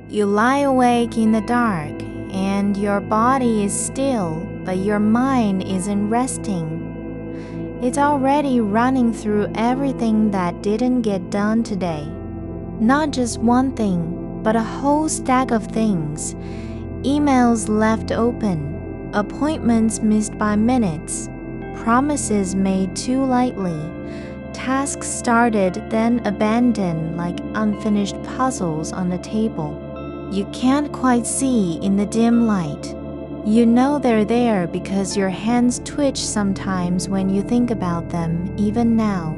You lie awake in the dark, and your body is still, but your mind isn't resting. It's already running through everything that didn't get done today. Not just one thing, but a whole stack of things. Emails left open, appointments missed by minutes, promises made too lightly, tasks started then abandoned like unfinished puzzles on the table. You can't quite see in the dim light. You know they're there because your hands twitch sometimes when you think about them, even now.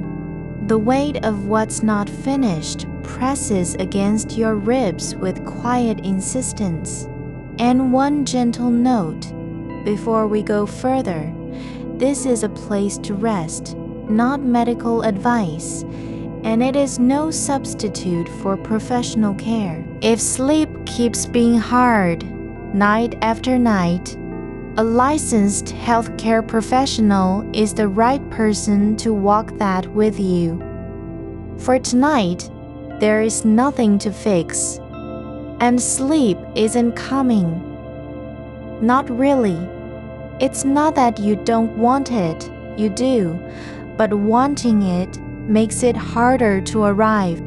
The weight of what's not finished presses against your ribs with quiet insistence. And one gentle note, before we go further, this is a place to rest, not medical advice, and it is no substitute for professional care. If sleep keeps being hard, night after night, a licensed healthcare professional is the right person to walk that with you. For tonight, there is nothing to fix, and sleep isn't coming. Not really. It's not that you don't want it, you do, but wanting it makes it harder to arrive.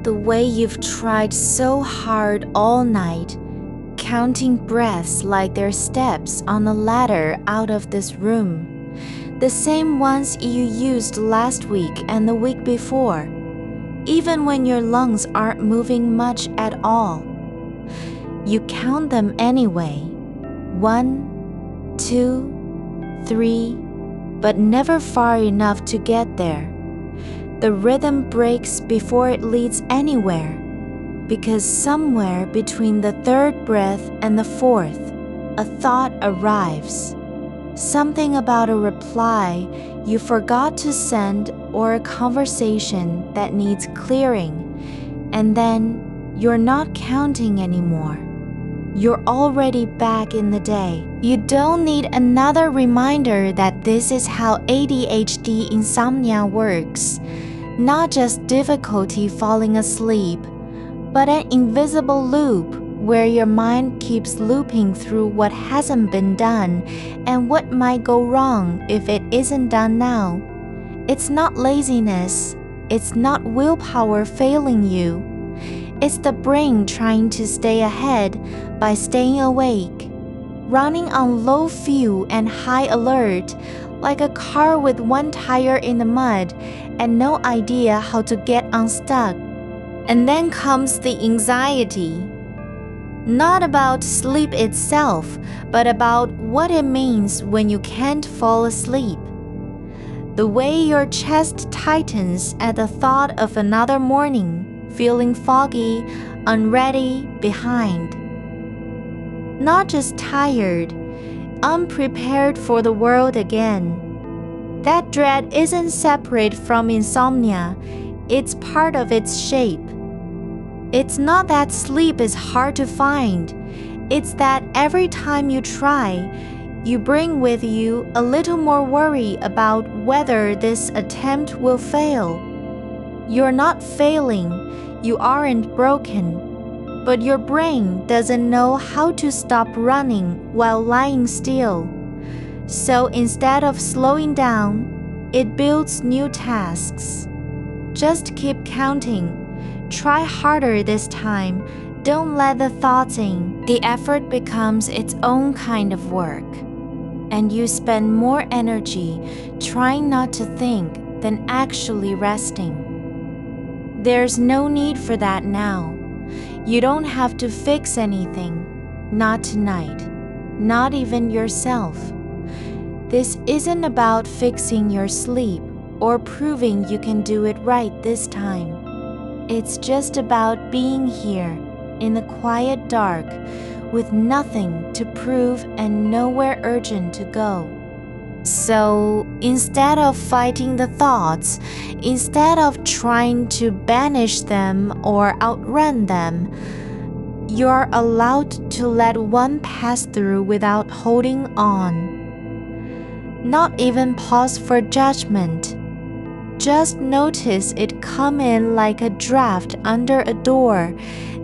The way you've tried so hard all night, counting breaths like they're steps on a ladder out of this room, the same ones you used last week and the week before, even when your lungs aren't moving much at all. You count them anyway. 1, 2, 3, but never far enough to get there. The rhythm breaks before it leads anywhere, because somewhere between the third breath and the fourth, a thought arrives. Something about a reply you forgot to send or a conversation that needs clearing, and then you're not counting anymore. You're already back in the day. You don't need another reminder that this is how ADHD insomnia works. Not just difficulty falling asleep, but an invisible loop where your mind keeps looping through what hasn't been done and what might go wrong if it isn't done now. It's not laziness. It's not willpower failing you. It's the brain trying to stay ahead by staying awake, running on low fuel and high alert, like a car with one tire in the mud and no idea how to get unstuck. And then comes the anxiety. Not about sleep itself, but about what it means when you can't fall asleep. The way your chest tightens at the thought of another morning, feeling foggy, unready, behind. Not just tired, unprepared for the world again. That dread isn't separate from insomnia, it's part of its shape. It's not that sleep is hard to find, it's that every time you try, you bring with you a little more worry about whether this attempt will fail. You're not failing, you aren't broken, but your brain doesn't know how to stop running while lying still. So instead of slowing down, it builds new tasks. Just keep counting. Try harder this time. Don't let the thoughts in. The effort becomes its own kind of work, and you spend more energy trying not to think than actually resting. There's no need for that now. You don't have to fix anything. Not tonight. Not even yourself. This isn't about fixing your sleep or proving you can do it right this time. It's just about being here in the quiet dark with nothing to prove and nowhere urgent to go. So instead of fighting the thoughts, instead of trying to banish them or outrun them, you're allowed to let one pass through without holding on. Not even pause for judgment. Just notice it come in like a draft under a door,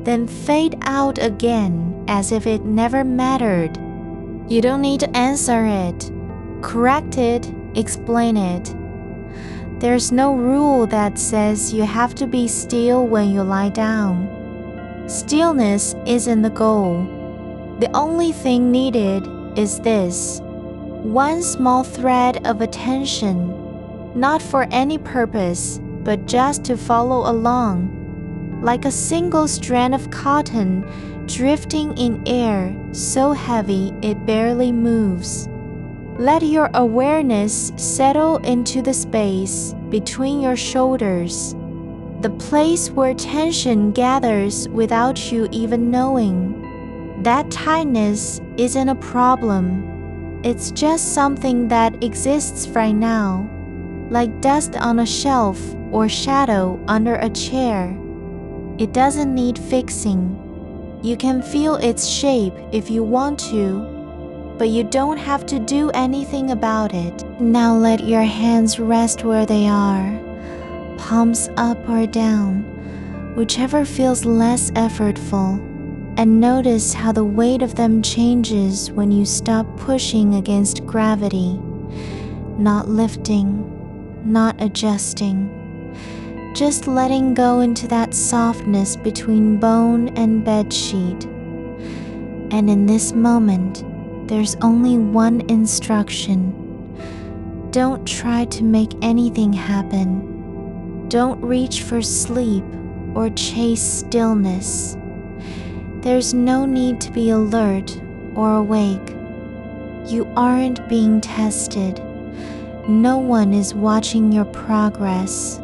then fade out again as if it never mattered. You don't need to answer it, correct it, explain it. There's no rule that says you have to be still when you lie down. Stillness isn't the goal. The only thing needed is this: one small thread of attention, not for any purpose, but just to follow along, like a single strand of cotton drifting in air so heavy it barely moves. Let your awareness settle into the space between your shoulders, the place where tension gathers without you even knowing. That tightness isn't a problem. It's just something that exists right now, like dust on a shelf or shadow under a chair. It doesn't need fixing. You can feel its shape if you want to, but you don't have to do anything about it. Now let your hands rest where they are, palms up or down, whichever feels less effortful, and notice how the weight of them changes when you stop pushing against gravity, not lifting, not adjusting, just letting go into that softness between bone and bedsheet. And in this moment, there's only one instruction. Don't try to make anything happen. Don't reach for sleep or chase stillness. There's no need to be alert or awake. You aren't being tested. No one is watching your progress.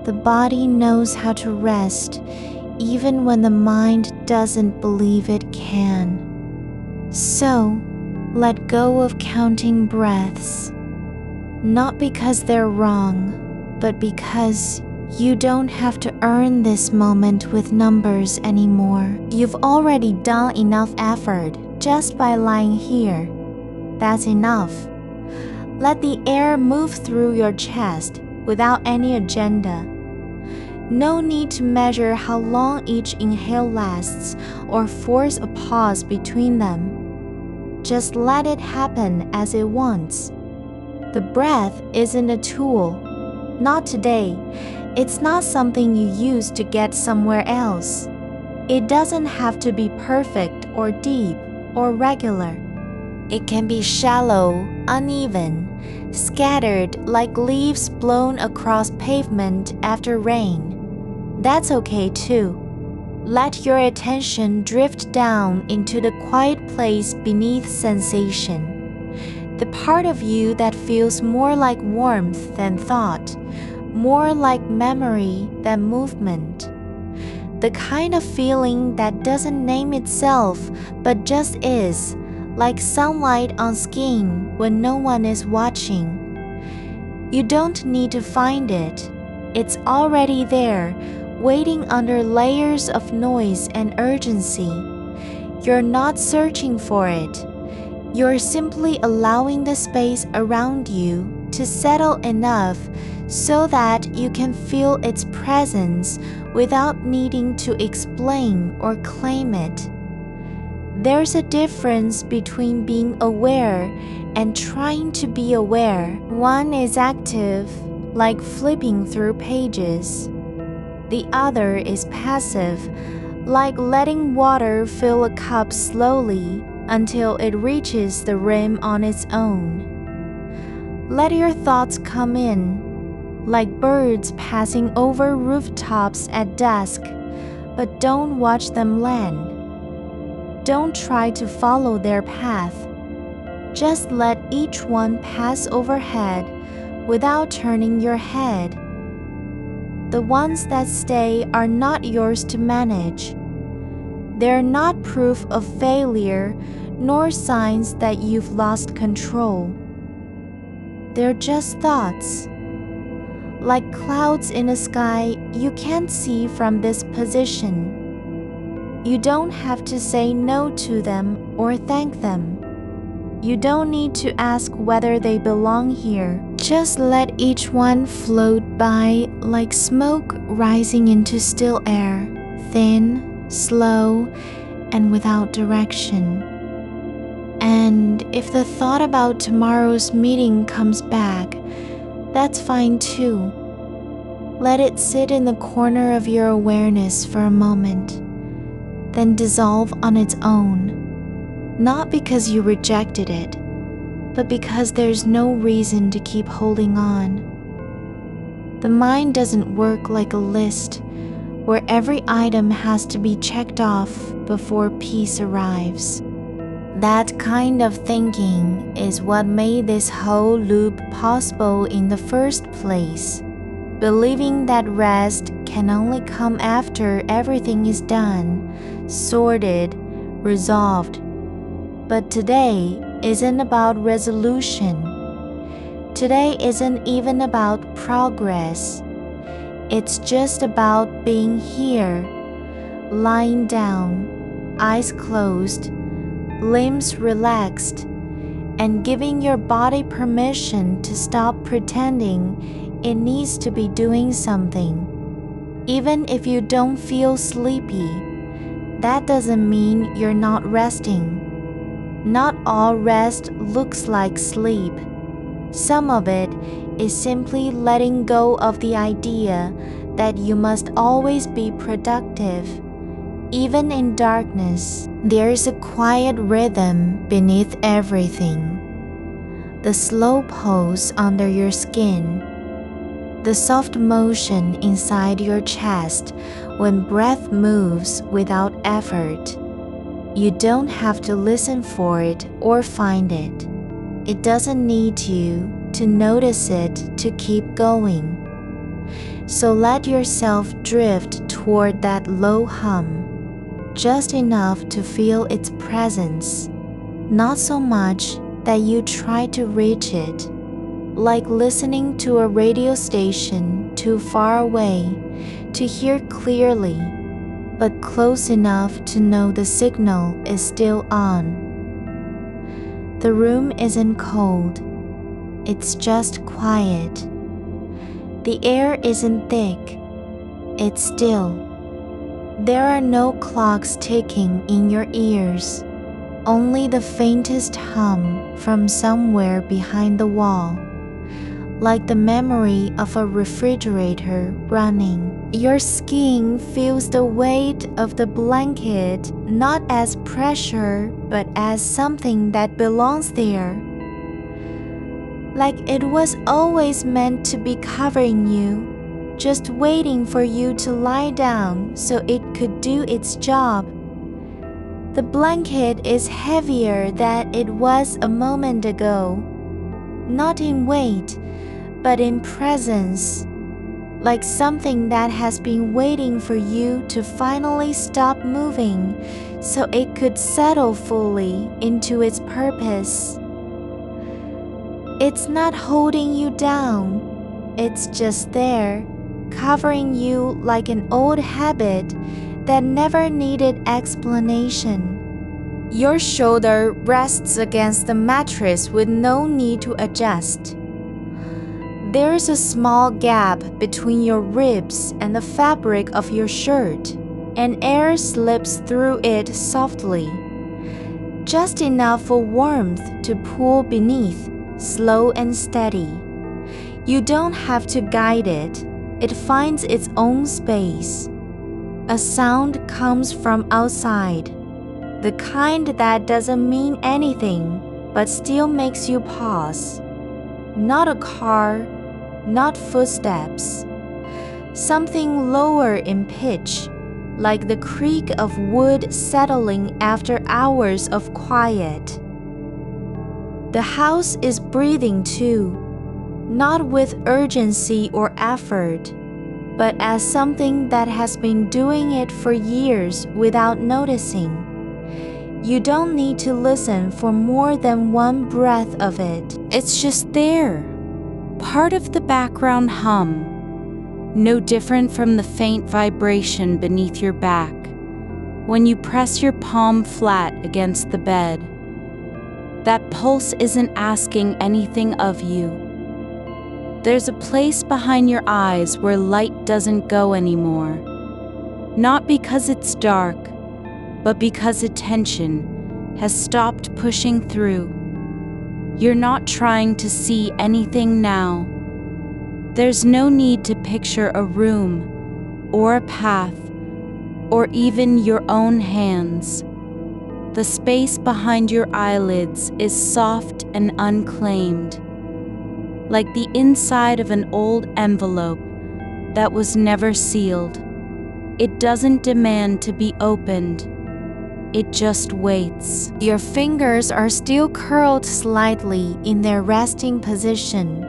The body knows how to rest even when the mind doesn't believe it can. So, let go of counting breaths, not because they're wrong, but because you don't have to earn this moment with numbers anymore. You've already done enough effort just by lying here. That's enough. Let the air move through your chest without any agenda. No need to measure how long each inhale lasts or force a pause between them. Just let it happen as it wants. The breath isn't a tool. Not today. It's not something you use to get somewhere else. It doesn't have to be perfect or deep or regular. It can be shallow, uneven, scattered like leaves blown across pavement after rain. That's okay too. Let your attention drift down into the quiet place beneath sensation, the part of you that feels more like warmth than thought, more like memory than movement. The kind of feeling that doesn't name itself but just is, like sunlight on skin when no one is watching. You don't need to find it. It's already there, waiting under layers of noise and urgency. You're not searching for it. You're simply allowing the space around you to settle enough so that you can feel its presence without needing to explain or claim it. There's a difference between being aware and trying to be aware. One is active, like flipping through pages. The other is passive, like letting water fill a cup slowly until it reaches the rim on its own. Let your thoughts come in, like birds passing over rooftops at dusk, but don't watch them land. Don't try to follow their path. Just let each one pass overhead without turning your head. The ones that stay are not yours to manage. They're not proof of failure nor signs that you've lost control. They're just thoughts. Like clouds in a sky you can't see from this position. You don't have to say no to them or thank them. You don't need to ask whether they belong here. Just let each one float by like smoke rising into still air, thin, slow, and without direction. And if the thought about tomorrow's meeting comes back, that's fine too. Let it sit in the corner of your awareness for a moment, then dissolve on its own, not because you rejected it, but because there's no reason to keep holding on. The mind doesn't work like a list where every item has to be checked off before peace arrives. That kind of thinking is what made this whole loop possible in the first place. Believing that rest can only come after everything is done, sorted, resolved. But today isn't about resolution. Today isn't even about progress. It's just about being here, lying down, eyes closed, limbs relaxed, and giving your body permission to stop pretending it needs to be doing something. Even if you don't feel sleepy, that doesn't mean you're not resting. Not all rest looks like sleep. Some of it is simply letting go of the idea that you must always be productive. Even in darkness, there is a quiet rhythm beneath everything. The slow pulse under your skin, the soft motion inside your chest when breath moves without effort. You don't have to listen for it or find it. It doesn't need you to notice it to keep going. So let yourself drift toward that low hum, just enough to feel its presence, not so much that you try to reach it, like listening to a radio station too far away to hear clearly, but close enough to know the signal is still on. The room isn't cold, it's just quiet. The air isn't thick, it's still. There are no clocks ticking in your ears, only the faintest hum from somewhere behind the wall, like the memory of a refrigerator running. Your skin feels the weight of the blanket not as pressure but as something that belongs there. Like it was always meant to be covering you, just waiting for you to lie down so it could do its job. The blanket is heavier than it was a moment ago, not in weight, but in presence, like something that has been waiting for you to finally stop moving so it could settle fully into its purpose. It's not holding you down, it's just there, covering you like an old habit that never needed explanation. Your shoulder rests against the mattress with no need to adjust. There's a small gap between your ribs and the fabric of your shirt, and air slips through it softly, just enough for warmth to pool beneath, slow and steady. You don't have to guide it. It finds its own space. A sound comes from outside, the kind that doesn't mean anything but still makes you pause. Not a car, not footsteps. Something lower in pitch, like the creak of wood settling after hours of quiet. The house is breathing too, not with urgency or effort, but as something that has been doing it for years without noticing. You don't need to listen for more than one breath of it. It's just there, part of the background hum, no different from the faint vibration beneath your back when you press your palm flat against the bed. That pulse isn't asking anything of you. There's a place behind your eyes where light doesn't go anymore, Not because it's dark, but because attention has stopped pushing through. You're not trying to see anything now. There's no need to picture a room, or a path, or even your own hands. The space behind your eyelids is soft and unclaimed, like the inside of an old envelope that was never sealed. It doesn't demand to be opened. It just waits. Your fingers are still curled slightly in their resting position.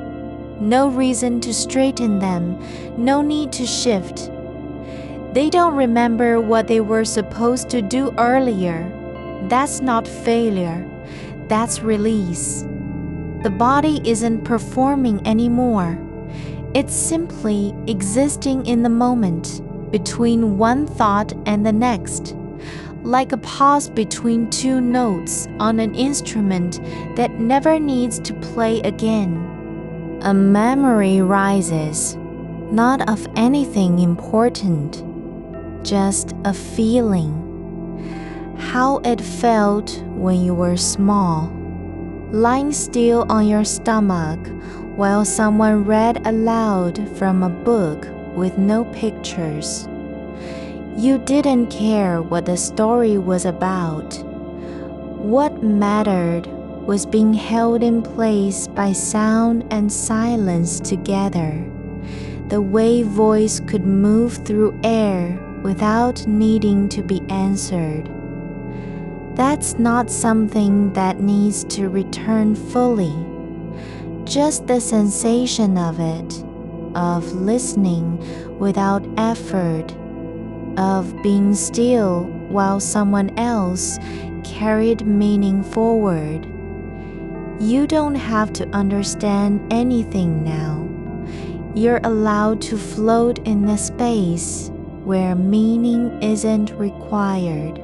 No reason to straighten them, no need to shift. They don't remember what they were supposed to do earlier. That's not failure, that's release. The body isn't performing anymore. It's simply existing in the moment, between one thought and the next, like a pause between two notes on an instrument that never needs to play again. A memory rises, not of anything important, just a feeling. How it felt when you were small, lying still on your stomach while someone read aloud from a book with no pictures. You didn't care what the story was about. What mattered was being held in place by sound and silence together, the way voice could move through air without needing to be answered. That's not something that needs to return fully. Just the sensation of it, of listening without effort, of being still while someone else carried meaning forward. You don't have to understand anything now. You're allowed to float in the space where meaning isn't required.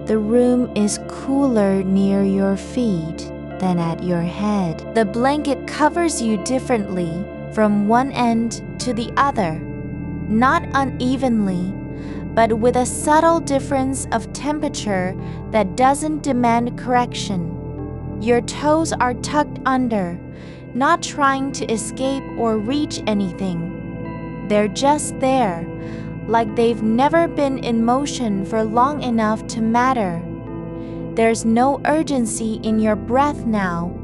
The room is cooler near your feet than at your head. The blanket covers you differently from one end to the other, not unevenly, but with a subtle difference of temperature that doesn't demand correction. Your toes are tucked under, not trying to escape or reach anything. They're just there, like they've never been in motion for long enough to matter. There's no urgency in your breath now.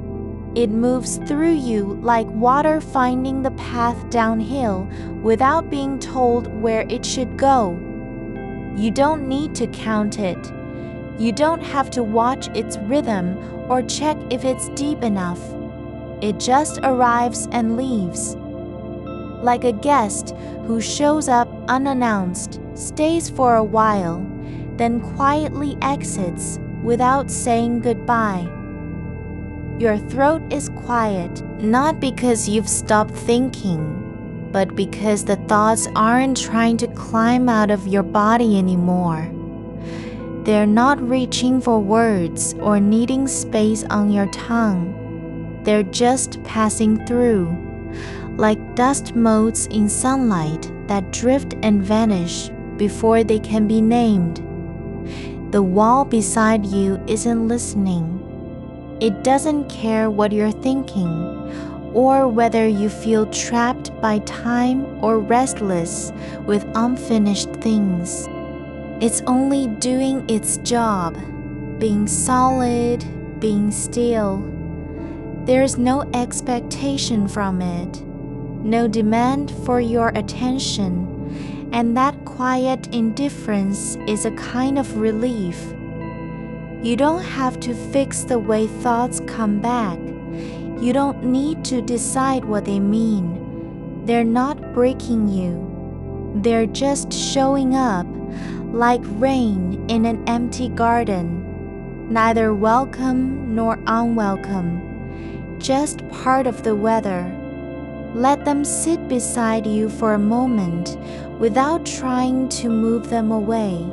It moves through you like water finding the path downhill without being told where it should go. You don't need to count it. You don't have to watch its rhythm or check if it's deep enough. It just arrives and leaves. Like a guest who shows up unannounced, stays for a while, then quietly exits without saying goodbye. Your throat is quiet, not because you've stopped thinking, but because the thoughts aren't trying to climb out of your body anymore. They're not reaching for words or needing space on your tongue. They're just passing through, like dust motes in sunlight that drift and vanish before they can be named. The wall beside you isn't listening. It doesn't care what you're thinking, or whether you feel trapped by time or restless with unfinished things. It's only doing its job, being solid, being still. There's no expectation from it, no demand for your attention, and that quiet indifference is a kind of relief. You don't have to fix the way thoughts come back. You don't need to decide what they mean. They're not breaking you. They're just showing up, like rain in an empty garden, neither welcome nor unwelcome, just part of the weather. Let them sit beside you for a moment without trying to move them away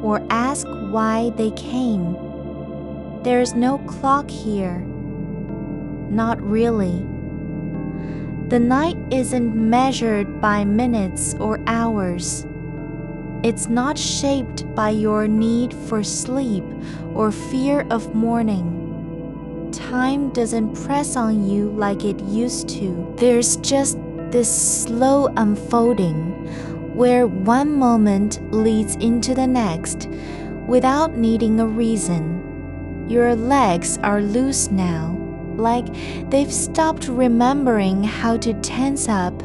or ask why they came. There's no clock here. Not really. The night isn't measured by minutes or hours. It's not shaped by your need for sleep or fear of morning. Time doesn't press on you like it used to. There's just this slow unfolding where one moment leads into the next without needing a reason. Your legs are loose now, like they've stopped remembering how to tense up.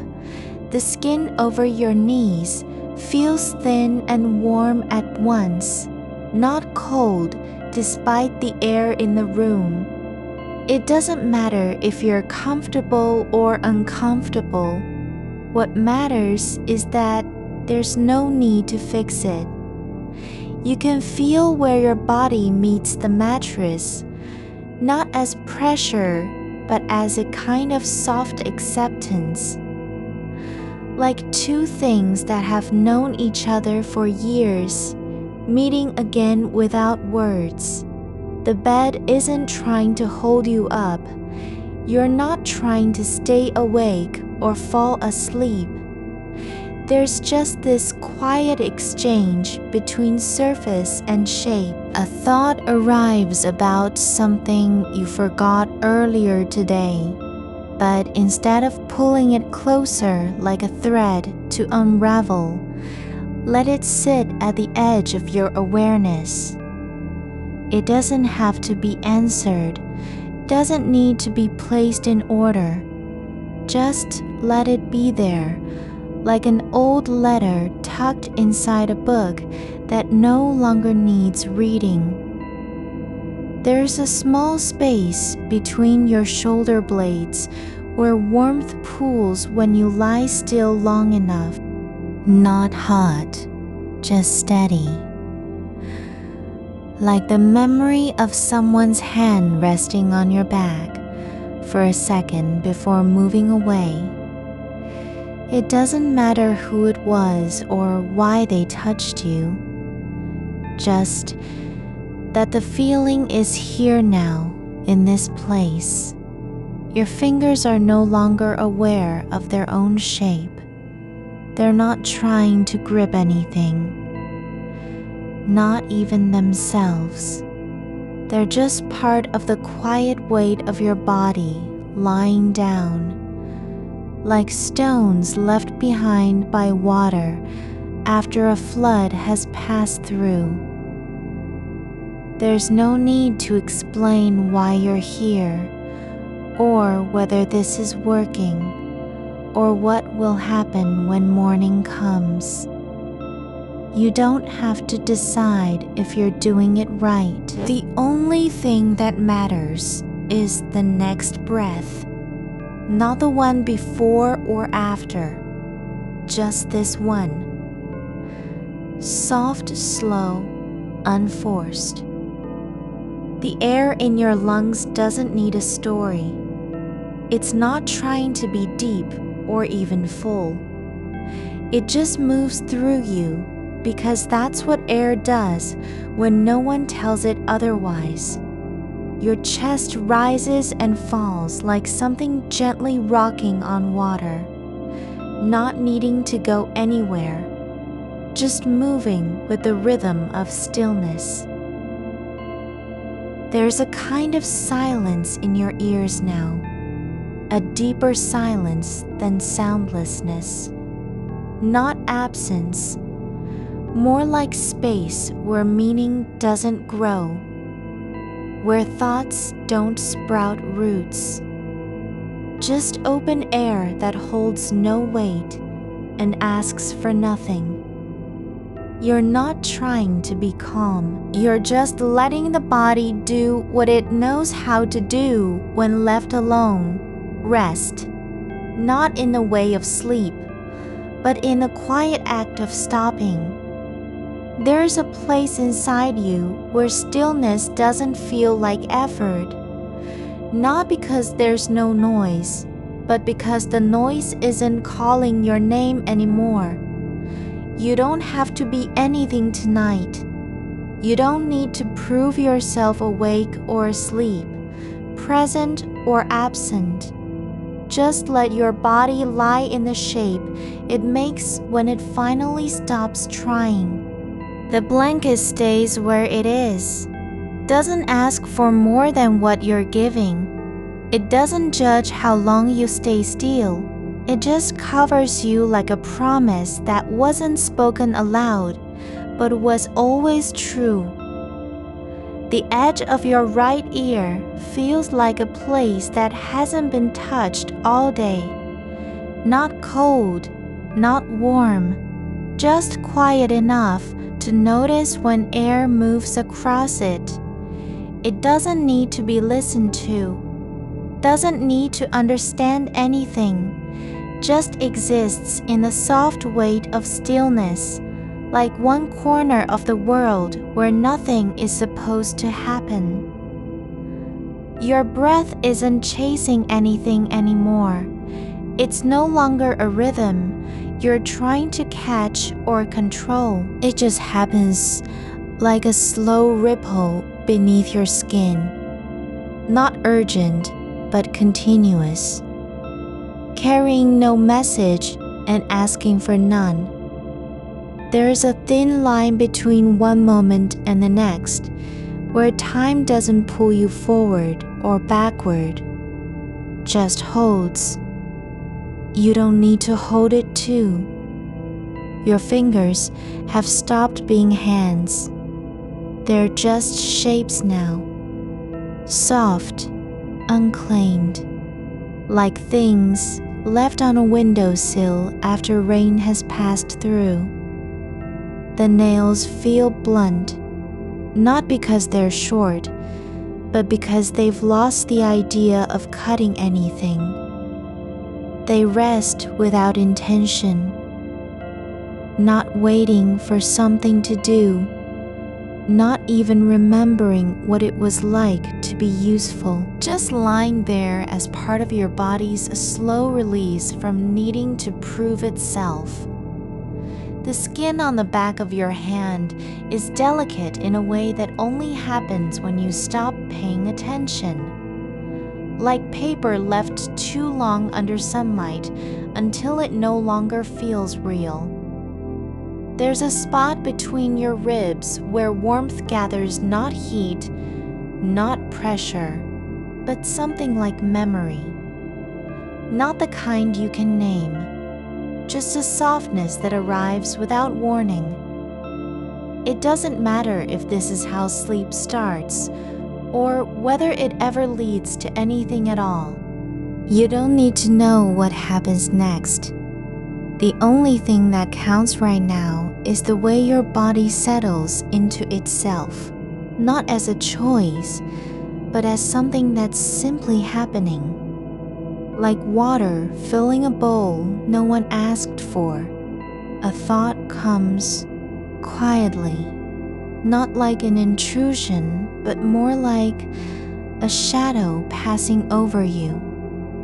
The skin over your knees feels thin and warm at once, not cold despite the air in the room. It doesn't matter if you're comfortable or uncomfortable. What matters is that there's no need to fix it. You can feel where your body meets the mattress, not as pressure, but as a kind of soft acceptance. Like two things that have known each other for years, meeting again without words. The bed isn't trying to hold you up. You're not trying to stay awake or fall asleep. There's just this quiet exchange between surface and shape. A thought arrives about something you forgot earlier today, but instead of pulling it closer like a thread to unravel, let it sit at the edge of your awareness. It doesn't have to be answered, doesn't need to be placed in order. Just let it be there, like an old letter tucked inside a book that no longer needs reading. There's a small space between your shoulder blades where warmth pools when you lie still long enough. Not hot, just steady. Like the memory of someone's hand resting on your back for a second before moving away. It doesn't matter who it was or why they touched you, just that the feeling is here now in this place. Your fingers are no longer aware of their own shape. They're not trying to grip anything, not even themselves. They're just part of the quiet weight of your body lying down, like stones left behind by water after a flood has passed through. There's no need to explain why you're here, or whether this is working, or what will happen when morning comes. You don't have to decide if you're doing it right. The only thing that matters is the next breath. Not the one before or after, just this one. Soft, slow, unforced. The air in your lungs doesn't need a story. It's not trying to be deep or even full. It just moves through you because that's what air does when no one tells it otherwise. Your chest rises and falls like something gently rocking on water, not needing to go anywhere, just moving with the rhythm of stillness. There's a kind of silence in your ears now, a deeper silence than soundlessness, not absence, more like space where meaning doesn't grow, where thoughts don't sprout roots. Just open air that holds no weight and asks for nothing. You're not trying to be calm. You're just letting the body do what it knows how to do when left alone. Rest. Not in the way of sleep, but in the quiet act of stopping. There's a place inside you where stillness doesn't feel like effort. Not because there's no noise, but because the noise isn't calling your name anymore. You don't have to be anything tonight. You don't need to prove yourself awake or asleep, present or absent. Just let your body lie in the shape it makes when it finally stops trying. The blanket stays where it is. Doesn't ask for more than what you're giving. It doesn't judge how long you stay still. It just covers you like a promise that wasn't spoken aloud, but was always true. The edge of your right ear feels like a place that hasn't been touched all day. Not cold, not warm, just quiet enough to notice when air moves across it. It doesn't need to be listened to, doesn't need to understand anything, just exists in the soft weight of stillness, like one corner of the world where nothing is supposed to happen. Your breath isn't chasing anything anymore. It's no longer a rhythm you're trying to catch or control. It just happens like a slow ripple beneath your skin. Not urgent, but continuous. Carrying no message and asking for none. There's a thin line between one moment and the next, where time doesn't pull you forward or backward, just holds. You don't need to hold it too. Your fingers have stopped being hands. They're just shapes now, soft, unclaimed, like things left on a windowsill after rain has passed through. The nails feel blunt, not because they're short, but because they've lost the idea of cutting anything. They rest without intention, not waiting for something to do, not even remembering what it was like to be useful, just lying there as part of your body's slow release from needing to prove itself. The skin on the back of your hand is delicate in a way that only happens when you stop paying attention. Like paper left too long under sunlight until it no longer feels real. There's a spot between your ribs where warmth gathers not heat, not pressure, but something like memory. Not the kind you can name. Just a softness that arrives without warning. It doesn't matter if this is how sleep starts, or whether it ever leads to anything at all. You don't need to know what happens next. The only thing that counts right now is the way your body settles into itself, not as a choice, but as something that's simply happening. Like water filling a bowl no one asked for. A thought comes quietly, not like an intrusion, but more like a shadow passing over you.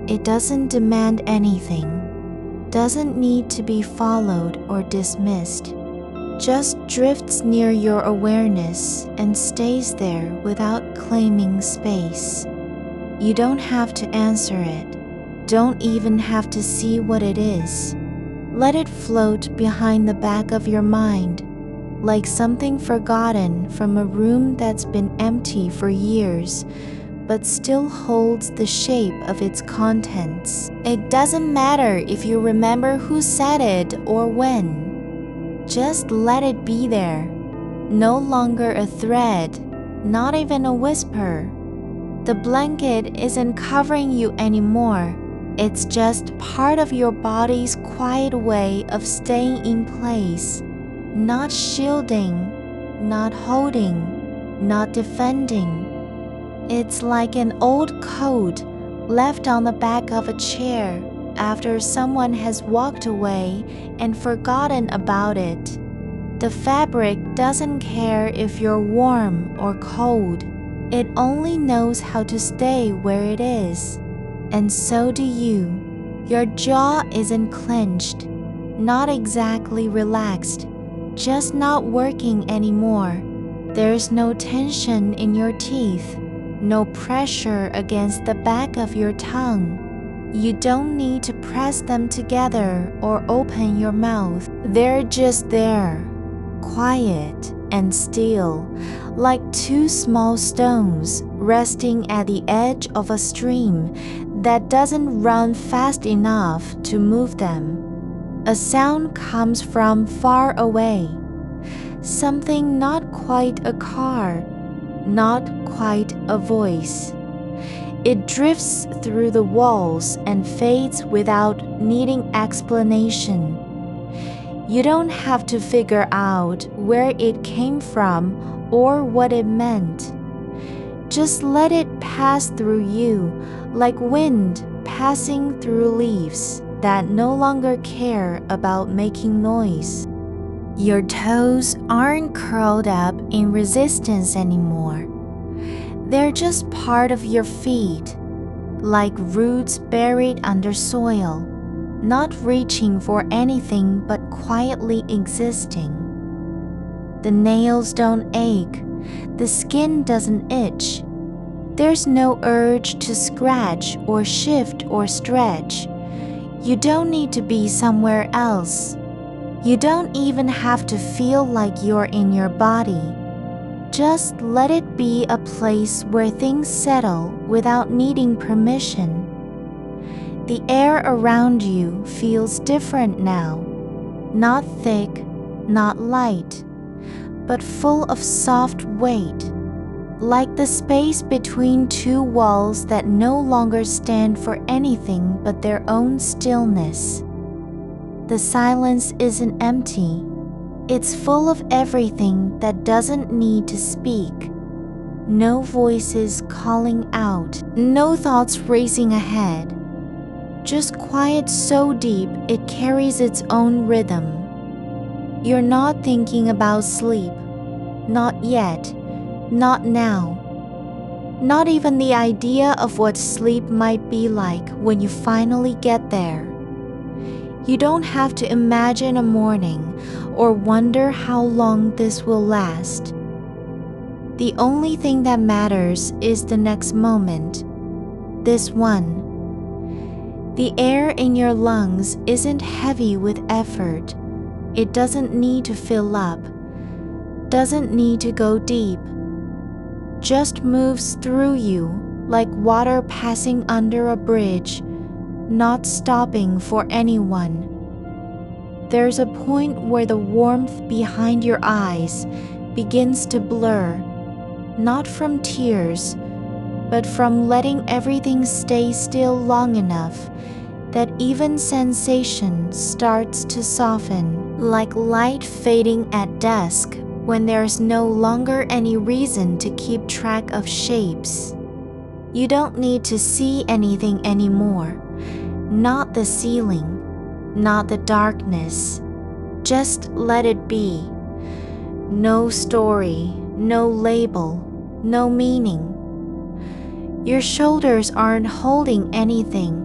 It doesn't demand anything, doesn't need to be followed or dismissed, just drifts near your awareness and stays there without claiming space. You don't have to answer it. Don't even have to see what it is. Let it float behind the back of your mind, like something forgotten from a room that's been empty for years, but still holds the shape of its contents. It doesn't matter if you remember who said it or when. Just let it be there. No longer a thread, not even a whisper. The blanket isn't covering you anymore. It's just part of your body's quiet way of staying in place, not shielding, not holding, not defending. It's like an old coat left on the back of a chair after someone has walked away and forgotten about it. The fabric doesn't care if you're warm or cold. It only knows how to stay where it is. And so do you. Your jaw isn't clenched, not exactly relaxed, just not working anymore. There's no tension in your teeth, no pressure against the back of your tongue. You don't need to press them together or open your mouth. They're just there, quiet and still, like two small stones resting at the edge of a stream that doesn't run fast enough to move them. A sound comes from far away, something not quite a car, not quite a voice. It drifts through the walls and fades without needing explanation. You don't have to figure out where it came from or what it meant. Just let it pass through you like wind passing through leaves that no longer care about making noise. Your toes aren't curled up in resistance anymore. They're just part of your feet, like roots buried under soil, not reaching for anything but quietly existing. The nails don't ache, the skin doesn't itch. There's no urge to scratch or shift or stretch. You don't need to be somewhere else. You don't even have to feel like you're in your body. Just let it be a place where things settle without needing permission. The air around you feels different now. Not thick, not light, but full of soft weight, like the space between two walls that no longer stand for anything but their own stillness. The silence isn't empty. It's full of everything that doesn't need to speak. No voices calling out, no thoughts racing ahead. Just quiet so deep it carries its own rhythm. You're not thinking about sleep. Not yet. Not now. Not even the idea of what sleep might be like when you finally get there. You don't have to imagine a morning or wonder how long this will last. The only thing that matters is the next moment, this one. The air in your lungs isn't heavy with effort. It doesn't need to fill up, doesn't need to go deep. Just moves through you like water passing under a bridge, not stopping for anyone. There's a point where the warmth behind your eyes begins to blur, not from tears, but from letting everything stay still long enough that even sensation starts to soften, like light fading at dusk when there's no longer any reason to keep track of shapes. You don't need to see anything anymore. Not the ceiling, not the darkness. Just let it be. No story, no label, no meaning. Your shoulders aren't holding anything.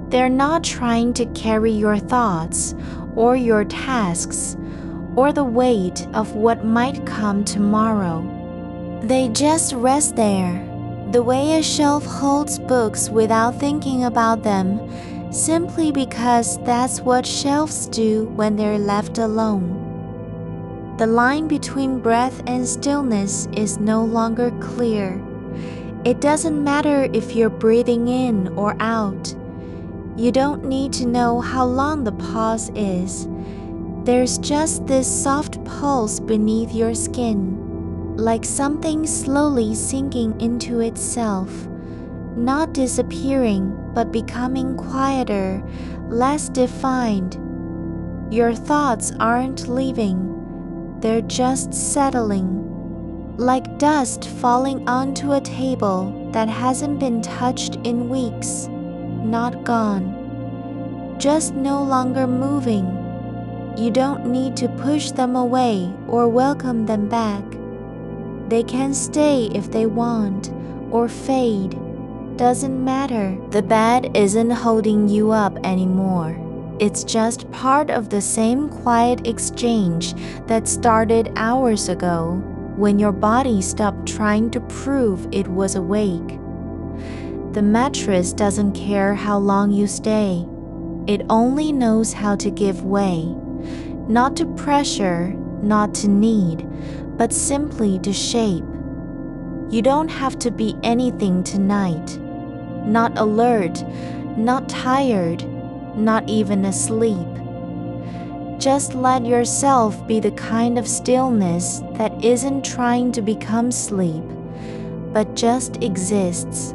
They're not trying to carry your thoughts or your tasks or the weight of what might come tomorrow. They just rest there, the way a shelf holds books without thinking about them, simply because that's what shelves do when they're left alone. The line between breath and stillness is no longer clear. It doesn't matter if you're breathing in or out. You don't need to know how long the pause is. There's just this soft pulse beneath your skin, like something slowly sinking into itself, not disappearing, but becoming quieter, less defined. Your thoughts aren't leaving, they're just settling, like dust falling onto a table that hasn't been touched in weeks, not gone, just no longer moving. You don't need to push them away or welcome them back. They can stay if they want, or fade. Doesn't matter. The bed isn't holding you up anymore. It's just part of the same quiet exchange that started hours ago when your body stopped trying to prove it was awake. The mattress doesn't care how long you stay. It only knows how to give way, not to pressure, not to need, but simply to shape. You don't have to be anything tonight. Not alert, not tired, not even asleep. Just let yourself be the kind of stillness that isn't trying to become sleep, but just exists,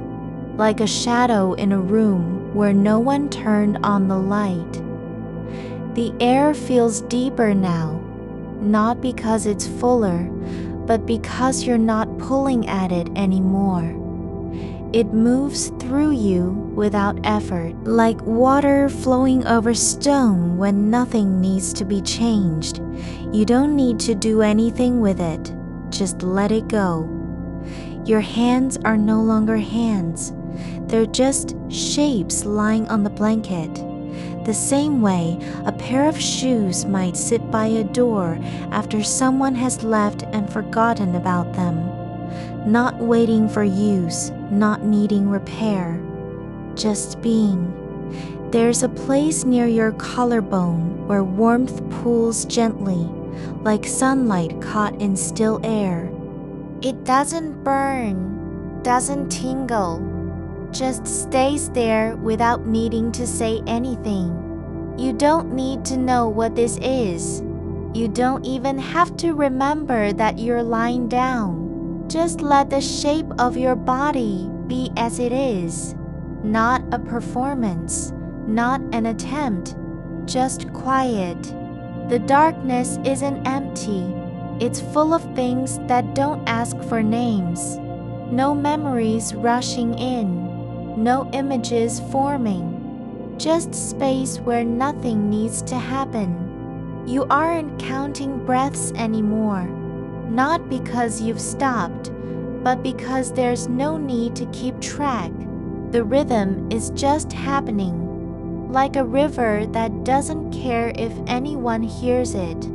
like a shadow in a room where no one turned on the light. The air feels deeper now, not because it's fuller, but because you're not pulling at it anymore. It moves through you without effort, like water flowing over stone when nothing needs to be changed. You don't need to do anything with it, just let it go. Your hands are no longer hands. They're just shapes lying on the blanket. The same way a pair of shoes might sit by a door after someone has left and forgotten about them. Not waiting for use, not needing repair, just being. There's a place near your collarbone where warmth pools gently, like sunlight caught in still air. It doesn't burn, doesn't tingle, just stays there without needing to say anything. You don't need to know what this is. You don't even have to remember that you're lying down. Just let the shape of your body be as it is. Not a performance, not an attempt, just quiet. The darkness isn't empty. It's full of things that don't ask for names. No memories rushing in, no images forming. Just space where nothing needs to happen. You aren't counting breaths anymore. Not because you've stopped, but because there's no need to keep track. The rhythm is just happening, like a river that doesn't care if anyone hears it.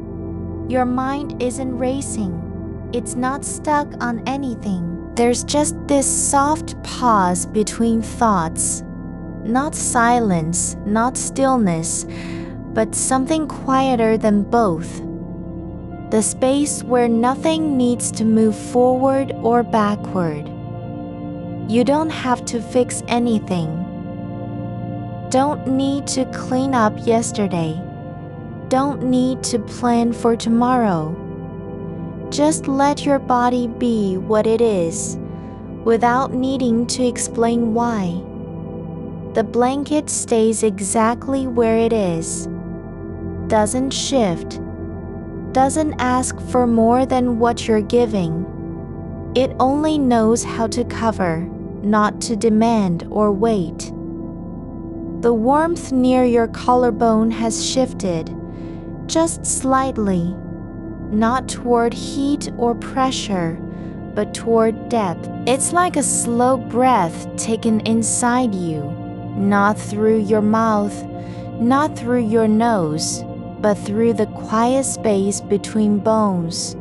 Your mind isn't racing. It's not stuck on anything. There's just this soft pause between thoughts. Not silence, not stillness, but something quieter than both. The space where nothing needs to move forward or backward. You don't have to fix anything. Don't need to clean up yesterday. Don't need to plan for tomorrow. Just let your body be what it is, without needing to explain why. The blanket stays exactly where it is. Doesn't shift. Doesn't ask for more than what you're giving. It only knows how to cover, not to demand or wait. The warmth near your collarbone has shifted, just slightly, not toward heat or pressure, but toward depth. It's like a slow breath taken inside you, not through your mouth, not through your nose, but through the quiet space between bones.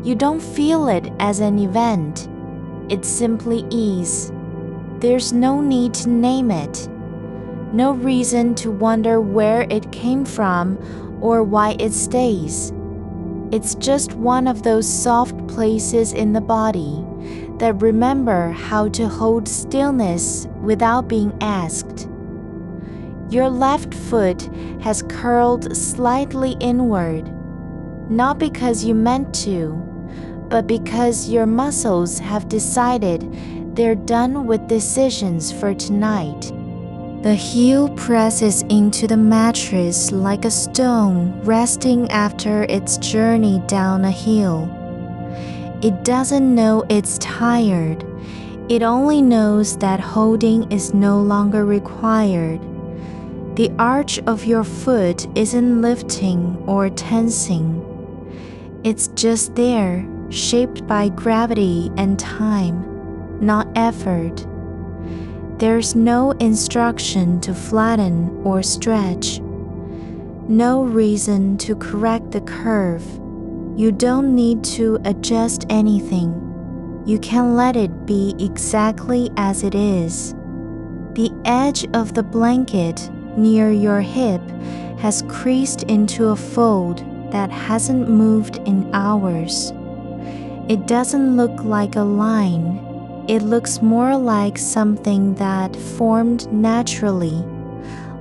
You don't feel it as an event. It's simply ease. There's no need to name it. No reason to wonder where it came from or why it stays. It's just one of those soft places in the body that remember how to hold stillness without being asked. Your left foot has curled slightly inward, not because you meant to, but because your muscles have decided they're done with decisions for tonight. The heel presses into the mattress like a stone resting after its journey down a hill. It doesn't know it's tired. It only knows that holding is no longer required. The arch of your foot isn't lifting or tensing. It's just there, shaped by gravity and time, not effort. There's no instruction to flatten or stretch. No reason to correct the curve. You don't need to adjust anything. You can let it be exactly as it is. The edge of the blanket near your hip has creased into a fold that hasn't moved in hours. It doesn't look like a line. It looks more like something that formed naturally,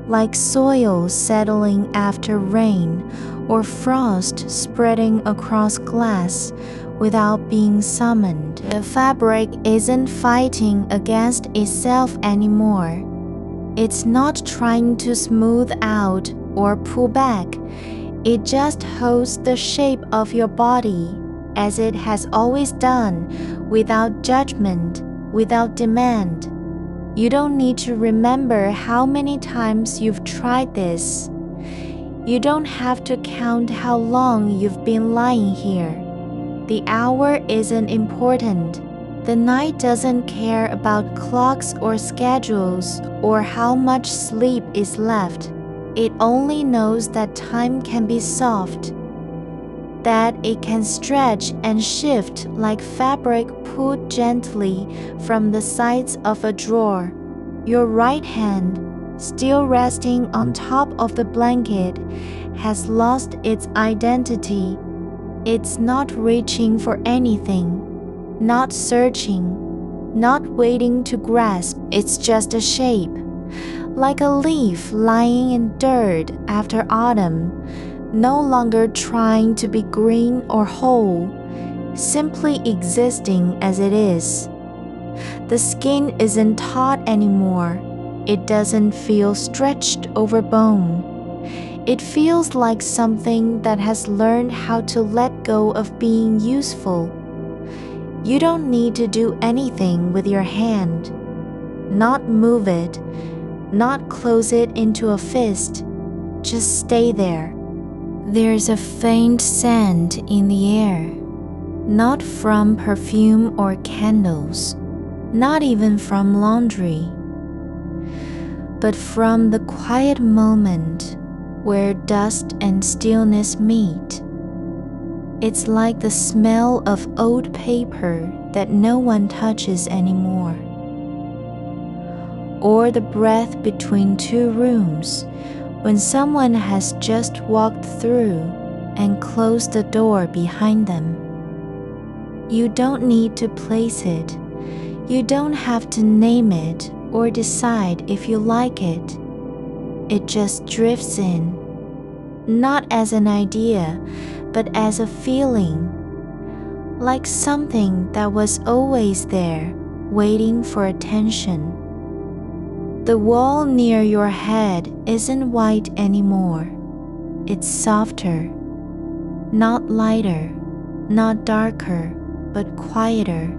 like soil settling after rain or frost spreading across glass without being summoned. The fabric isn't fighting against itself anymore. It's not trying to smooth out or pull back. It just holds the shape of your body as it has always done, without judgment, without demand. You don't need to remember how many times you've tried this. You don't have to count how long you've been lying here. The hour isn't important. The night doesn't care about clocks or schedules or how much sleep is left. It only knows that time can be soft, that it can stretch and shift like fabric pulled gently from the sides of a drawer. Your right hand, still resting on top of the blanket, has lost its identity. It's not reaching for anything, not searching, not waiting to grasp. It's just a shape, like a leaf lying in dirt after autumn, no longer trying to be green or whole, simply existing as it is. The skin isn't taut anymore. It doesn't feel stretched over bone. It feels like something that has learned how to let go of being useful. You don't need to do anything with your hand. Not move it, not close it into a fist. Just stay there. There's a faint scent in the air, not from perfume or candles, not even from laundry, but from the quiet moment where dust and stillness meet. It's like the smell of old paper that no one touches anymore, or the breath between two rooms when someone has just walked through and closed the door behind them. You don't need to place it. You don't have to name it or decide if you like it. It just drifts in, not as an idea, but as a feeling, like something that was always there, waiting for attention. The wall near your head isn't white anymore. It's softer, not lighter, not darker, but quieter.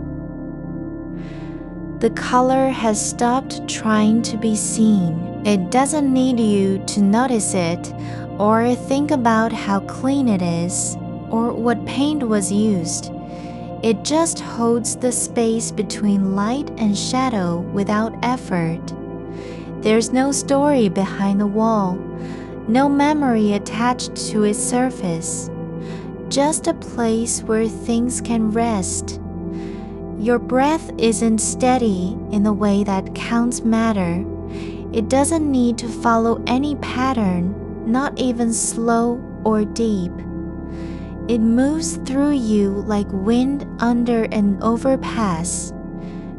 The color has stopped trying to be seen. It doesn't need you to notice it or think about how clean it is or what paint was used. It just holds the space between light and shadow without effort. There's no story behind the wall, no memory attached to its surface, just a place where things can rest. Your breath isn't steady in the way that counts matter. It doesn't need to follow any pattern, not even slow or deep. It moves through you like wind under an overpass.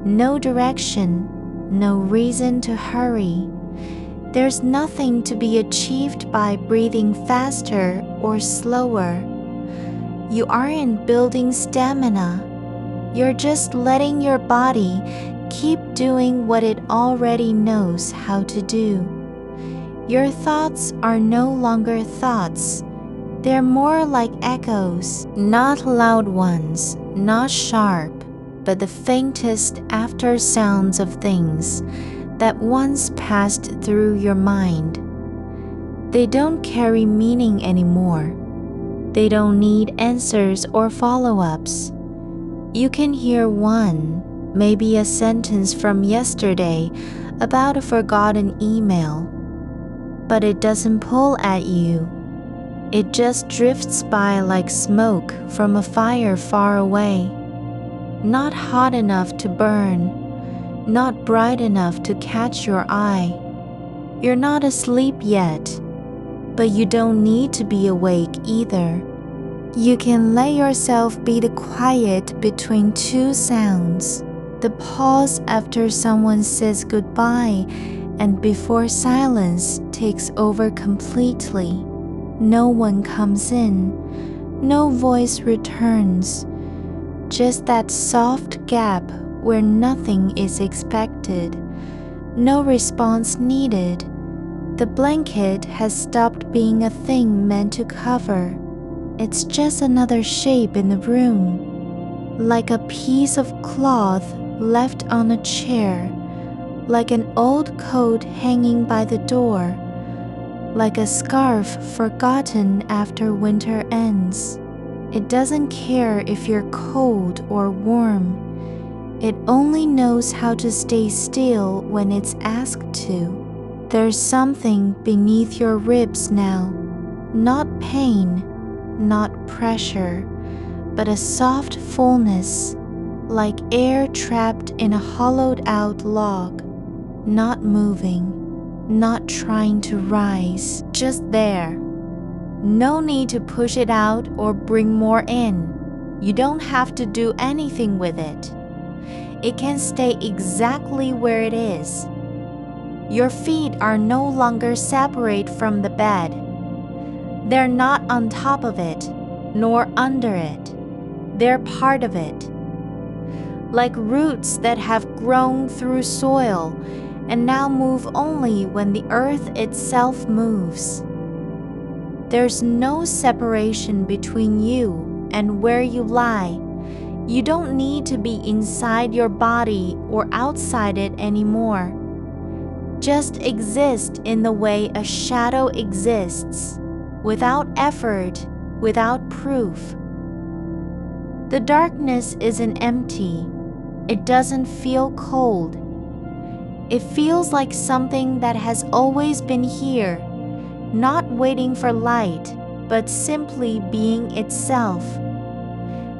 No direction, no reason to hurry. There's nothing to be achieved by breathing faster or slower. You aren't building stamina. You're just letting your body keep doing what it already knows how to do. Your thoughts are no longer thoughts. They're more like echoes, not loud ones, not sharp, but the faintest after sounds of things that once passed through your mind. They don't carry meaning anymore. They don't need answers or follow-ups. You can hear one, maybe a sentence from yesterday about a forgotten email, but it doesn't pull at you. It just drifts by like smoke from a fire far away. Not hot enough to burn, not bright enough to catch your eye. You're not asleep yet, but you don't need to be awake either. You can let yourself be the quiet between two sounds, the pause after someone says goodbye and before silence takes over completely. No one comes in, no voice returns, just that soft gap where nothing is expected, no response needed. The blanket has stopped being a thing meant to cover. It's just another shape in the room, like a piece of cloth left on a chair, like an old coat hanging by the door, like a scarf forgotten after winter ends. It doesn't care if you're cold or warm. It only knows how to stay still when it's asked to. There's something beneath your ribs now, not pain, not pressure, but a soft fullness, like air trapped in a hollowed-out log, not moving, not trying to rise, just there. No need to push it out or bring more in. You don't have to do anything with it. It can stay exactly where it is. Your feet are no longer separate from the bed. They're not on top of it, nor under it. They're part of it. Like roots that have grown through soil and now move only when the earth itself moves. There's no separation between you and where you lie. You don't need to be inside your body or outside it anymore. Just exist in the way a shadow exists, without effort, without proof. The darkness isn't empty. It doesn't feel cold. It feels like something that has always been here, not waiting for light, but simply being itself.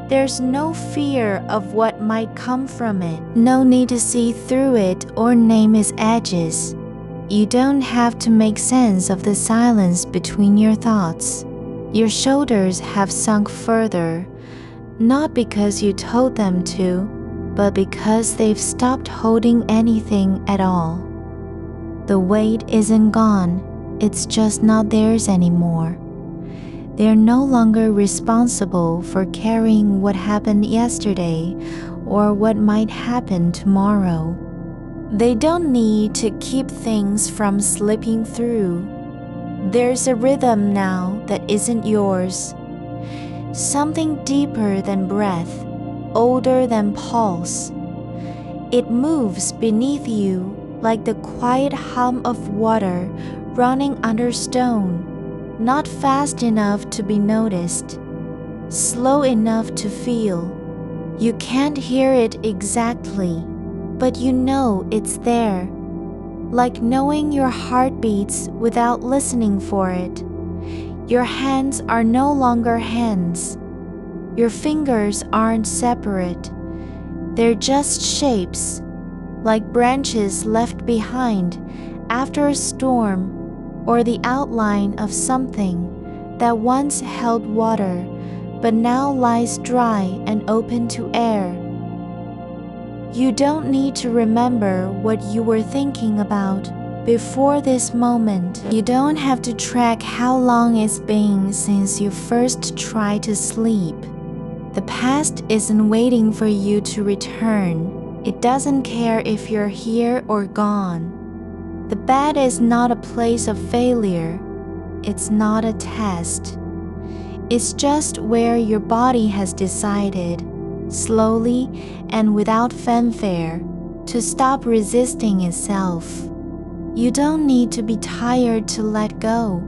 There's no fear of what might come from it, no need to see through it or name its edges. You don't have to make sense of the silence between your thoughts. Your shoulders have sunk further, not because you told them to, but because they've stopped holding anything at all. The weight isn't gone. It's just not theirs anymore. They're no longer responsible for carrying what happened yesterday or what might happen tomorrow. They don't need to keep things from slipping through. There's a rhythm now that isn't yours. Something deeper than breath, older than pulse. It moves beneath you like the quiet hum of water running under stone, not fast enough to be noticed, slow enough to feel. You can't hear it exactly, but you know it's there, like knowing your heart beats without listening for it. Your hands are no longer hands. Your fingers aren't separate. They're just shapes, like branches left behind after a storm, or the outline of something that once held water but now lies dry and open to air. You don't need to remember what you were thinking about before this moment. You don't have to track how long it's been since you first tried to sleep. The past isn't waiting for you to return. It doesn't care if you're here or gone. The bed is not a place of failure. It's not a test. It's just where your body has decided, slowly and without fanfare, to stop resisting itself. You don't need to be tired to let go.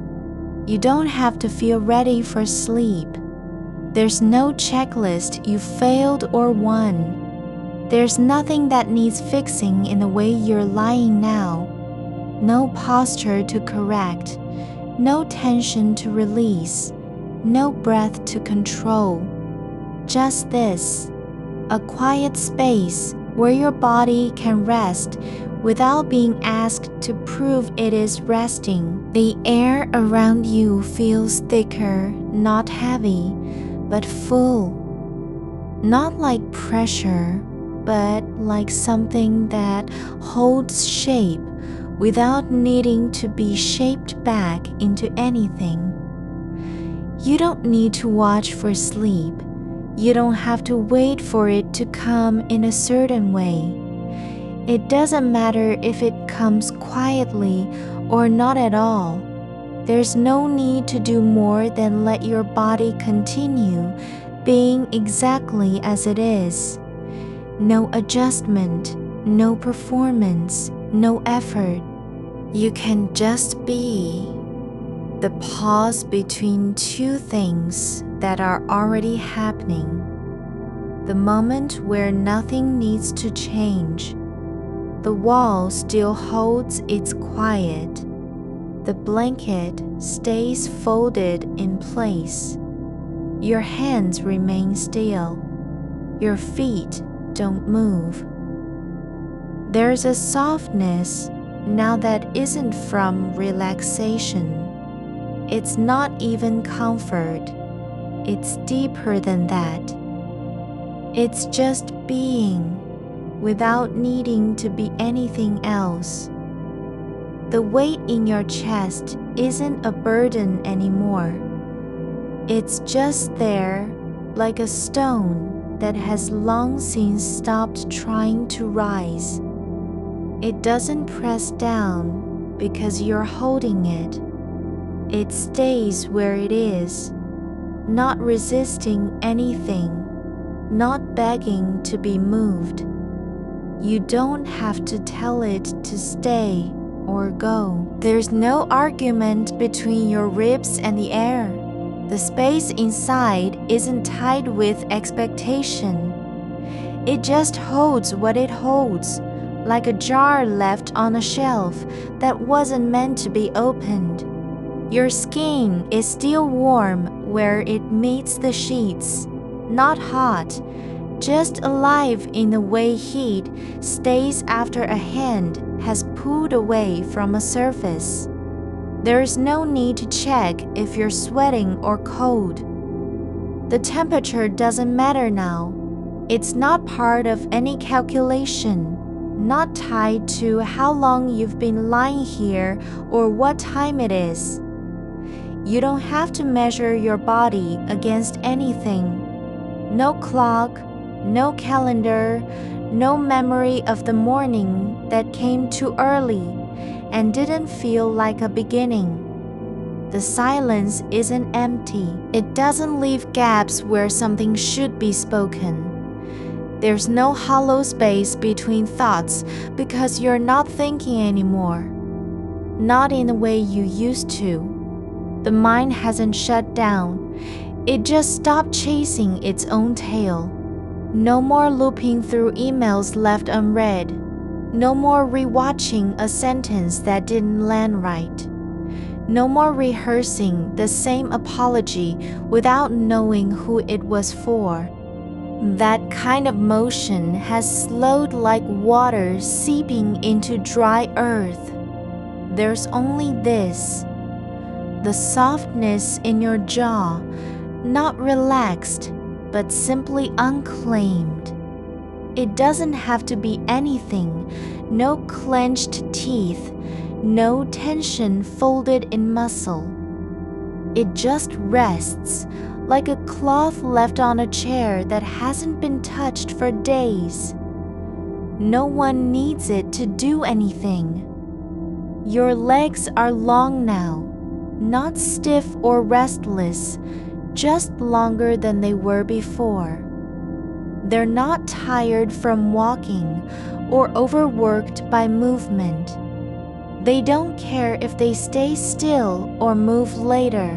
You don't have to feel ready for sleep. There's no checklist you failed or won. There's nothing that needs fixing in the way you're lying now. No posture to correct, no tension to release, no breath to control. Just this, a quiet space where your body can rest without being asked to prove it is resting. The air around you feels thicker, not heavy, but full. Not like pressure, but like something that holds shape without needing to be shaped back into anything. You don't need to watch for sleep. You don't have to wait for it to come in a certain way. It doesn't matter if it comes quietly or not at all. There's no need to do more than let your body continue being exactly as it is. No adjustment, no performance, no effort. You can just be. The pause between two things that are already happening. The moment where nothing needs to change. The wall still holds its quiet. The blanket stays folded in place. Your hands remain still. Your feet don't move. There's a softness now that isn't from relaxation. It's not even comfort. It's deeper than that. It's just being, without needing to be anything else. The weight in your chest isn't a burden anymore. It's just there, like a stone that has long since stopped trying to rise. It doesn't press down because you're holding it. It stays where it is, not resisting anything, not begging to be moved. You don't have to tell it to stay or go. There's no argument between your ribs and the air. The space inside isn't tied with expectation. It just holds what it holds, like a jar left on a shelf that wasn't meant to be opened. Your skin is still warm where it meets the sheets, not hot, just alive in the way heat stays after a hand has pulled away from a surface. There is no need to check if you're sweating or cold. The temperature doesn't matter now. It's not part of any calculation, not tied to how long you've been lying here or what time it is. You don't have to measure your body against anything. No clock, no calendar, no memory of the morning that came too early and didn't feel like a beginning. The silence isn't empty. It doesn't leave gaps where something should be spoken. There's no hollow space between thoughts because you're not thinking anymore. Not in the way you used to. The mind hasn't shut down. It just stopped chasing its own tail. No more looping through emails left unread. No more rewatching a sentence that didn't land right. No more rehearsing the same apology without knowing who it was for. That kind of motion has slowed like water seeping into dry earth. There's only this. The softness in your jaw, not relaxed, but simply unclaimed. It doesn't have to be anything, no clenched teeth, no tension folded in muscle. It just rests, like a cloth left on a chair that hasn't been touched for days. No one needs it to do anything. Your legs are long now. Not stiff or restless, just longer than they were before. They're not tired from walking or overworked by movement. They don't care if they stay still or move later.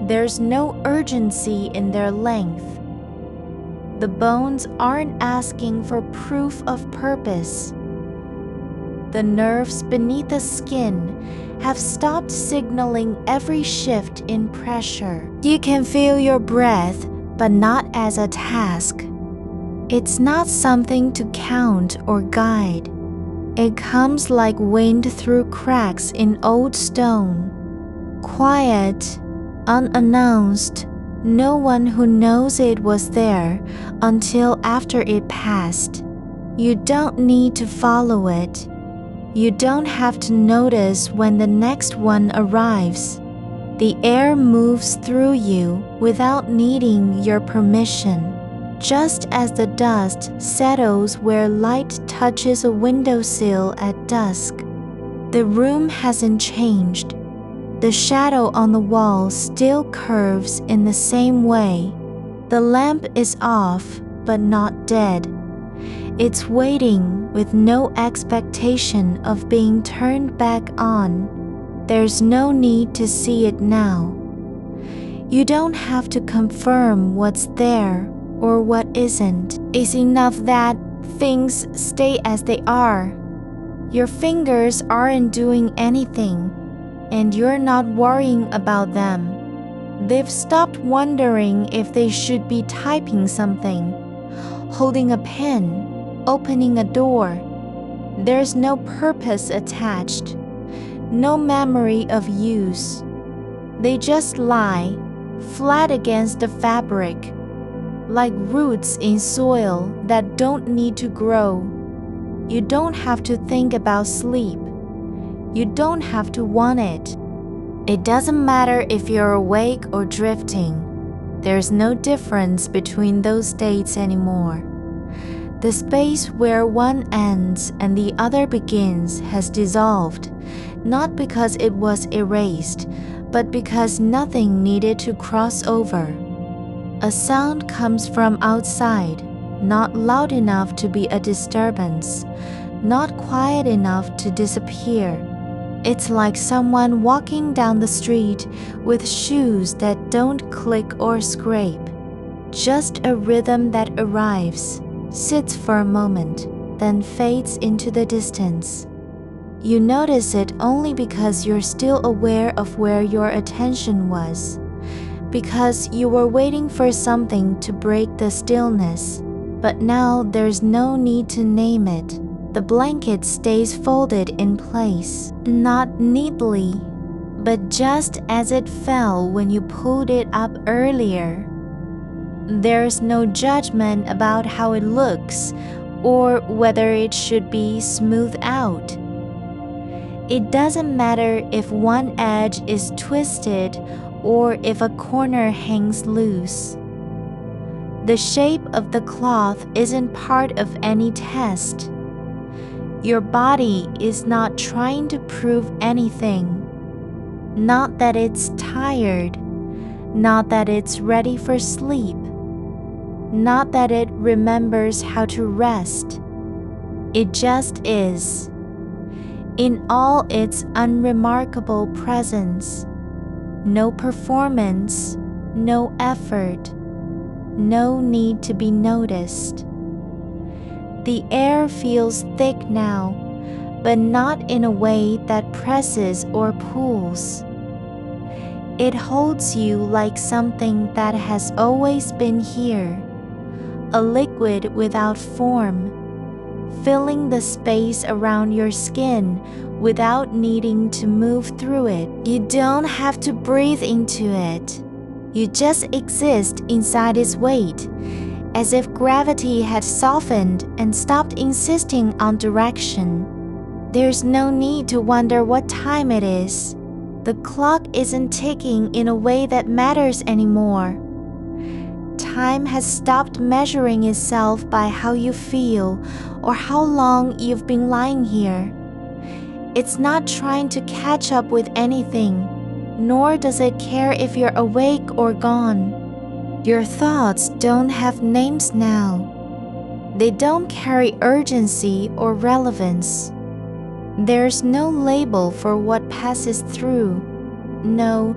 There's no urgency in their length. The bones aren't asking for proof of purpose. The nerves beneath the skin have stopped signaling every shift in pressure. You can feel your breath, but not as a task. It's not something to count or guide. It comes like wind through cracks in old stone. Quiet, unannounced, no one who knows it was there until after it passed. You don't need to follow it. You don't have to notice when the next one arrives. The air moves through you without needing your permission. Just as the dust settles where light touches a windowsill at dusk, the room hasn't changed. The shadow on the wall still curves in the same way. The lamp is off, but not dead. It's waiting with no expectation of being turned back on. There's no need to see it now. You don't have to confirm what's there or what isn't. It's enough that things stay as they are. Your fingers aren't doing anything, and you're not worrying about them. They've stopped wondering if they should be typing something, holding a pen, opening a door. There's no purpose attached, no memory of use. They just lie, flat against the fabric, like roots in soil that don't need to grow. You don't have to think about sleep. You don't have to want it. It doesn't matter if you're awake or drifting. There's no difference between those states anymore. The space where one ends and the other begins has dissolved, not because it was erased, but because nothing needed to cross over. A sound comes from outside, not loud enough to be a disturbance, not quiet enough to disappear. It's like someone walking down the street with shoes that don't click or scrape. Just a rhythm that arrives, sits for a moment, then fades into the distance. You notice it only because you're still aware of where your attention was, because you were waiting for something to break the stillness. But now there's no need to name it. The blanket stays folded in place, not neatly, but just as it fell when you pulled it up earlier. There's no judgment about how it looks or whether it should be smoothed out. It doesn't matter if one edge is twisted or if a corner hangs loose. The shape of the cloth isn't part of any test. Your body is not trying to prove anything. Not that it's tired, not that it's ready for sleep, not that it remembers how to rest. It just is, in all its unremarkable presence. No performance, no effort, no need to be noticed. The air feels thick now, but not in a way that presses or pulls. It holds you like something that has always been here, a liquid without form, filling the space around your skin without needing to move through it. You don't have to breathe into it. You just exist inside its weight, as if gravity had softened and stopped insisting on direction. There's no need to wonder what time it is. The clock isn't ticking in a way that matters anymore. Time has stopped measuring itself by how you feel or how long you've been lying here. It's not trying to catch up with anything, nor does it care if you're awake or gone. Your thoughts don't have names now. They don't carry urgency or relevance. There's no label for what passes through. No,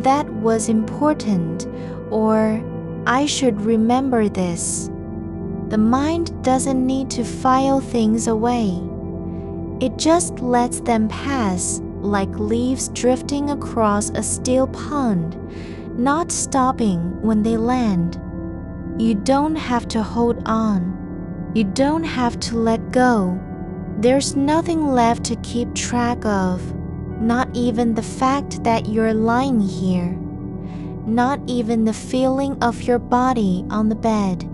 that was important, or I should remember this. The mind doesn't need to file things away. It just lets them pass like leaves drifting across a still pond, not stopping when they land. You don't have to hold on. You don't have to let go. There's nothing left to keep track of, not even the fact that you're lying here, not even the feeling of your body on the bed.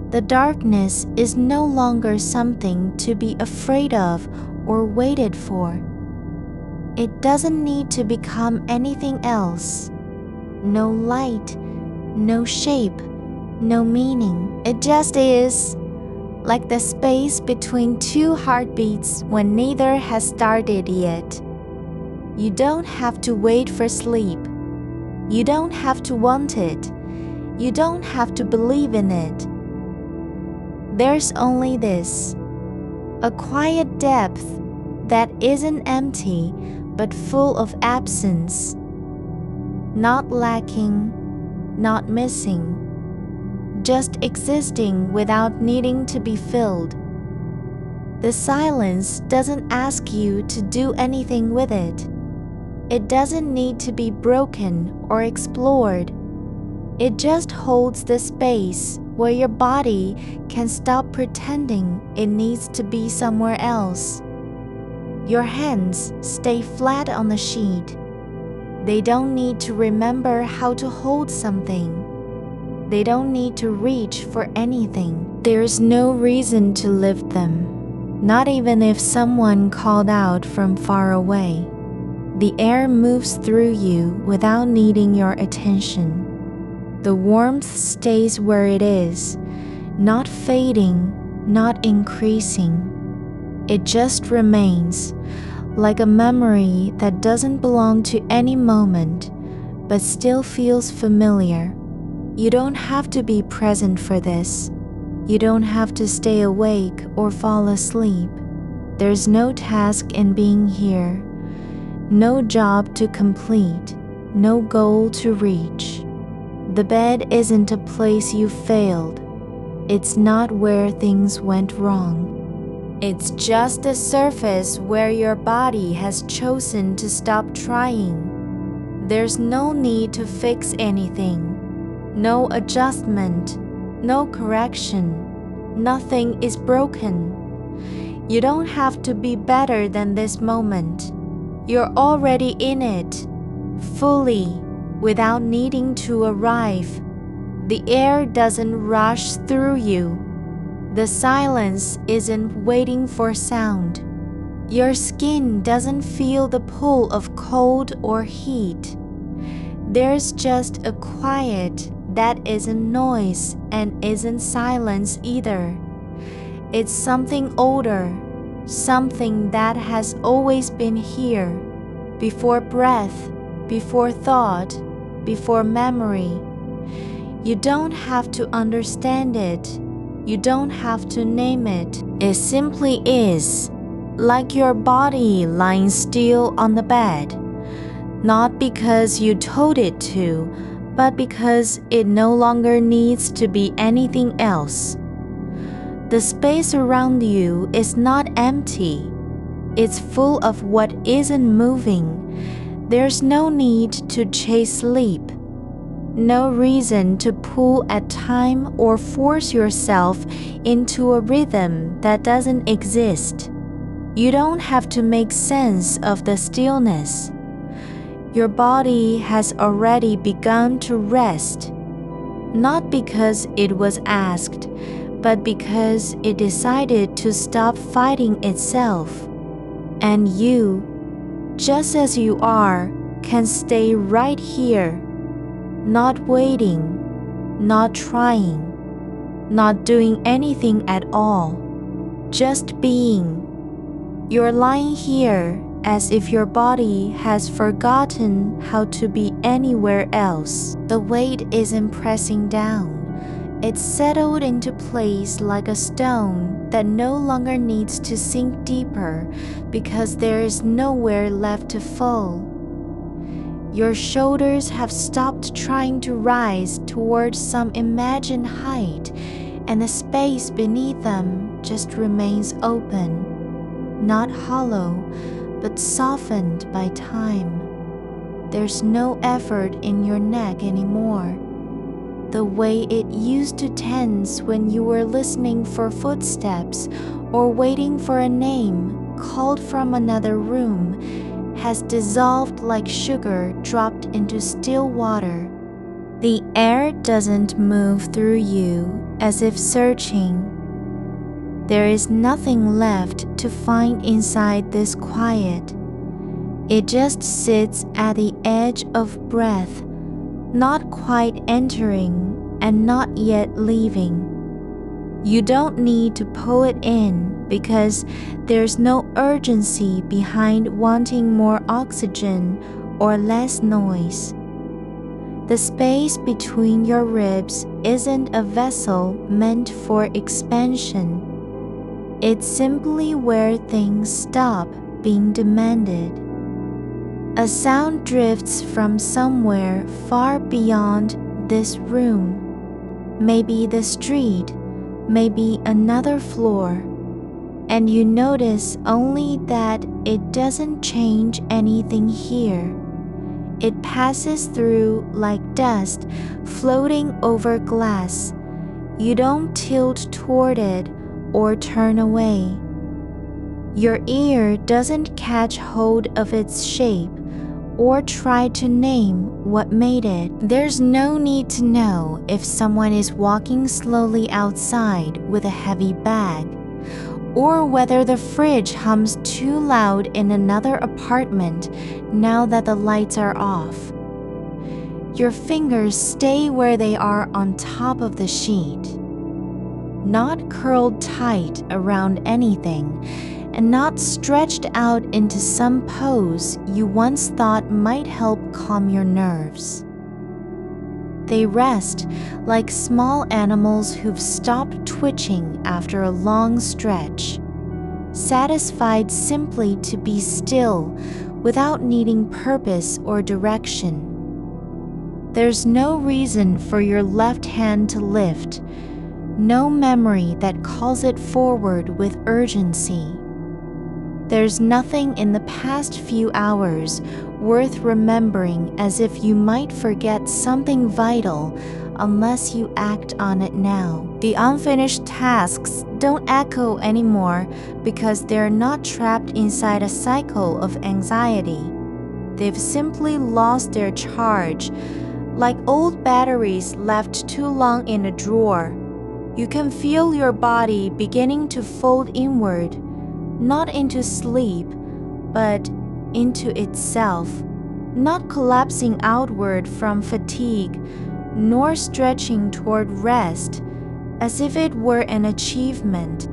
The darkness is no longer something to be afraid of or waited for. It doesn't need to become anything else. No light, no shape, no meaning. It just is, like the space between two heartbeats when neither has started yet. You don't have to wait for sleep. You don't have to want it. You don't have to believe in it. There's only this, a quiet depth that isn't empty but full of absence, not lacking, not missing, just existing without needing to be filled. The silence doesn't ask you to do anything with it. It doesn't need to be broken or explored. It just holds the space where your body can stop pretending it needs to be somewhere else. Your hands stay flat on the sheet. They don't need to remember how to hold something. They don't need to reach for anything. There's no reason to lift them, not even if someone called out from far away. The air moves through you without needing your attention. The warmth stays where it is, not fading, not increasing. It just remains, like a memory that doesn't belong to any moment, but still feels familiar. You don't have to be present for this. You don't have to stay awake or fall asleep. There's no task in being here, no job to complete, no goal to reach. The bed isn't a place you failed. It's not where things went wrong. It's just a surface where your body has chosen to stop trying. There's no need to fix anything, no adjustment, no correction. Nothing is broken. You don't have to be better than this moment. You're already in it, fully, without needing to arrive. The air doesn't rush through you. The silence isn't waiting for sound. Your skin doesn't feel the pull of cold or heat. There's just a quiet that isn't noise and isn't silence either. It's something older, something that has always been here, before breath, before thought, before memory. You don't have to understand it. You don't have to name it. It simply is, like your body lying still on the bed, not because you told it to, but because it no longer needs to be anything else. The space around you is not empty. It's full of what isn't moving. There's no need to chase sleep, no reason to pull at time or force yourself into a rhythm that doesn't exist. You don't have to make sense of the stillness. Your body has already begun to rest, not because it was asked, but because it decided to stop fighting itself. And you, just as you are, can stay right here, not waiting, not trying, not doing anything at all, just being. You're lying here as if your body has forgotten how to be anywhere else. The weight isn't pressing down. It's settled into place like a stone that no longer needs to sink deeper because there is nowhere left to fall. Your shoulders have stopped trying to rise towards some imagined height, and the space beneath them just remains open, not hollow, but softened by time. There's no effort in your neck anymore. the way it used to tense when you were listening for footsteps or waiting for a name called from another room, has dissolved like sugar dropped into still water. The air doesn't move through you as if searching. There is nothing left to find inside this quiet. It just sits at the edge of breath, not quite entering and not yet leaving. You don't need to pull it in because there's no urgency behind wanting more oxygen or less noise. The space between your ribs isn't a vessel meant for expansion. It's simply where things stop being demanded. A sound drifts from somewhere far beyond this room. Maybe the street, maybe another floor, and you notice only that it doesn't change anything here. It passes through like dust floating over glass. You don't tilt toward it or turn away. Your ear doesn't catch hold of its shape or try to name what made it. There's no need to know if someone is walking slowly outside with a heavy bag, or whether the fridge hums too loud in another apartment now that the lights are off. Your fingers stay where they are on top of the sheet, not curled tight around anything, and not stretched out into some pose you once thought might help calm your nerves. They rest like small animals who've stopped twitching after a long stretch, satisfied simply to be still without needing purpose or direction. There's no reason for your left hand to lift, no memory that calls it forward with urgency. There's nothing in the past few hours worth remembering, as if you might forget something vital unless you act on it now. The unfinished tasks don't echo anymore because they're not trapped inside a cycle of anxiety. They've simply lost their charge, like old batteries left too long in a drawer. You can feel your body beginning to fold inward, not into sleep, but into itself, not collapsing outward from fatigue, nor stretching toward rest, as if it were an achievement.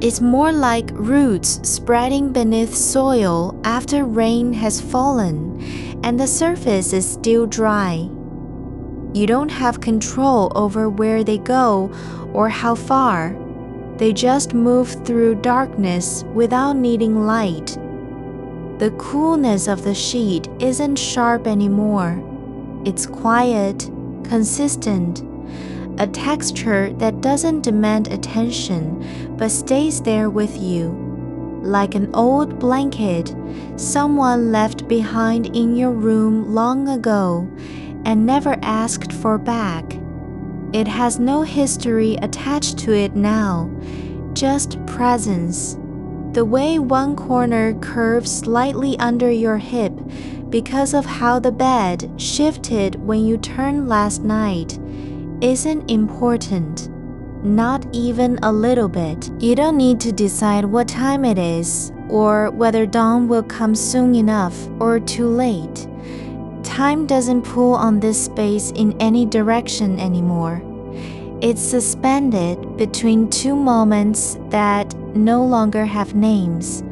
It's more like roots spreading beneath soil after rain has fallen and the surface is still dry. You don't have control over where they go or how far. They just move through darkness without needing light. The coolness of the sheet isn't sharp anymore. It's quiet, consistent, a texture that doesn't demand attention but stays there with you, like an old blanket someone left behind in your room long ago and never asked for back. It has no history attached to it now, just presence. The way one corner curves slightly under your hip because of how the bed shifted when you turned last night isn't important, not even a little bit. You don't need to decide what time it is or whether dawn will come soon enough or too late. Time doesn't pull on this space in any direction anymore. It's suspended between two moments that no longer have names,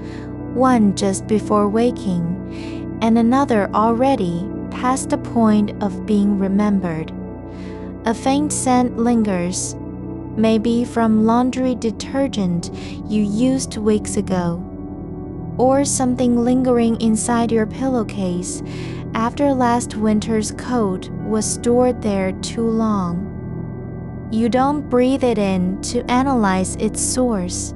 one just before waking, and another already past the point of being remembered. A faint scent lingers, maybe from laundry detergent you used weeks ago, or something lingering inside your pillowcase after last winter's coat was stored there too long. You don't breathe it in to analyze its source.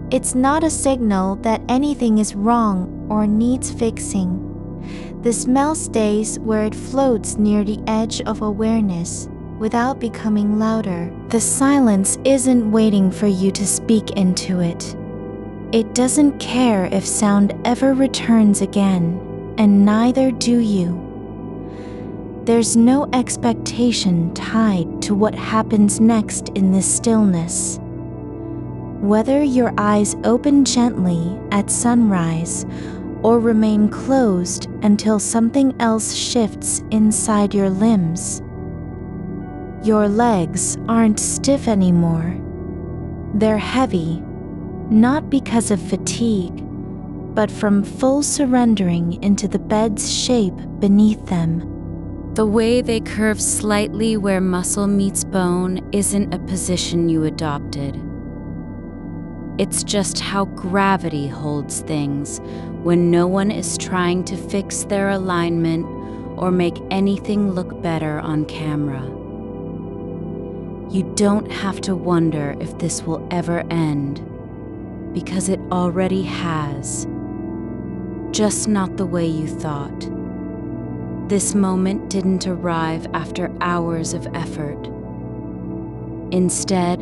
It's not a signal that anything is wrong or needs fixing. The smell stays where it floats near the edge of awareness, without becoming louder. The silence isn't waiting for you to speak into it. It doesn't care if sound ever returns again, and neither do you. There's no expectation tied to what happens next in this stillness. Whether your eyes open gently at sunrise or remain closed until something else shifts inside your limbs. Your legs aren't stiff anymore. They're heavy, not because of fatigue, but from full surrendering into the bed's shape beneath them. The way they curve slightly where muscle meets bone isn't a position you adopted. It's just how gravity holds things when no one is trying to fix their alignment or make anything look better on camera. You don't have to wonder if this will ever end, because it already has. Just not the way you thought. This moment didn't arrive after hours of effort. Instead,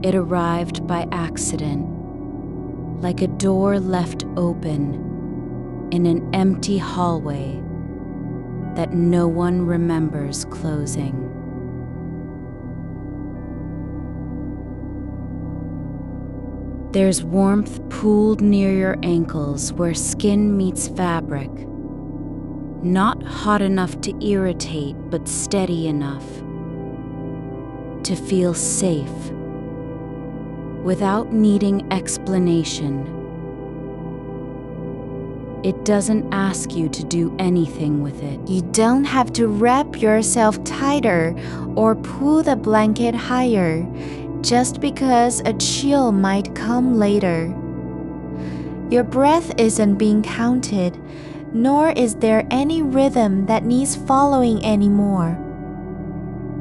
it arrived by accident, like a door left open in an empty hallway that no one remembers closing. There's warmth pooled near your ankles where skin meets fabric. Not hot enough to irritate, but steady enough to feel safe without needing explanation. It doesn't ask you to do anything with it. You don't have to wrap yourself tighter or pull the blanket higher just because a chill might come later. Your breath isn't being counted, nor is there any rhythm that needs following anymore.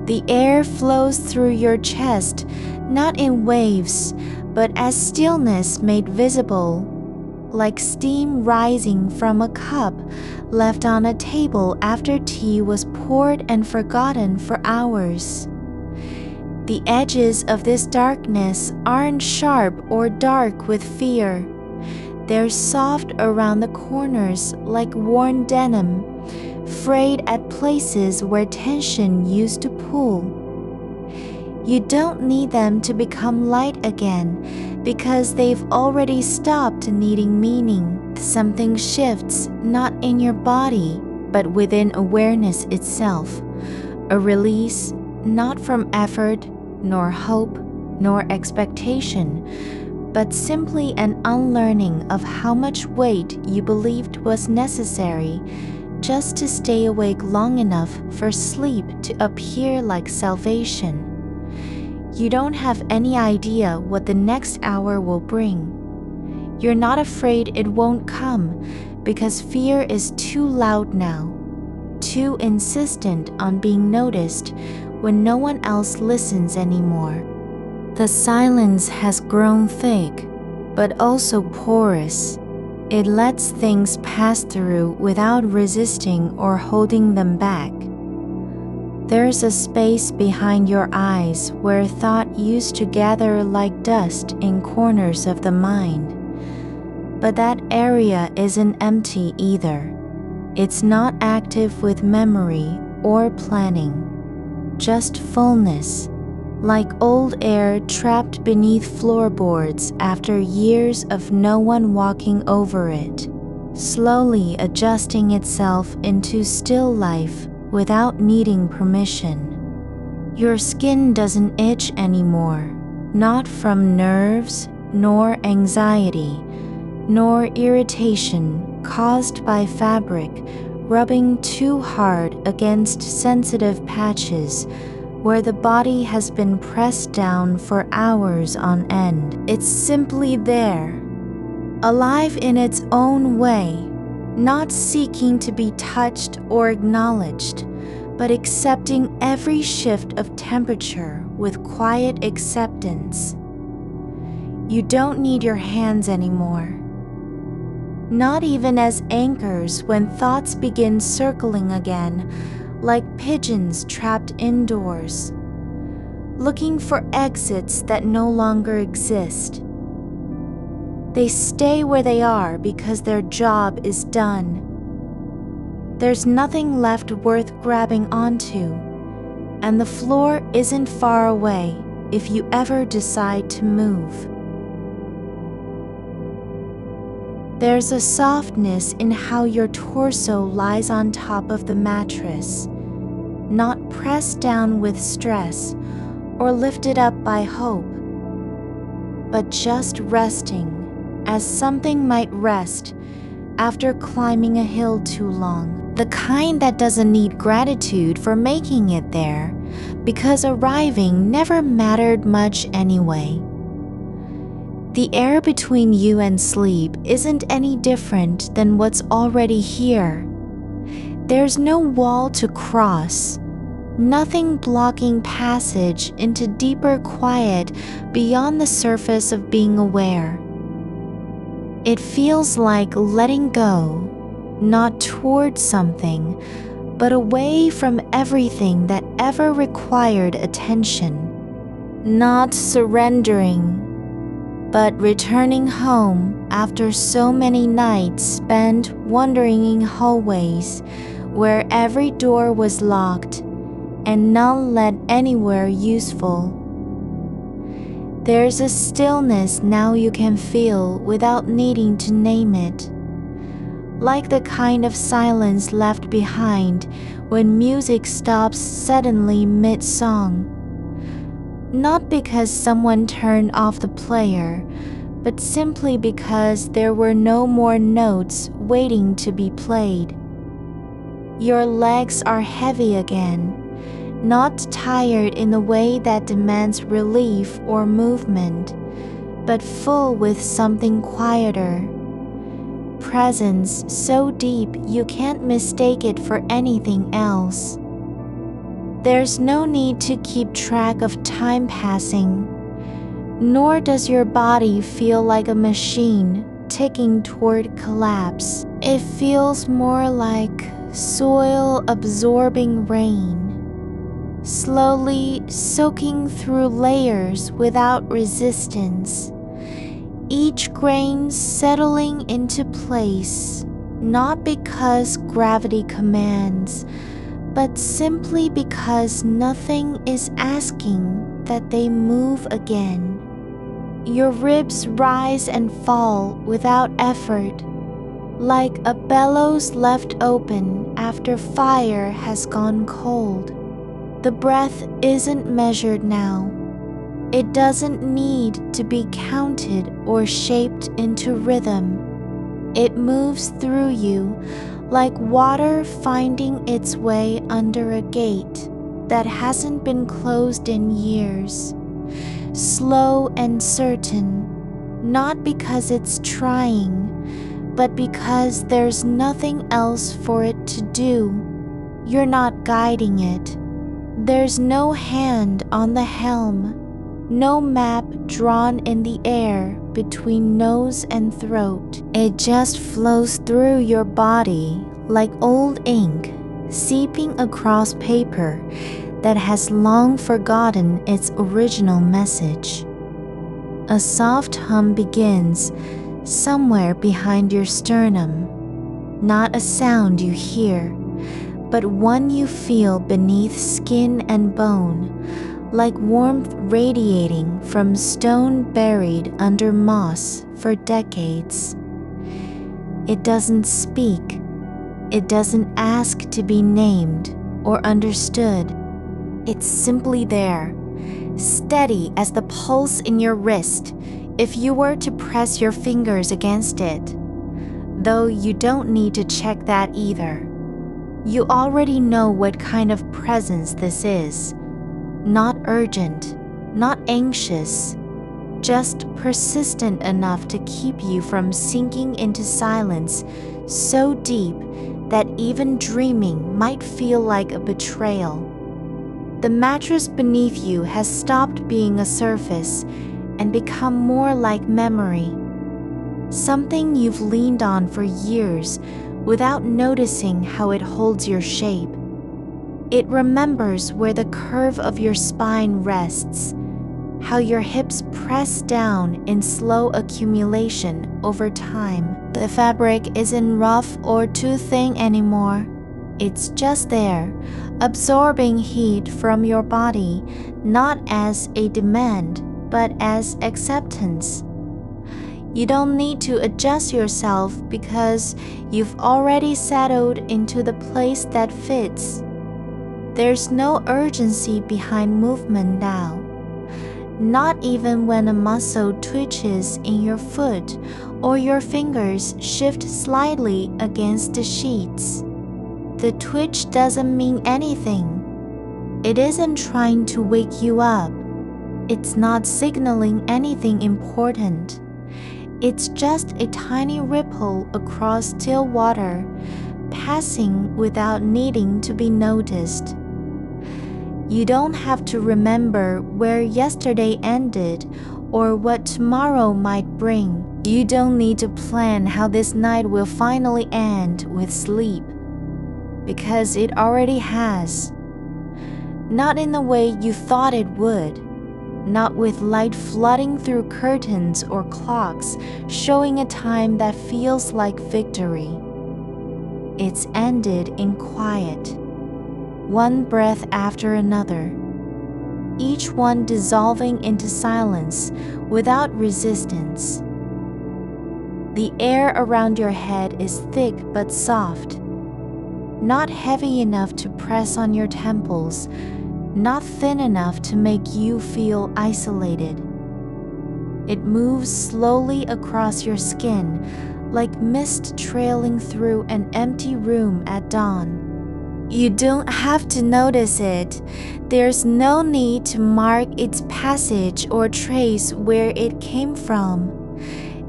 The air flows through your chest, not in waves, but as stillness made visible, like steam rising from a cup left on a table after tea was poured and forgotten for hours. The edges of this darkness aren't sharp or dark with fear. They're soft around the corners like worn denim, frayed at places where tension used to pull. You don't need them to become light again because they've already stopped needing meaning. Something shifts not in your body, but within awareness itself. A release not from effort, nor hope, nor expectation, but simply an unlearning of how much weight you believed was necessary just to stay awake long enough for sleep to appear like salvation. You don't have any idea what the next hour will bring. You're not afraid it won't come because fear is too loud now, too insistent on being noticed when no one else listens anymore. The silence has grown thick, but also porous. It lets things pass through without resisting or holding them back. There's a space behind your eyes where thought used to gather like dust in corners of the mind. But that area isn't empty either. It's not active with memory or planning. Just fullness, like old air trapped beneath floorboards after years of no one walking over it, slowly adjusting itself into still life without needing permission. Your skin doesn't itch anymore, not from nerves, nor anxiety, nor irritation caused by fabric rubbing too hard against sensitive patches where the body has been pressed down for hours on end. It's simply there, alive in its own way, not seeking to be touched or acknowledged, but accepting every shift of temperature with quiet acceptance. You don't need your hands anymore. Not even as anchors when thoughts begin circling again, like pigeons trapped indoors, looking for exits that no longer exist. They stay where they are because their job is done. There's nothing left worth grabbing onto, and the floor isn't far away if you ever decide to move. There's a softness in how your torso lies on top of the mattress, not pressed down with stress or lifted up by hope, but just resting as something might rest after climbing a hill too long. The kind that doesn't need gratitude for making it there, because arriving never mattered much anyway. The air between you and sleep isn't any different than what's already here. There's no wall to cross, nothing blocking passage into deeper quiet beyond the surface of being aware. It feels like letting go, not towards something, but away from everything that ever required attention. Not surrendering, but returning home after so many nights spent wandering in hallways where every door was locked and none led anywhere useful. There's a stillness now you can feel without needing to name it, like the kind of silence left behind when music stops suddenly mid-song. Not because someone turned off the player, but simply because there were no more notes waiting to be played. Your legs are heavy again, not tired in the way that demands relief or movement, but full with something quieter. Presence so deep you can't mistake it for anything else. There's no need to keep track of time passing, nor does your body feel like a machine ticking toward collapse. It feels more like soil absorbing rain, slowly soaking through layers without resistance, each grain settling into place, not because gravity commands, but simply because nothing is asking that they move again. Your ribs rise and fall without effort, like a bellows left open after fire has gone cold. The breath isn't measured now. It doesn't need to be counted or shaped into rhythm. It moves through you like water finding its way under a gate that hasn't been closed in years. Slow and certain, not because it's trying, but because there's nothing else for it to do. You're not guiding it. There's no hand on the helm, no map drawn in the air between nose and throat. It just flows through your body like old ink seeping across paper that has long forgotten its original message. A soft hum begins somewhere behind your sternum, not a sound you hear, but one you feel beneath skin and bone, like warmth radiating from stone buried under moss for decades. It doesn't speak. It doesn't ask to be named or understood. It's simply there, steady as the pulse in your wrist if you were to press your fingers against it, though you don't need to check that either. You already know what kind of presence this is. Not urgent, not anxious, just persistent enough to keep you from sinking into silence so deep that even dreaming might feel like a betrayal. The mattress beneath you has stopped being a surface and become more like memory, something you've leaned on for years without noticing how it holds your shape. It remembers where the curve of your spine rests, how your hips press down in slow accumulation over time. The fabric isn't rough or too thin anymore. It's just there, absorbing heat from your body, not as a demand, but as acceptance. You don't need to adjust yourself because you've already settled into the place that fits. There's no urgency behind movement now. Not even when a muscle twitches in your foot or your fingers shift slightly against the sheets. The twitch doesn't mean anything. It isn't trying to wake you up. It's not signaling anything important. It's just a tiny ripple across still water, passing without needing to be noticed. You don't have to remember where yesterday ended or what tomorrow might bring. You don't need to plan how this night will finally end with sleep, because it already has. Not in the way you thought it would, not with light flooding through curtains or clocks showing a time that feels like victory. It's ended in quiet. One breath after another, each one dissolving into silence without resistance. The air around your head is thick but soft, not heavy enough to press on your temples, not thin enough to make you feel isolated. It moves slowly across your skin, like mist trailing through an empty room at dawn. You don't have to notice it. There's no need to mark its passage or trace where it came from.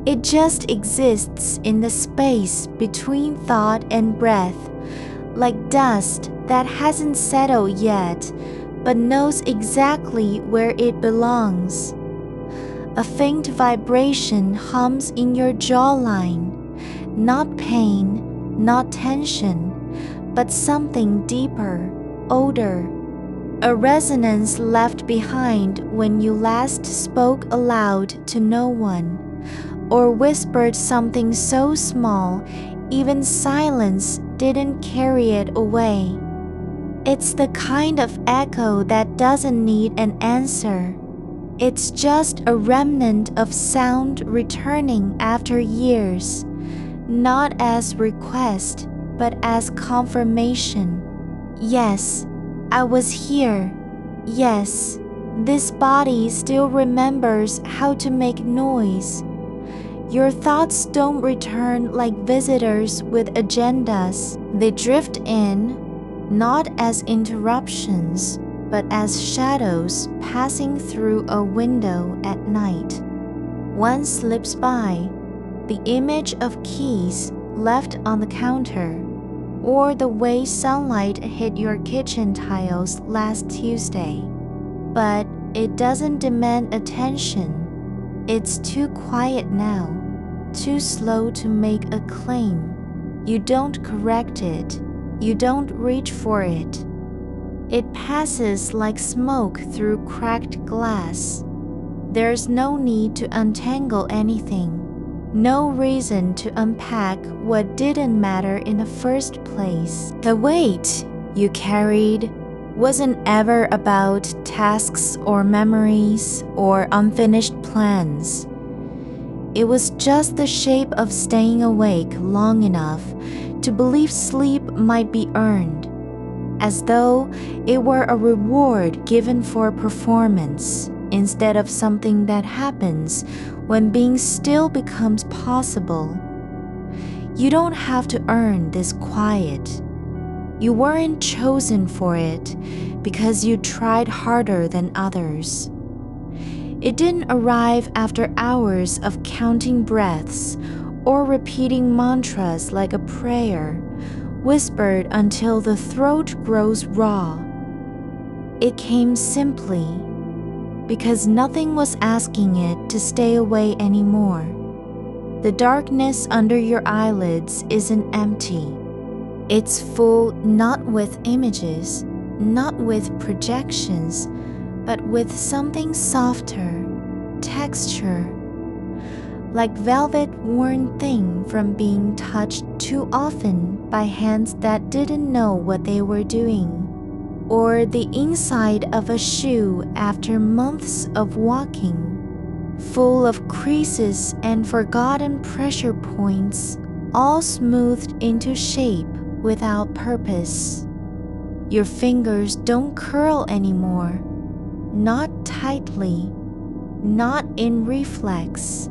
It just exists in the space between thought and breath, like dust that hasn't settled yet, but knows exactly where it belongs. A faint vibration hums in your jawline, not pain, not tension, but something deeper, older, a resonance left behind when you last spoke aloud to no one, or whispered something so small even silence didn't carry it away. It's the kind of echo that doesn't need an answer. It's just a remnant of sound returning after years, not as request, but as confirmation. Yes, I was here. Yes, this body still remembers how to make noise. Your thoughts don't return like visitors with agendas. They drift in, not as interruptions, but as shadows passing through a window at night. One slips by, the image of keys left on the counter, or the way sunlight hit your kitchen tiles last Tuesday. But it doesn't demand attention. It's too quiet now, too slow to make a claim. You don't correct it. You don't reach for it. It passes like smoke through cracked glass. There's no need to untangle anything. No reason to unpack what didn't matter in the first place. The weight you carried wasn't ever about tasks or memories or unfinished plans. It was just the shape of staying awake long enough to believe sleep might be earned, as though it were a reward given for performance instead of something that happens when being still becomes possible. You don't have to earn this quiet. You weren't chosen for it because you tried harder than others. It didn't arrive after hours of counting breaths or repeating mantras like a prayer, whispered until the throat grows raw. It came simply, because nothing was asking it to stay away anymore. The darkness under your eyelids isn't empty. It's full not with images, not with projections, but with something softer, texture, like velvet worn thin from being touched too often by hands that didn't know what they were doing, or the inside of a shoe after months of walking, full of creases and forgotten pressure points, all smoothed into shape without purpose. Your fingers don't curl anymore, not tightly, not in reflex.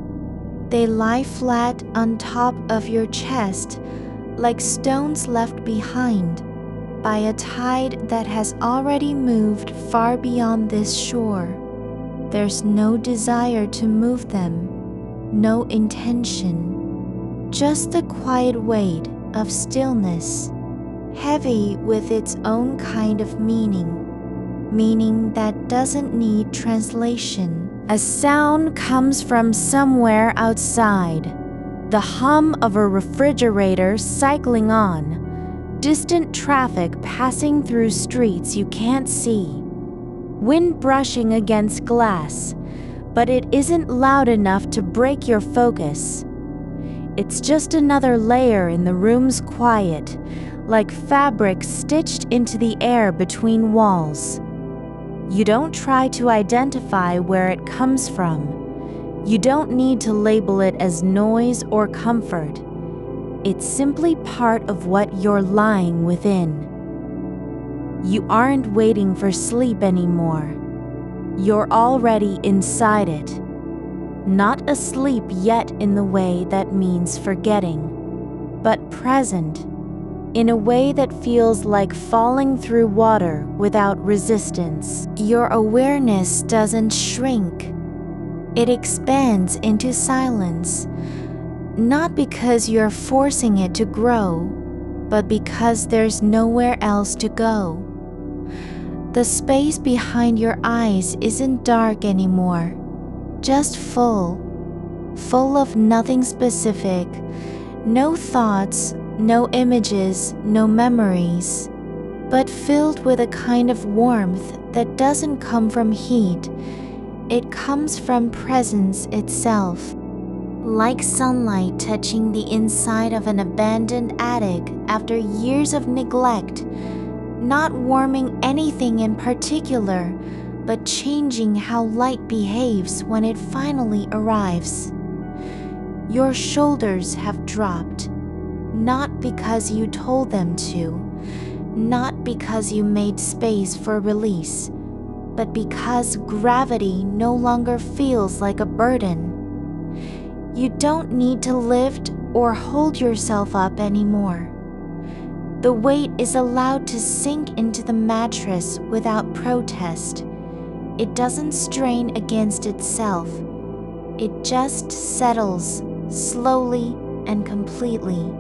They lie flat on top of your chest like stones left behind by a tide that has already moved far beyond this shore. There's no desire to move them, no intention, just the quiet weight of stillness, heavy with its own kind of meaning that doesn't need translation. A sound comes from somewhere outside, the hum of a refrigerator cycling on, distant traffic passing through streets you can't see, wind brushing against glass, but it isn't loud enough to break your focus. It's just another layer in the room's quiet, like fabric stitched into the air between walls. You don't try to identify where it comes from. You don't need to label it as noise or comfort. It's simply part of what you're lying within. You aren't waiting for sleep anymore. You're already inside it. Not asleep yet in the way that means forgetting, but present, in a way that feels like falling through water without resistance. Your awareness doesn't shrink. It expands into silence, not because you're forcing it to grow, but because there's nowhere else to go. The space behind your eyes isn't dark anymore, just full of nothing specific, no thoughts, no images, no memories, but filled with a kind of warmth that doesn't come from heat. It comes from presence itself, like sunlight touching the inside of an abandoned attic after years of neglect, not warming anything in particular, but changing how light behaves when it finally arrives. Your shoulders have dropped, not because you told them to, not because you made space for release, but because gravity no longer feels like a burden. You don't need to lift or hold yourself up anymore. The weight is allowed to sink into the mattress without protest. It doesn't strain against itself. It just settles slowly and completely.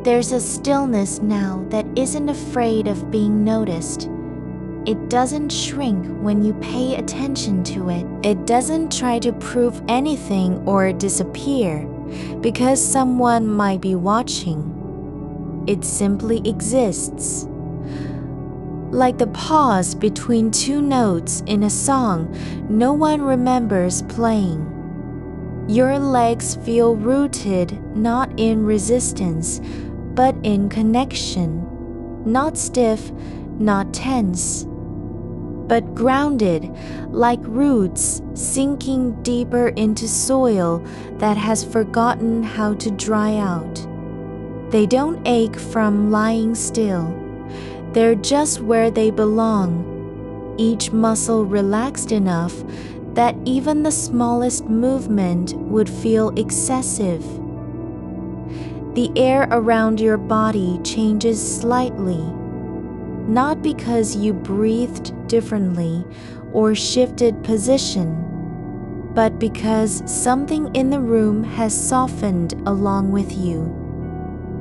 There's a stillness now that isn't afraid of being noticed. It doesn't shrink when you pay attention to it. It doesn't try to prove anything or disappear because someone might be watching. It simply exists. Like the pause between two notes in a song no one remembers playing. Your legs feel rooted not in resistance, but in connection, not stiff, not tense, but grounded like roots sinking deeper into soil that has forgotten how to dry out. They don't ache from lying still. They're just where they belong, each muscle relaxed enough that even the smallest movement would feel excessive. The air around your body changes slightly, not because you breathed differently or shifted position, but because something in the room has softened along with you.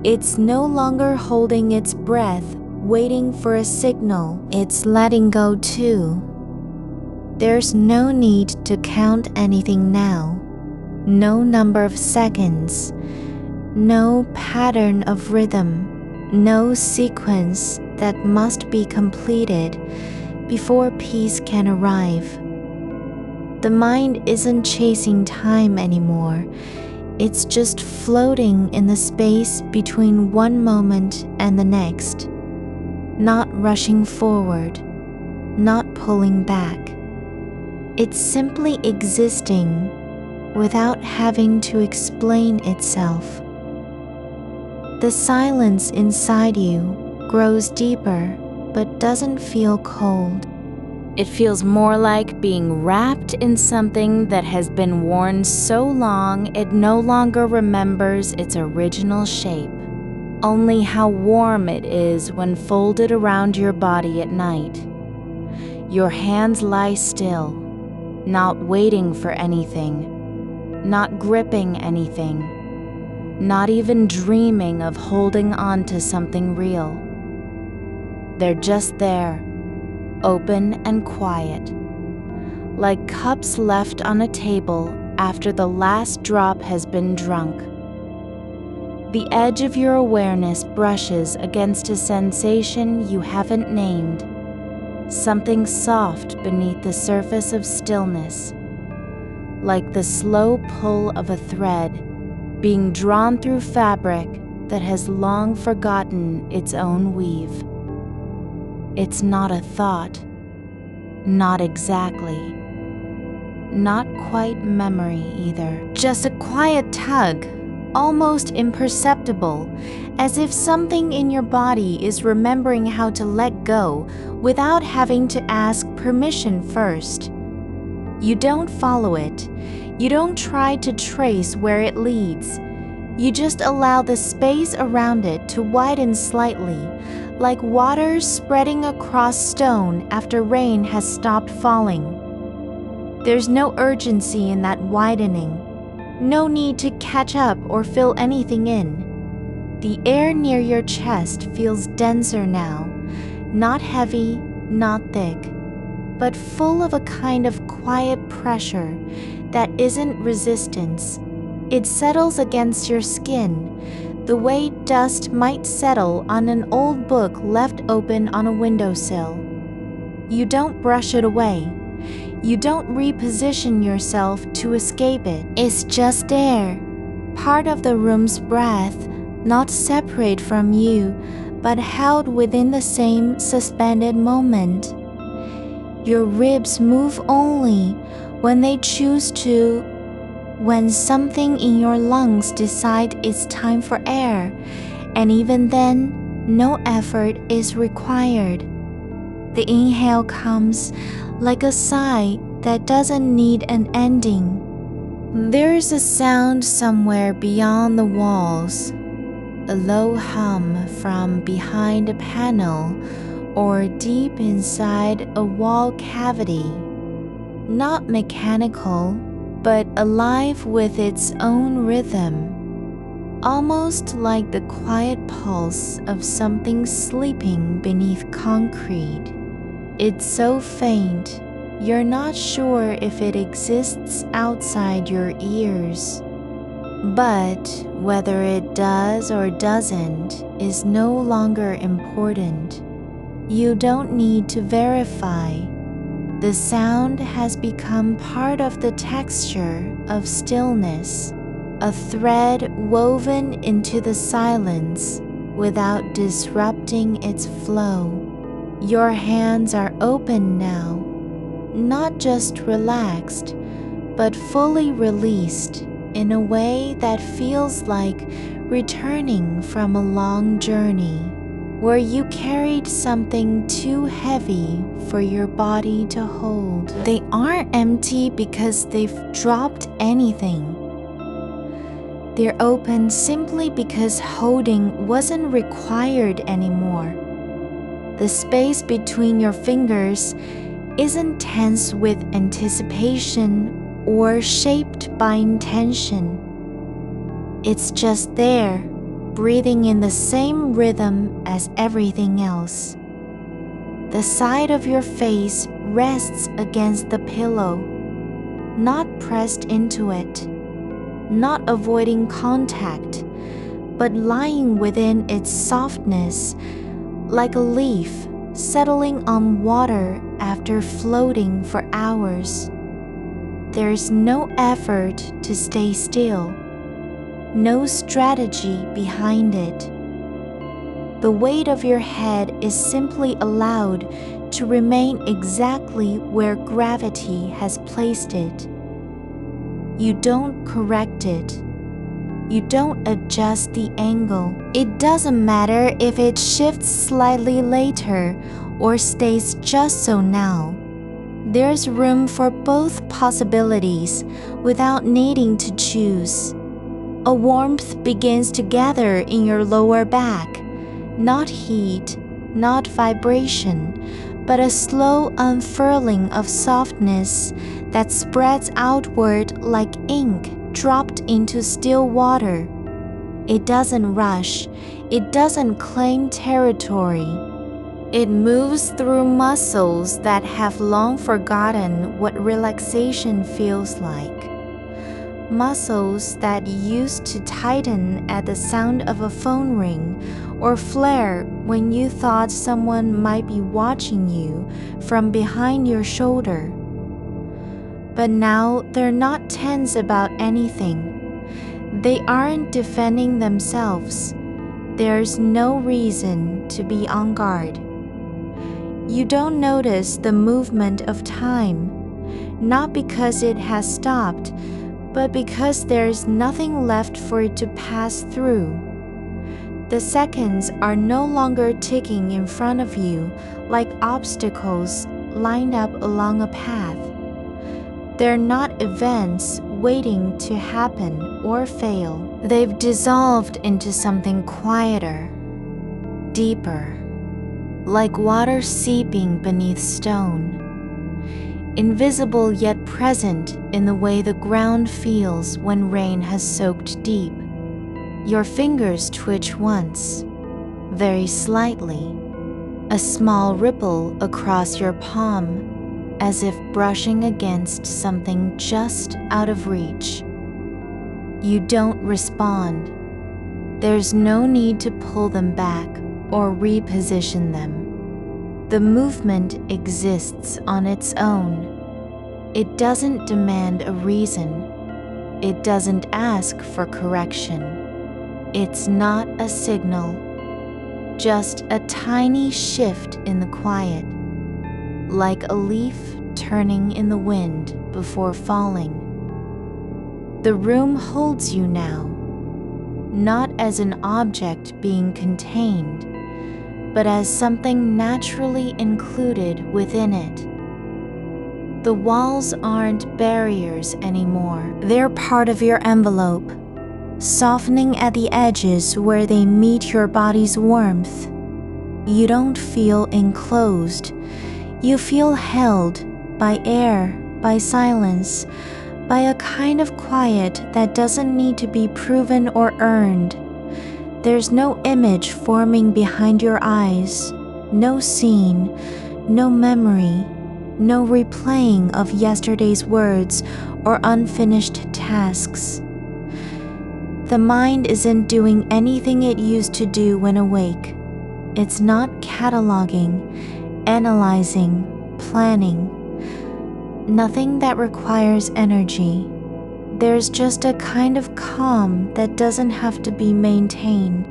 It's no longer holding its breath, waiting for a signal. It's letting go too. There's no need to count anything now, no number of seconds, no pattern of rhythm, no sequence that must be completed before peace can arrive. The mind isn't chasing time anymore. It's just floating in the space between one moment and the next, not rushing forward, not pulling back. It's simply existing without having to explain itself. The silence inside you grows deeper but doesn't feel cold. It feels more like being wrapped in something that has been worn so long it no longer remembers its original shape, only how warm it is when folded around your body at night. Your hands lie still, not waiting for anything, not gripping anything, not even dreaming of holding on to something real. They're just there, open and quiet, like cups left on a table after the last drop has been drunk. The edge of your awareness brushes against a sensation you haven't named, something soft beneath the surface of stillness, like the slow pull of a thread being drawn through fabric that has long forgotten its own weave. It's not a thought, not exactly, not quite memory either. Just a quiet tug, almost imperceptible, as if something in your body is remembering how to let go without having to ask permission first. You don't follow it. You don't try to trace where it leads. You just allow the space around it to widen slightly, like water spreading across stone after rain has stopped falling. There's no urgency in that widening. No need to catch up or fill anything in. The air near your chest feels denser now, not heavy, not thick, but full of a kind of quiet pressure that isn't resistance. It settles against your skin, the way dust might settle on an old book left open on a windowsill. You don't brush it away. You don't reposition yourself to escape it. It's just there, part of the room's breath, not separate from you, but held within the same suspended moment. Your ribs move only when they choose to, when something in your lungs decide it's time for air, and even then, no effort is required. The inhale comes like a sigh that doesn't need an ending. There's a sound somewhere beyond the walls, a low hum from behind a panel or deep inside a wall cavity, not mechanical, but alive with its own rhythm, almost like the quiet pulse of something sleeping beneath concrete. It's so faint, you're not sure if it exists outside your ears. But whether it does or doesn't is no longer important. You don't need to verify. The sound has become part of the texture of stillness, a thread woven into the silence without disrupting its flow. Your hands are open now, not just relaxed, but fully released in a way that feels like returning from a long journey where you carried something too heavy for your body to hold. They aren't empty because they've dropped anything. They're open simply because holding wasn't required anymore. The space between your fingers isn't tense with anticipation or shaped by intention. It's just there, breathing in the same rhythm as everything else. The side of your face rests against the pillow, not pressed into it, not avoiding contact, but lying within its softness, like a leaf settling on water after floating for hours. There's no effort to stay still, no strategy behind it. The weight of your head is simply allowed to remain exactly where gravity has placed it. You don't correct it. You don't adjust the angle. It doesn't matter if it shifts slightly later or stays just so now. There's room for both possibilities without needing to choose. A warmth begins to gather in your lower back, not heat, not vibration, but a slow unfurling of softness that spreads outward like ink dropped into still water. It doesn't rush, it doesn't claim territory. It moves through muscles that have long forgotten what relaxation feels like. Muscles that used to tighten at the sound of a phone ring or flare when you thought someone might be watching you from behind your shoulder. But now they're not tense about anything. They aren't defending themselves. There's no reason to be on guard. You don't notice the movement of time, not because it has stopped, but because there's nothing left for it to pass through. The seconds are no longer ticking in front of you like obstacles lined up along a path. They're not events waiting to happen or fail. They've dissolved into something quieter, deeper, like water seeping beneath stone. Invisible yet present in the way the ground feels when rain has soaked deep. Your fingers twitch once, very slightly, a small ripple across your palm, as if brushing against something just out of reach. You don't respond. There's no need to pull them back or reposition them. The movement exists on its own. It doesn't demand a reason. It doesn't ask for correction. It's not a signal, just a tiny shift in the quiet, like a leaf turning in the wind before falling. The room holds you now, not as an object being contained, but as something naturally included within it. The walls aren't barriers anymore. They're part of your envelope, softening at the edges where they meet your body's warmth. You don't feel enclosed. You feel held by air, by silence, by a kind of quiet that doesn't need to be proven or earned. There's no image forming behind your eyes, no scene, no memory, no replaying of yesterday's words or unfinished tasks. The mind isn't doing anything it used to do when awake. It's not cataloging, analyzing, planning. Nothing that requires energy. There's just a kind of calm that doesn't have to be maintained.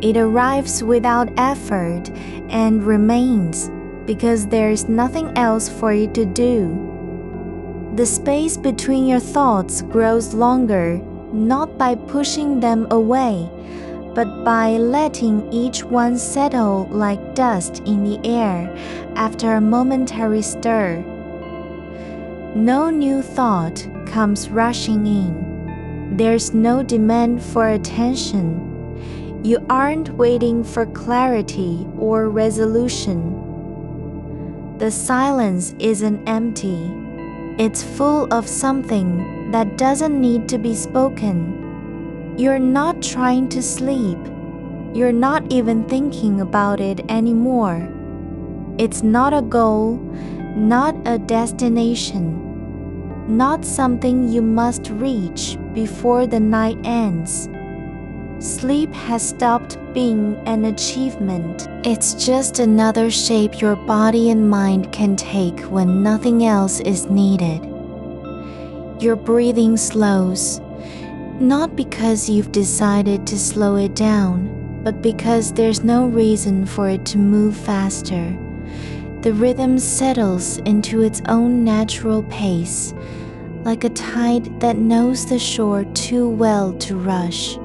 It arrives without effort and remains because there's nothing else for it to do. The space between your thoughts grows longer, not by pushing them away, but by letting each one settle like dust in the air after a momentary stir. No new thought comes rushing in. There's no demand for attention. You aren't waiting for clarity or resolution. The silence isn't empty. It's full of something that doesn't need to be spoken. You're not trying to sleep. You're not even thinking about it anymore. It's not a goal, not a destination. Not something you must reach before the night ends. Sleep has stopped being an achievement. It's just another shape your body and mind can take when nothing else is needed. Your breathing slows, not because you've decided to slow it down, but because there's no reason for it to move faster. The rhythm settles into its own natural pace, like a tide that knows the shore too well to rush.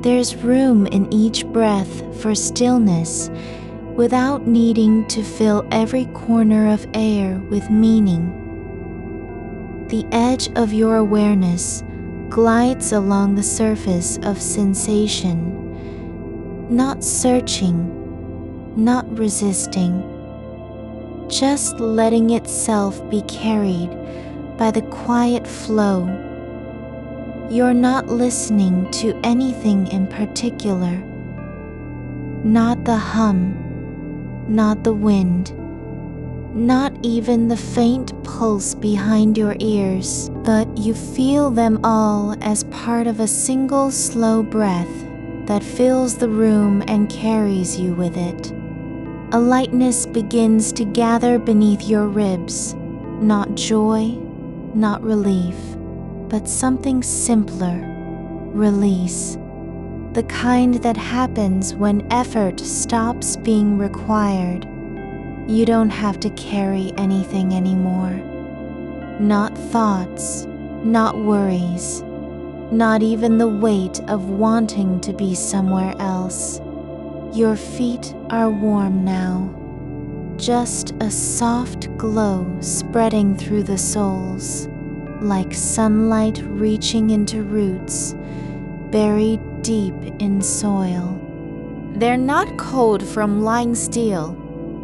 There's room in each breath for stillness without needing to fill every corner of air with meaning. The edge of your awareness glides along the surface of sensation, not searching, not resisting, just letting itself be carried by the quiet flow. You're not listening to anything in particular, not the hum, not the wind, not even the faint pulse behind your ears, but you feel them all as part of a single slow breath that fills the room and carries you with it. A lightness begins to gather beneath your ribs, not joy, not relief, but something simpler, release. The kind that happens when effort stops being required. You don't have to carry anything anymore. Not thoughts, not worries, not even the weight of wanting to be somewhere else. Your feet are warm now, just a soft glow spreading through the soles, like sunlight reaching into roots buried deep in soil. They're not cold from lying still,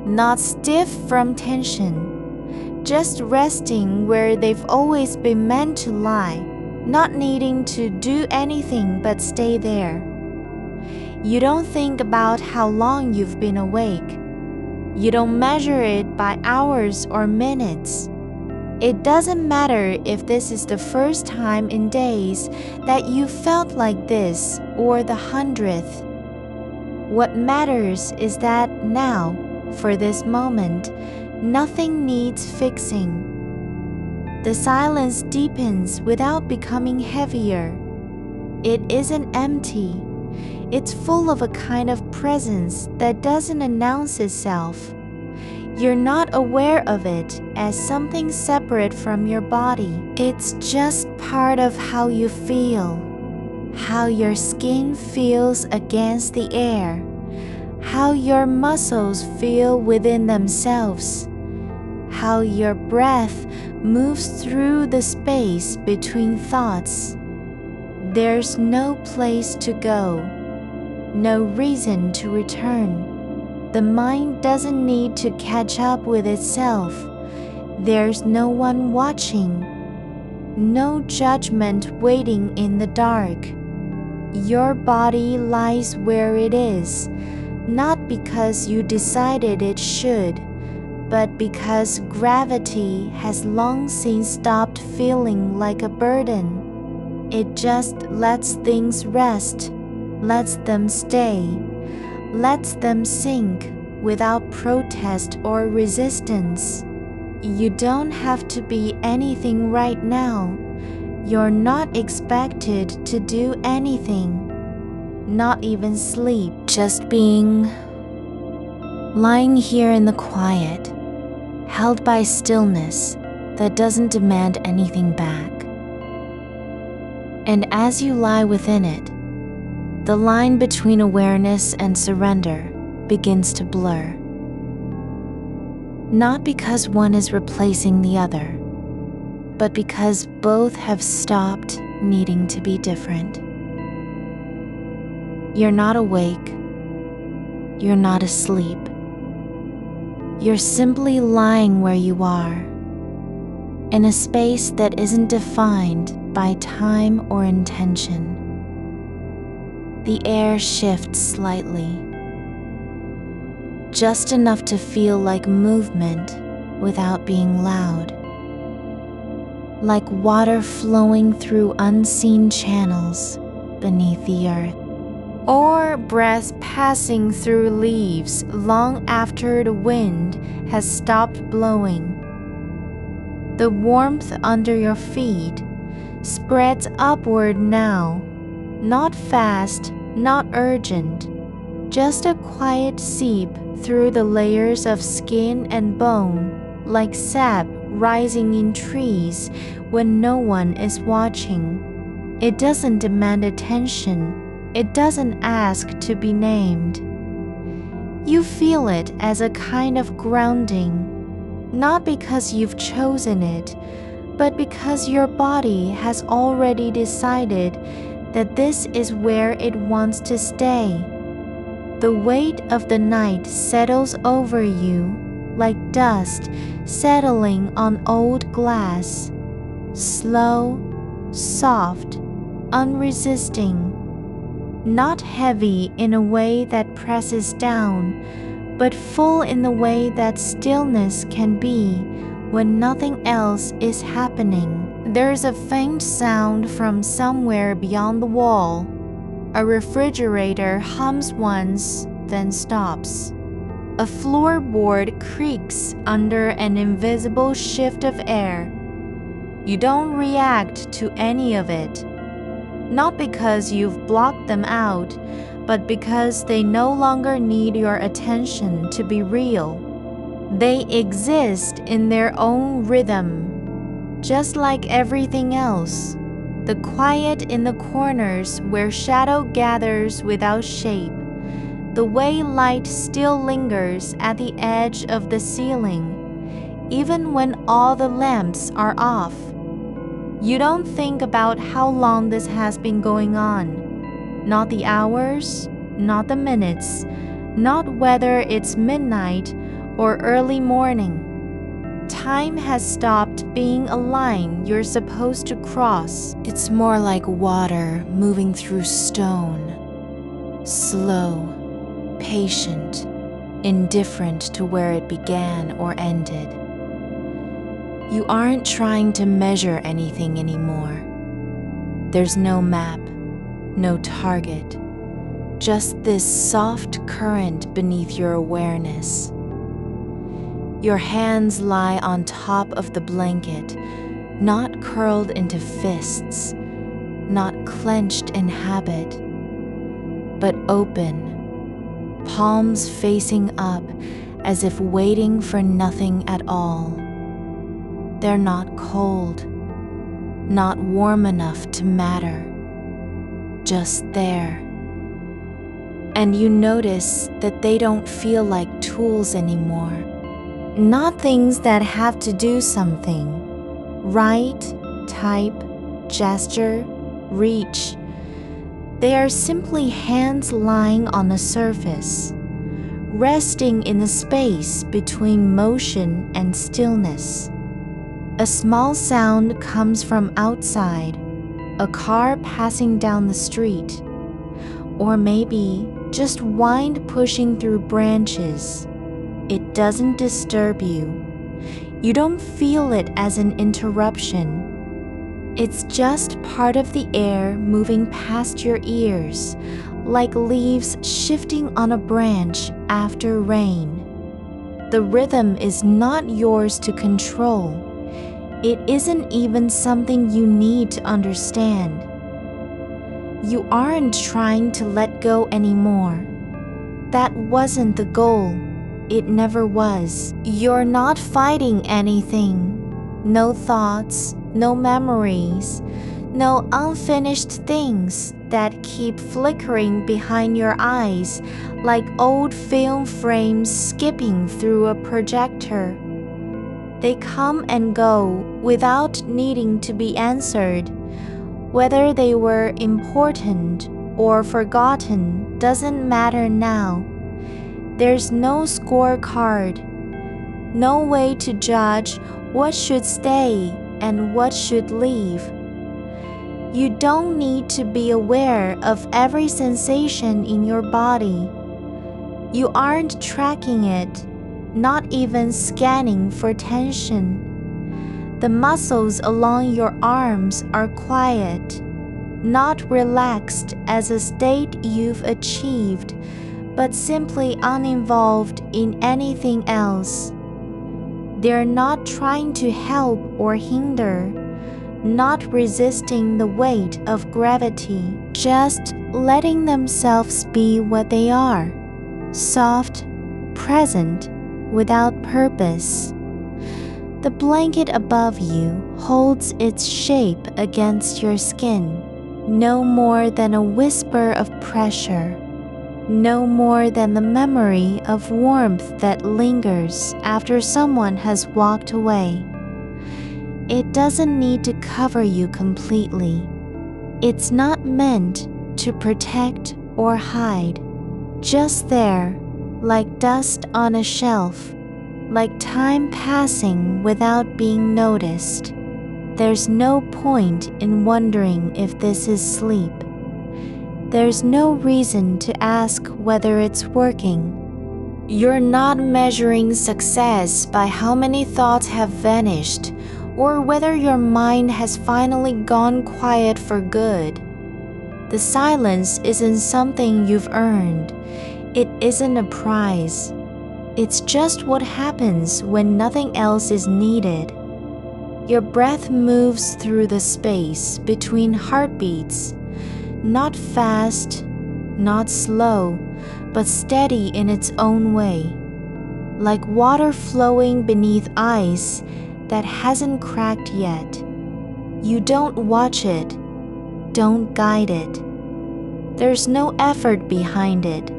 not stiff from tension, just resting where they've always been meant to lie, not needing to do anything but stay there. You don't think about how long you've been awake. You don't measure it by hours or minutes. It doesn't matter if this is the first time in days that you felt like this or the 100th. What matters is that now, for this moment, nothing needs fixing. The silence deepens without becoming heavier. It isn't empty. It's full of a kind of presence that doesn't announce itself. You're not aware of it as something separate from your body. It's just part of how you feel, how your skin feels against the air, how your muscles feel within themselves, how your breath moves through the space between thoughts. There's no place to go, no reason to return. The mind doesn't need to catch up with itself. There's no one watching, no judgment waiting in the dark. Your body lies where it is, not because you decided it should, but because gravity has long since stopped feeling like a burden. It just lets things rest, lets them stay, lets them sink without protest or resistance. You don't have to be anything right now. You're not expected to do anything, not even sleep, just being. Lying here in the quiet, held by stillness that doesn't demand anything back. And as you lie within it, the line between awareness and surrender begins to blur. Not because one is replacing the other, but because both have stopped needing to be different. You're not awake. You're not asleep. You're simply lying where you are, in a space that isn't defined by time or intention. The air shifts slightly, just enough to feel like movement without being loud, like water flowing through unseen channels beneath the earth. or breath passing through leaves long after the wind has stopped blowing. The warmth under your feet spreads upward now, not fast, not urgent, just a quiet seep through the layers of skin and bone, like sap rising in trees when no one is watching. It doesn't demand attention. It doesn't ask to be named. You feel it as a kind of grounding, not because you've chosen it, but because your body has already decided that this is where it wants to stay. The weight of the night settles over you like dust settling on old glass, slow, soft, unresisting. Not heavy in a way that presses down, but full in the way that stillness can be when nothing else is happening. There's a faint sound from somewhere beyond the wall. A refrigerator hums once, then stops. A floorboard creaks under an invisible shift of air. You don't react to any of it. Not because you've blocked them out, but because they no longer need your attention to be real. They exist in their own rhythm, just like everything else. The quiet in the corners where shadow gathers without shape, the way light still lingers at the edge of the ceiling, even when all the lamps are off. You don't think about how long this has been going on. Not the hours, not the minutes, not whether it's midnight or early morning. Time has stopped being a line you're supposed to cross. It's more like water moving through stone. Slow, patient, indifferent to where it began or ended. You aren't trying to measure anything anymore. There's no map, no target, just this soft current beneath your awareness. Your hands lie on top of the blanket, not curled into fists, not clenched in habit, but open, palms facing up as if waiting for nothing at all. They're not cold, not warm enough to matter, just there. And you notice that they don't feel like tools anymore. Not things that have to do something. Write, type, gesture, reach. They are simply hands lying on a surface, resting in the space between motion and stillness. A small sound comes from outside, a car passing down the street, or maybe just wind pushing through branches. It doesn't disturb you. You don't feel it as an interruption. It's just part of the air moving past your ears, like leaves shifting on a branch after rain. The rhythm is not yours to control. It isn't even something you need to understand. You aren't trying to let go anymore. That wasn't the goal. It never was. You're not fighting anything. No thoughts, no memories, no unfinished things that keep flickering behind your eyes like old film frames skipping through a projector. They come and go without needing to be answered. Whether they were important or forgotten doesn't matter now. There's no scorecard, no way to judge what should stay and what should leave. You don't need to be aware of every sensation in your body. You aren't tracking it, not even scanning for tension. The muscles along your arms are quiet, not relaxed as a state you've achieved, but simply uninvolved in anything else. They're not trying to help or hinder, not resisting the weight of gravity, just letting themselves be what they are, soft, present, without purpose. The blanket above you holds its shape against your skin, no more than a whisper of pressure, no more than the memory of warmth that lingers after someone has walked away. It doesn't need to cover you completely. It's not meant to protect or hide. Just there, like dust on a shelf, like time passing without being noticed. There's no point in wondering if this is sleep. There's no reason to ask whether it's working. You're not measuring success by how many thoughts have vanished or whether your mind has finally gone quiet for good. The silence isn't something you've earned. It isn't a prize. It's just what happens when nothing else is needed. Your breath moves through the space between heartbeats, not fast, not slow, but steady in its own way, like water flowing beneath ice that hasn't cracked yet. You don't watch it, don't guide it. There's no effort behind it,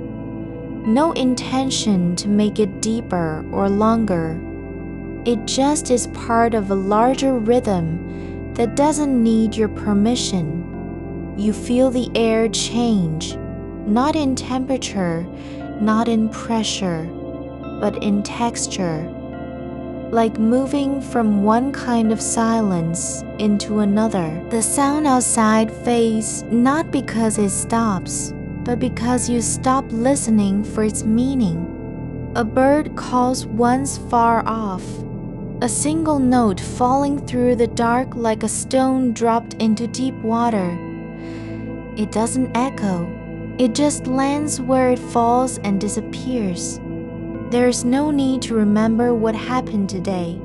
no intention to make it deeper or longer. It just is part of a larger rhythm that doesn't need your permission. You feel the air change, not in temperature, not in pressure, but in texture, like moving from one kind of silence into another. The sound outside fades not because it stops, but because you stop listening for its meaning. A bird calls once far off, a single note falling through the dark like a stone dropped into deep water. It doesn't echo, it just lands where it falls and disappears. There's no need to remember what happened today,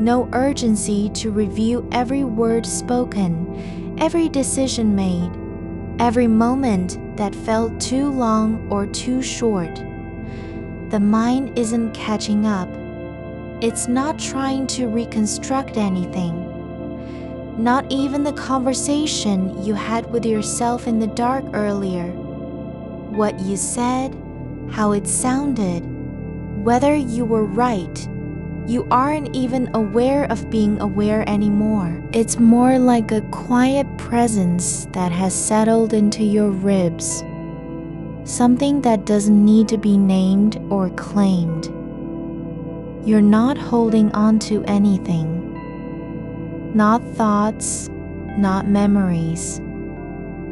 no urgency to review every word spoken, every decision made, every moment that felt too long or too short. The mind isn't catching up. It's not trying to reconstruct anything, not even the conversation you had with yourself in the dark earlier. What you said, how it sounded, whether you were right, you aren't even aware of being aware anymore. It's more like a quiet presence that has settled into your ribs, something that doesn't need to be named or claimed. You're not holding on to anything, not thoughts, not memories,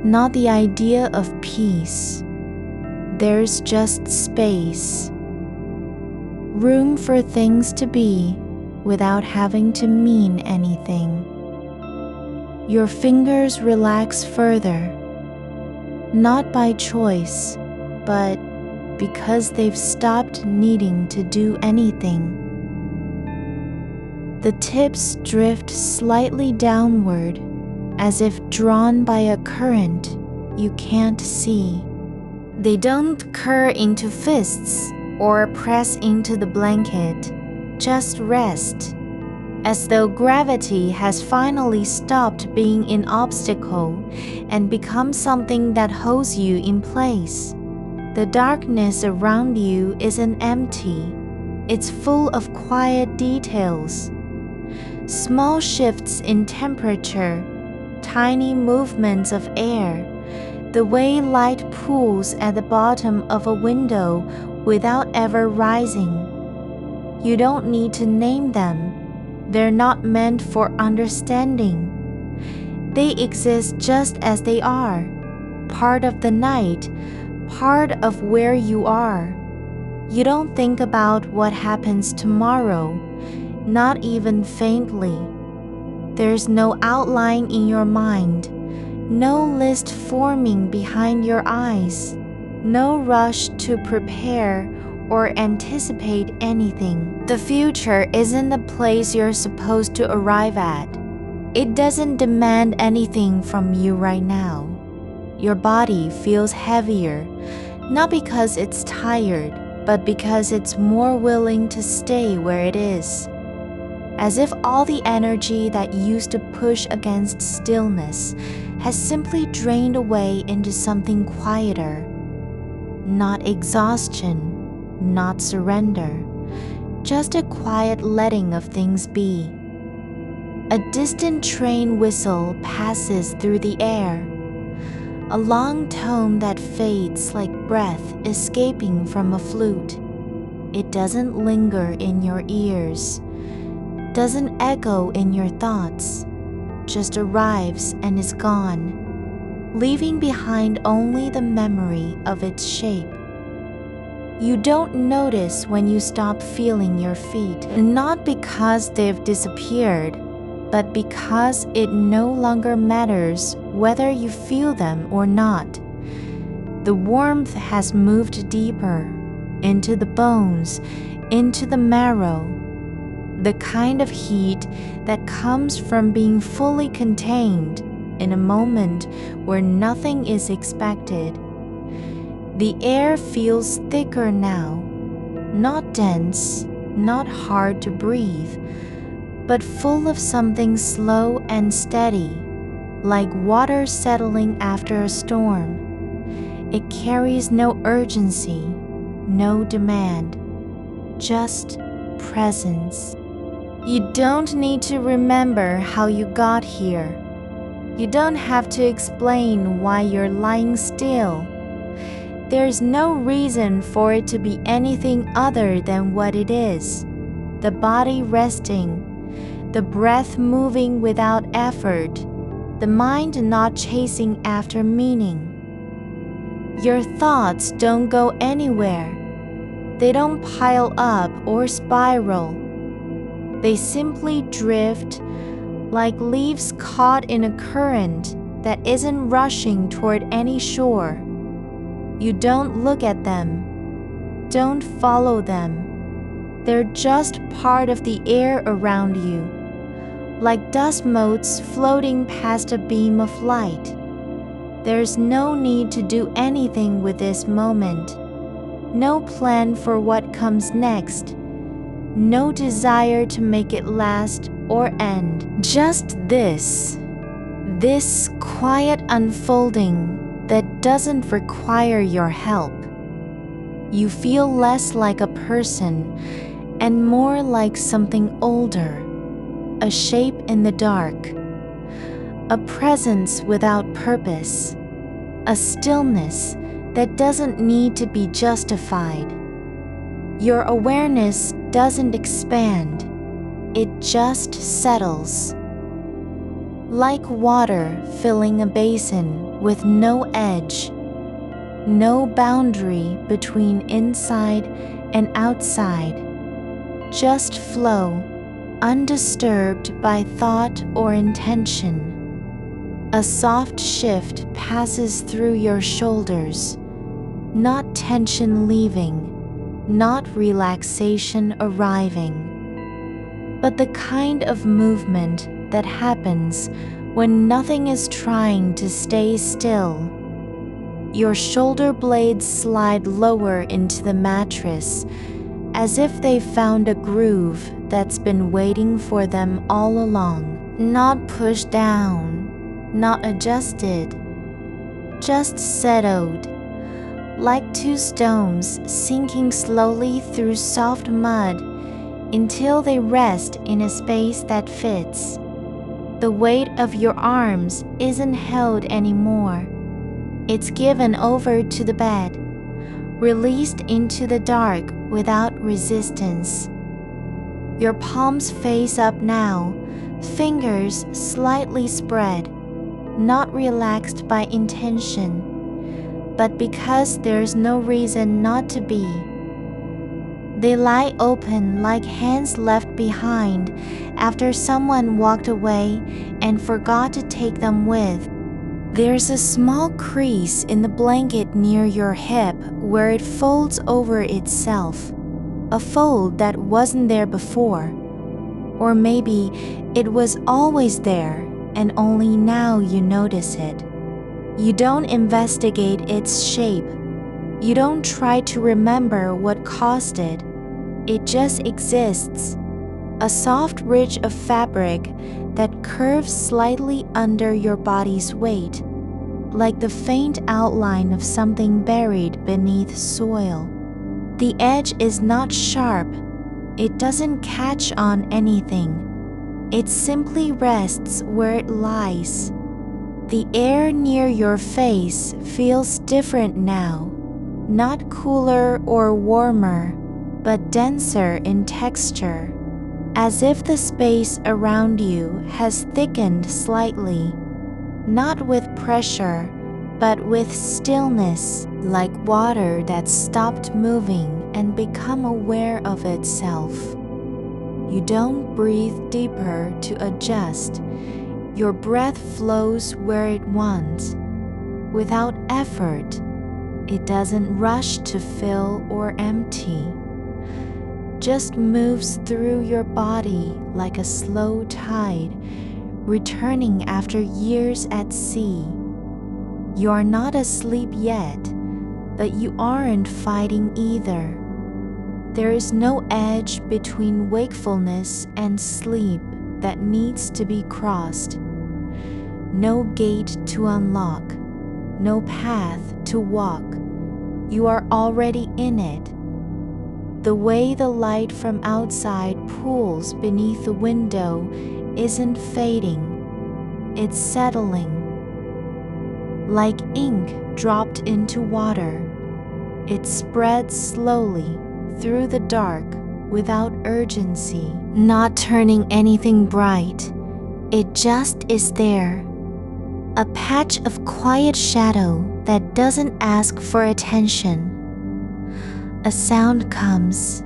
not the idea of peace. There's just space, room for things to be without having to mean anything. Your fingers relax further, not by choice, but because they've stopped needing to do anything. The tips drift slightly downward, as if drawn by a current you can't see. They don't curl into fists or press into the blanket, just rest, as though gravity has finally stopped being an obstacle and become something that holds you in place. The darkness around you isn't empty, it's full of quiet details. Small shifts in temperature, tiny movements of air, the way light pools at the bottom of a window without ever rising. You don't need to name them. They're not meant for understanding. They exist just as they are, part of the night, part of where you are. You don't think about what happens tomorrow, not even faintly. There's no outline in your mind, No list forming behind your eyes. No rush to prepare or anticipate anything. The future isn't the place you're supposed to arrive at. It doesn't demand anything from you right now. Your body feels heavier, not because it's tired, but because it's more willing to stay where it is. As if all the energy that used to push against stillness has simply drained away into something quieter. Not exhaustion, not surrender, just a quiet letting of things be. A distant train whistle passes through the air, a long tone that fades like breath escaping from a flute. It doesn't linger in your ears, doesn't echo in your thoughts, just arrives and is gone, leaving behind only the memory of its shape. You don't notice when you stop feeling your feet, not because they've disappeared, but because it no longer matters whether you feel them or not. The warmth has moved deeper, into the bones, into the marrow, the kind of heat that comes from being fully contained in a moment where nothing is expected. The air feels thicker now, not dense, not hard to breathe, but full of something slow and steady, like water settling after a storm. It carries no urgency, no demand, just presence. You don't need to remember how you got here. You don't have to explain why you're lying still. There's no reason for it to be anything other than what it is. The body resting, the breath moving without effort, the mind not chasing after meaning. Your thoughts don't go anywhere. They don't pile up or spiral. They simply drift like leaves caught in a current that isn't rushing toward any shore. You don't look at them, don't follow them. They're just part of the air around you, like dust motes floating past a beam of light. There's no need to do anything with this moment, no plan for what comes next, no desire to make it last or end. Just this quiet unfolding that doesn't require your help. You feel less like a person and more like something older, a shape in the dark, a presence without purpose, a stillness that doesn't need to be justified. Your awareness doesn't expand, it just settles. Like water filling a basin with no edge, no boundary between inside and outside, just flow, undisturbed by thought or intention. A soft shift passes through your shoulders, not tension leaving, not relaxation arriving, but the kind of movement that happens when nothing is trying to stay still. Your shoulder blades slide lower into the mattress, as if they found a groove that's been waiting for them all along. Not pushed down, not adjusted, just settled, like two stones sinking slowly through soft mud until they rest in a space that fits. The weight of your arms isn't held anymore. It's given over to the bed, released into the dark without resistance. Your palms face up now, fingers slightly spread, not relaxed by intention, but because there's no reason not to be. They lie open like hands left behind after someone walked away and forgot to take them with. There's a small crease in the blanket near your hip where it folds over itself, a fold that wasn't there before. Or maybe it was always there and only now you notice it. You don't investigate its shape. You don't try to remember what caused it. It just exists. A soft ridge of fabric that curves slightly under your body's weight, like the faint outline of something buried beneath soil. The edge is not sharp. It doesn't catch on anything. It simply rests where it lies. The air near your face feels different now, not cooler or warmer, but denser in texture, as if the space around you has thickened slightly, not with pressure, but with stillness, like water that's stopped moving and become aware of itself. You don't breathe deeper to adjust. Your breath flows where it wants, without effort. It doesn't rush to fill or empty. Just moves through your body like a slow tide, returning after years at sea. You are not asleep yet, but you aren't fighting either. There is no edge between wakefulness and sleep that needs to be crossed. No gate to unlock, no path to walk. You are already in it. The way the light from outside pools beneath the window isn't fading, it's settling. Like ink dropped into water, it spreads slowly through the dark without urgency, not turning anything bright. It just is there. A patch of quiet shadow that doesn't ask for attention. A sound comes,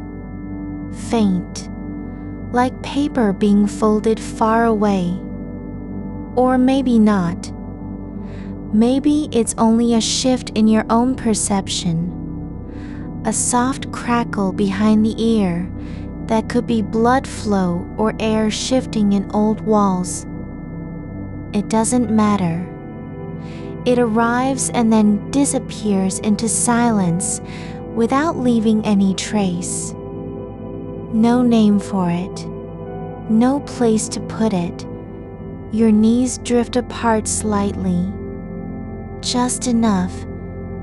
faint, like paper being folded far away. Or maybe not. Maybe it's only a shift in your own perception. A soft crackle behind the ear that could be blood flow or air shifting in old walls. It doesn't matter. It arrives and then disappears into silence without leaving any trace. No name for it. No place to put it. Your knees drift apart slightly. Just enough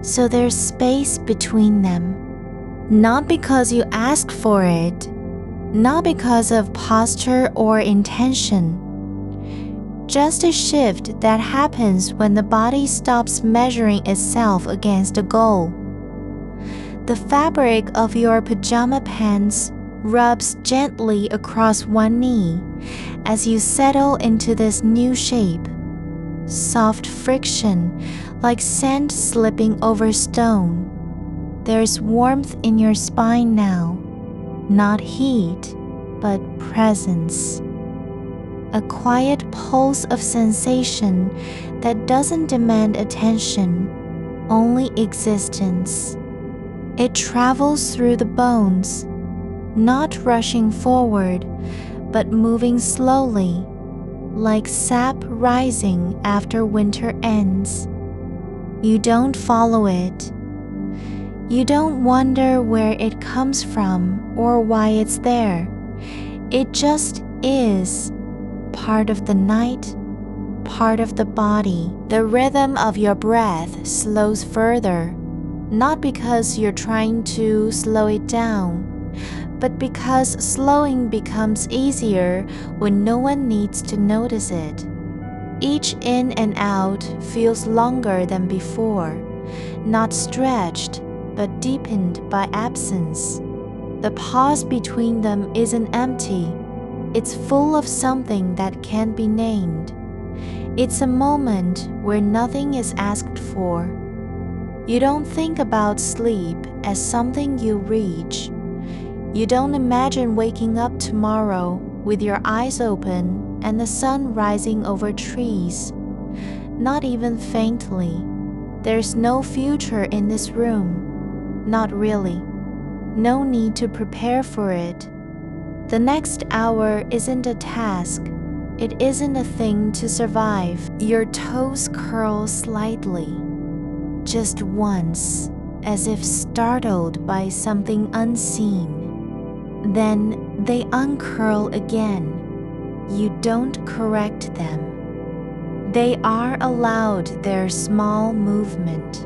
so there's space between them. Not because you asked for it, not because of posture or intention. Just a shift that happens when the body stops measuring itself against a goal. The fabric of your pajama pants rubs gently across one knee as you settle into this new shape. Soft friction, like sand slipping over stone. There's warmth in your spine now, not heat, but presence. A quiet pulse of sensation that doesn't demand attention, only existence. It travels through the bones, not rushing forward, but moving slowly, like sap rising after winter ends. You don't follow it. You don't wonder where it comes from or why it's there. It just is, part of the night, part of the body. The rhythm of your breath slows further, not because you're trying to slow it down, but because slowing becomes easier when no one needs to notice it. Each in and out feels longer than before, not stretched, but deepened by absence. The pause between them isn't empty. It's full of something that can't be named. It's a moment where nothing is asked for. You don't think about sleep as something you reach. You don't imagine waking up tomorrow with your eyes open and the sun rising over trees. not even faintly. There's no future in this room. Not really. No need to prepare for it. The next hour isn't a task. It isn't a thing to survive. Your toes curl slightly, just once, as if startled by something unseen. Then they uncurl again. You don't correct them. They are allowed their small movement,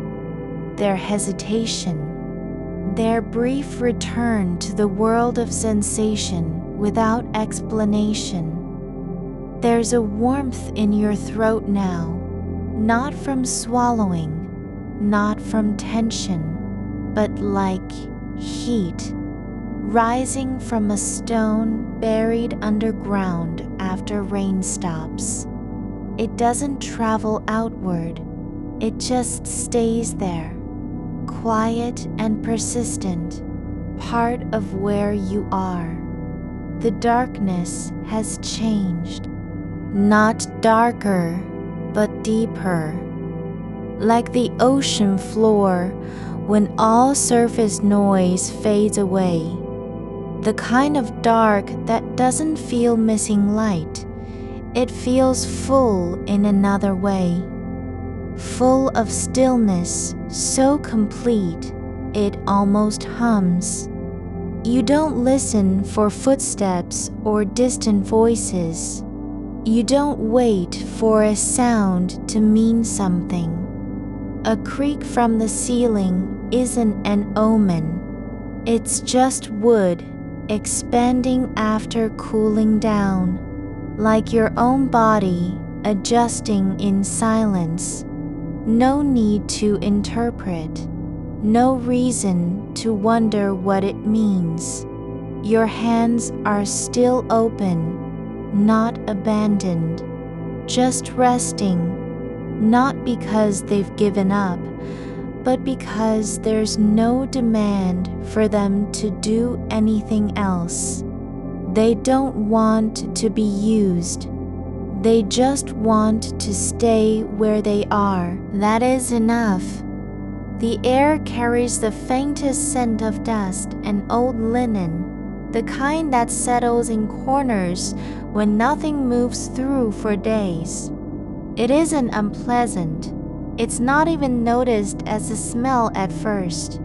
their hesitation, their brief return to the world of sensation without explanation. There's a warmth in your throat now, not from swallowing, not from tension, but like heat, rising from a stone buried underground after rain stops. It doesn't travel outward, it just stays there, quiet and persistent, part of where you are. The darkness has changed, not darker, but deeper, like the ocean floor when all surface noise fades away, the kind of dark that doesn't feel missing light. It feels full in another way, full of stillness so complete it almost hums. You don't listen for footsteps or distant voices. You don't wait for a sound to mean something. A creak from the ceiling isn't an omen. It's just wood expanding after cooling down, like your own body adjusting in silence. No need to interpret, no reason to wonder what it means. Your hands are still open, not abandoned, just resting, not because they've given up, but because there's no demand for them to do anything else. They don't want to be used. They just want to stay where they are. That is enough. The air carries the faintest scent of dust and old linen, the kind that settles in corners when nothing moves through for days. It isn't unpleasant. It's not even noticed as a smell at first.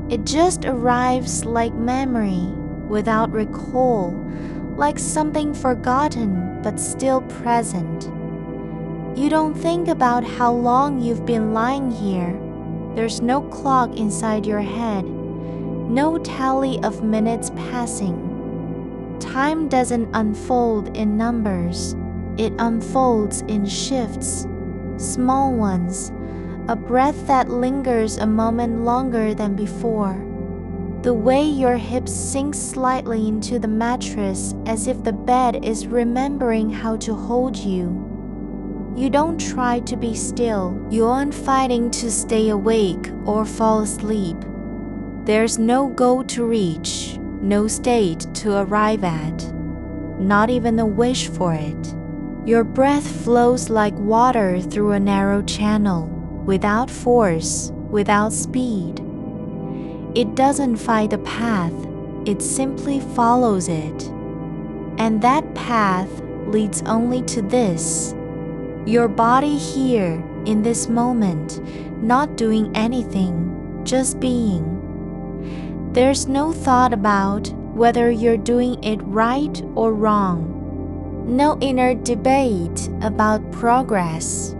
It just arrives like memory, without recall, like something forgotten but still present. You don't think about how long you've been lying here. There's no clock inside your head, no tally of minutes passing. Time doesn't unfold in numbers. It unfolds in shifts, small ones, a breath that lingers a moment longer than before. The way your hips sink slightly into the mattress as if the bed is remembering how to hold you. You don't try to be still. You aren't fighting to stay awake or fall asleep. There's no goal to reach, no state to arrive at, not even a wish for it. Your breath flows like water through a narrow channel, without force, without speed. It doesn't fight the path, it simply follows it. And that path leads only to this. Your body here, in this moment, not doing anything, just being. There's no thought about whether you're doing it right or wrong. No inner debate about progress.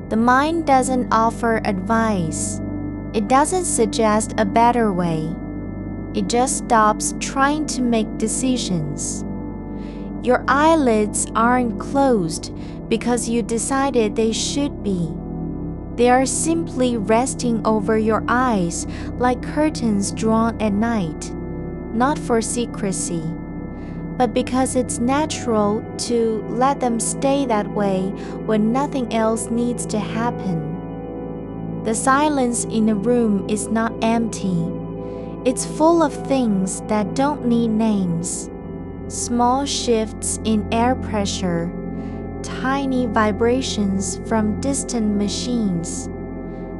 The mind doesn't offer advice. It doesn't suggest a better way. It just stops trying to make decisions. Your eyelids aren't closed because you decided they should be. They are simply resting over your eyes like curtains drawn at night, not for secrecy, but because it's natural to let them stay that way when nothing else needs to happen. The silence in a room is not empty. It's full of things that don't need names. Small shifts in air pressure, tiny vibrations from distant machines,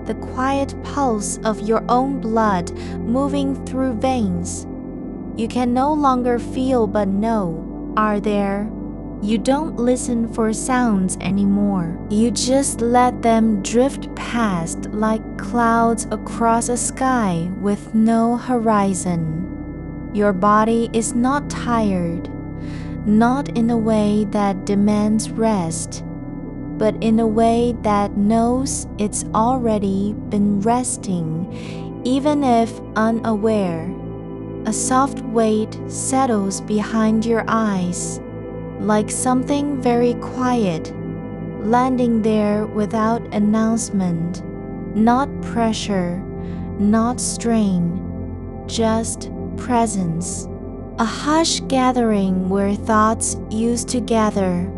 the quiet pulse of your own blood moving through veins. You can no longer feel but know are there. You don't listen for sounds anymore. You just let them drift past like clouds across a sky with no horizon. Your body is not tired, not in a way that demands rest, but in a way that knows it's already been resting, even if unaware. A soft weight settles behind your eyes, like something very quiet, landing there without announcement. Not pressure, not strain, just presence. A hushed gathering where thoughts used to gather.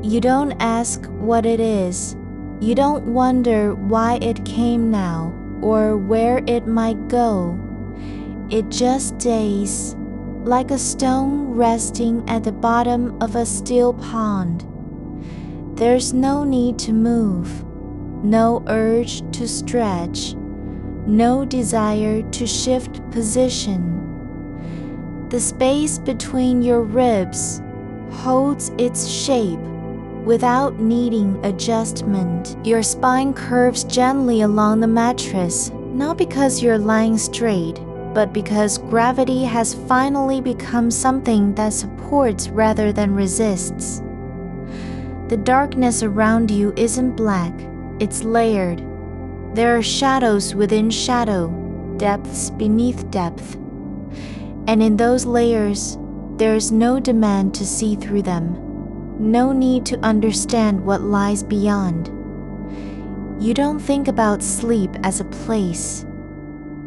You don't ask what it is. You don't wonder why it came now or where it might go. It just stays, like a stone resting at the bottom of a still pond. There's no need to move, no urge to stretch, no desire to shift position. The space between your ribs holds its shape without needing adjustment. Your spine curves gently along the mattress, not because you're lying straight, but because gravity has finally become something that supports rather than resists. The darkness around you isn't black, it's layered. There are shadows within shadow, depths beneath depth. And in those layers, there's no demand to see through them, no need to understand what lies beyond. You don't think about sleep as a place.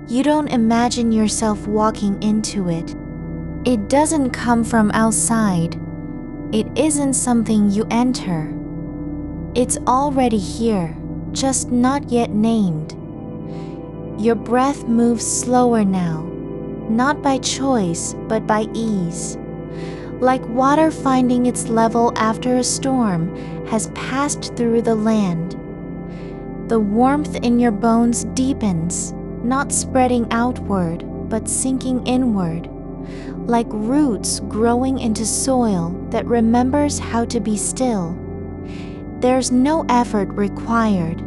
You don't imagine yourself walking into it. It doesn't come from outside. It isn't something you enter. It's already here, just not yet named. Your breath moves slower now, not by choice, but by ease. Like water finding its level after a storm has passed through the land. The warmth in your bones deepens, not spreading outward, but sinking inward, like roots growing into soil that remembers how to be still. There's no effort required,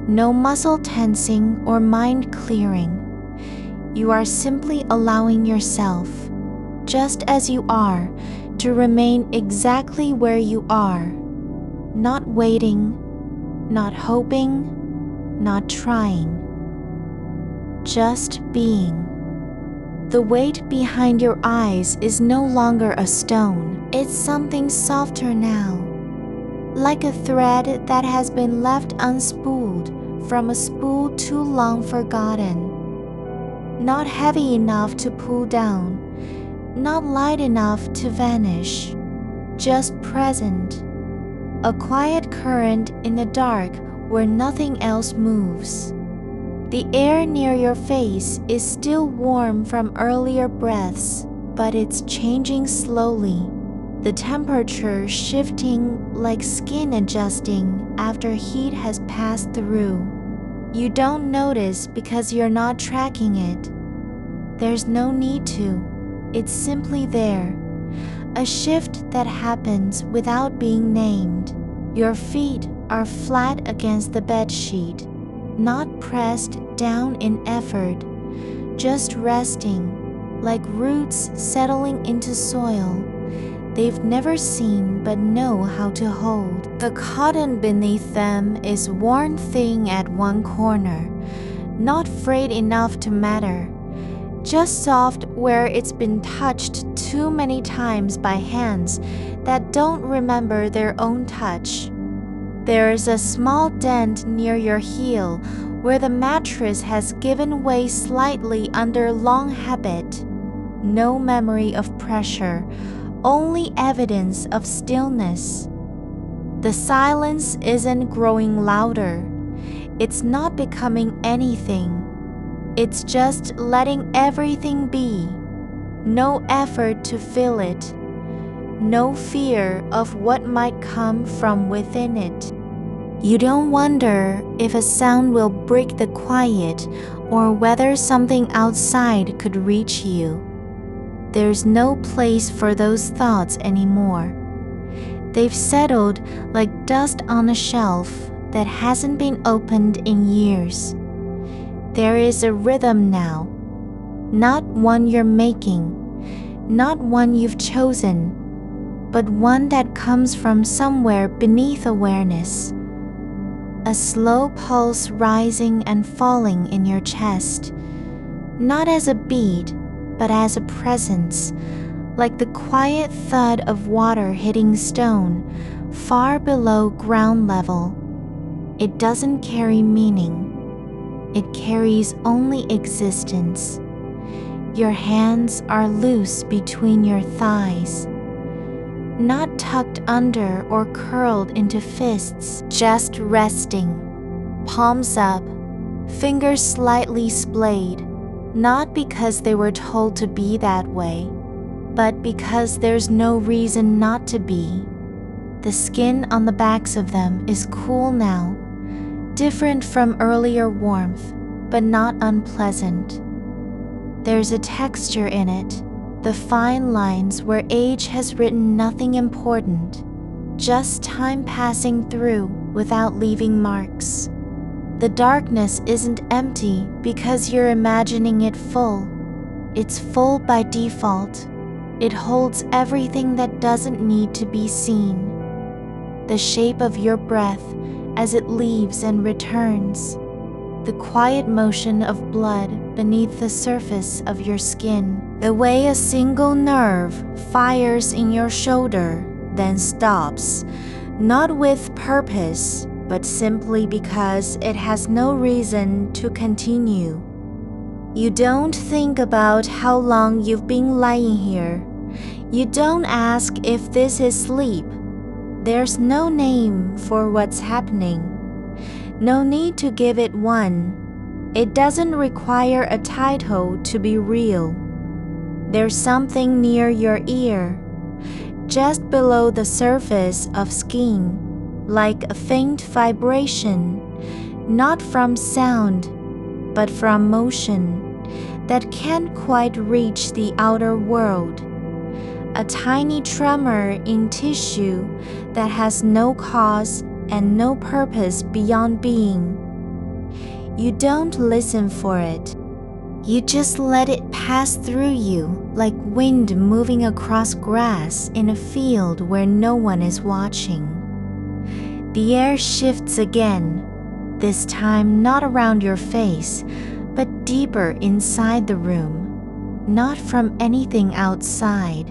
no muscle tensing or mind clearing. You are simply allowing yourself, just as you are, to remain exactly where you are, not waiting, not hoping, not trying. Just being. The weight behind your eyes is no longer a stone. It's something softer now, like a thread that has been left unspooled from a spool too long forgotten. Not heavy enough to pull down, not light enough to vanish, just present. A quiet current in the dark where nothing else moves. The air near your face is still warm from earlier breaths, but it's changing slowly. The temperature shifting like skin adjusting after heat has passed through. You don't notice because you're not tracking it. There's no need to. It's simply there. A shift that happens without being named. Your feet are flat against the bedsheet, not pressed down in effort, just resting, like roots settling into soil they've never seen but know how to hold. The cotton beneath them is worn thin at one corner, not frayed enough to matter, just soft where it's been touched too many times by hands that don't remember their own touch. There's a small dent near your heel where the mattress has given way slightly under long habit. No memory of pressure, only evidence of stillness. The silence isn't growing louder. It's not becoming anything. It's just letting everything be. No effort to fill it. no fear of what might come from within it. You don't wonder if a sound will break the quiet or whether something outside could reach you. There's no place for those thoughts anymore. They've settled like dust on a shelf that hasn't been opened in years. There is a rhythm now, not one you're making, not one you've chosen, but one that comes from somewhere beneath awareness. A slow pulse rising and falling in your chest, not as a beat, but as a presence, like the quiet thud of water hitting stone far below ground level. It doesn't carry meaning. It carries only existence. Your hands are loose between your thighs, not tucked under or curled into fists, just resting. Palms up, fingers slightly splayed, not because they were told to be that way, but because there's no reason not to be. The skin on the backs of them is cool now, different from earlier warmth, but not unpleasant. There's a texture in it, the fine lines where age has written nothing important, just time passing through without leaving marks. The darkness isn't empty because you're imagining it full. It's full by default. It holds everything that doesn't need to be seen. The shape of your breath as it leaves and returns. The quiet motion of blood beneath the surface of your skin. The way a single nerve fires in your shoulder, then stops, not with purpose, but simply because it has no reason to continue. You don't think about how long you've been lying here. You don't ask if this is sleep. There's no name for what's happening. No need to give it one. It doesn't require a title to be real. There's something near your ear, just below the surface of skin, like a faint vibration, not from sound, but from motion, that can't quite reach the outer world. A tiny tremor in tissue that has no cause and no purpose beyond being. You don't listen for it. You just let it pass through you like wind moving across grass in a field where no one is watching. The air shifts again, this time not around your face, but deeper inside the room, not from anything outside,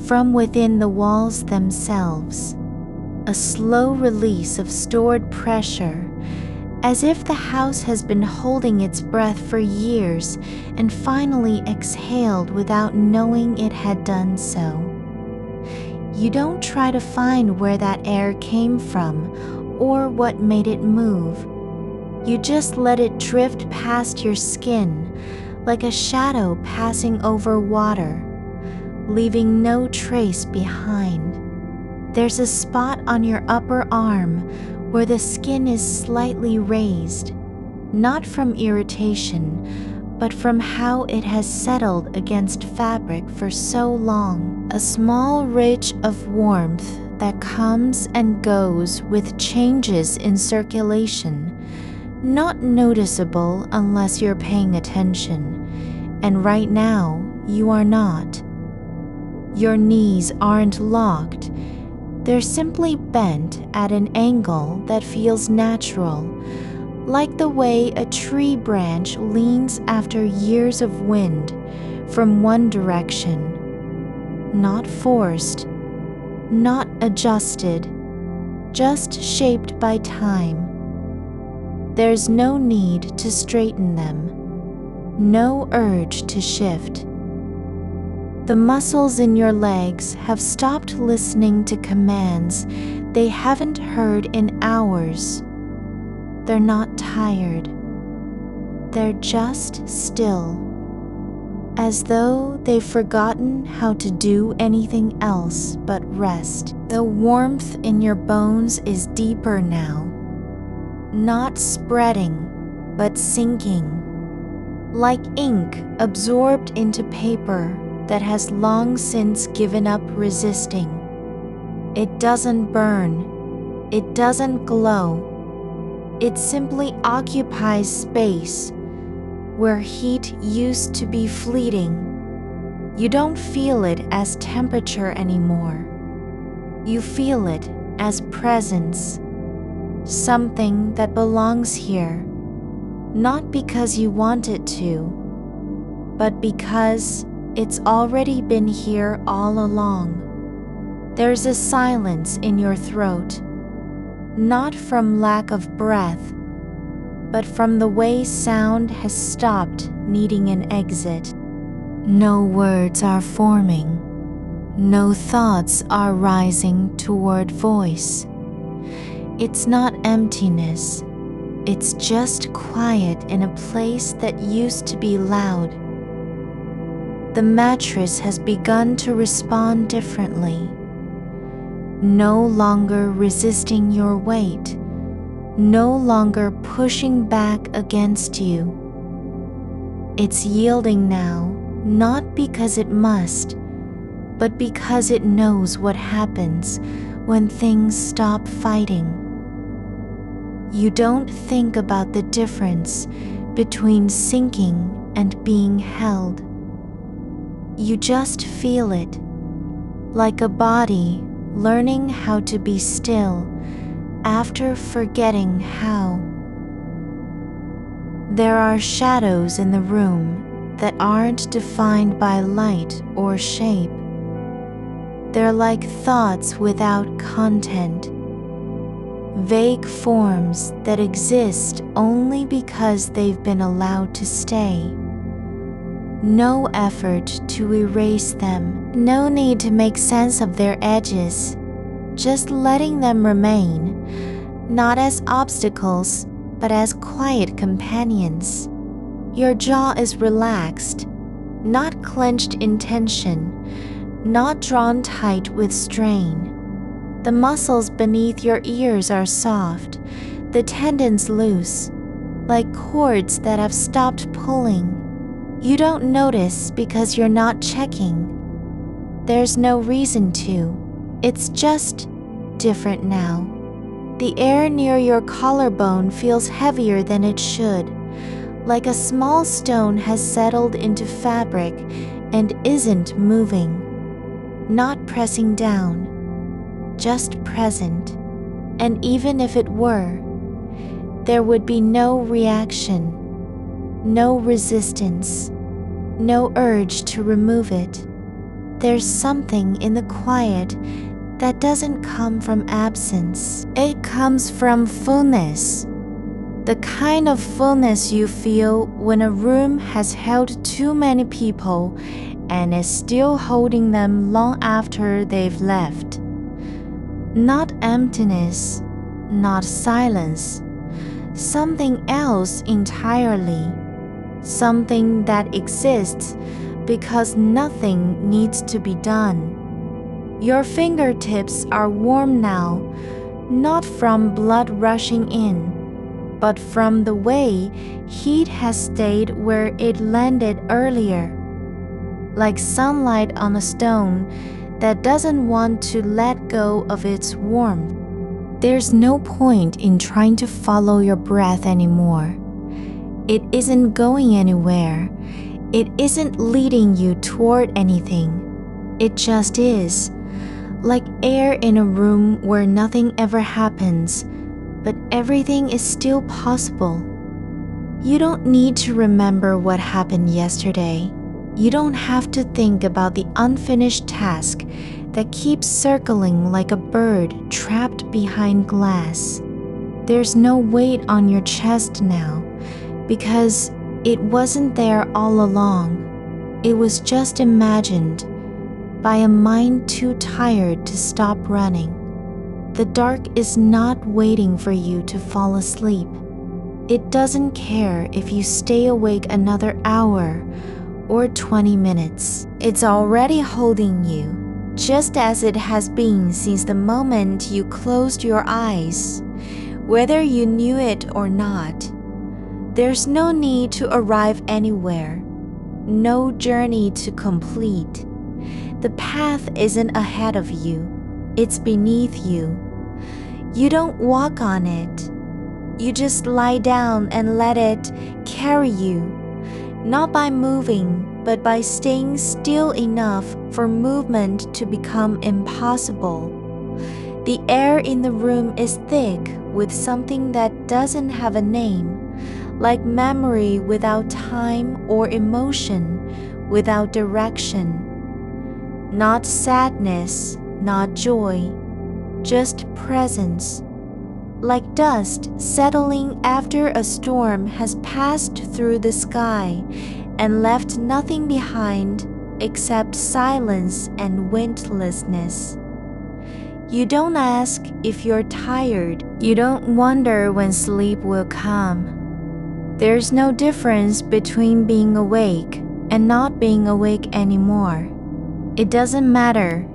from within the walls themselves. A slow release of stored pressure, as if the house has been holding its breath for years and finally exhaled without knowing it had done so. You don't try to find where that air came from or what made it move. You just let it drift past your skin like a shadow passing over water, leaving no trace behind. There's a spot on your upper arm where the skin is slightly raised, not from irritation, but from how it has settled against fabric for so long. A small ridge of warmth that comes and goes with changes in circulation, not noticeable unless you're paying attention, and right now you are not. Your knees aren't locked. They're simply bent at an angle that feels natural, like the way a tree branch leans after years of wind from one direction. Not forced, not adjusted, just shaped by time. There's no need to straighten them, no urge to shift. The muscles in your legs have stopped listening to commands they haven't heard in hours. They're not tired. They're just still. as though they've forgotten how to do anything else but rest. The warmth in your bones is deeper now, not spreading, but sinking, like ink absorbed into paper that has long since given up resisting. It doesn't burn, it doesn't glow, it simply occupies space where heat used to be fleeting. You don't feel it as temperature anymore. You feel it as presence, something that belongs here, not because you want it to, but because it's already been here all along. There's a silence in your throat, not from lack of breath, but from the way sound has stopped needing an exit. No words are forming, no thoughts are rising toward voice. It's not emptiness, it's just quiet in a place that used to be loud. The mattress has begun to respond differently, no longer resisting your weight, no longer pushing back against you. It's yielding now, not because it must, but because it knows what happens when things stop fighting. You don't think about the difference between sinking and being held. You just feel it, like a body learning how to be still after forgetting how. There are shadows in the room that aren't defined by light or shape. They're like thoughts without content, vague forms that exist only because they've been allowed to stay. No effort to erase them, no need to make sense of their edges, just letting them remain, not as obstacles, but as quiet companions. Your jaw is relaxed, not clenched in tension, not drawn tight with strain. The muscles beneath your ears are soft, the tendons loose, like cords that have stopped pulling. You don't notice because you're not checking. There's no reason to. It's just different now. The air near your collarbone feels heavier than it should, like a small stone has settled into fabric and isn't moving, not pressing down, just present. And even if it were, there would be no reaction, no resistance, no urge to remove it. There's something in the quiet that doesn't come from absence. It comes from fullness. The kind of fullness you feel when a room has held too many people and is still holding them long after they've left. Not emptiness, not silence, something else entirely. Something that exists because nothing needs to be done. Your fingertips are warm now, not from blood rushing in, but from the way heat has stayed where it landed earlier, like sunlight on a stone that doesn't want to let go of its warmth. There's no point in trying to follow your breath anymore. It isn't going anywhere. It isn't leading you toward anything. It just is, like air in a room where nothing ever happens, but everything is still possible. You don't need to remember what happened yesterday. You don't have to think about the unfinished task that keeps circling like a bird trapped behind glass. There's no weight on your chest now, because it wasn't there all along. It was just imagined by a mind too tired to stop running. The dark is not waiting for you to fall asleep. It doesn't care if you stay awake another hour or 20 minutes. It's already holding you, just as it has been since the moment you closed your eyes, whether you knew it or not. There's no need to arrive anywhere, no journey to complete. The path isn't ahead of you, it's beneath you. You don't walk on it. You just lie down and let it carry you, not by moving, but by staying still enough for movement to become impossible. The air in the room is thick with something that doesn't have a name, like memory without time or emotion without direction. Not sadness, not joy, just presence, like dust settling after a storm has passed through the sky and left nothing behind except silence and windlessness. You don't ask if you're tired. You don't wonder when sleep will come. There's no difference between being awake and not being awake anymore. It doesn't matter.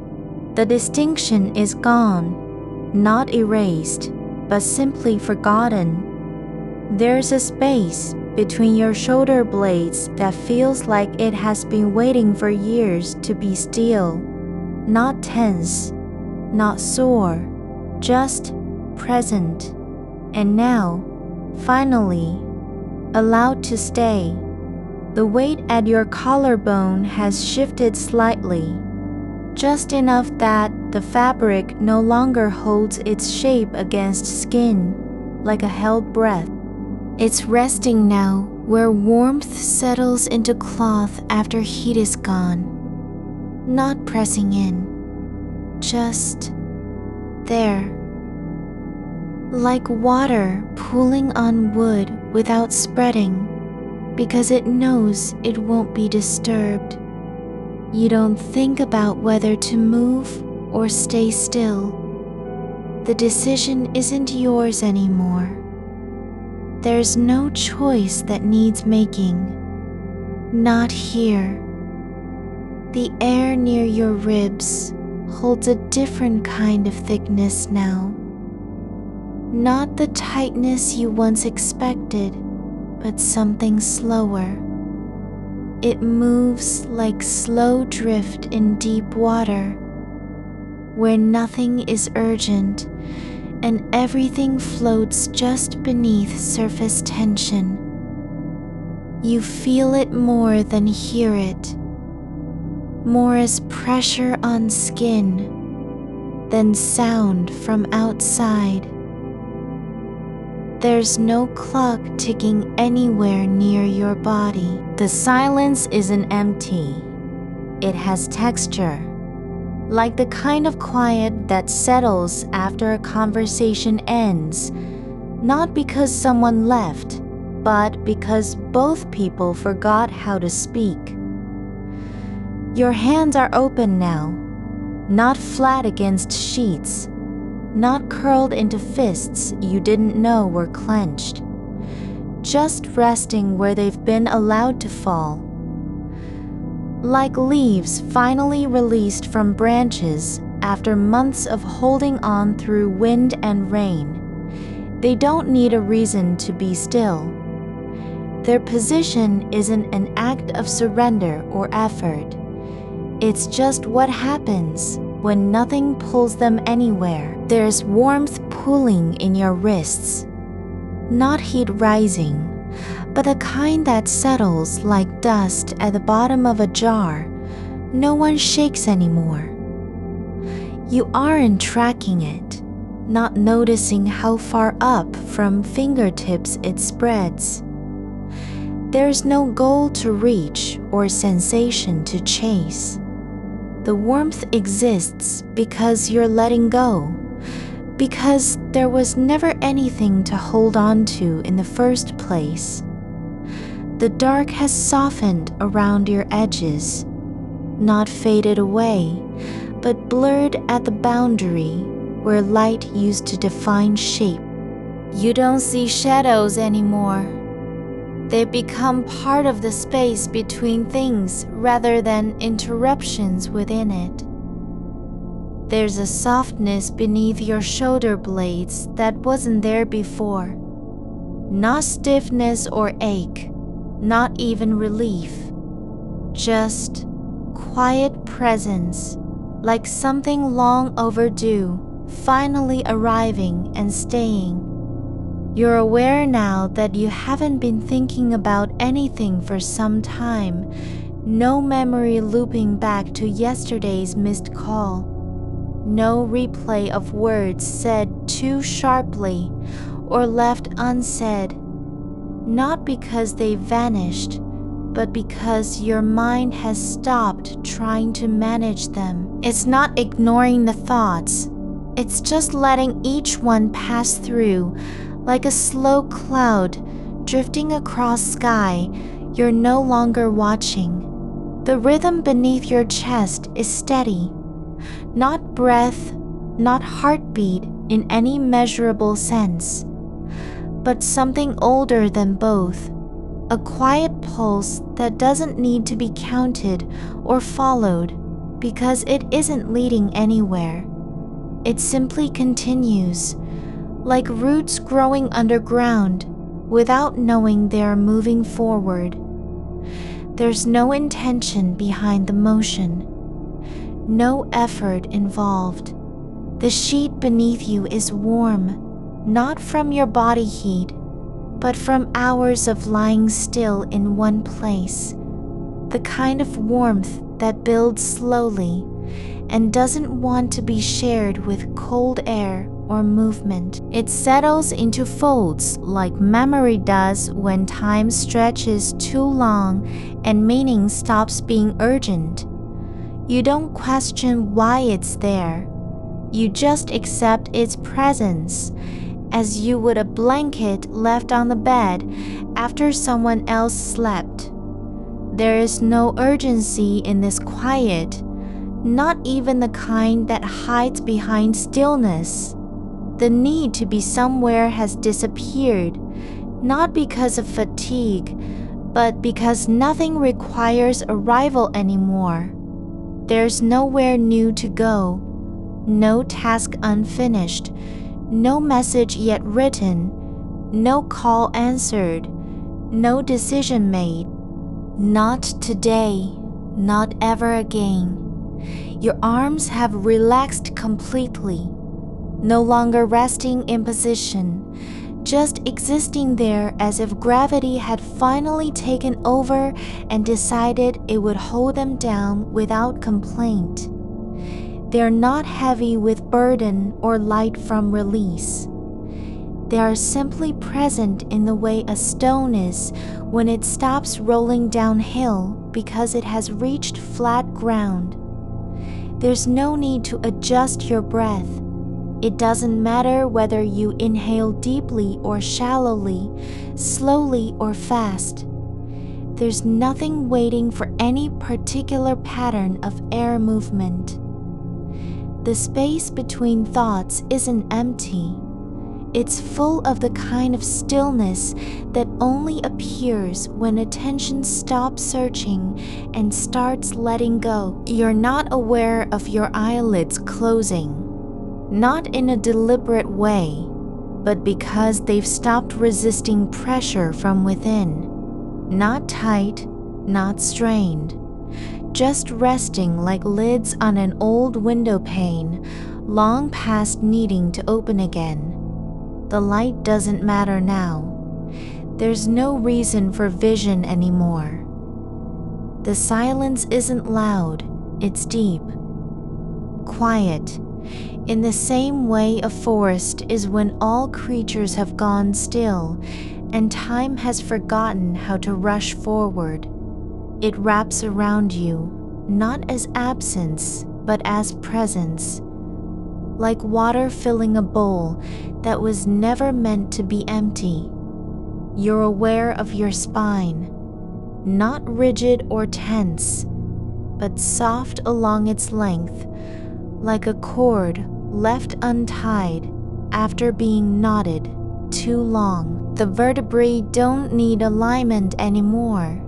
The distinction is gone, not erased, but simply forgotten. There's a space between your shoulder blades that feels like it has been waiting for years to be still, not tense, not sore, just present. And now, finally, allowed to stay. The weight at your collarbone has shifted slightly, just enough that the fabric no longer holds its shape against skin like a held breath. It's resting now where warmth settles into cloth after heat is gone. Not pressing in, just there. Like water pooling on wood without spreading, because it knows it won't be disturbed. You don't think about whether to move or stay still. The decision isn't yours anymore. There's no choice that needs making. Not here. The air near your ribs holds a different kind of thickness now. Not the tightness you once expected, but something slower. It moves like slow drift in deep water, where nothing is urgent and everything floats just beneath surface tension. You feel it more than hear it, more as pressure on skin than sound from outside. There's no clock ticking anywhere near your body. The silence isn't empty. It has texture, like the kind of quiet that settles after a conversation ends, not because someone left, but because both people forgot how to speak. Your hands are open now, not flat against sheets, not curled into fists you didn't know were clenched, just resting where they've been allowed to fall. Like leaves finally released from branches after months of holding on through wind and rain, they don't need a reason to be still. Their position isn't an act of surrender or effort. It's just what happens when nothing pulls them anywhere. There's warmth pooling in your wrists, not heat rising, but the kind that settles like dust at the bottom of a jar. No one shakes anymore. You aren't tracking it, not noticing how far up from fingertips it spreads. There's no goal to reach or sensation to chase. The warmth exists because you're letting go, because there was never anything to hold on to in the first place. The dark has softened around your edges, not faded away, but blurred at the boundary where light used to define shape. You don't see shadows anymore. They become part of the space between things rather than interruptions within it. There's a softness beneath your shoulder blades that wasn't there before. Not stiffness or ache, not even relief. Just quiet presence, like something long overdue, finally arriving and staying. You're aware now that you haven't been thinking about anything for some time, no memory looping back to yesterday's missed call, no replay of words said too sharply or left unsaid, not because they vanished, but because your mind has stopped trying to manage them. It's not ignoring the thoughts, it's just letting each one pass through, like a slow cloud drifting across sky you're no longer watching. The rhythm beneath your chest is steady, not breath, not heartbeat in any measurable sense, but something older than both, a quiet pulse that doesn't need to be counted or followed because it isn't leading anywhere. It simply continues, like roots growing underground without knowing they are moving forward. There's no intention behind the motion, no effort involved. The sheet beneath you is warm, not from your body heat, but from hours of lying still in one place, the kind of warmth that builds slowly and doesn't want to be shared with cold air or movement. It settles into folds like memory does when time stretches too long and meaning stops being urgent. You don't question why it's there. You just accept its presence, as you would a blanket left on the bed after someone else slept. There is no urgency in this quiet, not even the kind that hides behind stillness. The need to be somewhere has disappeared, not because of fatigue, but because nothing requires arrival anymore. There's nowhere new to go, no task unfinished, no message yet written, no call answered, no decision made. Not today, not ever again. Your arms have relaxed completely, no longer resting in position, just existing there as if gravity had finally taken over and decided it would hold them down without complaint. They're not heavy with burden or light from release. They are simply present in the way a stone is when it stops rolling downhill because it has reached flat ground. There's no need to adjust your breath. It doesn't matter whether you inhale deeply or shallowly, slowly or fast. There's nothing waiting for any particular pattern of air movement. The space between thoughts isn't empty. It's full of the kind of stillness that only appears when attention stops searching and starts letting go. You're not aware of your eyelids closing, not in a deliberate way, but because they've stopped resisting pressure from within. Not tight, not strained, just resting like lids on an old window pane, long past needing to open again. The light doesn't matter now. There's no reason for vision anymore. The silence isn't loud, it's deep, quiet, in the same way a forest is when all creatures have gone still and time has forgotten how to rush forward. It wraps around you, not as absence, but as presence, like water filling a bowl that was never meant to be empty. You're aware of your spine, not rigid or tense, but soft along its length, like a cord left untied after being knotted. too long. The vertebrae don't need alignment anymore.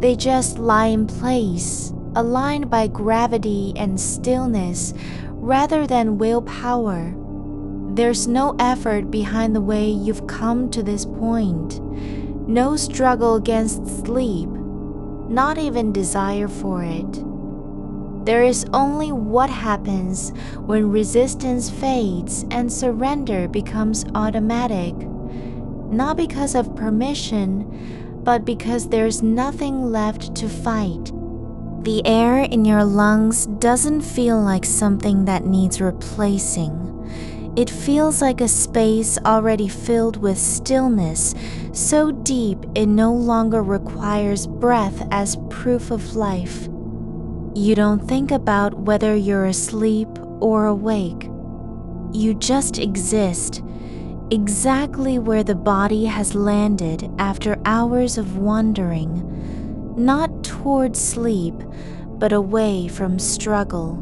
They just lie in place, aligned by gravity and stillness rather than willpower. There's no effort behind the way you've come to this point, no struggle against sleep, not even desire for it. There is only what happens when resistance fades and surrender becomes automatic, not because of permission, but because there's nothing left to fight. The air in your lungs doesn't feel like something that needs replacing. It feels like a space already filled with stillness, so deep it no longer requires breath as proof of life. You don't think about whether you're asleep or awake. You just exist, exactly where the body has landed after hours of wandering, not toward sleep, but away from struggle.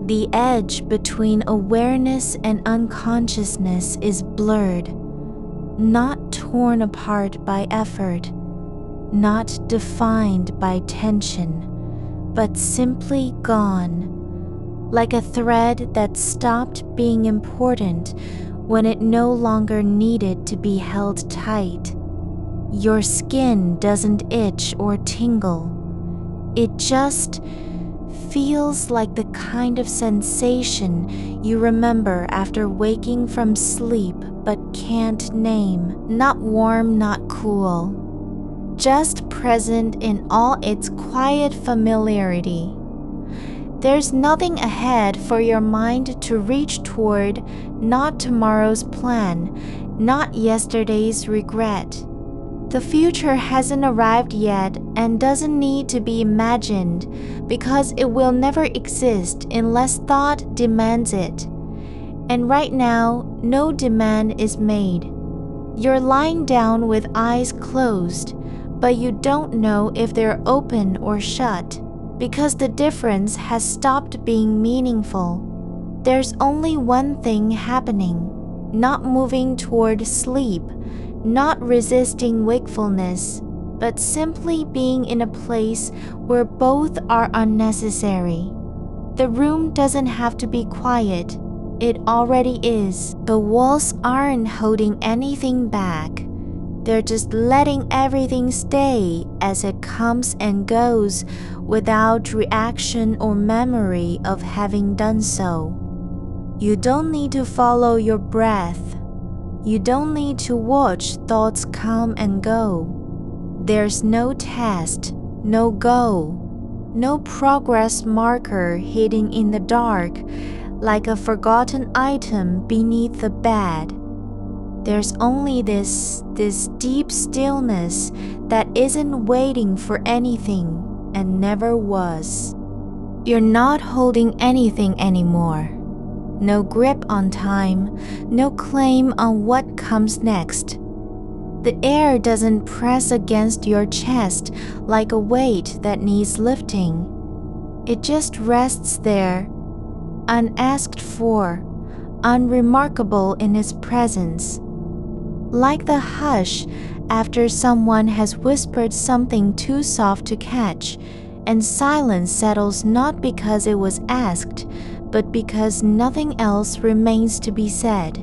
The edge between awareness and unconsciousness is blurred, not torn apart by effort, not defined by tension, but simply gone, like a thread that stopped being important when it no longer needed to be held tight. Your skin doesn't itch or tingle. It just feels like the kind of sensation you remember after waking from sleep but can't name. Not warm, not cool. Just present in all its quiet familiarity. There's nothing ahead for your mind to reach toward, not tomorrow's plan, not yesterday's regret. The future hasn't arrived yet and doesn't need to be imagined because it will never exist unless thought demands it. And right now, no demand is made. You're lying down with eyes closed, but you don't know if they're open or shut, because the difference has stopped being meaningful. There's only one thing happening, not moving toward sleep, not resisting wakefulness, but simply being in a place where both are unnecessary. The room doesn't have to be quiet, it already is. The walls aren't holding anything back. They're just letting everything stay as it comes and goes without reaction or memory of having done so. You don't need to follow your breath. You don't need to watch thoughts come and go. There's no test, no goal, no progress marker hidden in the dark like a forgotten item beneath the bed. There's only this deep stillness that isn't waiting for anything and never was. You're not holding anything anymore. No grip on time, no claim on what comes next. The air doesn't press against your chest like a weight that needs lifting. It just rests there, unasked for, unremarkable in its presence. Like the hush after someone has whispered something too soft to catch, and silence settles not because it was asked, but because nothing else remains to be said.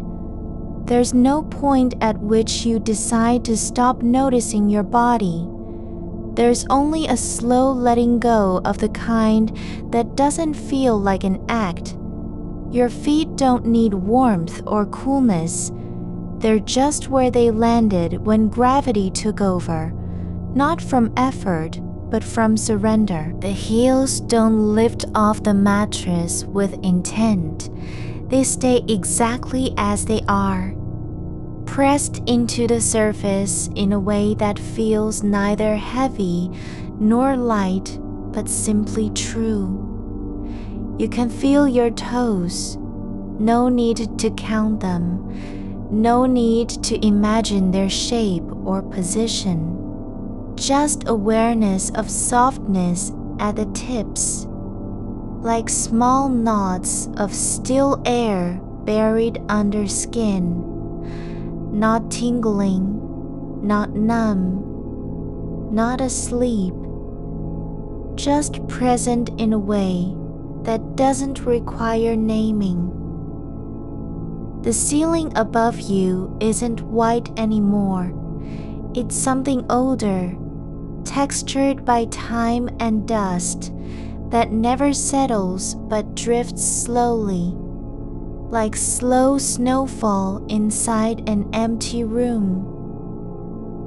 There's no point at which you decide to stop noticing your body. There's only a slow letting go of the kind that doesn't feel like an act. Your feet don't need warmth or coolness. They're just where they landed when gravity took over, not from effort, but from surrender. The heels don't lift off the mattress with intent. They stay exactly as they are, pressed into the surface in a way that feels neither heavy nor light, but simply true. You can feel your toes. No need to count them. No need to imagine their shape or position. Just awareness of softness at the tips, like small knots of still air buried under skin. not tingling, not numb, not asleep, just present in a way that doesn't require naming. The ceiling above you isn't white anymore. It's something older, textured by time and dust, that never settles but drifts slowly, like slow snowfall inside an empty room.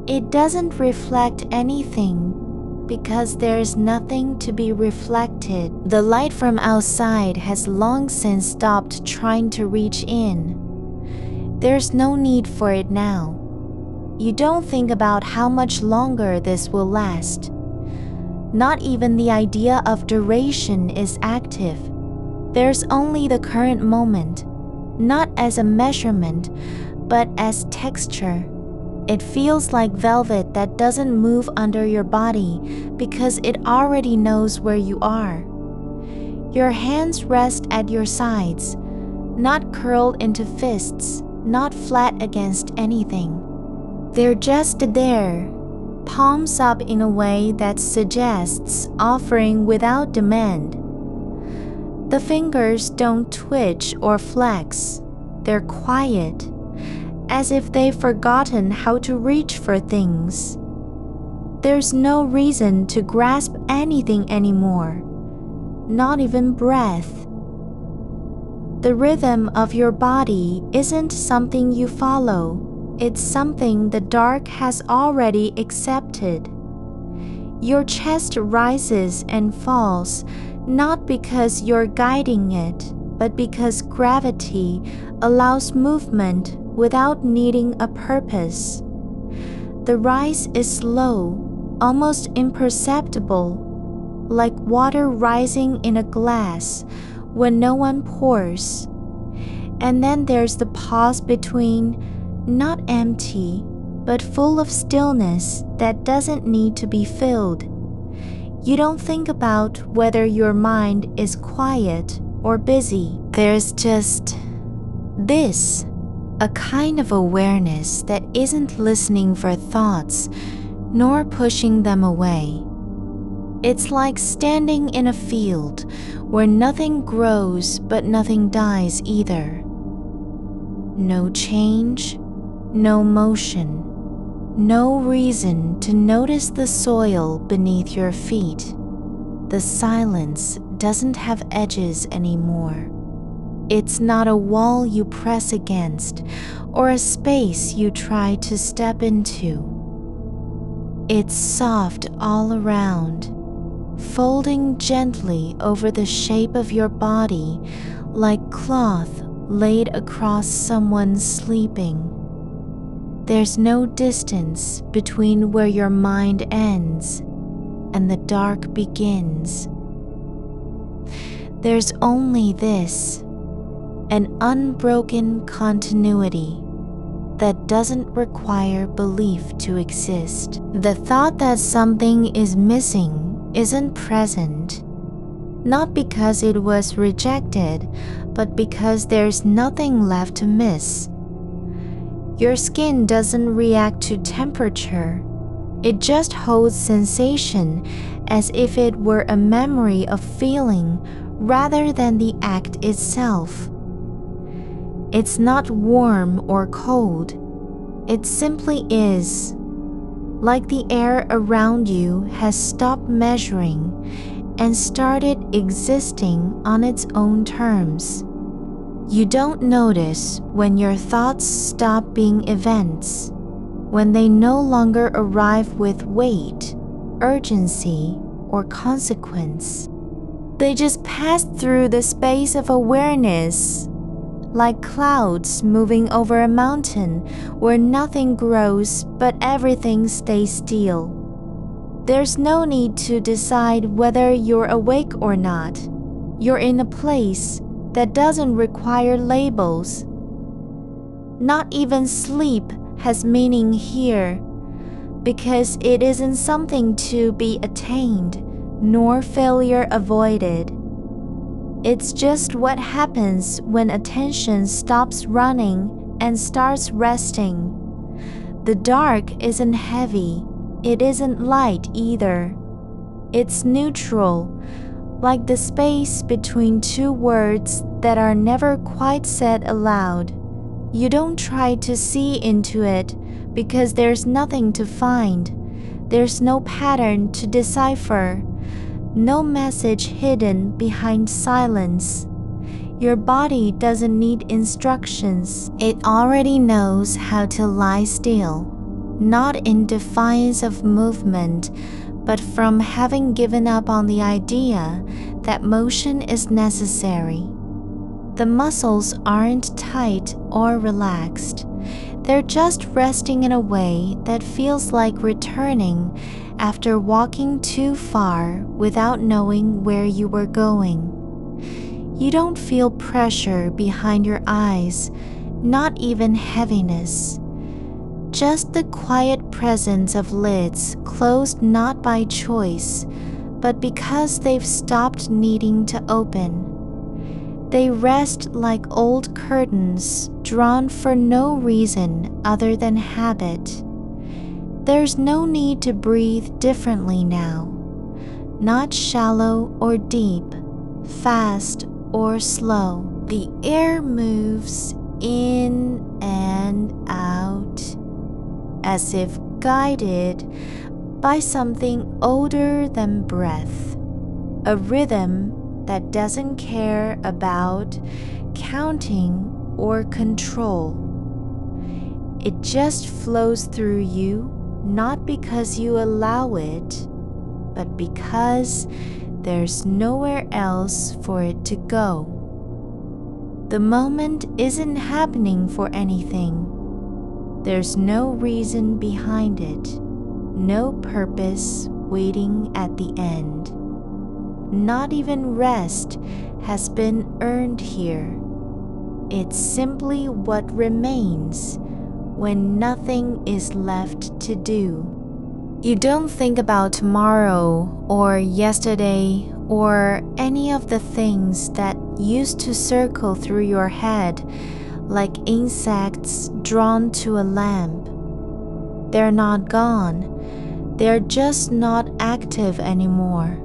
It doesn't reflect anything because there's nothing to be reflected. The light from outside has long since stopped trying to reach in. There's no need for it now. You don't think about how much longer this will last. Not even the idea of duration is active. There's only the current moment, not as a measurement, but as texture. It feels like velvet that doesn't move under your body because it already knows where you are. Your hands rest at your sides, not curled into fists, not flat against anything. They're just there, palms up in a way that suggests offering without demand. The fingers don't twitch or flex. They're quiet, as if they've forgotten how to reach for things. There's no reason to grasp anything anymore, not even breath. The rhythm of your body isn't something you follow. It's something the dark has already accepted. Your chest rises and falls, not because you're guiding it, but because gravity allows movement without needing a purpose. The rise is slow, almost imperceptible, like water rising in a glass when no one pours. And then there's the pause between, not empty, but full of stillness that doesn't need to be filled. You don't think about whether your mind is quiet or busy. There's just this, a kind of awareness that isn't listening for thoughts, nor pushing them away. It's like standing in a field where nothing grows but nothing dies either. No change, no motion, no reason to notice the soil beneath your feet. The silence doesn't have edges anymore. It's not a wall you press against or a space you try to step into. It's soft all around, folding gently over the shape of your body like cloth laid across someone sleeping. There's no distance between where your mind ends and the dark begins. There's only this, an unbroken continuity that doesn't require belief to exist. The thought that something is missing isn't present, not because it was rejected, but because there's nothing left to miss. Your skin doesn't react to temperature. It just holds sensation as if it were a memory of feeling rather than the act itself. It's not warm or cold. It simply is, like the air around you has stopped measuring and started existing on its own terms. You don't notice when your thoughts stop being events, when they no longer arrive with weight, urgency, or consequence. They just pass through the space of awareness, like clouds moving over a mountain where nothing grows but everything stays still. There's no need to decide whether you're awake or not. You're in a place that doesn't require labels. Not even sleep has meaning here, because it isn't something to be attained, nor failure avoided. It's just what happens when attention stops running and starts resting. The dark isn't heavy. It isn't light either. It's neutral, like the space between two words that are never quite said aloud. You don't try to see into it because there's nothing to find. There's no pattern to decipher, no message hidden behind silence. Your body doesn't need instructions. It already knows how to lie still, not in defiance of movement, but from having given up on the idea that motion is necessary. The muscles aren't tight or relaxed. They're just resting in a way that feels like returning after walking too far without knowing where you were going. You don't feel pressure behind your eyes, not even heaviness. Just the quiet presence of lids closed not by choice, but because they've stopped needing to open. They rest like old curtains drawn for no reason other than habit. There's no need to breathe differently now, not shallow or deep, fast or slow. The air moves in and out, as if guided by something older than breath, a rhythm that doesn't care about counting or control. It just flows through you, not because you allow it, but because there's nowhere else for it to go. The moment isn't happening for anything. There's no reason behind it, no purpose waiting at the end. Not even rest has been earned here. It's simply what remains when nothing is left to do. You don't think about tomorrow or yesterday or any of the things that used to circle through your head like insects drawn to a lamp. They're not gone. They're just not active anymore.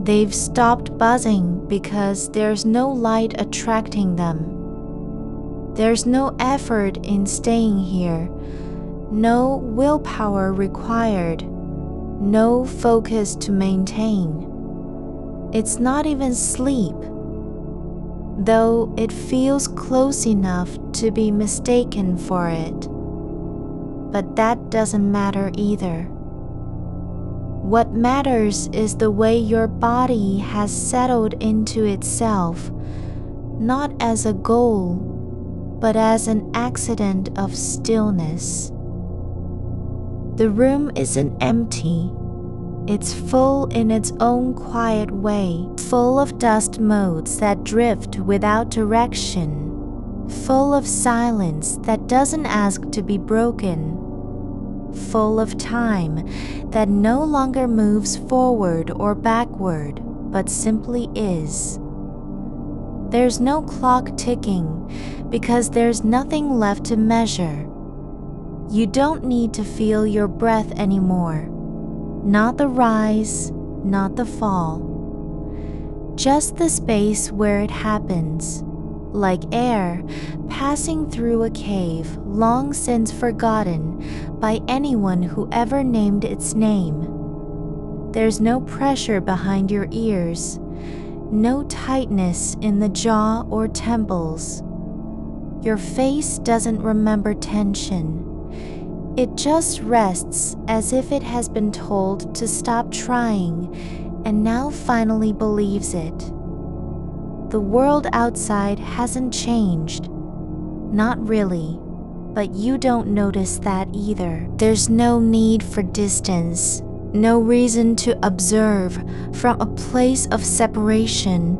They've stopped buzzing because there's no light attracting them. There's no effort in staying here, no willpower required, no focus to maintain. It's not even sleep, though it feels close enough to be mistaken for it. But that doesn't matter either. What matters is the way your body has settled into itself, not as a goal, but as an accident of stillness. The room isn't empty. It's full in its own quiet way, full of dust motes that drift without direction, full of silence that doesn't ask to be broken, full of time that no longer moves forward or backward, but simply is. There's no clock ticking because there's nothing left to measure. You don't need to feel your breath anymore. Not the rise, not the fall. Just the space where it happens, like air passing through a cave long since forgotten by anyone who ever named its name. There's no pressure behind your ears, no tightness in the jaw or temples. Your face doesn't remember tension. It just rests as if it has been told to stop trying and now finally believes it. The world outside hasn't changed. Not really, but you don't notice that either. There's no need for distance, no reason to observe from a place of separation.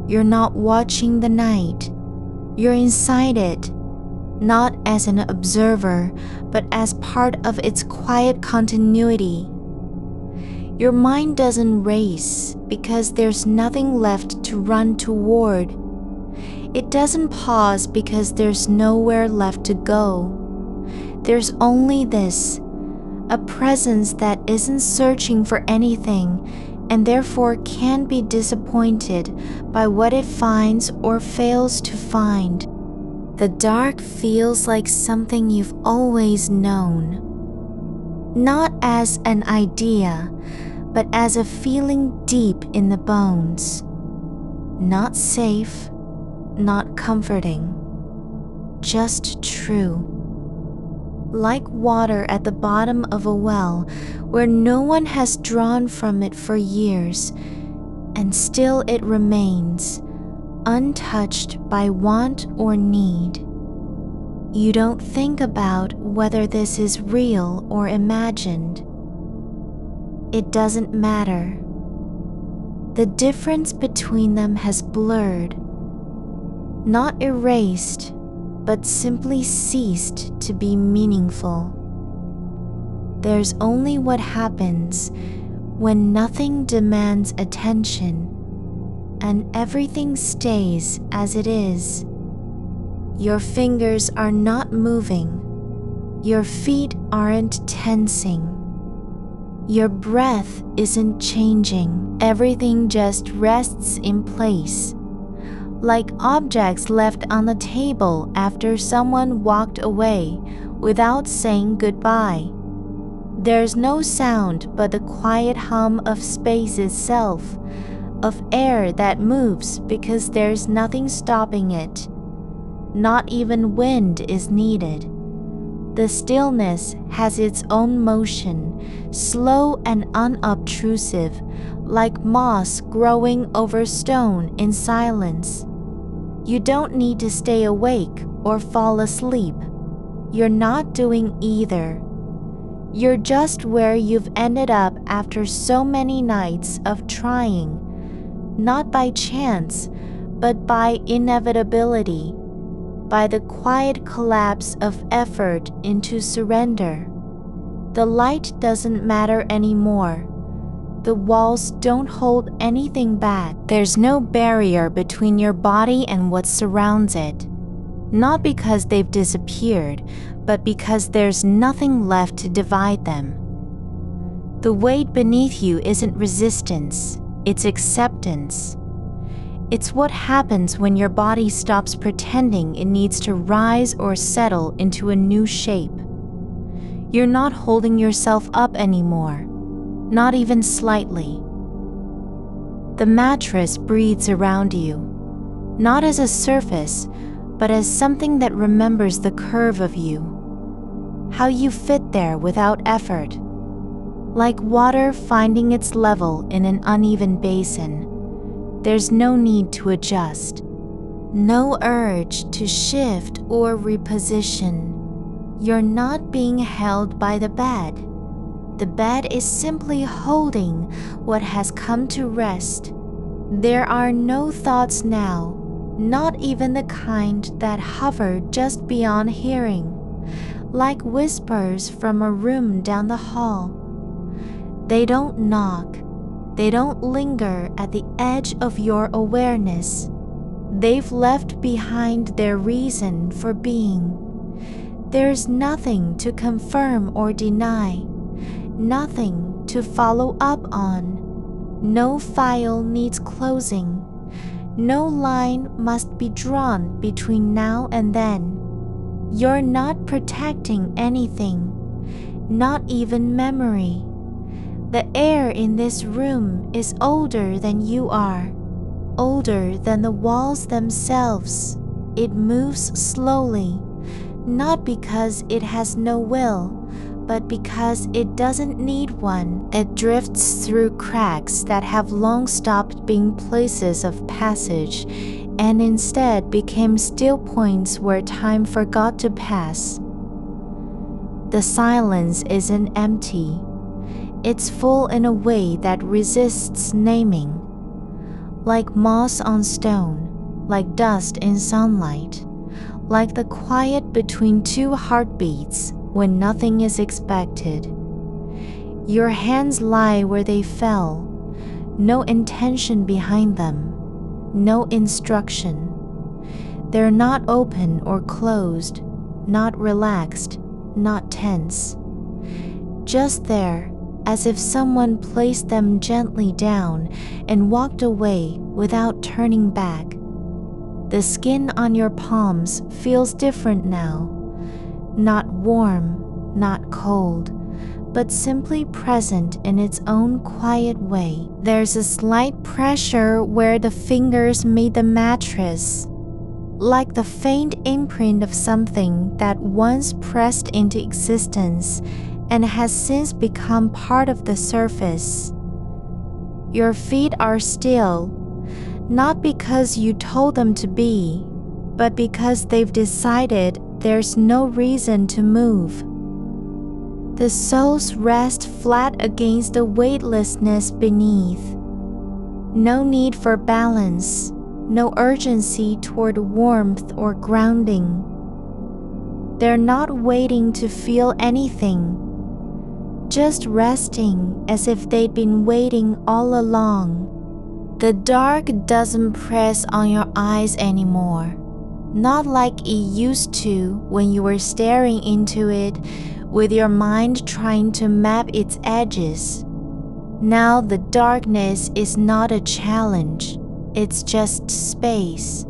You're not watching the night. You're inside it. Not as an observer, but as part of its quiet continuity. Your mind doesn't race because there's nothing left to run toward. It doesn't pause because there's nowhere left to go. There's only this, a presence that isn't searching for anything and therefore can't be disappointed by what it finds or fails to find. The dark feels like something you've always known, not as an idea, but as a feeling deep in the bones. Not safe, not comforting, just true. Like water at the bottom of a well where no one has drawn from it for years, and still it remains, untouched by want or need. You don't think about whether this is real or imagined. It doesn't matter. The difference between them has blurred, not erased, but simply ceased to be meaningful. There's only what happens when nothing demands attention and everything stays as it is. Your fingers are not moving. Your feet aren't tensing. Your breath isn't changing. Everything just rests in place, like objects left on the table after someone walked away without saying goodbye. There's no sound but the quiet hum of space itself, of air that moves because there's nothing stopping it. Not even wind is needed. The stillness has its own motion, slow and unobtrusive, like moss growing over stone in silence. You don't need to stay awake or fall asleep. You're not doing either. You're just where you've ended up after so many nights of trying, not by chance, but by inevitability, by the quiet collapse of effort into surrender. The light doesn't matter anymore. The walls don't hold anything back. There's no barrier between your body and what surrounds it. Not because they've disappeared, but because there's nothing left to divide them. The weight beneath you isn't resistance, it's acceptance. It's what happens when your body stops pretending it needs to rise or settle into a new shape. You're not holding yourself up anymore, not even slightly. The mattress breathes around you, not as a surface, but as something that remembers the curve of you, how you fit there without effort, like water finding its level in an uneven basin. There's no need to adjust, no urge to shift or reposition. You're not being held by the bed. The bed is simply holding what has come to rest. There are no thoughts now, not even the kind that hover just beyond hearing, like whispers from a room down the hall. They don't knock. They don't linger at the edge of your awareness. They've left behind their reason for being. There's nothing to confirm or deny, nothing to follow up on. No file needs closing. No line must be drawn between now and then. You're not protecting anything, not even memory. The air in this room is older than you are, older than the walls themselves. It moves slowly, not because it has no will, but because it doesn't need one. It drifts through cracks that have long stopped being places of passage and instead became still points where time forgot to pass. The silence isn't empty. It's full in a way that resists naming, like moss on stone, like dust in sunlight, like the quiet between two heartbeats when nothing is expected. Your hands lie where they fell, no intention behind them, no instruction. They're not open or closed, not relaxed, not tense. Just there, as if someone placed them gently down and walked away without turning back. The skin on your palms feels different now. Not warm, not cold, but simply present in its own quiet way. There's a slight pressure where the fingers meet the mattress, like the faint imprint of something that once pressed into existence and has since become part of the surface. Your feet are still, not because you told them to be, but because they've decided there's no reason to move. The soles rest flat against the weightlessness beneath. No need for balance, no urgency toward warmth or grounding. They're not waiting to feel anything, just resting as if they'd been waiting all along. The dark doesn't press on your eyes anymore, not like it used to when you were staring into it with your mind trying to map its edges. Now the darkness is not a challenge, it's just space.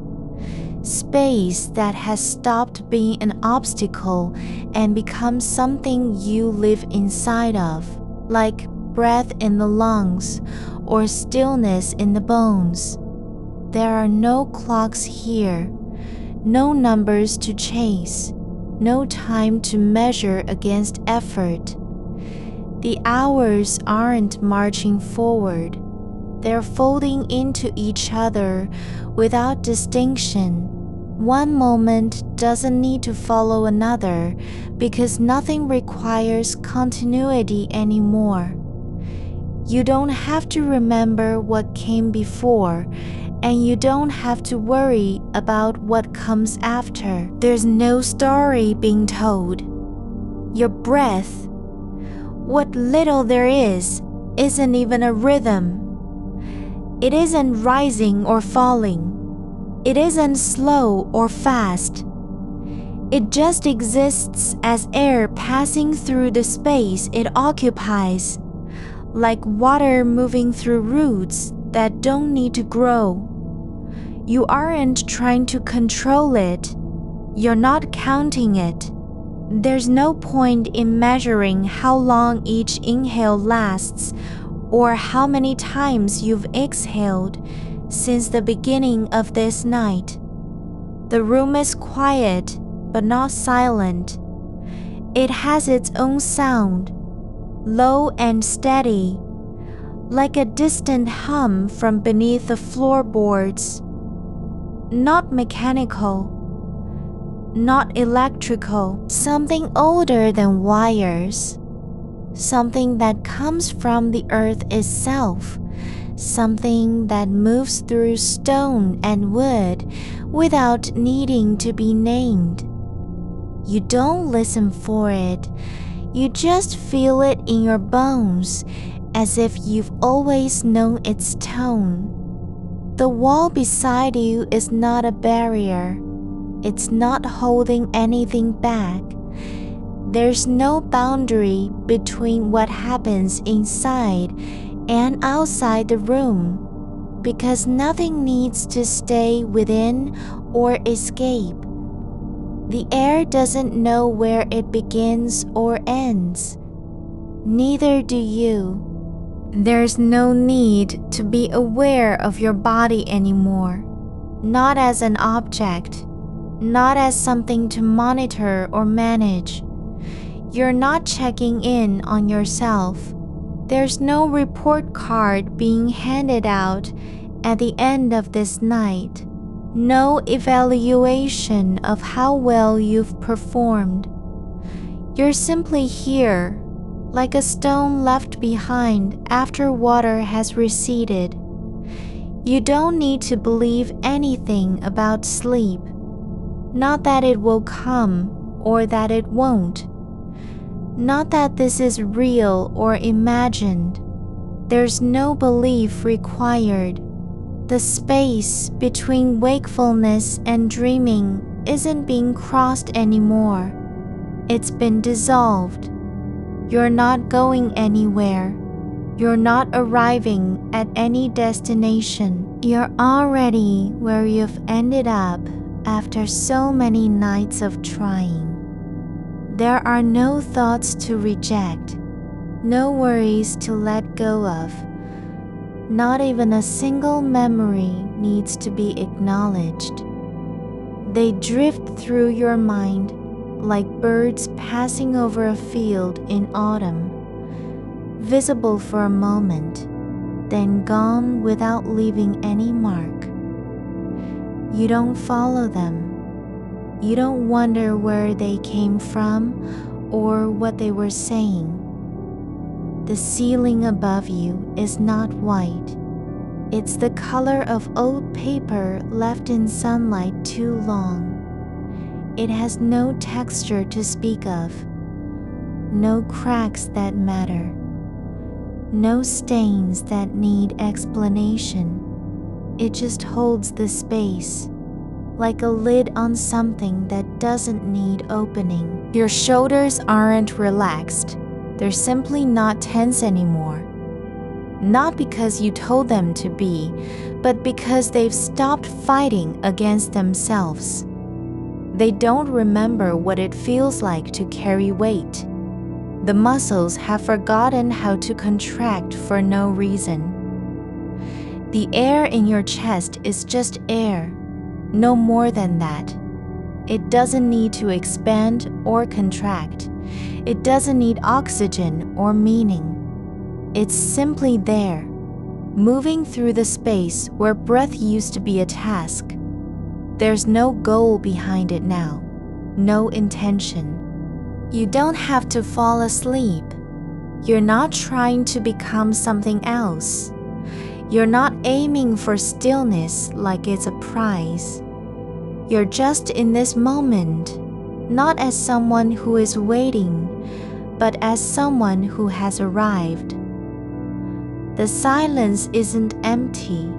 Space that has stopped being an obstacle and become something you live inside of, like breath in the lungs or stillness in the bones. There are no clocks here, no numbers to chase, no time to measure against effort. The hours aren't marching forward. They're folding into each other without distinction. One moment doesn't need to follow another because nothing requires continuity anymore. You don't have to remember what came before, and you don't have to worry about what comes after. There's no story being told. Your breath, what little there is, isn't even a rhythm. It isn't rising or falling. It isn't slow or fast. It just exists as air passing through the space it occupies, like water moving through roots that don't need to grow. You aren't trying to control it. You're not counting it. There's no point in measuring how long each inhale lasts or how many times you've exhaled since the beginning of this night. The room is quiet, but not silent. It has its own sound, low and steady, like a distant hum from beneath the floorboards. Not mechanical, not electrical, something older than wires, something that comes from the earth itself, something that moves through stone and wood without needing to be named. You don't listen for it, you just feel it in your bones as if you've always known its tone. The wall beside you is not a barrier. It's not holding anything back. There's no boundary between what happens inside and outside the room, because nothing needs to stay within or escape. The air doesn't know where it begins or ends. Neither do you. There's no need to be aware of your body anymore, not as an object, not as something to monitor or manage. You're not checking in on yourself. There's no report card being handed out at the end of this night, no evaluation of how well you've performed. You're simply here, like a stone left behind after water has receded. You don't need to believe anything about sleep, not that it will come or that it won't, not that this is real or imagined. There's no belief required. The space between wakefulness and dreaming isn't being crossed anymore. It's been dissolved. You're not going anywhere. You're not arriving at any destination. You're already where you've ended up after so many nights of trying. There are no thoughts to reject, no worries to let go of. Not even a single memory needs to be acknowledged. They drift through your mind like birds passing over a field in autumn, visible for a moment, then gone without leaving any mark. You don't follow them. You don't wonder where they came from or what they were saying. The ceiling above you is not white. It's the color of old paper left in sunlight too long. It has no texture to speak of, no cracks that matter, no stains that need explanation. It just holds the space, like a lid on something that doesn't need opening. Your shoulders aren't relaxed. They're simply not tense anymore. Not because you told them to be, but because they've stopped fighting against themselves. They don't remember what it feels like to carry weight. The muscles have forgotten how to contract for no reason. The air in your chest is just air, no more than that. It doesn't need to expand or contract. It doesn't need oxygen or meaning. It's simply there, moving through the space where breath used to be a task. There's no goal behind it now, no intention. You don't have to fall asleep. You're not trying to become something else. You're not aiming for stillness like it's a prize. You're just in this moment, not as someone who is waiting, but as someone who has arrived. The silence isn't empty.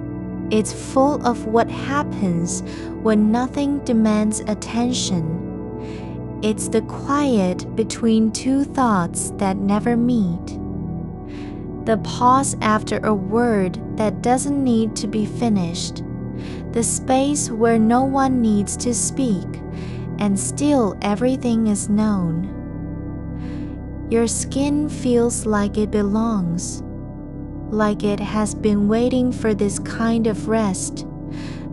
It's full of what happens when nothing demands attention. It's the quiet between two thoughts that never meet. The pause after a word that doesn't need to be finished. The space where no one needs to speak, and still everything is known. Your skin feels like it belongs, like it has been waiting for this kind of rest,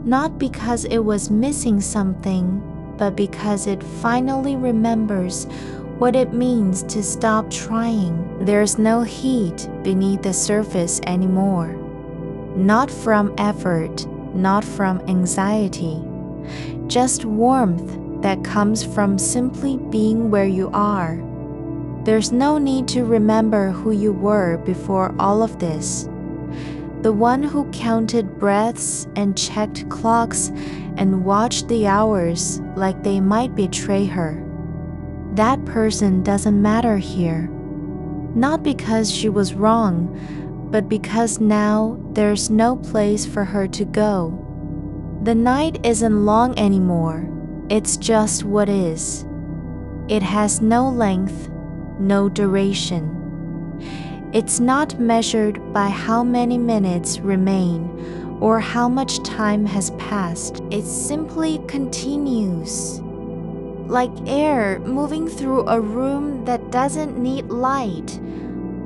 not because it was missing something, but because it finally remembers what it means to stop trying. There's no heat beneath the surface anymore. Not from effort, not from anxiety. Just warmth that comes from simply being where you are. There's no need to remember who you were before all of this. The one who counted breaths and checked clocks and watched the hours like they might betray her. That person doesn't matter here. Not because she was wrong, but because now there's no place for her to go. The night isn't long anymore. It's just what is. It has no length, no duration. It's not measured by how many minutes remain or how much time has passed. It simply continues. Like air moving through a room that doesn't need light.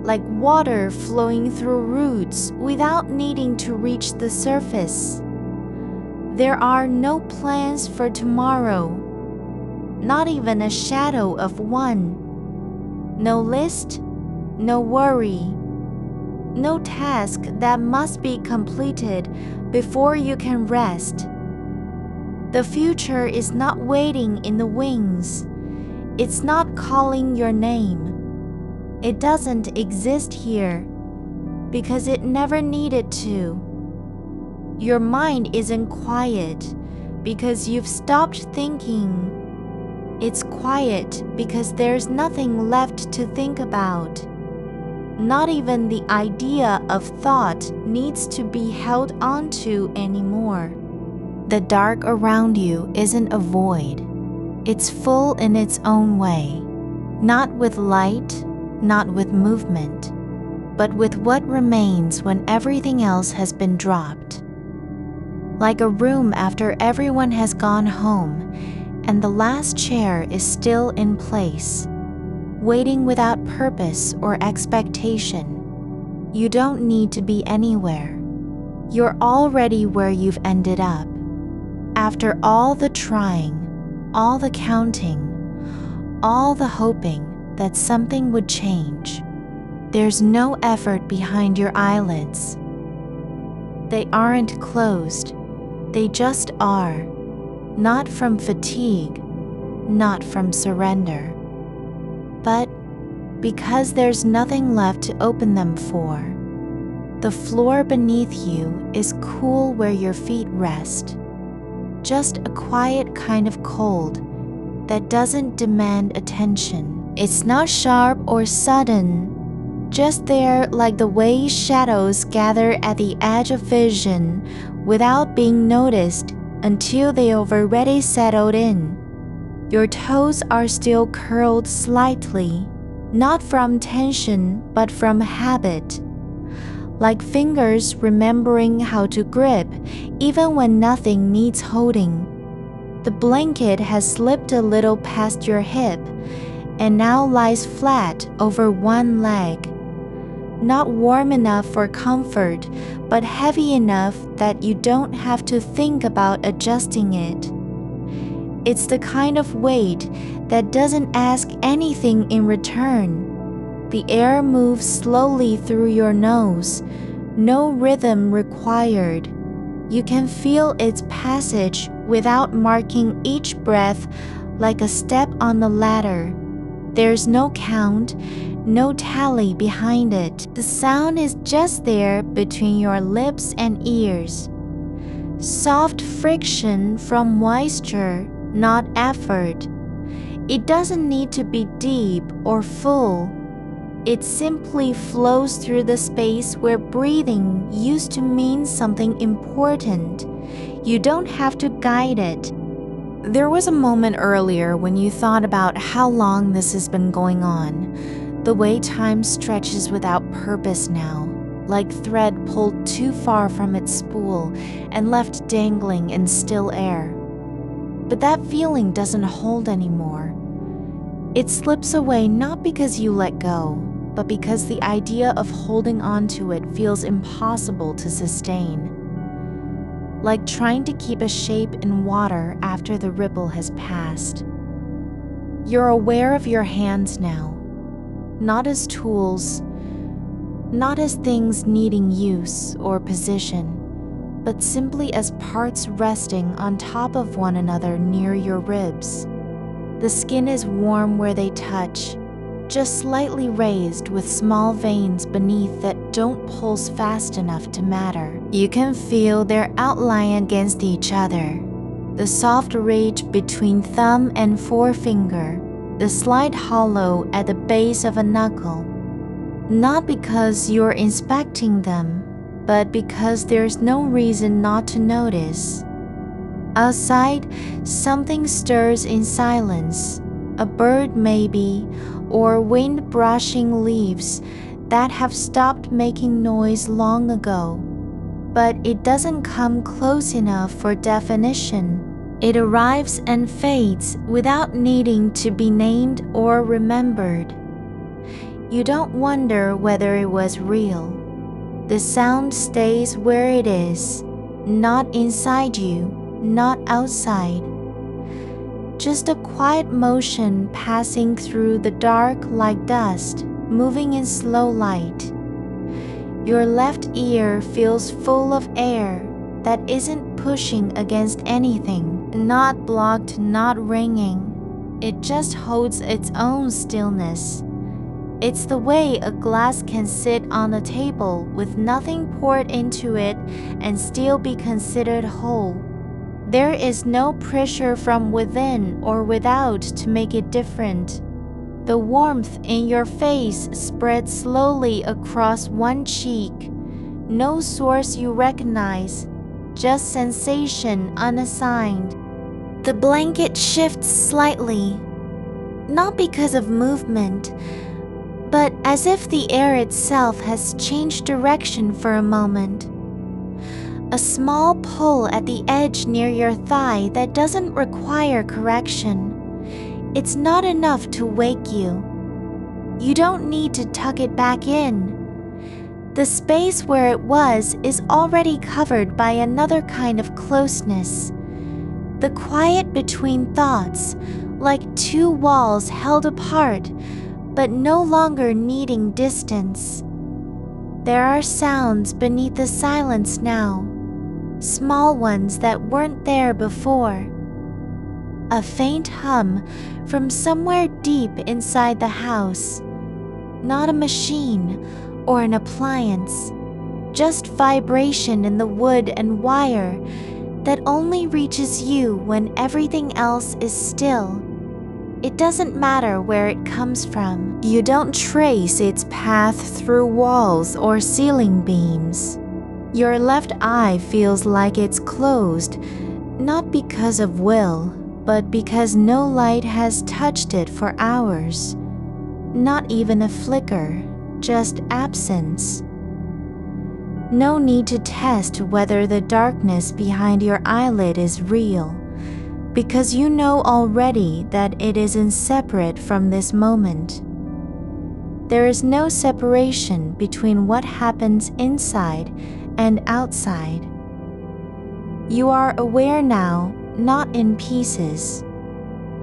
Like water flowing through roots without needing to reach the surface. There are no plans for tomorrow. Not even a shadow of one. No list, no worry, no task that must be completed before you can rest. The future is not waiting in the wings. It's not calling your name. It doesn't exist here because it never needed to. Your mind isn't quiet because you've stopped thinking. It's quiet because there's nothing left to think about. Not even the idea of thought needs to be held onto anymore. The dark around you isn't a void. It's full in its own way. Not with light, not with movement, but with what remains when everything else has been dropped. Like a room after everyone has gone home and the last chair is still in place, waiting without purpose or expectation. You don't need to be anywhere. You're already where you've ended up. After all the trying, all the counting, all the hoping that something would change, there's no effort behind your eyelids. They aren't closed. They just are. Not from fatigue, not from surrender, but because there's nothing left to open them for. The floor beneath you is cool where your feet rest. Just a quiet kind of cold that doesn't demand attention. It's not sharp or sudden, just there like the way shadows gather at the edge of vision without being noticed until they've already settled in. Your toes are still curled slightly, not from tension but from habit. Like fingers remembering how to grip even when nothing needs holding. The blanket has slipped a little past your hip and now lies flat over one leg. Not warm enough for comfort, but heavy enough that you don't have to think about adjusting it. It's the kind of weight that doesn't ask anything in return. The air moves slowly through your nose, no rhythm required. You can feel its passage without marking each breath like a step on the ladder. There's no count, no tally behind it. The sound is just there between your lips and ears. Soft friction from moisture, not effort. It doesn't need to be deep or full. It simply flows through the space where breathing used to mean something important. You don't have to guide it. There was a moment earlier when you thought about how long this has been going on, the way time stretches without purpose now, like thread pulled too far from its spool and left dangling in still air. But that feeling doesn't hold anymore. It slips away not because you let go, but because the idea of holding on to it feels impossible to sustain. Like trying to keep a shape in water after the ripple has passed. You're aware of your hands now, not as tools, not as things needing use or position, but simply as parts resting on top of one another near your ribs. The skin is warm where they touch, just slightly raised with small veins beneath that don't pulse fast enough to matter. You can feel their outline against each other, the soft ridge between thumb and forefinger, the slight hollow at the base of a knuckle. Not because you're inspecting them, but because there's no reason not to notice. Outside, something stirs in silence, a bird maybe, or wind brushing leaves that have stopped making noise long ago. But it doesn't come close enough for definition. It arrives and fades without needing to be named or remembered. You don't wonder whether it was real. The sound stays where it is, not inside you, not outside. Just a quiet motion passing through the dark like dust, moving in slow light. Your left ear feels full of air that isn't pushing against anything, not blocked, not ringing. It just holds its own stillness. It's the way a glass can sit on a table with nothing poured into it and still be considered whole. There is no pressure from within or without to make it different. The warmth in your face spreads slowly across one cheek. No source you recognize, just sensation unassigned. The blanket shifts slightly. not because of movement, but as if the air itself has changed direction for a moment. A small pull at the edge near your thigh that doesn't require correction. It's not enough to wake you. You don't need to tuck it back in. The space where it was is already covered by another kind of closeness. The quiet between thoughts, like two walls held apart, but no longer needing distance. There are sounds beneath the silence now, small ones that weren't there before. A faint hum from somewhere deep inside the house. Not a machine or an appliance, just vibration in the wood and wire that only reaches you when everything else is still. It doesn't matter where it comes from. You don't trace its path through walls or ceiling beams. Your left eye feels like it's closed, not because of will, but because no light has touched it for hours. Not even a flicker, just absence. No need to test whether the darkness behind your eyelid is real, because you know already that it isn't separate from this moment. There is no separation between what happens inside and outside. You are aware now, not in pieces,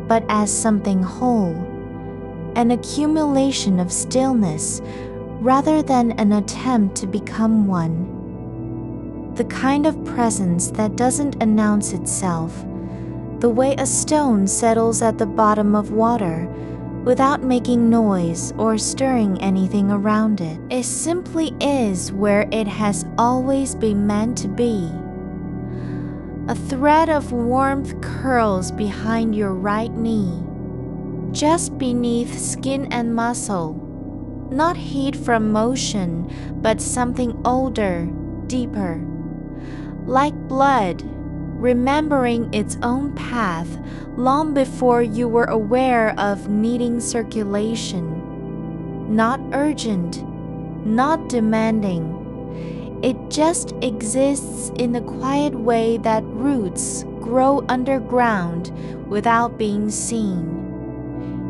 but as something whole, an accumulation of stillness rather than an attempt to become one. The kind of presence that doesn't announce itself, the way a stone settles at the bottom of water without making noise or stirring anything around it. It simply is where it has always been meant to be. A thread of warmth curls behind your right knee, just beneath skin and muscle. Not heat from motion, but something older, deeper. Like blood, remembering its own path long before you were aware of needing circulation. Not urgent, not demanding. It just exists in the quiet way that roots grow underground without being seen.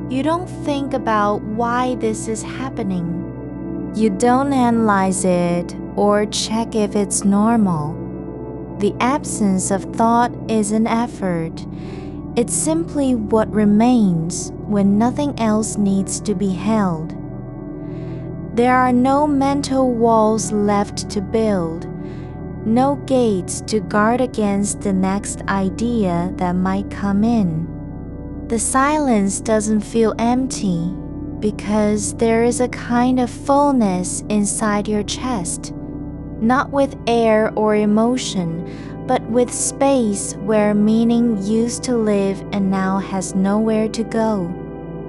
You don't think about why this is happening. You don't analyze it or check if it's normal. The absence of thought is an effort. It's simply what remains when nothing else needs to be held. There are no mental walls left to build, no gates to guard against the next idea that might come in. The silence doesn't feel empty because there is a kind of fullness inside your chest, not with air or emotion, but with space where meaning used to live and now has nowhere to go.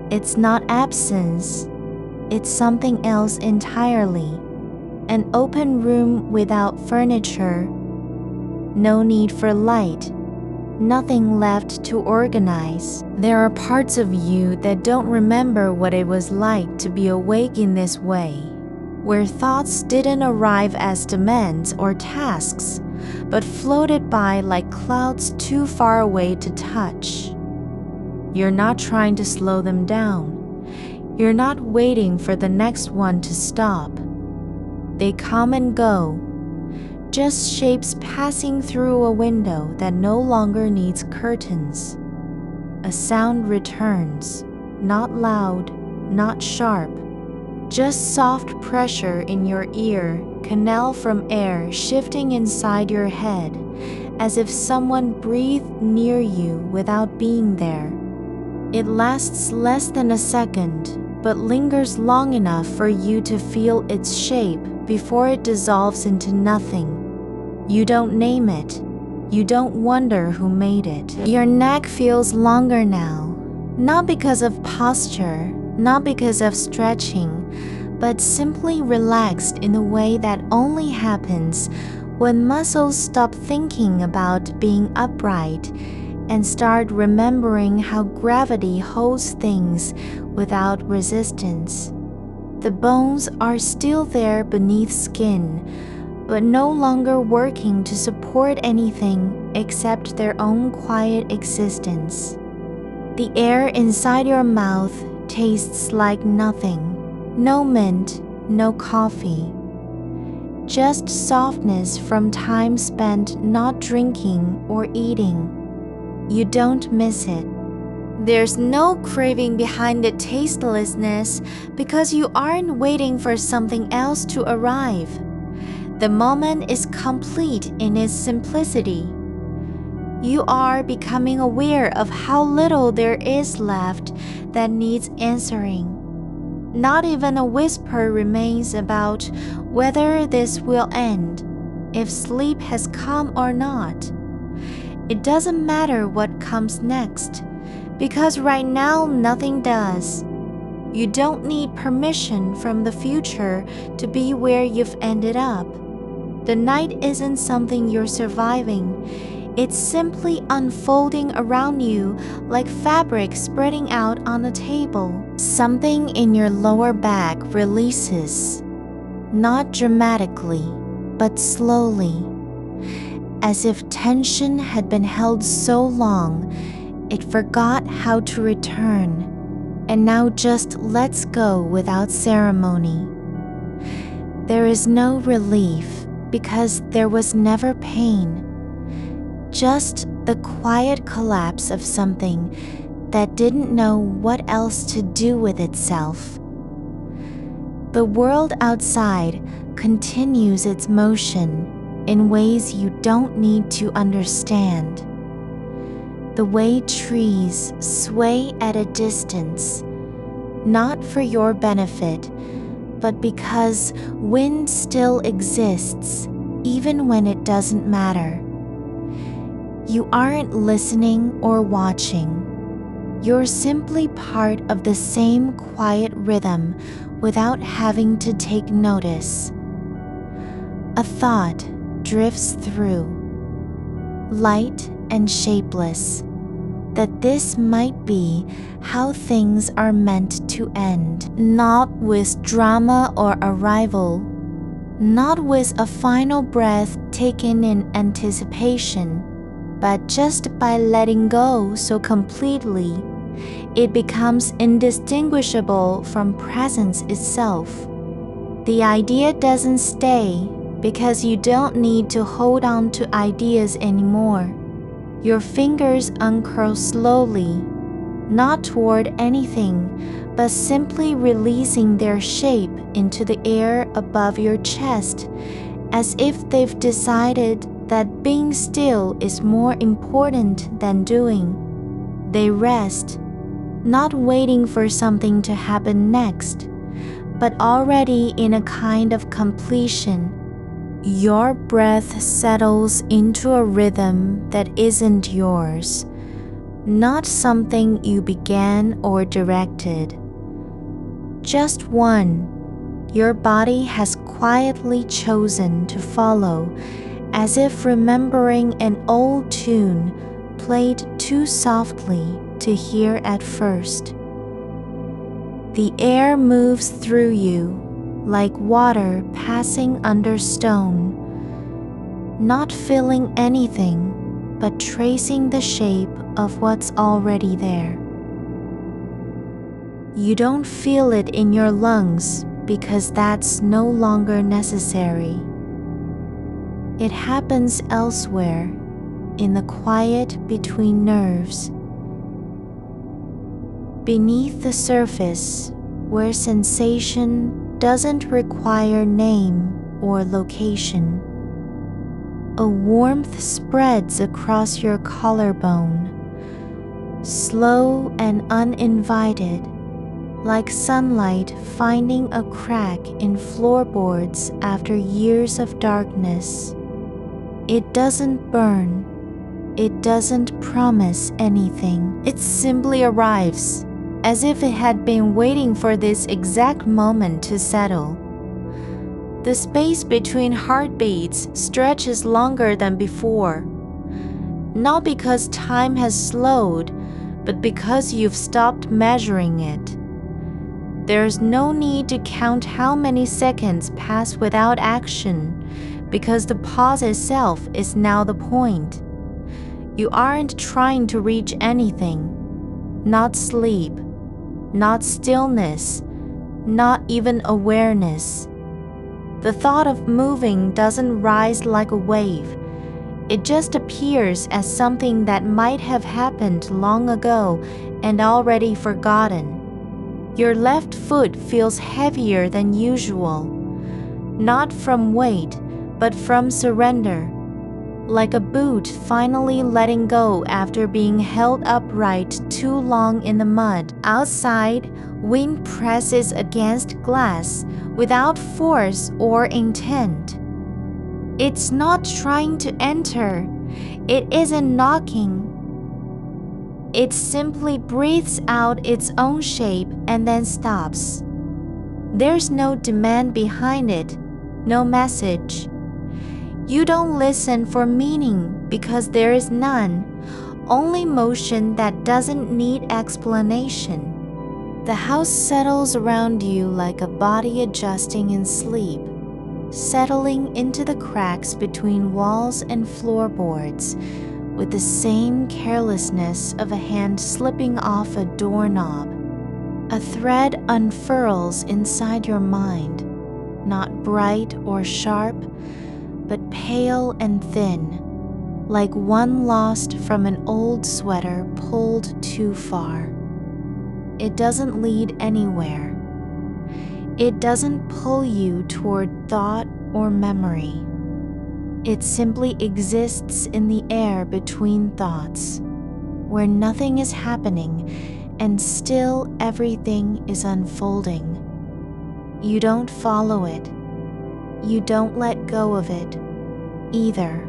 It's not absence, it's something else entirely. An open room without furniture, no need for light, nothing left to organize. There are parts of you that don't remember what it was like to be awake in this way, where thoughts didn't arrive as demands or tasks, but floated by like clouds too far away to touch. You're not trying to slow them down. You're not waiting for the next one to stop. They come and go, just shapes passing through a window that no longer needs curtains. A sound returns, not loud, not sharp, just soft pressure in your ear, canal from air shifting inside your head, as if someone breathed near you without being there. It lasts less than a second, but lingers long enough for you to feel its shape before it dissolves into nothing. You don't name it. You don't wonder who made it. Your neck feels longer now, not because of posture, not because of stretching, but simply relaxed in a way that only happens when muscles stop thinking about being upright and start remembering how gravity holds things without resistance. The bones are still there beneath skin, but no longer working to support anything except their own quiet existence. The air inside your mouth tastes like nothing. No mint, no coffee. Just softness from time spent not drinking or eating. You don't miss it. There's no craving behind the tastelessness because you aren't waiting for something else to arrive. The moment is complete in its simplicity. You are becoming aware of how little there is left that needs answering. Not even a whisper remains about whether this will end, if sleep has come or not. It doesn't matter what comes next, because right now nothing does. You don't need permission from the future to be where you've ended up. The night isn't something you're surviving. It's simply unfolding around you like fabric spreading out on a table. Something in your lower back releases, not dramatically, but slowly. As if tension had been held so long, it forgot how to return, and now just lets go without ceremony. There is no relief because there was never pain, just the quiet collapse of something that didn't know what else to do with itself. The world outside continues its motion in ways you don't need to understand. The way trees sway at a distance, not for your benefit, but because wind still exists even when it doesn't matter. You aren't listening or watching. You're simply part of the same quiet rhythm without having to take notice. A thought drifts through, light and shapeless, that this might be how things are meant to end, not with drama or arrival, not with a final breath taken in anticipation, but just by letting go so completely, it becomes indistinguishable from presence itself. The idea doesn't stay because you don't need to hold on to ideas anymore. Your fingers uncurl slowly, not toward anything, but simply releasing their shape into the air above your chest, as if they've decided that being still is more important than doing. They rest, not waiting for something to happen next, but already in a kind of completion. Your breath settles into a rhythm that isn't yours, not something you began or directed. Just one your body has quietly chosen to follow, as if remembering an old tune played too softly to hear at first. The air moves through you like water passing under stone, not filling anything, but tracing the shape of what's already there. You don't feel it in your lungs because that's no longer necessary. It happens elsewhere, in the quiet between nerves, beneath the surface, where sensation doesn't require name or location. A warmth spreads across your collarbone, slow and uninvited, like sunlight finding a crack in floorboards after years of darkness. It doesn't burn. It doesn't promise anything. It simply arrives, as if it had been waiting for this exact moment to settle. The space between heartbeats stretches longer than before. Not because time has slowed, but because you've stopped measuring it. There's no need to count how many seconds pass without action, because the pause itself is now the point. You aren't trying to reach anything. Not sleep, not stillness, not even awareness. The thought of moving doesn't rise like a wave. It just appears as something that might have happened long ago and already forgotten. Your left foot feels heavier than usual, not from weight, but from surrender. Like a boot finally letting go after being held upright too long in the mud. Outside, wind presses against glass without force or intent. It's not trying to enter. It isn't knocking. It simply breathes out its own shape and then stops. There's no demand behind it, no message. You don't listen for meaning because there is none, only motion that doesn't need explanation. The house settles around you like a body adjusting in sleep, settling into the cracks between walls and floorboards with the same carelessness of a hand slipping off a doorknob. A thread unfurls inside your mind, not bright or sharp, but pale and thin, like one lost from an old sweater pulled too far. It doesn't lead anywhere. It doesn't pull you toward thought or memory. It simply exists in the air between thoughts, where nothing is happening and still everything is unfolding. You don't follow it. You don't let go of it, either.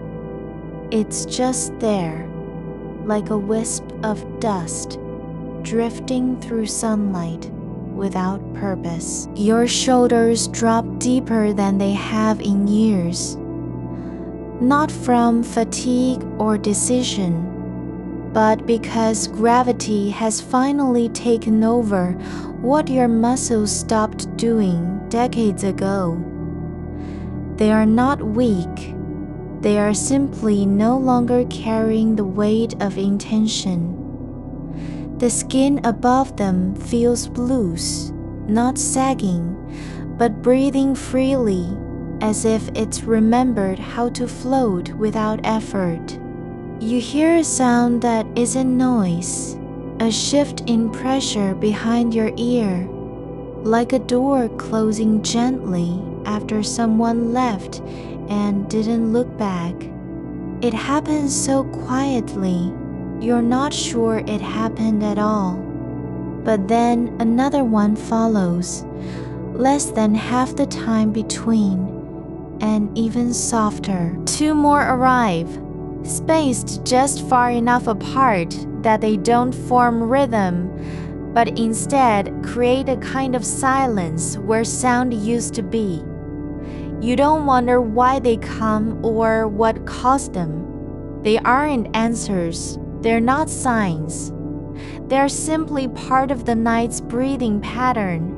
It's just there, like a wisp of dust, drifting through sunlight without purpose. Your shoulders drop deeper than they have in years, not from fatigue or decision, but because gravity has finally taken over what your muscles stopped doing decades ago. They are not weak. They are simply no longer carrying the weight of intention. The skin above them feels loose, not sagging, but breathing freely, as if it's remembered how to float without effort. You hear a sound that isn't noise, a shift in pressure behind your ear, like a door closing gently after someone left and didn't look back. It happens so quietly, you're not sure it happened at all. But then another one follows, less than half the time between, and even softer. Two more arrive, spaced just far enough apart that they don't form rhythm, but instead create a kind of silence where sound used to be. You don't wonder why they come or what caused them. They aren't answers. They're not signs. They're simply part of the night's breathing pattern.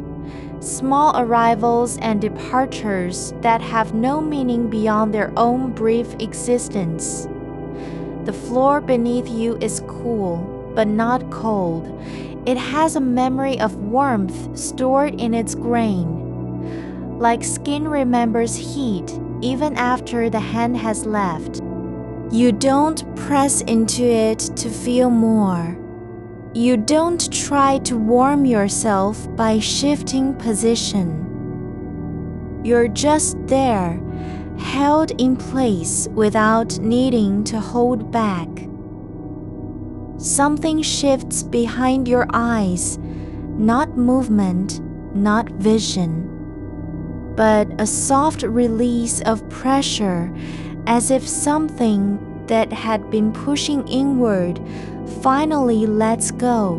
Small arrivals and departures that have no meaning beyond their own brief existence. The floor beneath you is cool, but not cold. It has a memory of warmth stored in its grain. Like skin remembers heat even after the hand has left. You don't press into it to feel more. You don't try to warm yourself by shifting position. You're just there, held in place without needing to hold back. Something shifts behind your eyes, not movement, not vision, but a soft release of pressure, as if something that had been pushing inward finally lets go,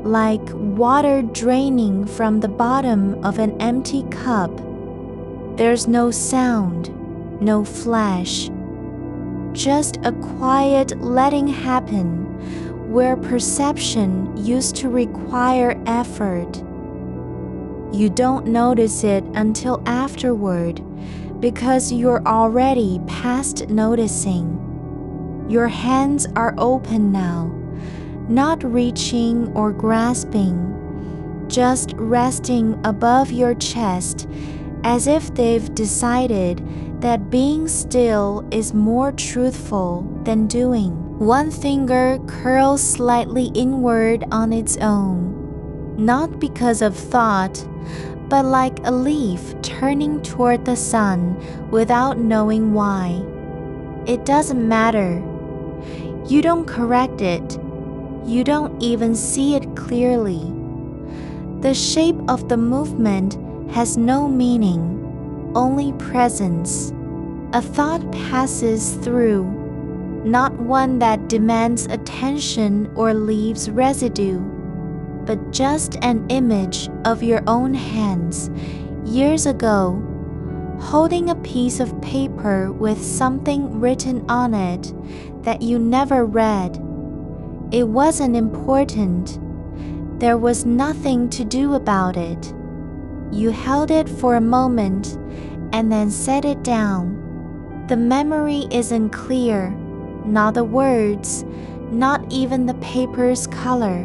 like water draining from the bottom of an empty cup. There's no sound, no flash, just a quiet letting happen where perception used to require effort. You don't notice it until afterward because you're already past noticing. Your hands are open now, not reaching or grasping, just resting above your chest as if they've decided that being still is more truthful than doing. One finger curls slightly inward on its own, not because of thought, but like a leaf turning toward the sun without knowing why. It doesn't matter. You don't correct it. You don't even see it clearly. The shape of the movement has no meaning, only presence. A thought passes through, not one that demands attention or leaves residue, but just an image of your own hands, years ago, holding a piece of paper with something written on it that you never read. It wasn't important. There was nothing to do about it. You held it for a moment and then set it down. The memory isn't clear, not the words, not even the paper's color,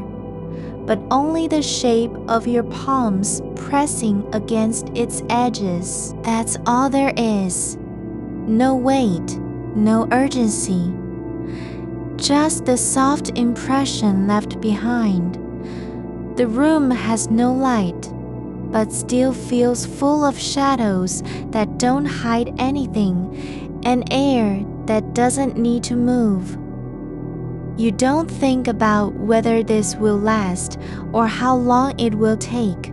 but only the shape of your palms pressing against its edges. That's all there is. No weight, no urgency. Just the soft impression left behind. The room has no light, but still feels full of shadows that don't hide anything, and air that doesn't need to move. You don't think about whether this will last or how long it will take.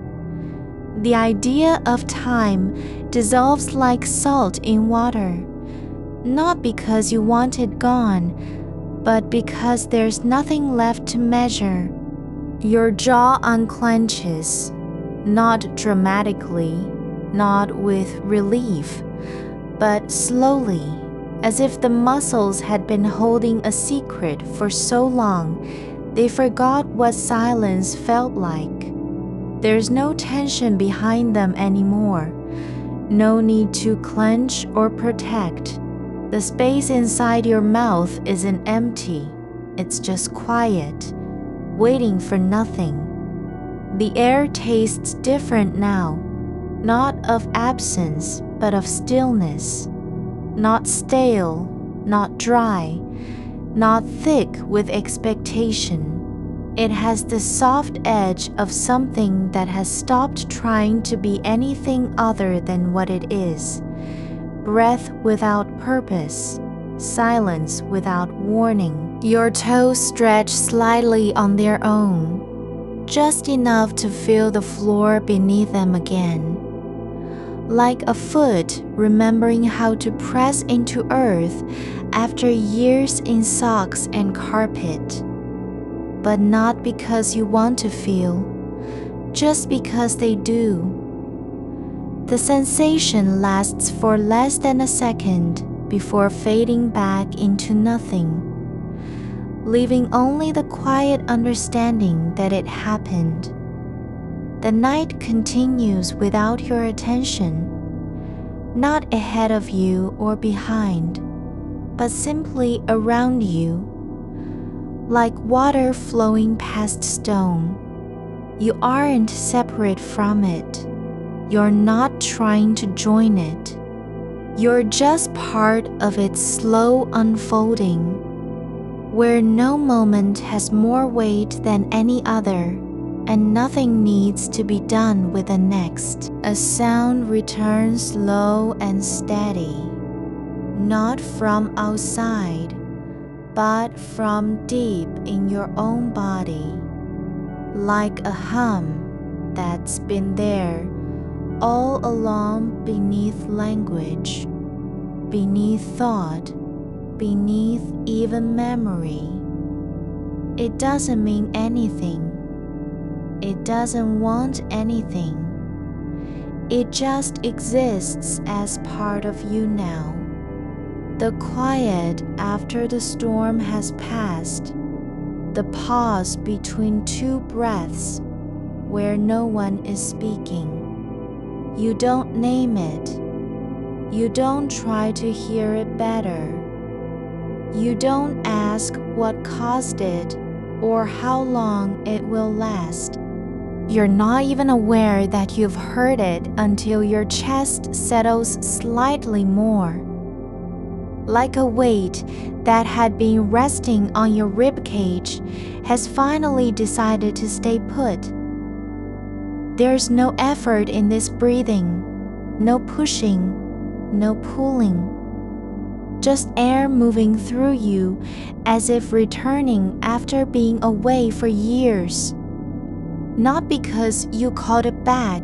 The idea of time dissolves like salt in water, not because you want it gone, but because there's nothing left to measure. Your jaw unclenches, not dramatically, not with relief, but slowly, as if the muscles had been holding a secret for so long they forgot what silence felt like. There's no tension behind them anymore, no need to clench or protect. The space inside your mouth isn't empty, it's just quiet, waiting for nothing. The air tastes different now, not of absence, but of stillness. Not stale, not dry, not thick with expectation. It has the soft edge of something that has stopped trying to be anything other than what it is. Breath without purpose, silence without warning. Your toes stretch slightly on their own, just enough to feel the floor beneath them again. Like a foot remembering how to press into earth after years in socks and carpet. But not because you want to feel, just because they do. The sensation lasts for less than a second before fading back into nothing, leaving only the quiet understanding that it happened. The night continues without your attention, not ahead of you or behind, but simply around you, like water flowing past stone. You aren't separate from it. You're not trying to join it. You're just part of its slow unfolding, where no moment has more weight than any other, and nothing needs to be done with the next. A sound returns low and steady, not from outside, but from deep in your own body, like a hum that's been there all along beneath language, beneath thought, beneath even memory. It doesn't mean anything. It doesn't want anything. It just exists as part of you now. The quiet after the storm has passed, the pause between two breaths where no one is speaking. You don't name it. You don't try to hear it better. You don't ask what caused it or how long it will last. You're not even aware that you've heard it until your chest settles slightly more. Like a weight that had been resting on your ribcage has finally decided to stay put. There's no effort in this breathing, no pushing, no pulling. Just air moving through you as if returning after being away for years. Not because you called it back,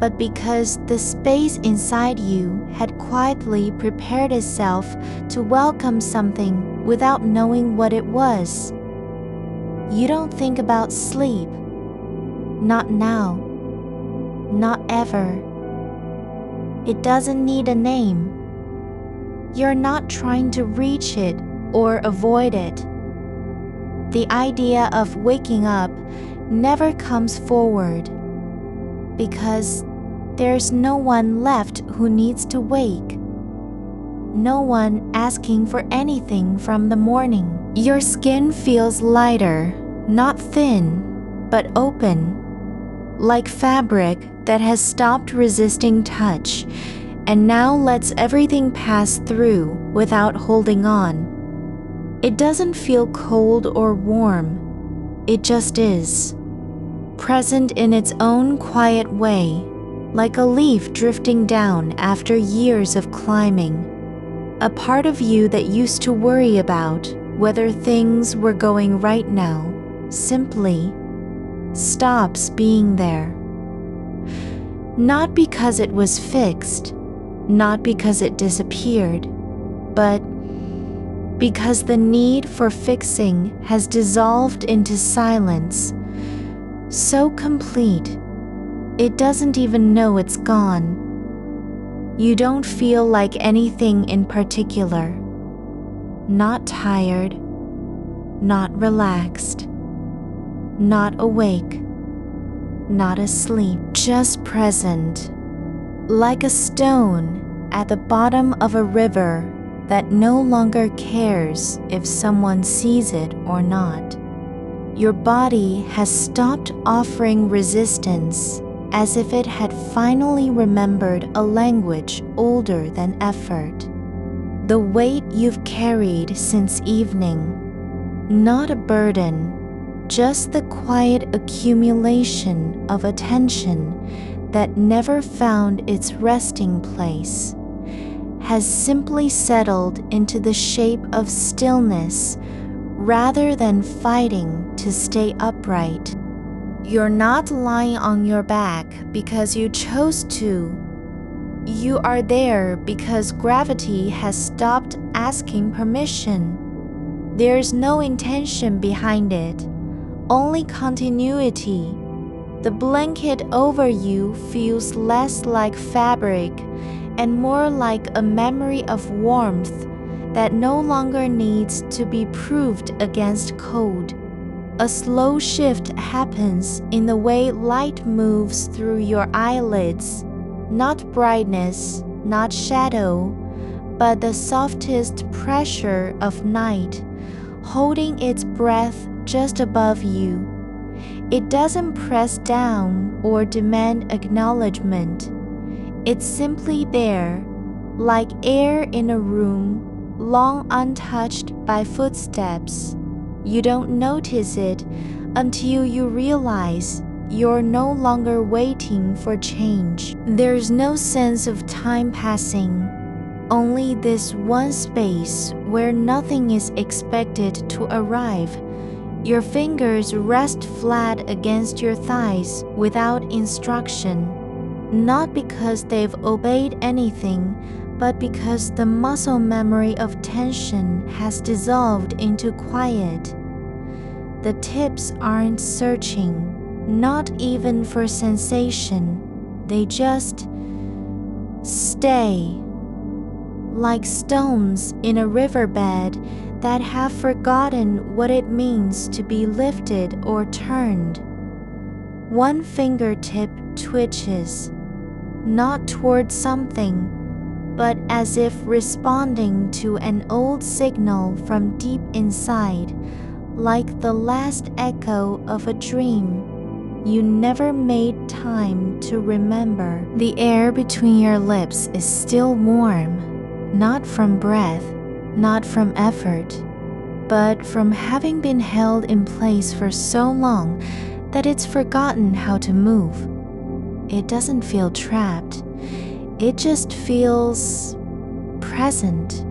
but because the space inside you had quietly prepared itself to welcome something without knowing what it was. You don't think about sleep. Not now. Not ever. It doesn't need a name. You're not trying to reach it or avoid it. The idea of waking up never comes forward because there's no one left who needs to wake. No one asking for anything from the morning. Your skin feels lighter, not thin, but open, like fabric that has stopped resisting touch and now lets everything pass through without holding on. It doesn't feel cold or warm. It just is, present in its own quiet way, like a leaf drifting down after years of climbing. A part of you that used to worry about whether things were going right now simply stops being there. Not because it was fixed, not because it disappeared, but because the need for fixing has dissolved into silence, so complete, it doesn't even know it's gone. You don't feel like anything in particular. Not tired, not relaxed, not awake, not asleep, just present, like a stone at the bottom of a river that no longer cares if someone sees it or not. Your body has stopped offering resistance, as if it had finally remembered a language older than effort. The weight you've carried since evening, not a burden, just the quiet accumulation of attention that never found its resting place, has simply settled into the shape of stillness rather than fighting to stay upright. You're not lying on your back because you chose to. You are there because gravity has stopped asking permission. There's no intention behind it, only continuity. The blanket over you feels less like fabric and more like a memory of warmth that no longer needs to be proved against cold. A slow shift happens in the way light moves through your eyelids, not brightness, not shadow, but the softest pressure of night, holding its breath just above you. It doesn't press down or demand acknowledgement. It's simply there, like air in a room long untouched by footsteps. You don't notice it until you realize you're no longer waiting for change. There's no sense of time passing, only this one space where nothing is expected to arrive. Your fingers rest flat against your thighs without instruction, not because they've obeyed anything, but because the muscle memory of tension has dissolved into quiet. The tips aren't searching, not even for sensation. They just stay, like stones in a riverbed that have forgotten what it means to be lifted or turned. One fingertip twitches, not toward something, but as if responding to an old signal from deep inside, like the last echo of a dream you never made time to remember. The air between your lips is still warm, not from breath, not from effort, but from having been held in place for so long that it's forgotten how to move. It doesn't feel trapped. It just feels present,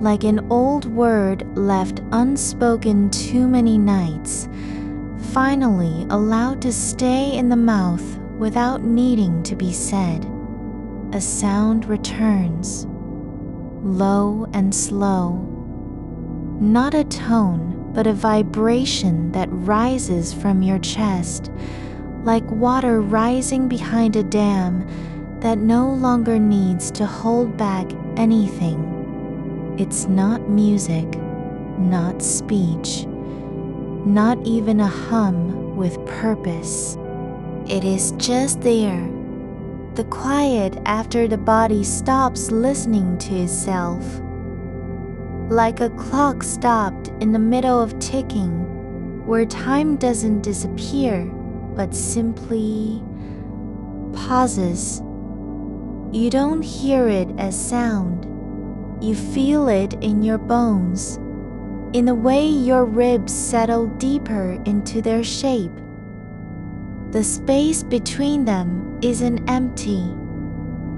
like an old word left unspoken too many nights, finally allowed to stay in the mouth without needing to be said. A sound returns, low and slow, not a tone, but a vibration that rises from your chest, like water rising behind a dam that no longer needs to hold back anything. It's not music, not speech, not even a hum with purpose. It is just there, the quiet after the body stops listening to itself. Like a clock stopped in the middle of ticking, where time doesn't disappear, but simply pauses. You don't hear it as sound. You feel it in your bones, in the way your ribs settle deeper into their shape. The space between them isn't empty.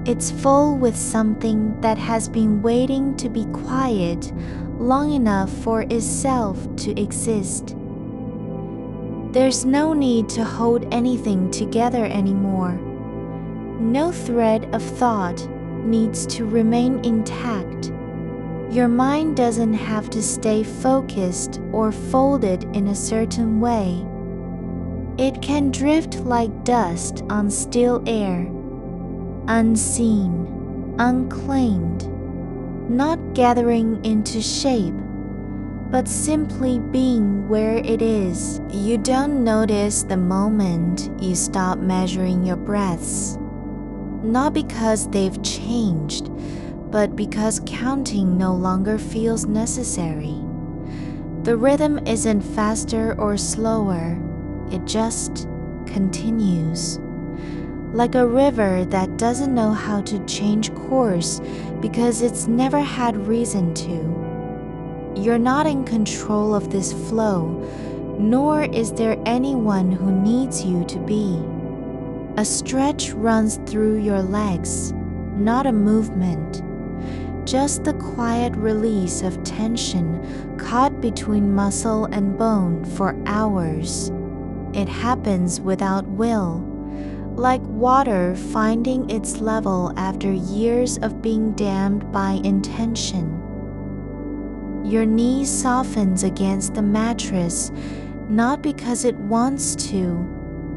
It's full with something that has been waiting to be quiet long enough for itself to exist. There's no need to hold anything together anymore. No thread of thought needs to remain intact. Your mind doesn't have to stay focused or folded in a certain way. It can drift like dust on still air, unseen, unclaimed, not gathering into shape, but simply being where it is. You don't notice the moment you stop measuring your breaths, not because they've changed, but because counting no longer feels necessary. The rhythm isn't faster or slower, it just continues. Like a river that doesn't know how to change course because it's never had reason to. You're not in control of this flow, nor is there anyone who needs you to be. A stretch runs through your legs, not a movement. Just the quiet release of tension caught between muscle and bone for hours. It happens without will, like water finding its level after years of being dammed by intention. Your knee softens against the mattress, not because it wants to,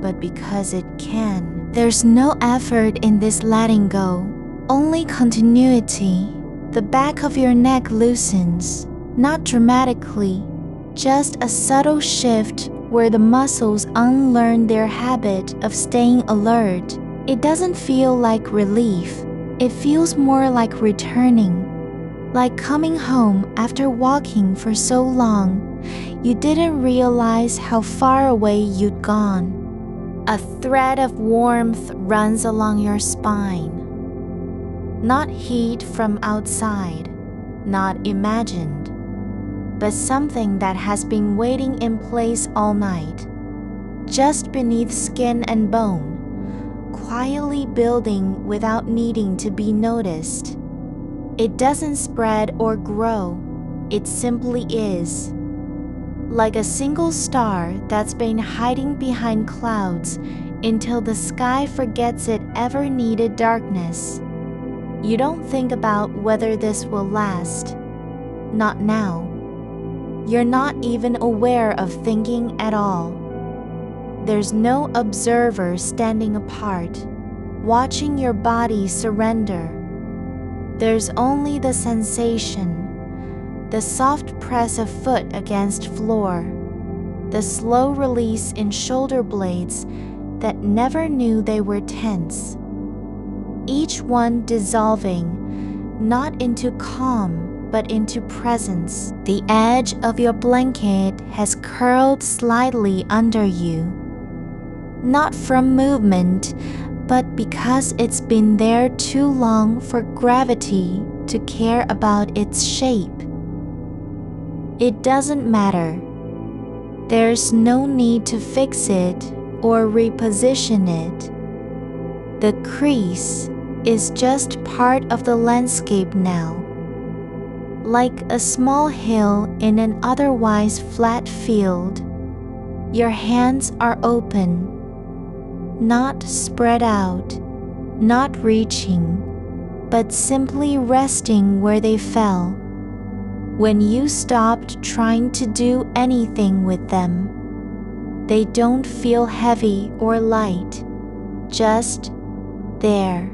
but because it can. There's no effort in this letting go, only continuity. The back of your neck loosens, not dramatically, just a subtle shift where the muscles unlearn their habit of staying alert. It doesn't feel like relief. It feels more like returning, like coming home after walking for so long. You didn't realize how far away you'd gone. A thread of warmth runs along your spine. Not heat from outside, not imagined, but something that has been waiting in place all night, just beneath skin and bone, quietly building without needing to be noticed. It doesn't spread or grow, it simply is. Like a single star that's been hiding behind clouds until the sky forgets it ever needed darkness. You don't think about whether this will last. Not now. You're not even aware of thinking at all. There's no observer standing apart, watching your body surrender. There's only the sensation, the soft press of foot against floor, the slow release in shoulder blades that never knew they were tense. Each one dissolving, not into calm, but into presence. The edge of your blanket has curled slightly under you, not from movement, but because it's been there too long for gravity to care about its shape. It doesn't matter. There's no need to fix it or reposition it. The crease is just part of the landscape now. Like a small hill in an otherwise flat field, your hands are open, not spread out, not reaching, but simply resting where they fell. When you stopped trying to do anything with them, they don't feel heavy or light, just there.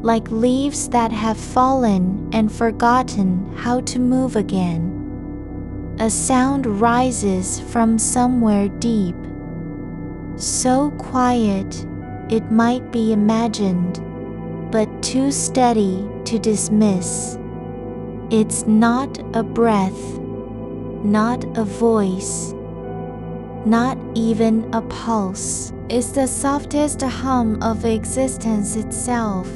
Like leaves that have fallen and forgotten how to move again. A sound rises from somewhere deep, so quiet it might be imagined, but too steady to dismiss. It's not a breath, not a voice, not even a pulse. It's the softest hum of existence itself.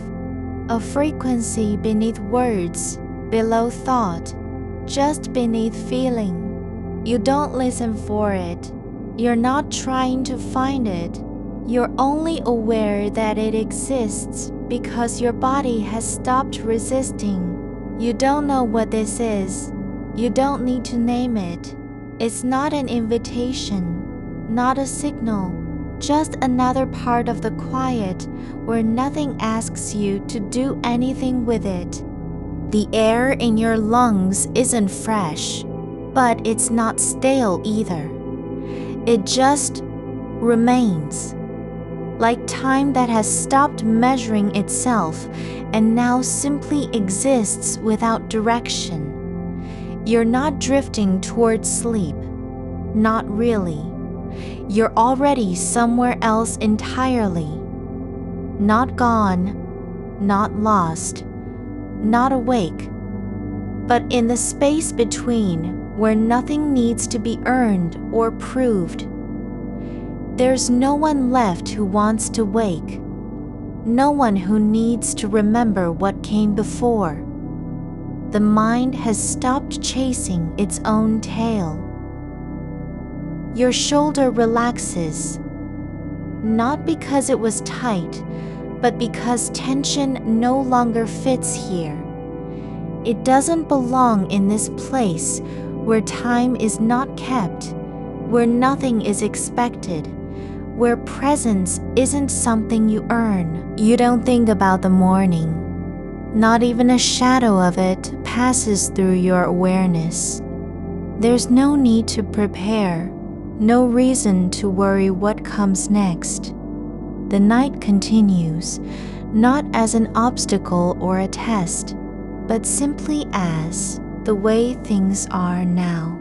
A frequency beneath words, below thought, just beneath feeling. You don't listen for it. You're not trying to find it. You're only aware that it exists because your body has stopped resisting. You don't know what this is. You don't need to name it. It's not an invitation, not a signal. Just another part of the quiet where nothing asks you to do anything with it. The air in your lungs isn't fresh, but it's not stale either. It just remains, like time that has stopped measuring itself and now simply exists without direction. You're not drifting towards sleep, not really. You're already somewhere else entirely. Not gone, not lost, not awake, but in the space between where nothing needs to be earned or proved. There's no one left who wants to wake, no one who needs to remember what came before. The mind has stopped chasing its own tail. Your shoulder relaxes, not because it was tight, but because tension no longer fits here. It doesn't belong in this place where time is not kept, where nothing is expected, where presence isn't something you earn. You don't think about the morning. Not even a shadow of it passes through your awareness. There's no need to prepare. No reason to worry what comes next. The night continues, not as an obstacle or a test, but simply as the way things are now.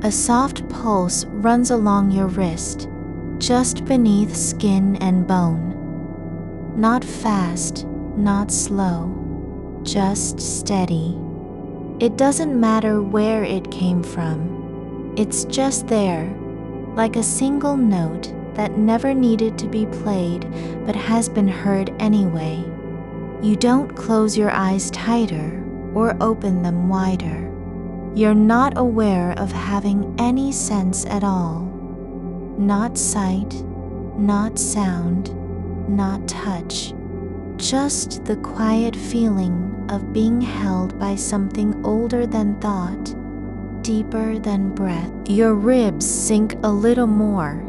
A soft pulse runs along your wrist, just beneath skin and bone. Not fast, not slow, just steady. It doesn't matter where it came from. It's just there, like a single note that never needed to be played but has been heard anyway. You don't close your eyes tighter or open them wider. You're not aware of having any sense at all. Not sight, not sound, not touch. Just the quiet feeling of being held by something older than thought, deeper than breath. Your ribs sink a little more,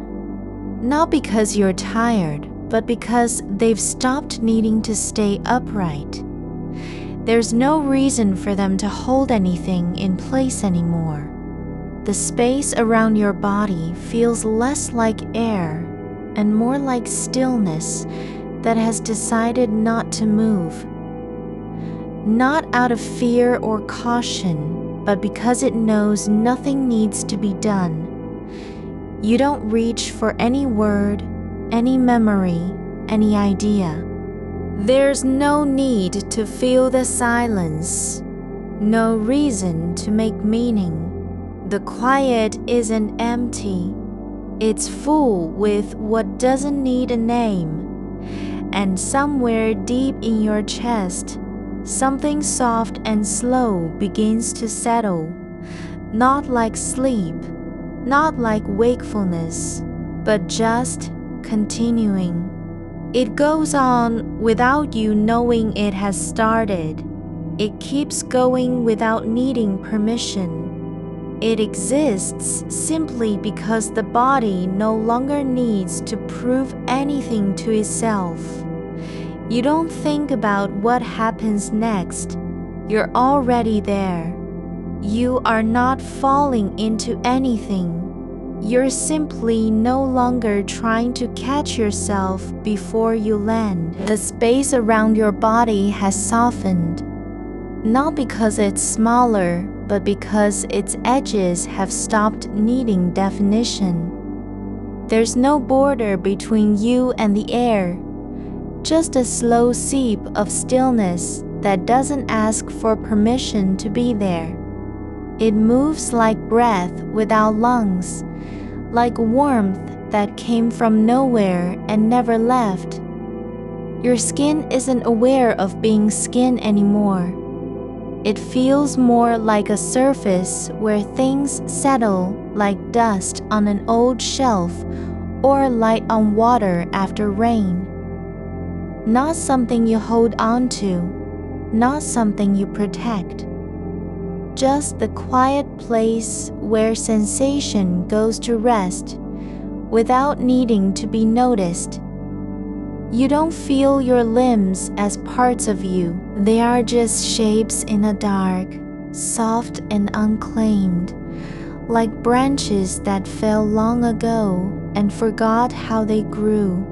not because you're tired, but because they've stopped needing to stay upright. There's no reason for them to hold anything in place anymore. The space around your body feels less like air and more like stillness that has decided not to move. not out of fear or caution, but because it knows nothing needs to be done. You don't reach for any word, any memory, any idea. There's no need to fill the silence, no reason to make meaning. The quiet isn't empty. It's full with what doesn't need a name. And somewhere deep in your chest, something soft and slow begins to settle, not like sleep, not like wakefulness, but just continuing. It goes on without you knowing it has started. It keeps going without needing permission. It exists simply because the body no longer needs to prove anything to itself. You don't think about what happens next. You're already there. You are not falling into anything. You're simply no longer trying to catch yourself before you land. The space around your body has softened, not because it's smaller, but because its edges have stopped needing definition. There's no border between you and the air, just a slow seep of stillness that doesn't ask for permission to be there. It moves like breath without lungs, like warmth that came from nowhere and never left. Your skin isn't aware of being skin anymore. It feels more like a surface where things settle like dust on an old shelf or light on water after rain. Not something you hold on to, not something you protect. Just the quiet place where sensation goes to rest without needing to be noticed. You don't feel your limbs as parts of you. They are just shapes in the dark, soft and unclaimed, like branches that fell long ago and forgot how they grew.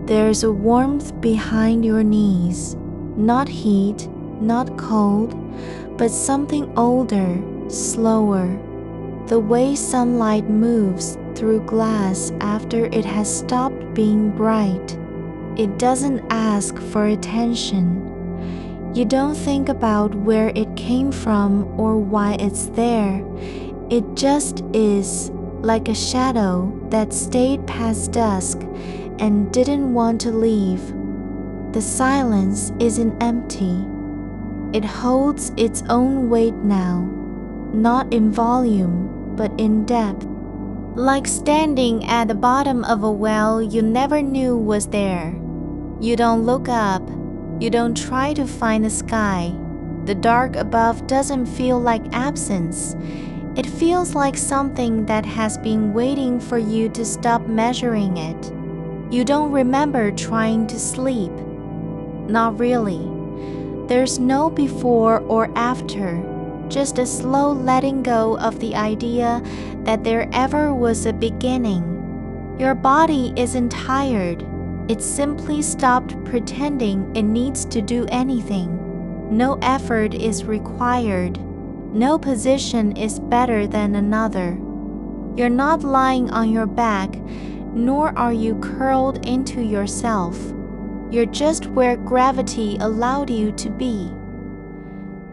There's a warmth behind your knees, not heat, not cold, but something older, slower. The way sunlight moves through glass after it has stopped being bright. It doesn't ask for attention. You don't think about where it came from or why it's there. It just is, like a shadow that stayed past dusk and didn't want to leave. The silence isn't empty. It holds its own weight now, not in volume, but in depth. Like standing at the bottom of a well you never knew was there. You don't look up. You don't try to find the sky. The dark above doesn't feel like absence. It feels like something that has been waiting for you to stop measuring it. You don't remember trying to sleep. Not really. There's no before or after, just a slow letting go of the idea that there ever was a beginning. Your body isn't tired. It simply stopped pretending it needs to do anything. No effort is required. No position is better than another. You're not lying on your back, nor are you curled into yourself. You're just where gravity allowed you to be.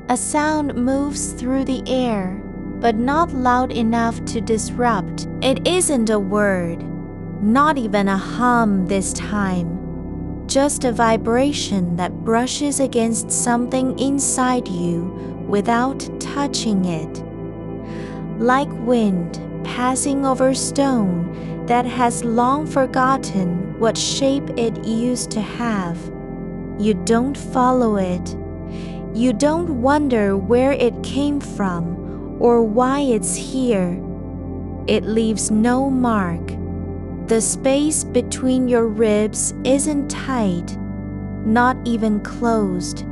A sound moves through the air, but not loud enough to disrupt. It isn't a word, not even a hum this time. Just a vibration that brushes against something inside you without touching it. Like wind passing over stone that has long forgotten what shape it used to have. You don't follow it. You don't wonder where it came from or why it's here. It leaves no mark. The space between your ribs isn't tight, not even closed,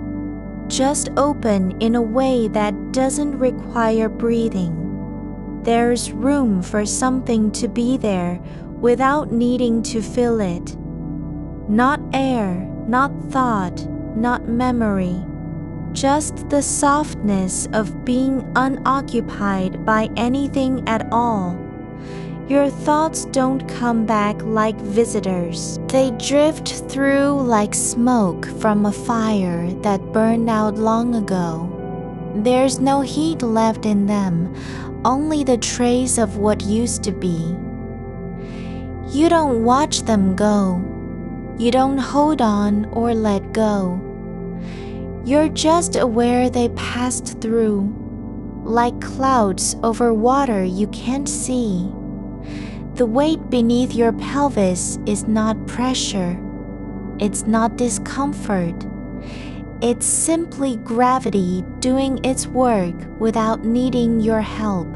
just open in a way that doesn't require breathing. There's room for something to be there without needing to fill it. Not air, not thought, not memory. just the softness of being unoccupied by anything at all. Your thoughts don't come back like visitors. They drift through like smoke from a fire that burned out long ago. There's no heat left in them, only the trace of what used to be. You don't watch them go. You don't hold on or let go. You're just aware they passed through, like clouds over water you can't see. The weight beneath your pelvis is not pressure. It's not discomfort. It's simply gravity doing its work without needing your help,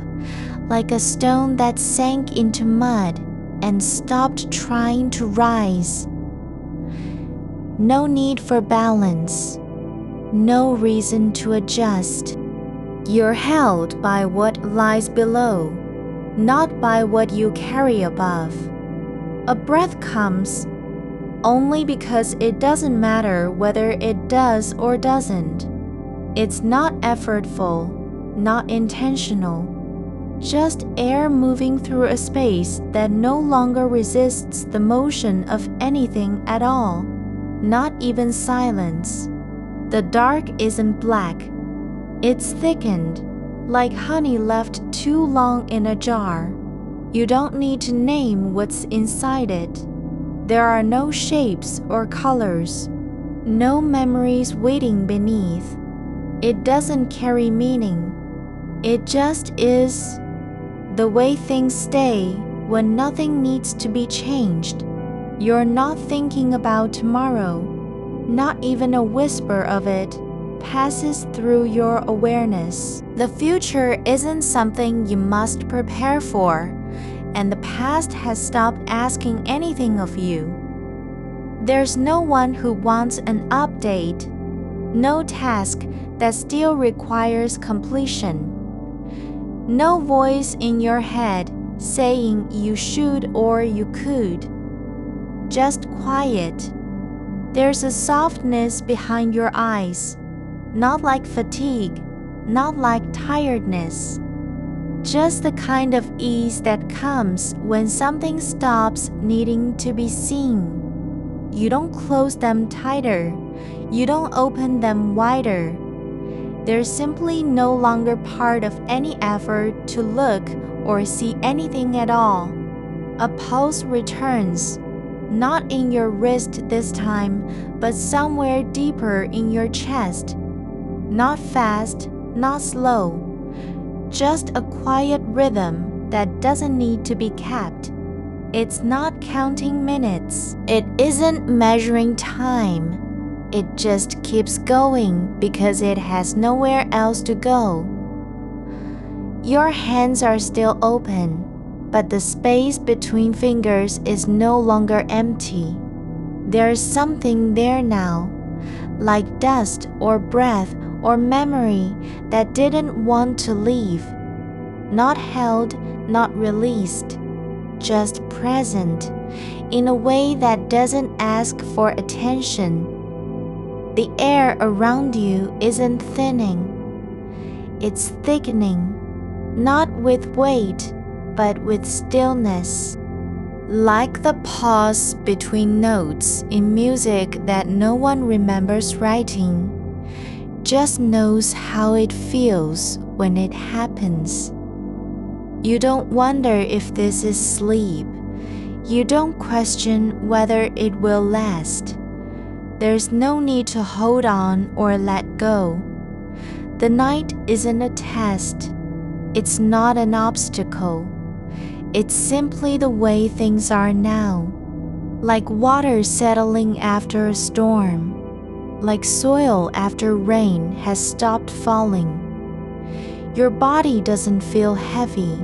like a stone that sank into mud and stopped trying to rise. No need for balance. No reason to adjust. You're held by what lies below, not by what you carry above. A breath comes only because it doesn't matter whether it does or doesn't. It's not effortful, not intentional, just air moving through a space that no longer resists the motion of anything at all, not even silence. The dark isn't black. It's thickened, like honey left too long in a jar. You don't need to name what's inside it. There are no shapes or colors, no memories waiting beneath. It doesn't carry meaning. It just is, the way things stay when nothing needs to be changed. You're not thinking about tomorrow. Not even a whisper of it passes through your awareness. The future isn't something you must prepare for, and the past has stopped asking anything of you. There's no one who wants an update, no task that still requires completion. No voice in your head saying you should or you could. Just quiet. There's a softness behind your eyes, not like fatigue, not like tiredness. Just the kind of ease that comes when something stops needing to be seen. You don't close them tighter. You don't open them wider. They're simply no longer part of any effort to look or see anything at all. A pulse returns, not in your wrist this time, but somewhere deeper in your chest. Not fast, not slow. Just a quiet rhythm that doesn't need to be kept. It's not counting minutes. It isn't measuring time. It just keeps going because it has nowhere else to go. Your hands are still open, but the space between fingers is no longer empty. There's something there now, like dust or breath or memory that didn't want to leave. Not held, not released, just present in a way that doesn't ask for attention. The air around you isn't thinning. It's thickening, not with weight, but with stillness. Like the pause between notes in music that no one remembers writing, just knows how it feels when it happens. You don't wonder if this is sleep. You don't question whether it will last. There's no need to hold on or let go. The night isn't a test. It's not an obstacle. It's simply the way things are now. Like water settling after a storm. Like soil after rain has stopped falling. Your body doesn't feel heavy,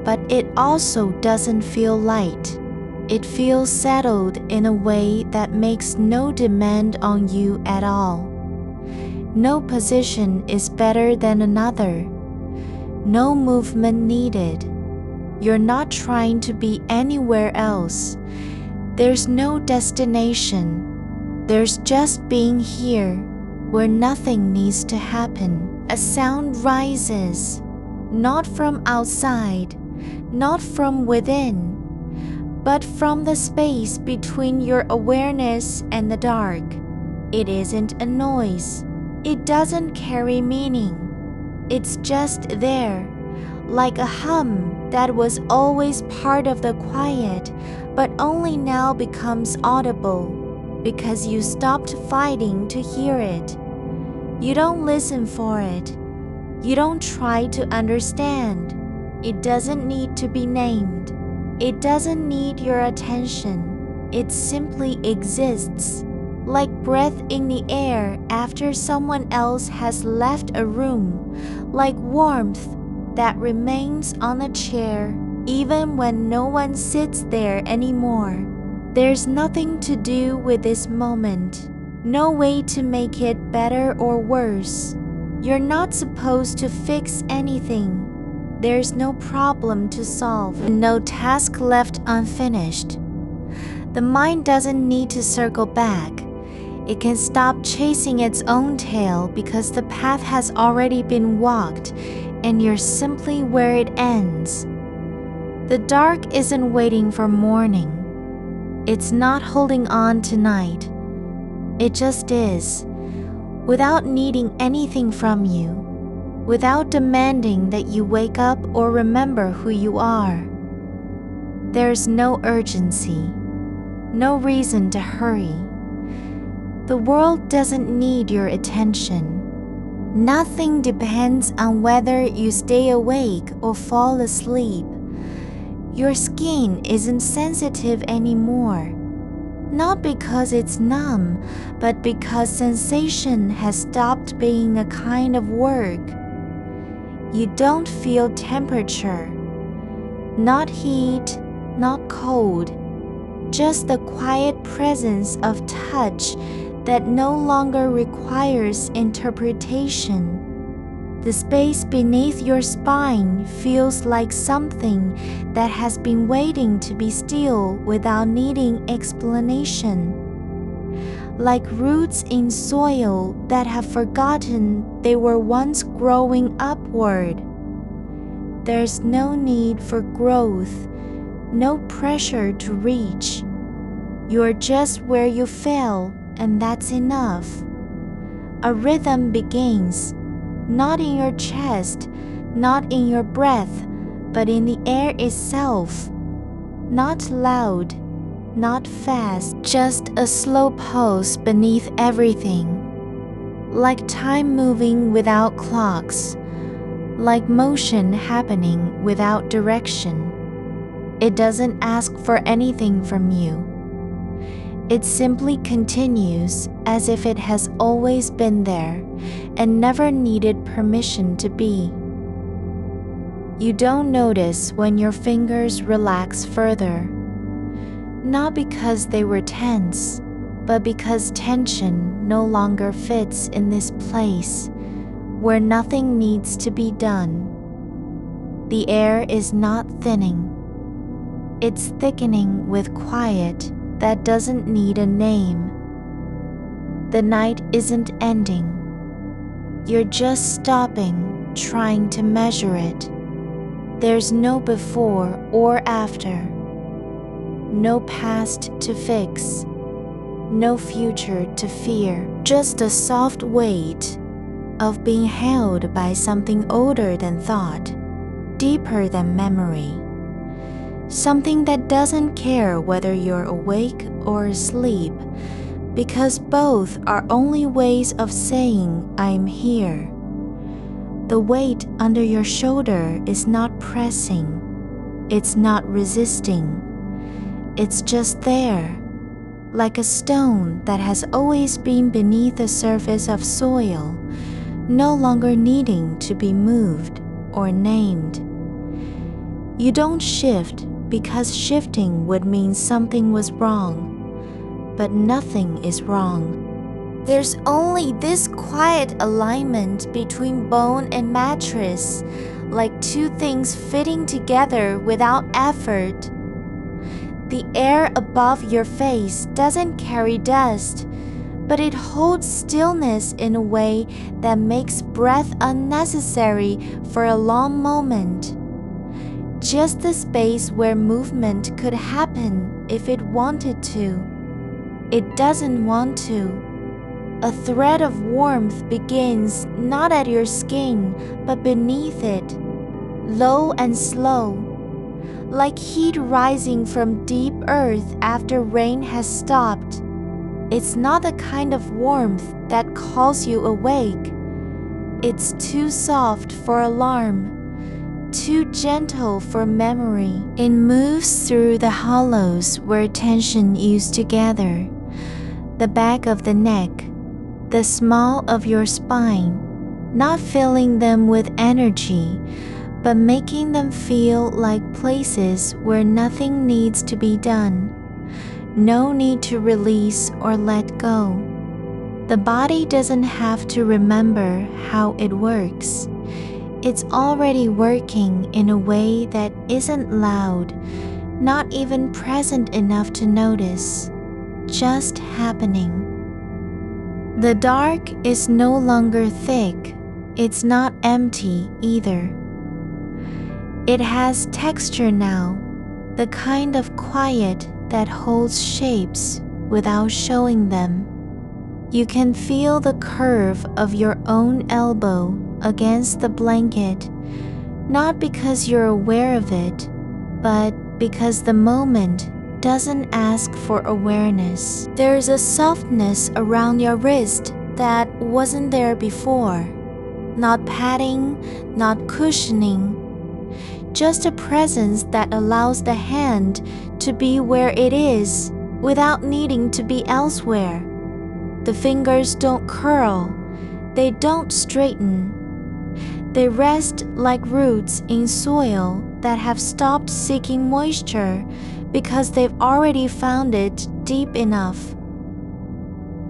but it also doesn't feel light. It feels settled in a way that makes no demand on you at all. No position is better than another. No movement needed. You're not trying to be anywhere else. There's no destination. There's just being here, where nothing needs to happen. A sound rises, not from outside, not from within, but from the space between your awareness and the dark. It isn't a noise. It doesn't carry meaning. It's just there, like a hum that was always part of the quiet, but only now becomes audible because you stopped fighting to hear it. You don't listen for it. You don't try to understand. It doesn't need to be named. It doesn't need your attention. It simply exists, like breath in the air after someone else has left a room, like warmth that remains on a chair even when no one sits there anymore. There's nothing to do with this moment, no way to make it better or worse. You're not supposed to fix anything. There's no problem to solve, no task left unfinished. The mind doesn't need to circle back. It can stop chasing its own tail because the path has already been walked and you're simply where it ends. The dark isn't waiting for morning. It's not holding on to night. It just is, without needing anything from you, without demanding that you wake up or remember who you are. There's no urgency, no reason to hurry. The world doesn't need your attention. Nothing depends on whether you stay awake or fall asleep. Your skin isn't sensitive anymore. Not because it's numb, but because sensation has stopped being a kind of work. You don't feel temperature. Not heat, not cold. Just the quiet presence of touch that no longer requires interpretation. The space beneath your spine feels like something that has been waiting to be still without needing explanation. Like roots in soil that have forgotten they were once growing upward. There's no need for growth, no pressure to reach. You're just where you fell, and that's enough. A rhythm begins, not in your chest, not in your breath, but in the air itself. Not loud, not fast, just a slow pulse beneath everything. Like time moving without clocks, like motion happening without direction. It doesn't ask for anything from you. It simply continues as if it has always been there and never needed permission to be. You don't notice when your fingers relax further, not because they were tense, but because tension no longer fits in this place where nothing needs to be done. The air is not thinning. It's thickening with quiet that doesn't need a name. The night isn't ending. You're just stopping, trying to measure it. There's no before or after. No past to fix. No future to fear. Just a soft weight of being held by something older than thought, deeper than memory. Something that doesn't care whether you're awake or asleep, because both are only ways of saying I'm here. The weight under your shoulder is not pressing, it's not resisting. It's just there, like a stone that has always been beneath the surface of soil, no longer needing to be moved or named. You don't shift because shifting would mean something was wrong, but nothing is wrong. There's only this quiet alignment between bone and mattress, like two things fitting together without effort. The air above your face doesn't carry dust, but it holds stillness in a way that makes breath unnecessary for a long moment. Just the space where movement could happen if it wanted to. It doesn't want to. A thread of warmth begins not at your skin, but beneath it, low and slow, like heat rising from deep earth after rain has stopped. It's not the kind of warmth that calls you awake. It's too soft for alarm, too gentle for memory. It moves through the hollows where tension used to gather, the back of the neck, the small of your spine, not filling them with energy, but making them feel like places where nothing needs to be done. No need to release or let go. The body doesn't have to remember how it works. It's already working in a way that isn't loud, not even present enough to notice, just happening. The dark is no longer thick. It's not empty either. It has texture now, the kind of quiet that holds shapes without showing them. You can feel the curve of your own elbow against the blanket, not because you're aware of it, but because the moment doesn't ask for awareness. There's a softness around your wrist that wasn't there before. Not padding, not cushioning, just a presence that allows the hand to be where it is without needing to be elsewhere. The fingers don't curl, they don't straighten. They rest like roots in soil that have stopped seeking moisture because they've already found it deep enough.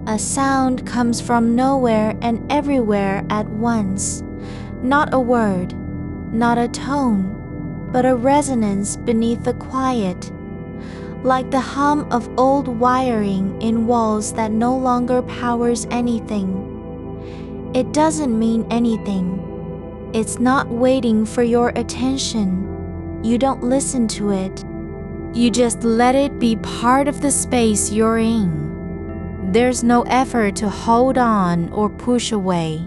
A sound comes from nowhere and everywhere at once. Not a word, not a tone, but a resonance beneath the quiet, like the hum of old wiring in walls that no longer powers anything. It doesn't mean anything. It's not waiting for your attention. You don't listen to it. You just let it be part of the space you're in. There's no effort to hold on or push away.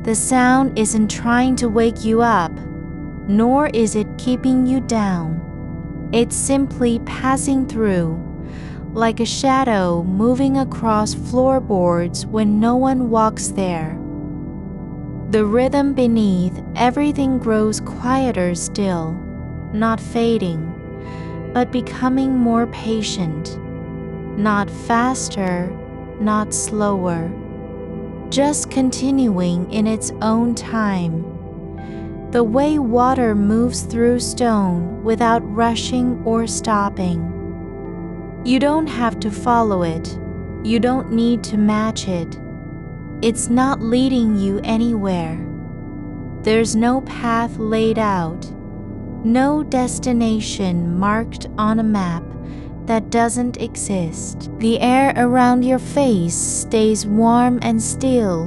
The sound isn't trying to wake you up, nor is it keeping you down. It's simply passing through, like a shadow moving across floorboards when no one walks there. The rhythm beneath everything grows quieter still, not fading, but becoming more patient, not faster, not slower, just continuing in its own time. The way water moves through stone without rushing or stopping. You don't have to follow it. You don't need to match it. It's not leading you anywhere. There's no path laid out, no destination marked on a map that doesn't exist. The air around your face stays warm and still,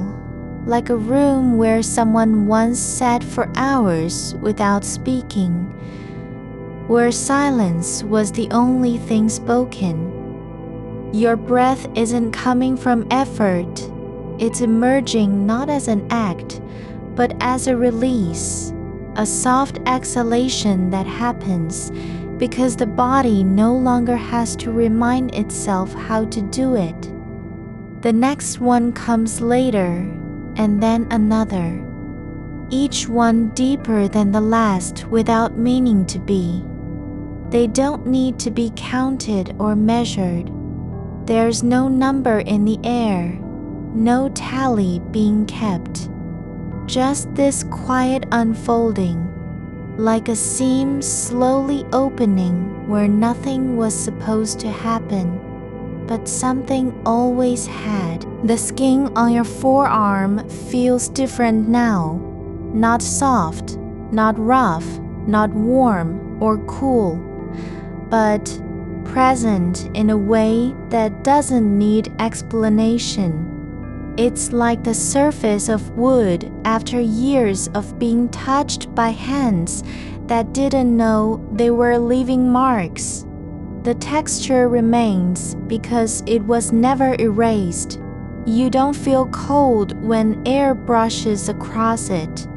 like a room where someone once sat for hours without speaking, where silence was the only thing spoken. Your breath isn't coming from effort. It's emerging not as an act, but as a release, a soft exhalation that happens because the body no longer has to remind itself how to do it. The next one comes later, and then another, each one deeper than the last without meaning to be. They don't need to be counted or measured. There's no number in the air, no tally being kept. Just this quiet unfolding, like a seam slowly opening where nothing was supposed to happen, but something always had. The skin on your forearm feels different now, not soft, not rough, not warm or cool, but present in a way that doesn't need explanation. It's like the surface of wood after years of being touched by hands that didn't know they were leaving marks. The texture remains because it was never erased. You don't feel cold when air brushes across it.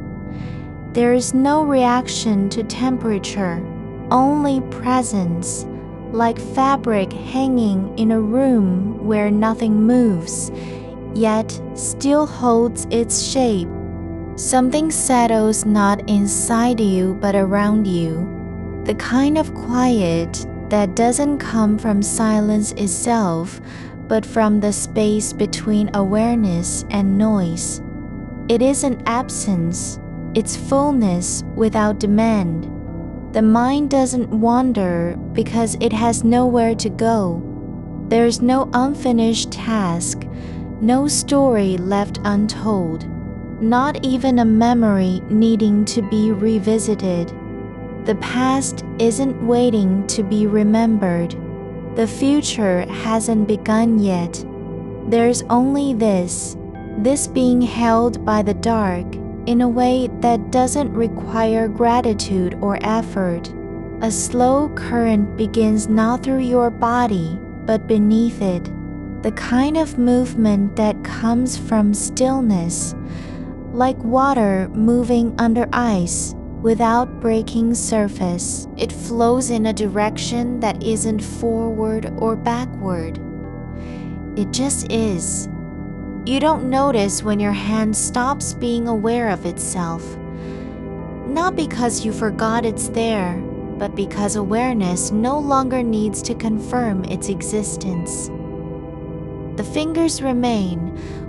There is no reaction to temperature, only presence, like fabric hanging in a room where nothing moves, yet still holds its shape. Something settles not inside you but around you, the kind of quiet that doesn't come from silence itself, but from the space between awareness and noise. It isn't absence, it's fullness without demand. The mind doesn't wander because it has nowhere to go. There's no unfinished task, no story left untold, not even a memory needing to be revisited. The past isn't waiting to be remembered. The future hasn't begun yet. There's only this being held by the dark in a way that doesn't require gratitude or effort. A slow current begins not through your body, but beneath it, the kind of movement that comes from stillness, like water moving under ice without breaking surface. It flows in a direction that isn't forward or backward. It just is. You don't notice when your hand stops being aware of itself. Not because you forgot it's there, but because awareness no longer needs to confirm its existence. The fingers remain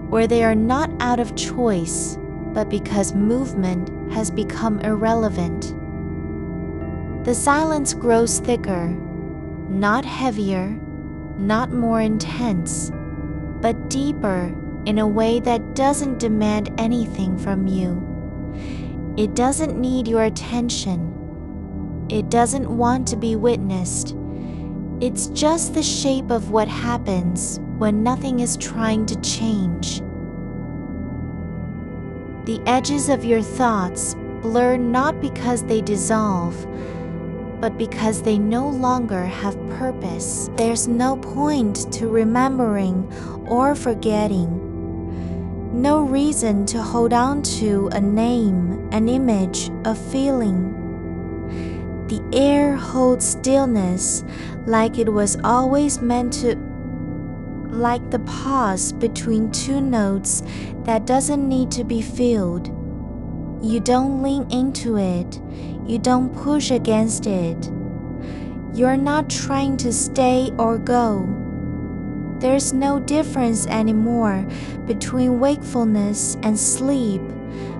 where they are not out of choice, but because movement has become irrelevant. The silence grows thicker, not heavier, not more intense, but deeper in a way that doesn't demand anything from you. It doesn't need your attention. It doesn't want to be witnessed. It's just the shape of what happens when nothing is trying to change. The edges of your thoughts blur not because they dissolve, but because they no longer have purpose. There's no point to remembering or forgetting. No reason to hold on to a name, an image, a feeling. The air holds stillness like it was always meant to, like the pause between two notes that doesn't need to be filled. You don't lean into it. You don't push against it. You're not trying to stay or go. There's no difference anymore between wakefulness and sleep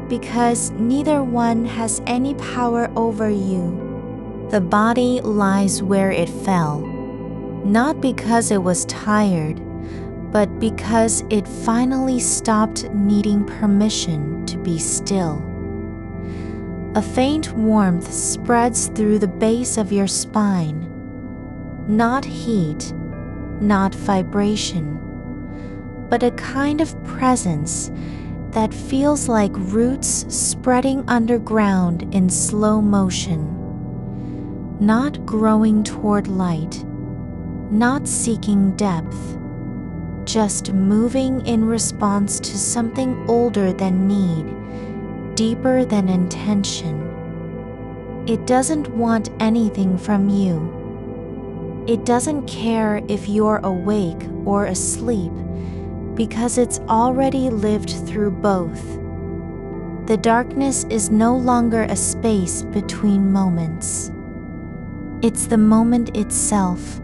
because neither one has any power over you. The body lies where it fell, not because it was tired, but because it finally stopped needing permission to be still. A faint warmth spreads through the base of your spine, not heat, not vibration, but a kind of presence that feels like roots spreading underground in slow motion, not growing toward light, not seeking depth, just moving in response to something older than need, deeper than intention. It doesn't want anything from you. It doesn't care if you're awake or asleep because it's already lived through both. The darkness is no longer a space between moments. It's the moment itself,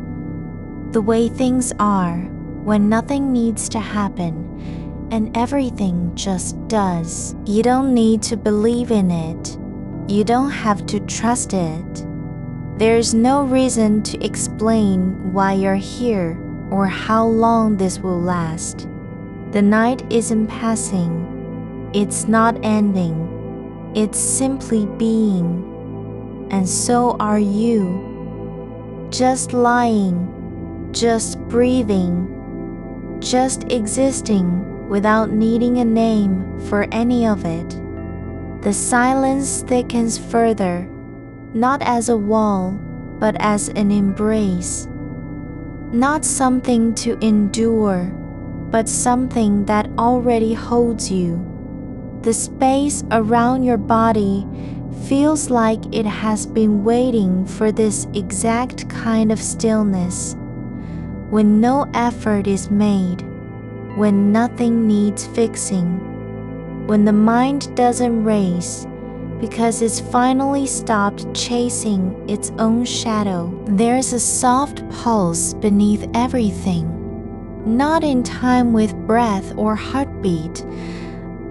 the way things are when nothing needs to happen and everything just does. You don't need to believe in it. You don't have to trust it. There's no reason to explain why you're here or how long this will last. The night isn't passing. It's not ending. It's simply being. And so are you. just lying, just breathing, just existing without needing a name for any of it. The silence thickens further, not as a wall, but as an embrace. Not something to endure, but something that already holds you. The space around your body feels like it has been waiting for this exact kind of stillness, when no effort is made, when nothing needs fixing, when the mind doesn't race because it's finally stopped chasing its own shadow. There's a soft pulse beneath everything, not in time with breath or heartbeat,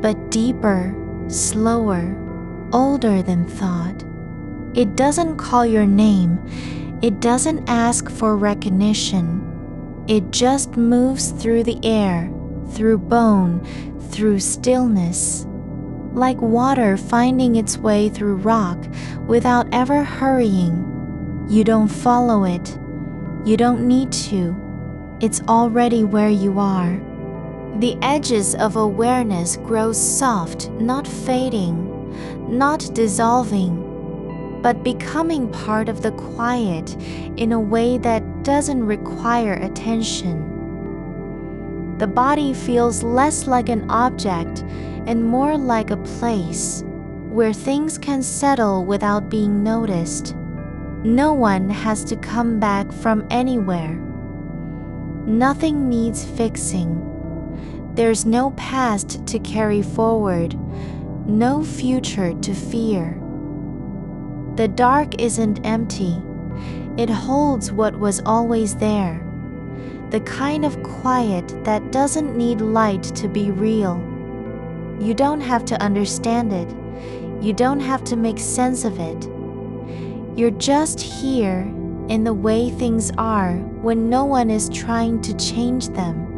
but deeper, slower, older than thought. It doesn't call your name. It doesn't ask for recognition. It just moves through the air, through bone, through stillness, like water finding its way through rock without ever hurrying. You don't follow it. You don't need to. It's already where you are. The edges of awareness grow soft, not fading, not dissolving, but becoming part of the quiet in a way that doesn't require attention. The body feels less like an object and more like a place where things can settle without being noticed. No one has to come back from anywhere. Nothing needs fixing. There's no past to carry forward, no future to fear. The dark isn't empty. It holds what was always there, the kind of quiet that doesn't need light to be real. You don't have to understand it. You don't have to make sense of it. You're just here in the way things are when no one is trying to change them.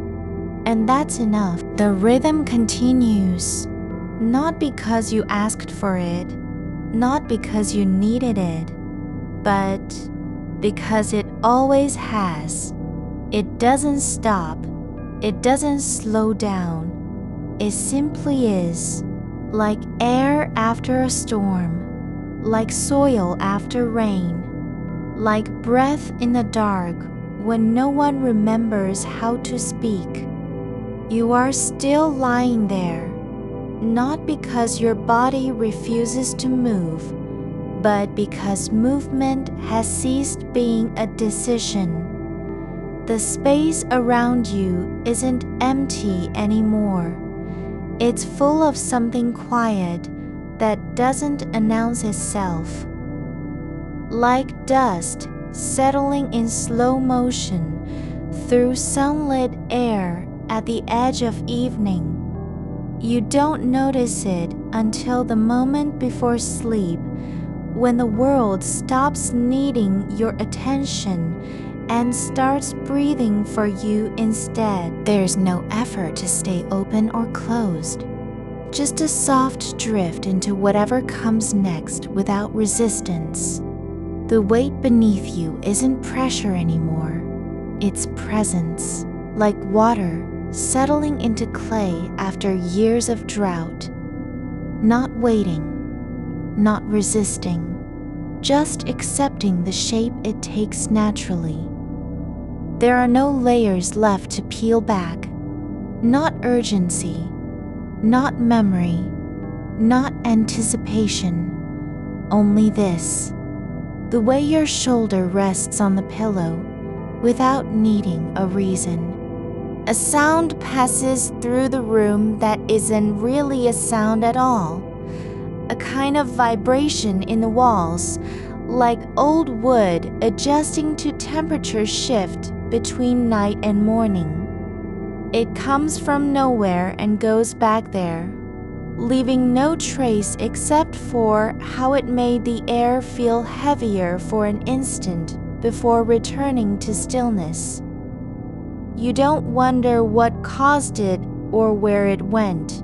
And that's enough. The rhythm continues, not because you asked for it, not because you needed it, but because it always has. It doesn't stop. It doesn't slow down. It simply is, like air after a storm, like soil after rain, like breath in the dark when no one remembers how to speak. You are still lying there, not because your body refuses to move, but because movement has ceased being a decision. The space around you isn't empty anymore. It's full of something quiet that doesn't announce itself. Like dust settling in slow motion through sunlit air at the edge of evening. You don't notice it until the moment before sleep, when the world stops needing your attention and starts breathing for you instead. There's no effort to stay open or closed, just a soft drift into whatever comes next without resistance. The weight beneath you isn't pressure anymore, it's presence, like water settling into clay after years of drought. Not waiting, not resisting, just accepting the shape it takes naturally. There are no layers left to peel back, not urgency, not memory, not anticipation, only this. The way your shoulder rests on the pillow without needing a reason. A sound passes through the room that isn't really a sound at all. A kind of vibration in the walls, like old wood adjusting to temperature shift between night and morning. It comes from nowhere and goes back there, leaving no trace except for how it made the air feel heavier for an instant before returning to stillness. You don't wonder what caused it or where it went.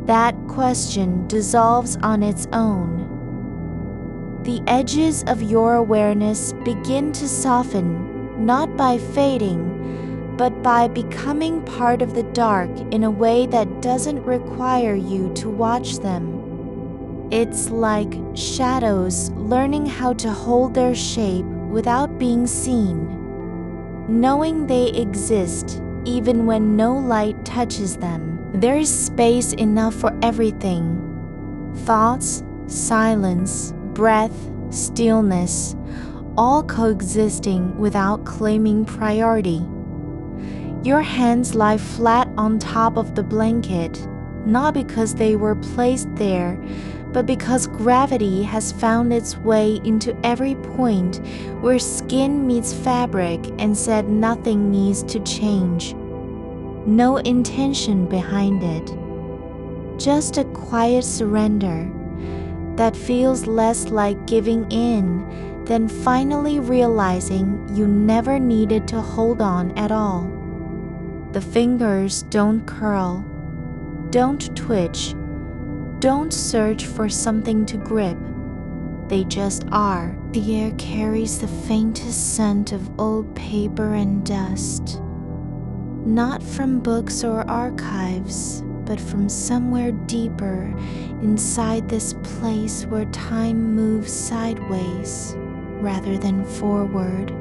That question dissolves on its own. The edges of your awareness begin to soften, not by fading, but by becoming part of the dark in a way that doesn't require you to watch them. It's like shadows learning how to hold their shape without being seen, knowing they exist even when no light touches them. There is space enough for everything: thoughts, silence, breath, stillness, all coexisting without claiming priority. Your hands lie flat on top of the blanket, not because they were placed there, but because gravity has found its way into every point where skin meets fabric and said nothing needs to change. No intention behind it. Just a quiet surrender that feels less like giving in than finally realizing you never needed to hold on at all. The fingers don't curl, don't twitch, don't search for something to grip. They just are. The air carries the faintest scent of old paper and dust. Not from books or archives, but from somewhere deeper inside this place where time moves sideways rather than forward.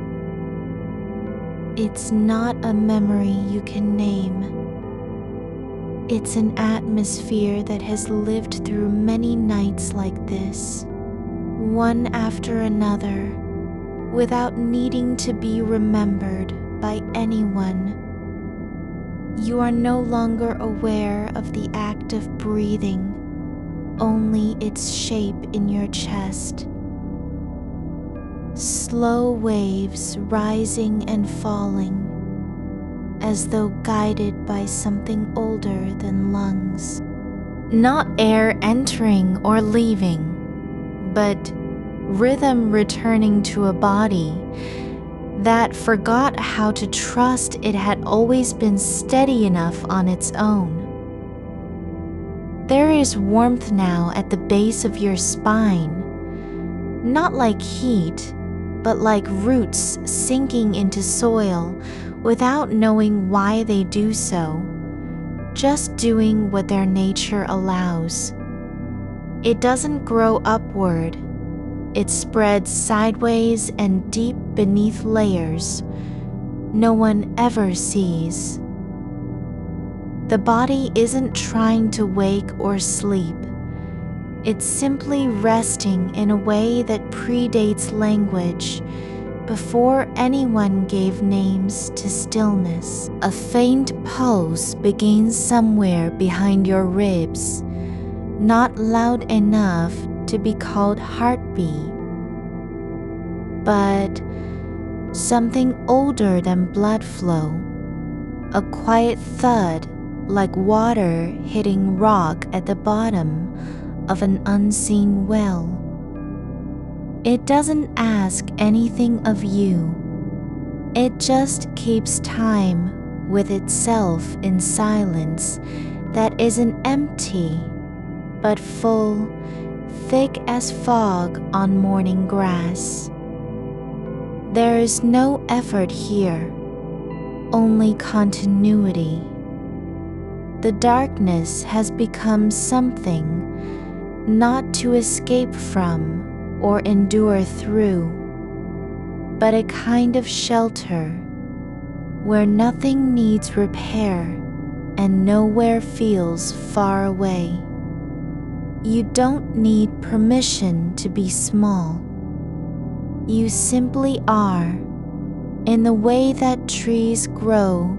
It's not a memory you can name. It's an atmosphere that has lived through many nights like this, one after another, without needing to be remembered by anyone. You are no longer aware of the act of breathing, only its shape in your chest. Slow waves rising and falling, as though guided by something older than lungs. Not air entering or leaving, but rhythm returning to a body that forgot how to trust it had always been steady enough on its own. There is warmth now at the base of your spine, not like heat, but like roots sinking into soil without knowing why they do so, just doing what their nature allows. It doesn't grow upward. It spreads sideways and deep beneath layers no one ever sees. The body isn't trying to wake or sleep. It's simply resting in a way that predates language, before anyone gave names to stillness. A faint pulse begins somewhere behind your ribs, not loud enough to be called heartbeat, but something older than blood flow, a quiet thud like water hitting rock at the bottom of an unseen well. It doesn't ask anything of you. It just keeps time with itself in silence that isn't empty, but full, thick as fog on morning grass. There is no effort here, only continuity. The darkness has become something not to escape from or endure through, but a kind of shelter where nothing needs repair and nowhere feels far away. You don't need permission to be small. You simply are, in the way that trees grow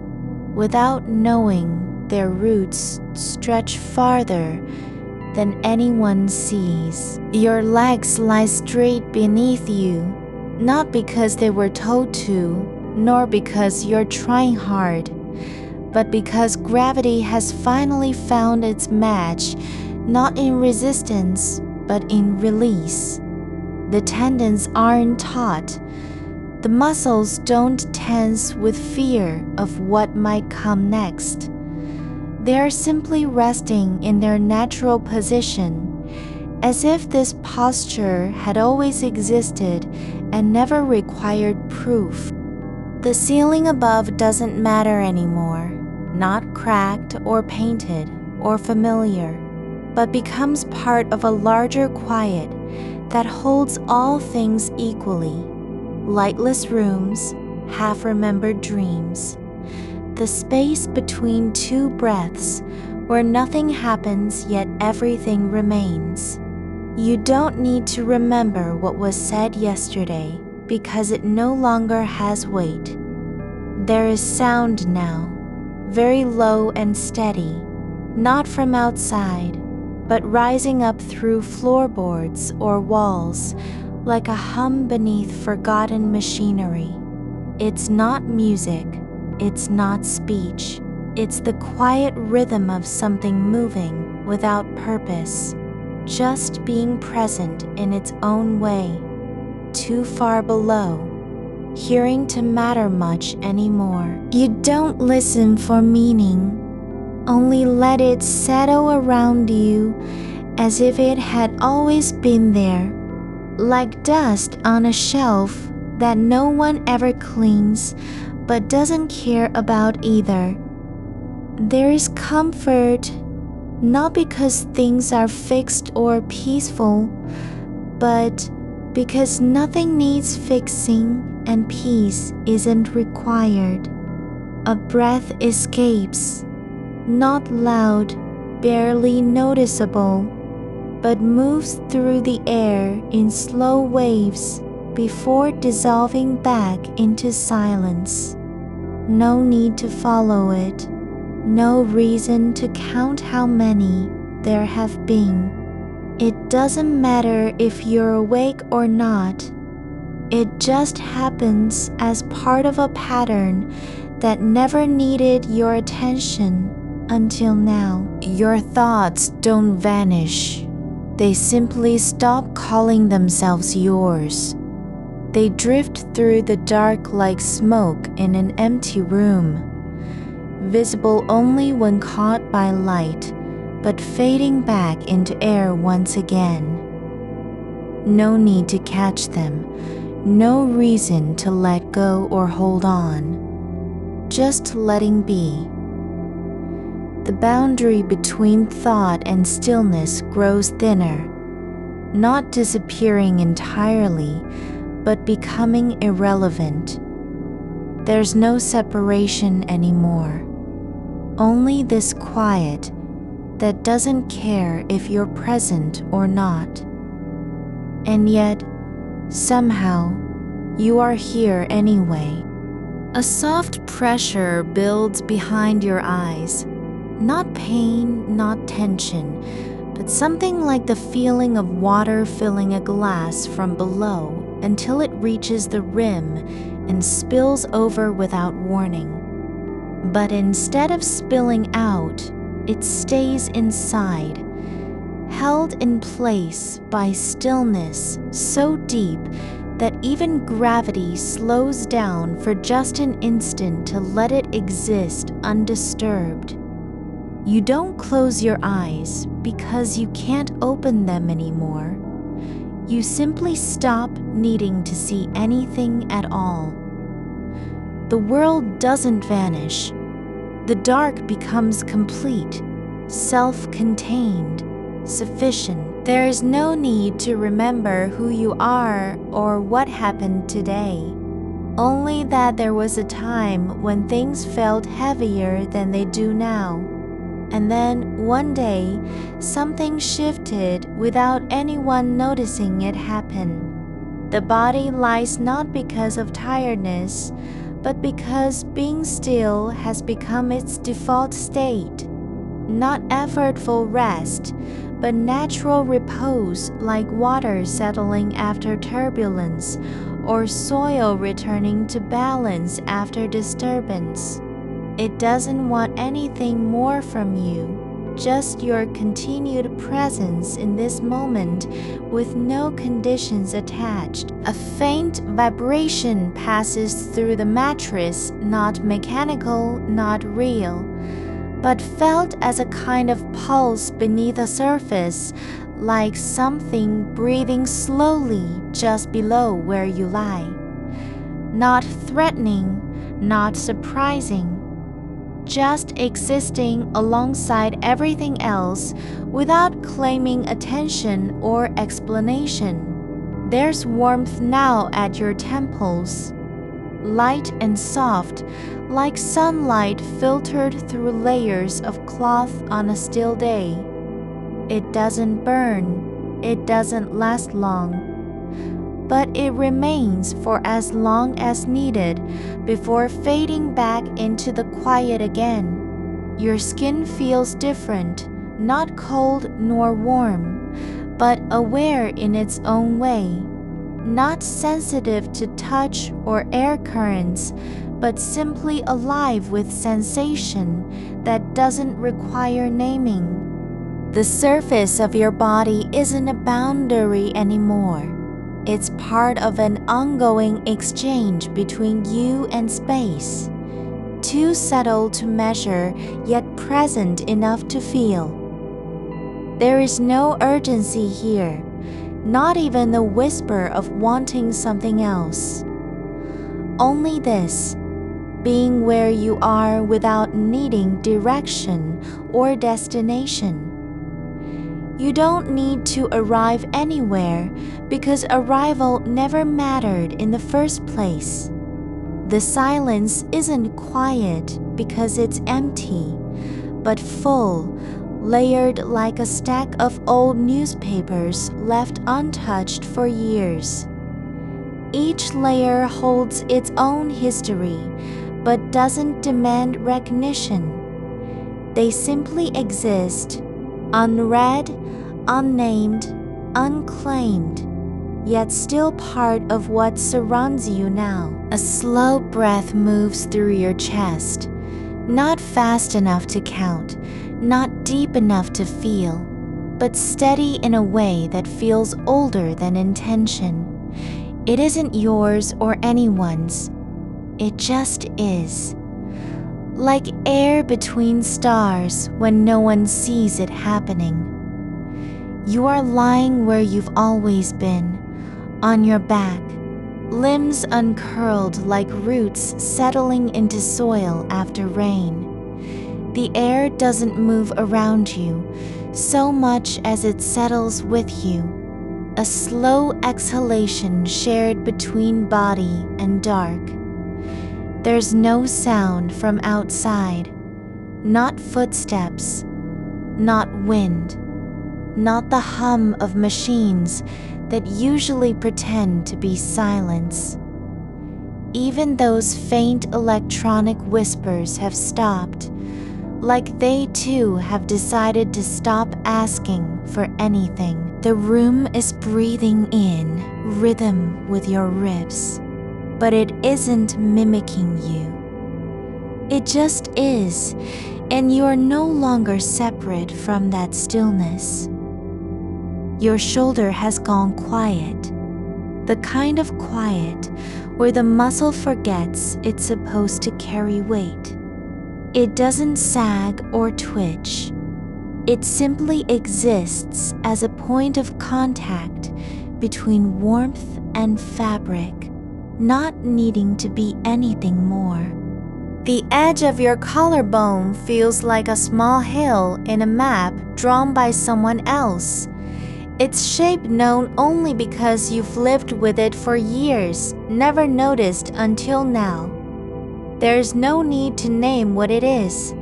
without knowing their roots stretch farther than anyone sees. Your legs lie straight beneath you, not because they were told to, nor because you're trying hard, but because gravity has finally found its match, not in resistance, but in release. The tendons aren't taut. The muscles don't tense with fear of what might come next. They are simply resting in their natural position, as if this posture had always existed and never required proof. The ceiling above doesn't matter anymore, not cracked or painted or familiar, but becomes part of a larger quiet that holds all things equally. Lightless rooms, half-remembered dreams. The space between two breaths where nothing happens yet everything remains. You don't need to remember what was said yesterday because it no longer has weight. There is sound now, very low and steady, not from outside, but rising up through floorboards or walls like a hum beneath forgotten machinery. It's not music, it's not speech, it's the quiet rhythm of something moving without purpose, just being present in its own way, too far below, hearing to matter much anymore. You don't listen for meaning, only let it settle around you as if it had always been there, like dust on a shelf that no one ever cleans but doesn't care about either. There is comfort, not because things are fixed or peaceful, but because nothing needs fixing and peace isn't required. A breath escapes, not loud, barely noticeable, but moves through the air in slow waves before dissolving back into silence. No need to follow it, no reason to count how many there have been. It doesn't matter if you're awake or not. It just happens as part of a pattern that never needed your attention until now. Your thoughts don't vanish. They simply stop calling themselves yours. They drift through the dark like smoke in an empty room, visible only when caught by light, but fading back into air once again. No need to catch them, no reason to let go or hold on, just letting be. The boundary between thought and stillness grows thinner, not disappearing entirely, but becoming irrelevant. There's no separation anymore, only this quiet that doesn't care if you're present or not. And yet, somehow, you are here anyway. A soft pressure builds behind your eyes. Not pain, not tension, but something like the feeling of water filling a glass from below until it reaches the rim and spills over without warning. But instead of spilling out, it stays inside, held in place by stillness so deep that even gravity slows down for just an instant to let it exist undisturbed. You don't close your eyes because you can't open them anymore. You simply stop needing to see anything at all. The world doesn't vanish. The dark becomes complete, self-contained, sufficient. There is no need to remember who you are or what happened today. Only that there was a time when things felt heavier than they do now. And then one day, something shifted without anyone noticing it happen. The body lies not because of tiredness, but because being still has become its default state. Not effortful rest, but natural repose like water settling after turbulence, or soil returning to balance after disturbance. It doesn't want anything more from you, just your continued presence in this moment with no conditions attached. A faint vibration passes through the mattress, not mechanical, not real, but felt as a kind of pulse beneath the surface, like something breathing slowly just below where you lie. Not threatening, not surprising, just existing alongside everything else without claiming attention or explanation. There's warmth now at your temples, light and soft, like sunlight filtered through layers of cloth on a still day. It doesn't burn, it doesn't last long, but it remains for as long as needed before fading back into the quiet again. Your skin feels different, not cold nor warm, but aware in its own way. Not sensitive to touch or air currents, but simply alive with sensation that doesn't require naming. The surface of your body isn't a boundary anymore. It's part of an ongoing exchange between you and space, too subtle to measure, yet present enough to feel. There is no urgency here, not even a whisper of wanting something else. Only this, being where you are without needing direction or destination. You don't need to arrive anywhere because arrival never mattered in the first place. The silence isn't quiet because it's empty, but full, layered like a stack of old newspapers left untouched for years. Each layer holds its own history, but doesn't demand recognition. They simply exist, unread, unnamed, unclaimed, yet still part of what surrounds you now. A slow breath moves through your chest, not fast enough to count, not deep enough to feel, but steady in a way that feels older than intention. It isn't yours or anyone's. It just is. Like air between stars when no one sees it happening. You are lying where you've always been, on your back, limbs uncurled like roots settling into soil after rain. The air doesn't move around you so much as it settles with you, a slow exhalation shared between body and dark. There's no sound from outside, not footsteps, not wind, not the hum of machines that usually pretend to be silence. Even those faint electronic whispers have stopped, like they too have decided to stop asking for anything. The room is breathing in rhythm with your ribs, but it isn't mimicking you. It just is, and you are no longer separate from that stillness. Your shoulder has gone quiet, the kind of quiet where the muscle forgets it's supposed to carry weight. It doesn't sag or twitch. It simply exists as a point of contact between warmth and fabric, not needing to be anything more. The edge of your collarbone feels like a small hill in a map drawn by someone else. Its shape known only because you've lived with it for years, never noticed until now. There's no need to name what it is,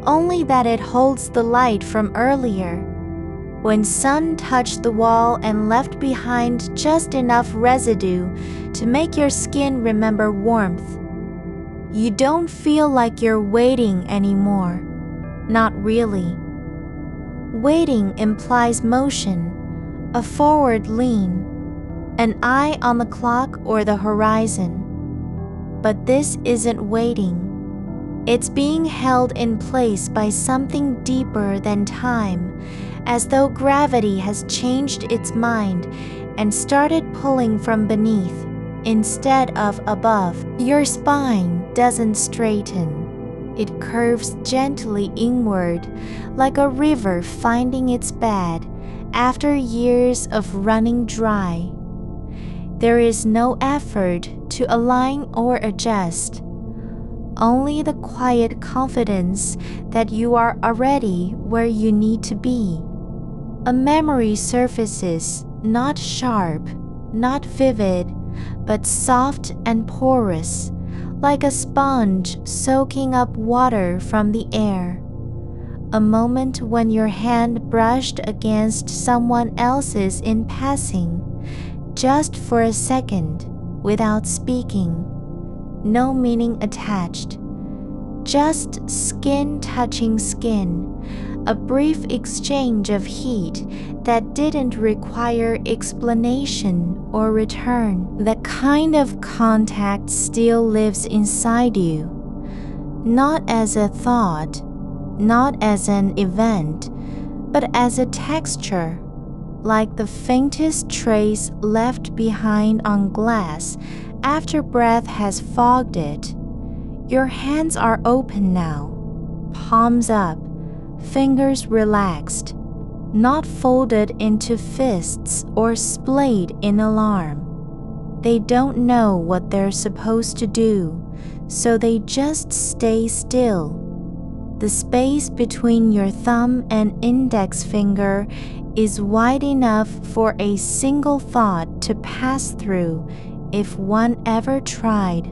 only that it holds the light from earlier, when sun touched the wall and left behind just enough residue to make your skin remember warmth. You don't feel like you're waiting anymore. Not really. Waiting implies motion, a forward lean, an eye on the clock or the horizon. But this isn't waiting. It's being held in place by something deeper than time, as though gravity has changed its mind and started pulling from beneath instead of above. Your spine doesn't straighten. It curves gently inward, like a river finding its bed, after years of running dry. There is no effort to align or adjust, only the quiet confidence that you are already where you need to be. A memory surfaces, not sharp, not vivid, but soft and porous, like a sponge soaking up water from the air. A moment when your hand brushed against someone else's in passing, just for a second, without speaking. No meaning attached. Just skin touching skin. A brief exchange of heat that didn't require explanation or return. That kind of contact still lives inside you. Not as a thought, not as an event, but as a texture, like the faintest trace left behind on glass after breath has fogged it. Your hands are open now, palms up, fingers relaxed, not folded into fists or splayed in alarm. They don't know what they're supposed to do, so they just stay still. The space between your thumb and index finger is wide enough for a single thought to pass through if one ever tried,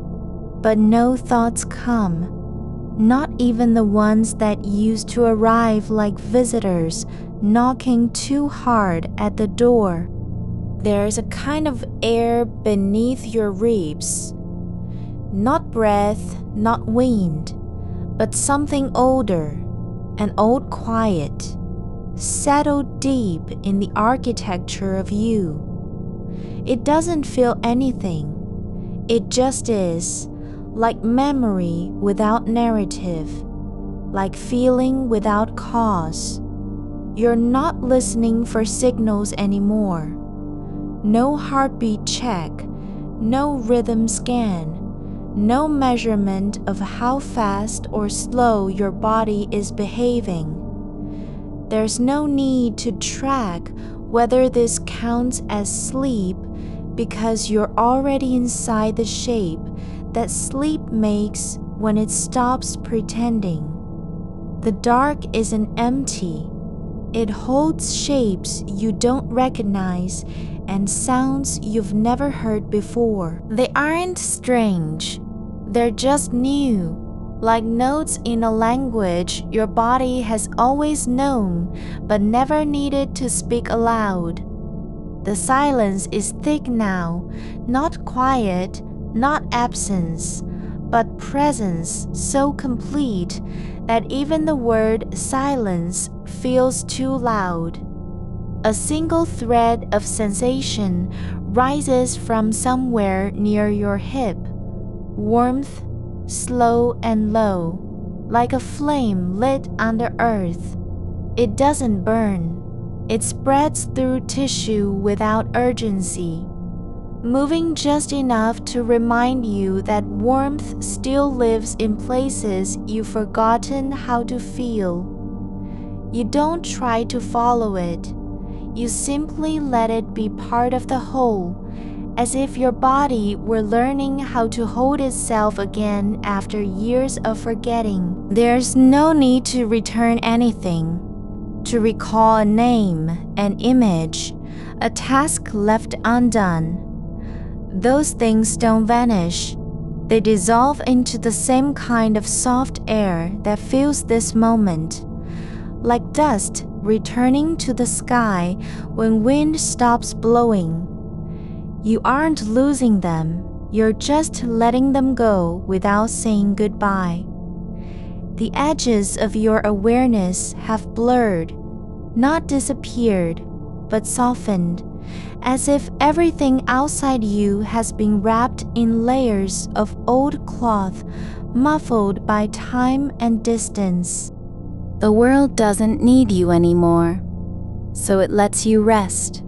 but no thoughts come. Not even the ones that used to arrive like visitors knocking too hard at the door. There's a kind of air beneath your ribs. Not breath, not wind, but something older, an old quiet, settled deep in the architecture of you. It doesn't feel anything. It just is. Like memory without narrative, like feeling without cause. You're not listening for signals anymore. No heartbeat check, no rhythm scan, no measurement of how fast or slow your body is behaving. There's no need to track whether this counts as sleep because you're already inside the shape that sleep makes when it stops pretending. The dark isn't empty. It holds shapes you don't recognize and sounds you've never heard before. They aren't strange. They're just new, like notes in a language your body has always known but never needed to speak aloud. The silence is thick now, not quiet, not absence, but presence so complete that even the word silence feels too loud. A single thread of sensation rises from somewhere near your hip, warmth, slow and low, like a flame lit under earth. It doesn't burn. It spreads through tissue without urgency, moving just enough to remind you that warmth still lives in places you've forgotten how to feel. You don't try to follow it. You simply let it be part of the whole, as if your body were learning how to hold itself again after years of forgetting. There's no need to return anything, to recall a name, an image, a task left undone. Those things don't vanish. They dissolve into the same kind of soft air that fills this moment, like dust returning to the sky when wind stops blowing. You aren't losing them, you're just letting them go without saying goodbye. The edges of your awareness have blurred, not disappeared, but softened, as if everything outside you has been wrapped in layers of old cloth, muffled by time and distance. The world doesn't need you anymore, so it lets you rest.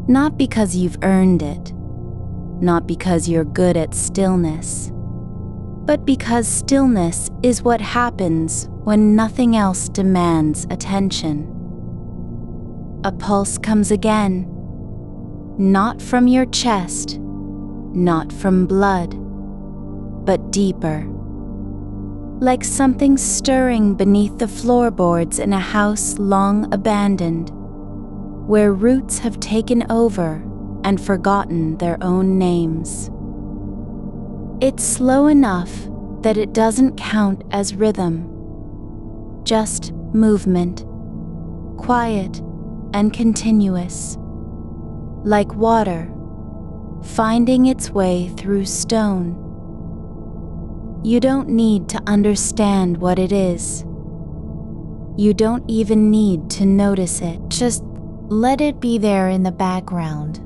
Not because you've earned it, not because you're good at stillness, but because stillness is what happens when nothing else demands attention. A pulse comes again, not from your chest, not from blood, but deeper. Like something stirring beneath the floorboards in a house long abandoned, where roots have taken over and forgotten their own names. It's slow enough that it doesn't count as rhythm, just movement, quiet and continuous, like water finding its way through stone. You don't need to understand what it is. You don't even need to notice it. Just let it be there in the background,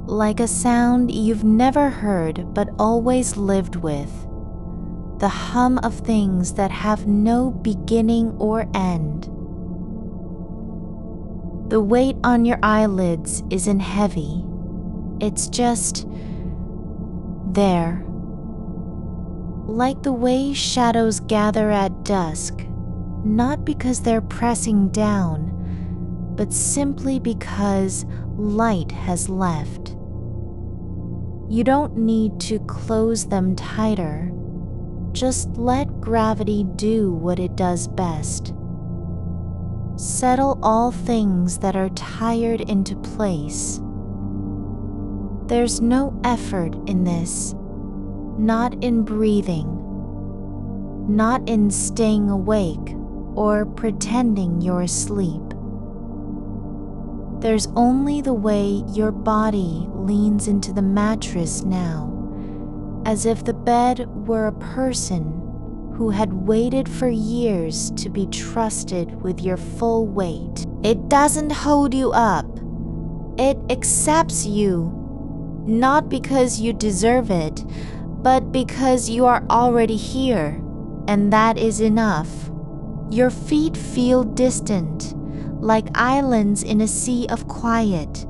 like a sound you've never heard but always lived with. The hum of things that have no beginning or end. The weight on your eyelids isn't heavy. It's just there. Like the way shadows gather at dusk, not because they're pressing down, but simply because light has left. You don't need to close them tighter. Just let gravity do what it does best. Settle all things that are tired into place. There's no effort in this, not in breathing, not in staying awake or pretending you're asleep. There's only the way your body leans into the mattress now, as if the bed were a person who had waited for years to be trusted with your full weight. It doesn't hold you up. It accepts you, not because you deserve it, but because you are already here, and that is enough. Your feet feel distant, like islands in a sea of quiet.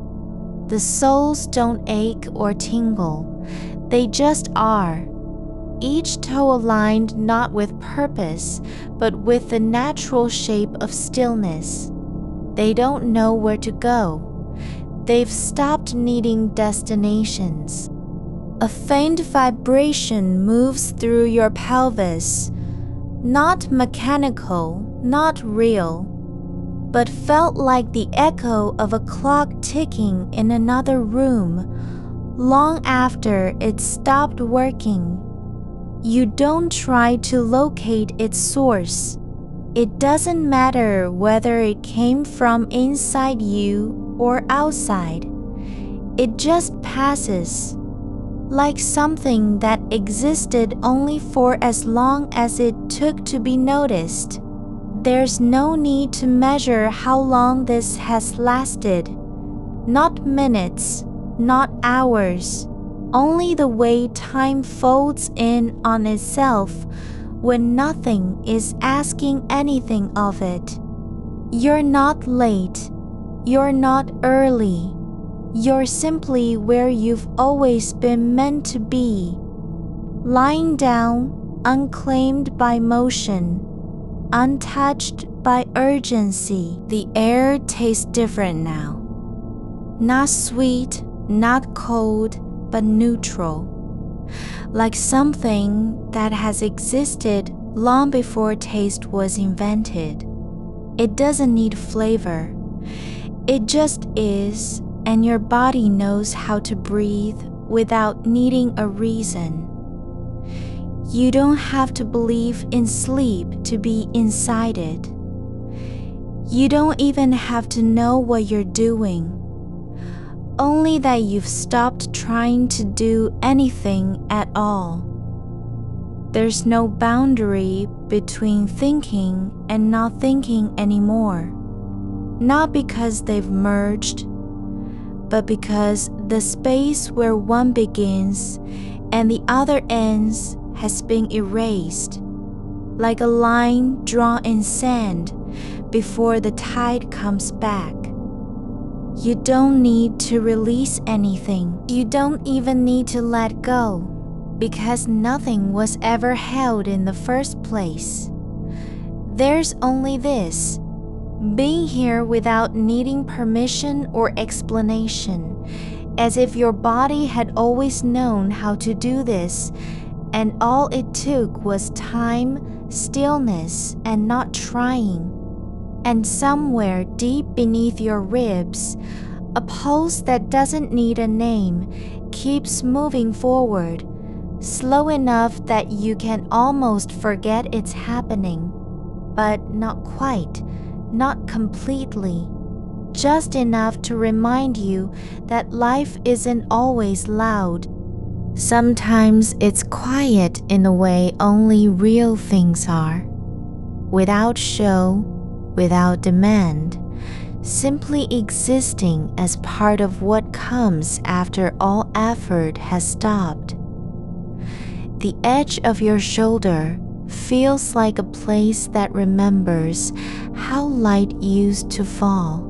The soles don't ache or tingle. They just are. Each toe aligned not with purpose, but with the natural shape of stillness. They don't know where to go. They've stopped needing destinations. A faint vibration moves through your pelvis, not mechanical, not real, but felt like the echo of a clock ticking in another room long after it stopped working. You don't try to locate its source. It doesn't matter whether it came from inside you or outside. It just passes, like something that existed only for as long as it took to be noticed. There's no need to measure how long this has lasted. Not minutes, not hours. Only the way time folds in on itself when nothing is asking anything of it. You're not late. You're not early. You're simply where you've always been meant to be. Lying down, unclaimed by motion, untouched by urgency. The air tastes different now. Not sweet, not cold, but neutral, like something that has existed long before taste was invented. It doesn't need flavor. It just is, and your body knows how to breathe without needing a reason. You don't have to believe in sleep to be inside it. You don't even have to know what you're doing. Only that you've stopped trying to do anything at all. There's no boundary between thinking and not thinking anymore. Not because they've merged, but because the space where one begins and the other ends has been erased, like a line drawn in sand before the tide comes back. You don't need to release anything. You don't even need to let go, because nothing was ever held in the first place. There's only this, being here without needing permission or explanation, as if your body had always known how to do this, and all it took was time, stillness, and not trying. And somewhere deep beneath your ribs, a pulse that doesn't need a name keeps moving forward, slow enough that you can almost forget it's happening, but not quite, not completely. Just enough to remind you that life isn't always loud. Sometimes it's quiet in a way only real things are. Without show, without demand, simply existing as part of what comes after all effort has stopped. The edge of your shoulder feels like a place that remembers how light used to fall,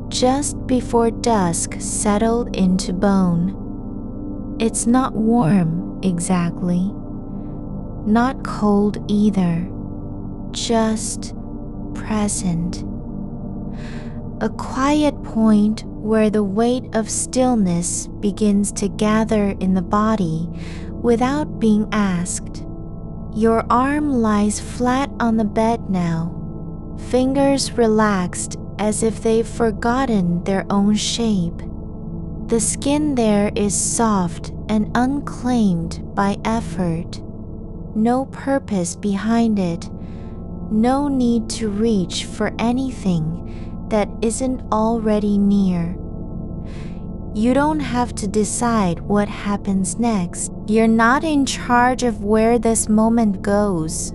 just before dusk settled into bone. It's not warm exactly, not cold either, just present. A quiet point where the weight of stillness begins to gather in the body without being asked. Your arm lies flat on the bed now, fingers relaxed as if they've forgotten their own shape. The skin there is soft and unclaimed by effort. No purpose behind it, no need to reach for anything that isn't already near. You don't have to decide what happens next. You're not in charge of where this moment goes.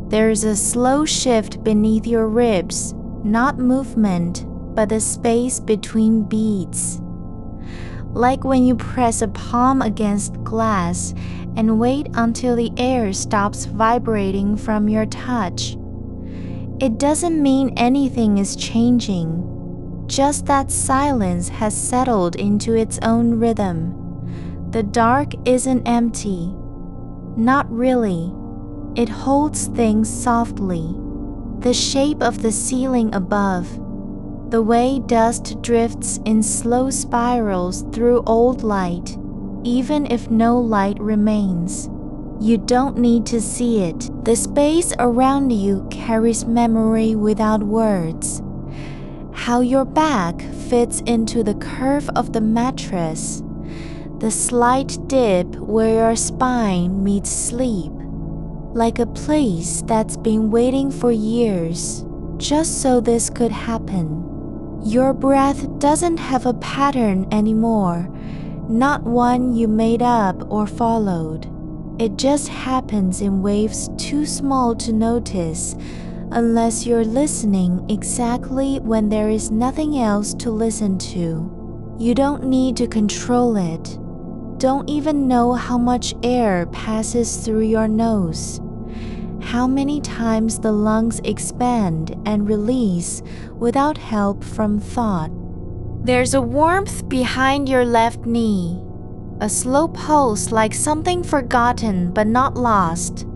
There's a slow shift beneath your ribs, not movement, but the space between beats. Like when you press a palm against glass and wait until the air stops vibrating from your touch. It doesn't mean anything is changing, just that silence has settled into its own rhythm. The dark isn't empty. Not really. It holds things softly. The shape of the ceiling above, the way dust drifts in slow spirals through old light, even if no light remains. You don't need to see it. The space around you carries memory without words. How your back fits into the curve of the mattress, the slight dip where your spine meets sleep, like a place that's been waiting for years, just so this could happen. Your breath doesn't have a pattern anymore, not one you made up or followed. It just happens in waves too small to notice, unless you're listening exactly when there is nothing else to listen to. You don't need to control it. Don't even know how much air passes through your nose, how many times the lungs expand and release without help from thought. There's a warmth behind your left knee, a slow pulse like something forgotten but not lost.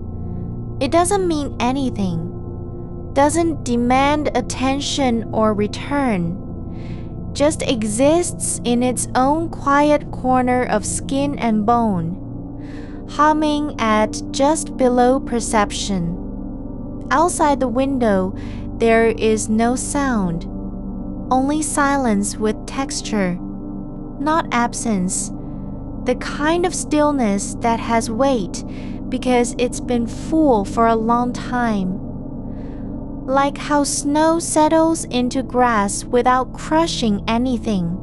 It doesn't mean anything, doesn't demand attention or return, just exists in its own quiet corner of skin and bone, humming at just below perception. Outside the window, there is no sound, only silence with texture, not absence, the kind of stillness that has weight because it's been full for a long time. Like how snow settles into grass without crushing anything,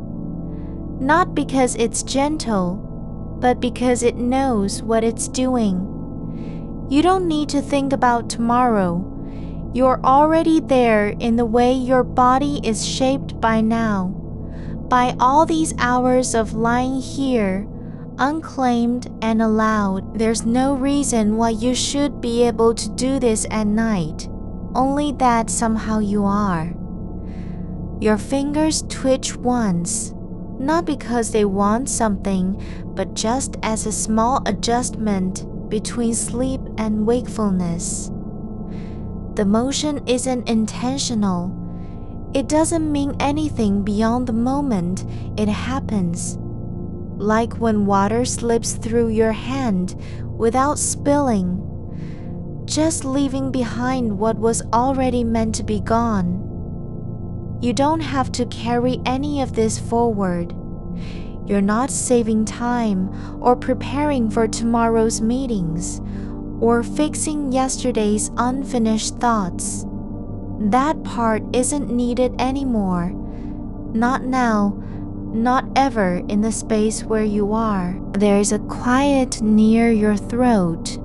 not because it's gentle, but because it knows what it's doing. You don't need to think about tomorrow. You're already there in the way your body is shaped by now, by all these hours of lying here, unclaimed and allowed. There's no reason why you should be able to do this at night, only that somehow you are. Your fingers twitch once, not because they want something, but just as a small adjustment between sleep and wakefulness. The motion isn't intentional, It doesn't mean anything beyond the moment it happens. Like when water slips through your hand without spilling, just leaving behind what was already meant to be gone. You don't have to carry any of this forward. You're not saving time or preparing for tomorrow's meetings or fixing yesterday's unfinished thoughts. That part isn't needed anymore. Not now, not ever in the space where you are. There's a quiet near your throat,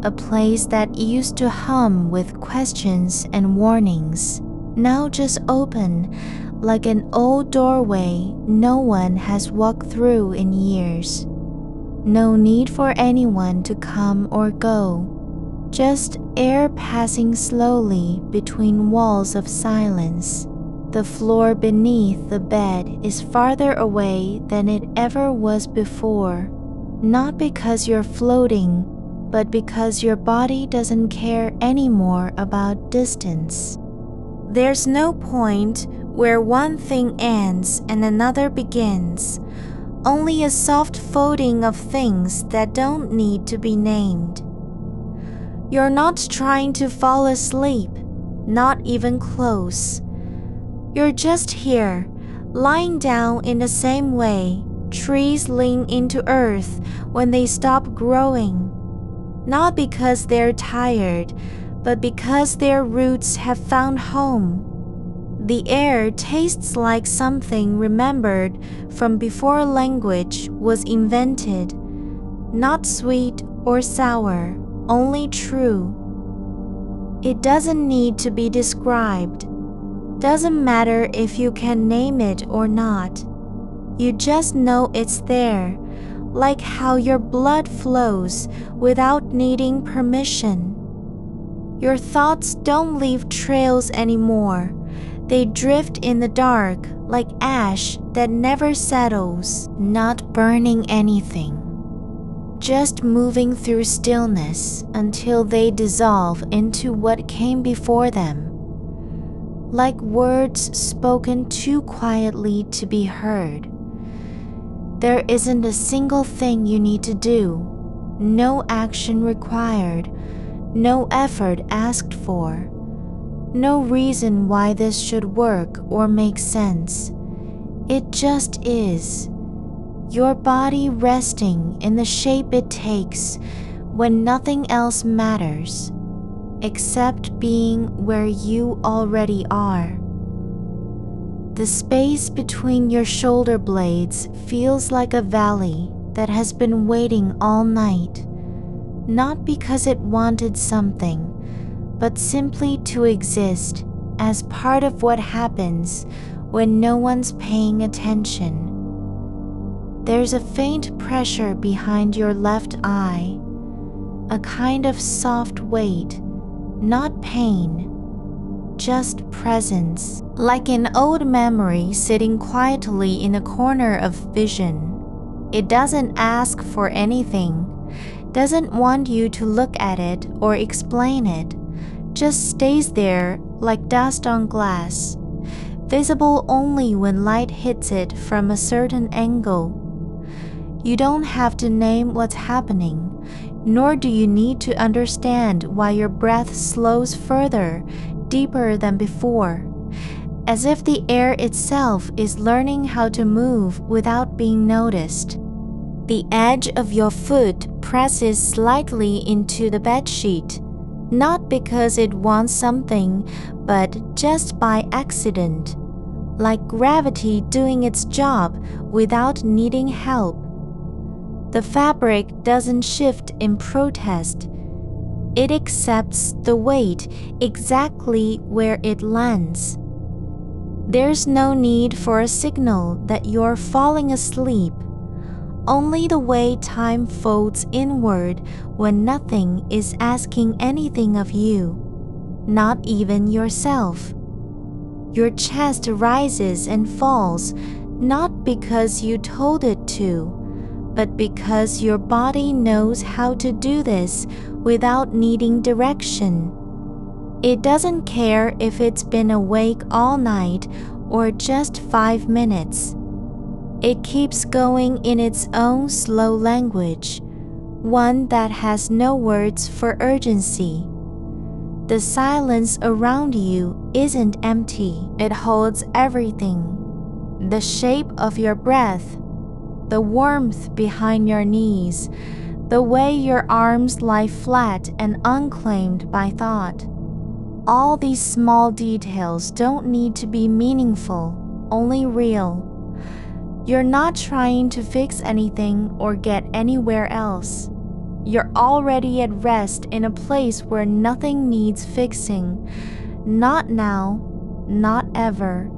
a place that used to hum with questions and warnings, now just open like an old doorway no one has walked through in years. No need for anyone to come or go. Just air passing slowly between walls of silence. The floor beneath the bed is farther away than it ever was before. Not because you're floating, but because your body doesn't care anymore about distance. There's no point where one thing ends and another begins. Only a soft folding of things that don't need to be named. You're not trying to fall asleep, not even close. You're just here, lying down in the same way trees lean into earth when they stop growing. Not because they're tired, but because their roots have found home. The air tastes like something remembered from before language was invented. Not sweet or sour, only true. It doesn't need to be described. Doesn't matter if you can name it or not. You just know it's there, like how your blood flows without needing permission. Your thoughts don't leave trails anymore. They drift in the dark like ash that never settles, not burning anything. Just moving through stillness until they dissolve into what came before them. Like words spoken too quietly to be heard. There isn't a single thing you need to do, no action required, no effort asked for, no reason why this should work or make sense. It just is. Your body resting in the shape it takes when nothing else matters, except being where you already are. The space between your shoulder blades feels like a valley that has been waiting all night, not because it wanted something, but simply to exist as part of what happens when no one's paying attention. There's a faint pressure behind your left eye, a kind of soft weight, not pain, just presence, like an old memory sitting quietly in a corner of vision. It doesn't ask for anything, doesn't want you to look at it or explain it, just stays there like dust on glass, visible only when light hits it from a certain angle. You don't have to name what's happening, nor do you need to understand why your breath slows further, deeper than before, as if the air itself is learning how to move without being noticed. The edge of your foot presses slightly into the bedsheet, not because it wants something, but just by accident, like gravity doing its job without needing help. The fabric doesn't shift in protest. It accepts the weight exactly where it lands. There's no need for a signal that you're falling asleep, only the way time folds inward when nothing is asking anything of you, not even yourself. Your chest rises and falls, not because you told it to, but because your body knows how to do this without needing direction. It doesn't care if it's been awake all night or just 5 minutes. It keeps going in its own slow language, one that has no words for urgency. The silence around you isn't empty. It holds everything. The shape of your breath, the warmth behind your knees, the way your arms lie flat and unclaimed by thought. All these small details don't need to be meaningful, only real. You're not trying to fix anything or get anywhere else. You're already at rest in a place where nothing needs fixing. Not now, not ever.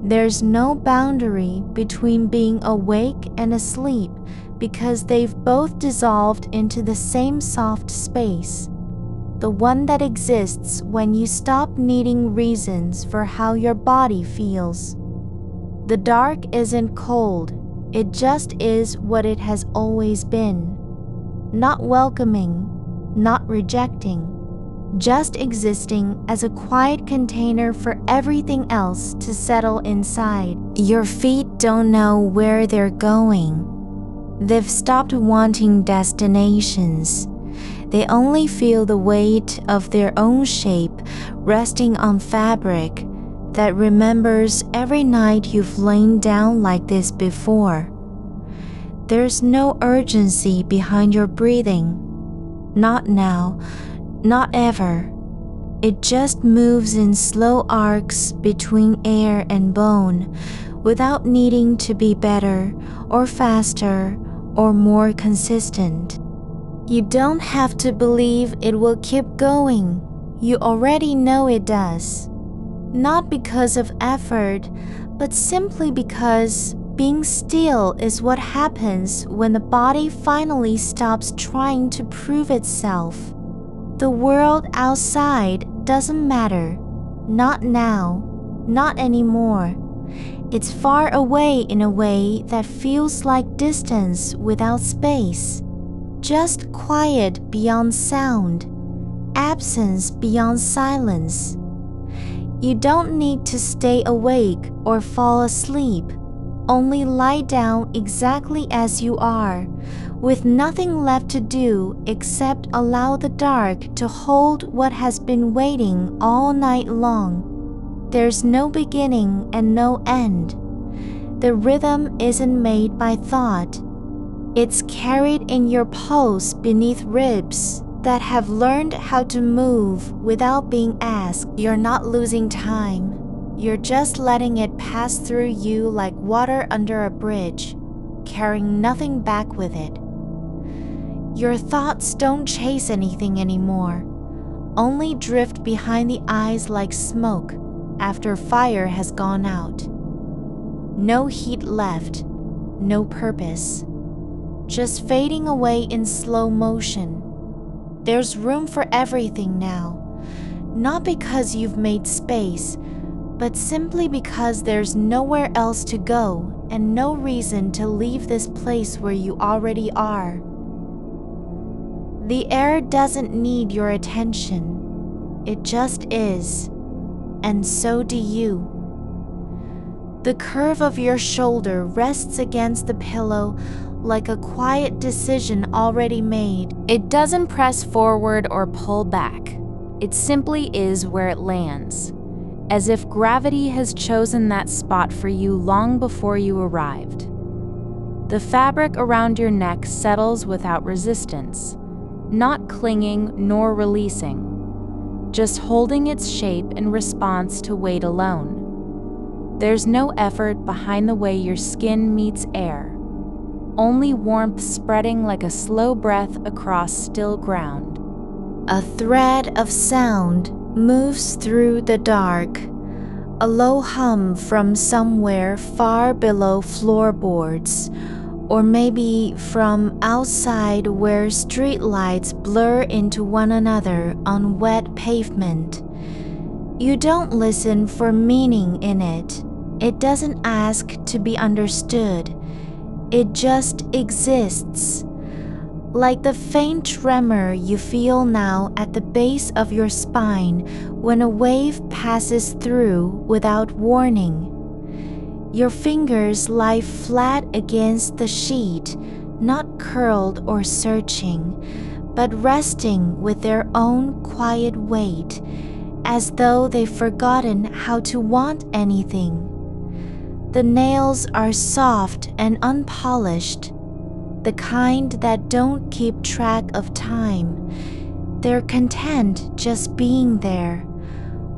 There's no boundary between being awake and asleep because they've both dissolved into the same soft space. The one that exists when you stop needing reasons for how your body feels. The dark isn't cold, it just is what it has always been. Not welcoming, not rejecting, just existing as a quiet container for everything else to settle inside. Your feet don't know where they're going. They've stopped wanting destinations. They only feel the weight of their own shape resting on fabric that remembers every night you've lain down like this before. There's no urgency behind your breathing. Not now, not ever. It just moves in slow arcs between air and bone without needing to be better or faster or more consistent. You don't have to believe it will keep going. You already know it does. Not because of effort, but simply because being still is what happens when the body finally stops trying to prove itself. The world outside doesn't matter. Not now, not anymore. It's far away in a way that feels like distance without space. Just quiet beyond sound, absence beyond silence. You don't need to stay awake or fall asleep. Only lie down exactly as you are, with nothing left to do except allow the dark to hold what has been waiting all night long. There's no beginning and no end. The rhythm isn't made by thought. It's carried in your pulse beneath ribs that have learned how to move without being asked. You're not losing time. You're just letting it pass through you like water under a bridge, carrying nothing back with it. Your thoughts don't chase anything anymore, only drift behind the eyes like smoke after fire has gone out. No heat left, no purpose. Just fading away in slow motion. There's room for everything now, not because you've made space, but simply because there's nowhere else to go and no reason to leave this place where you already are. The air doesn't need your attention. It just is, and so do you. The curve of your shoulder rests against the pillow like a quiet decision already made. It doesn't press forward or pull back. It simply is where it lands, as if gravity has chosen that spot for you long before you arrived. The fabric around your neck settles without resistance, not clinging nor releasing, just holding its shape in response to weight alone. There's no effort behind the way your skin meets air, only warmth spreading like a slow breath across still ground. A thread of sound moves through the dark, a low hum from somewhere far below floorboards, or maybe from outside where streetlights blur into one another on wet pavement. You don't listen for meaning in it. It doesn't ask to be understood. It just exists. like the faint tremor you feel now at the base of your spine when a wave passes through without warning. Your fingers lie flat against the sheet, not curled or searching, but resting with their own quiet weight, as though they've forgotten how to want anything. The nails are soft and unpolished, the kind that don't keep track of time. They're content just being there,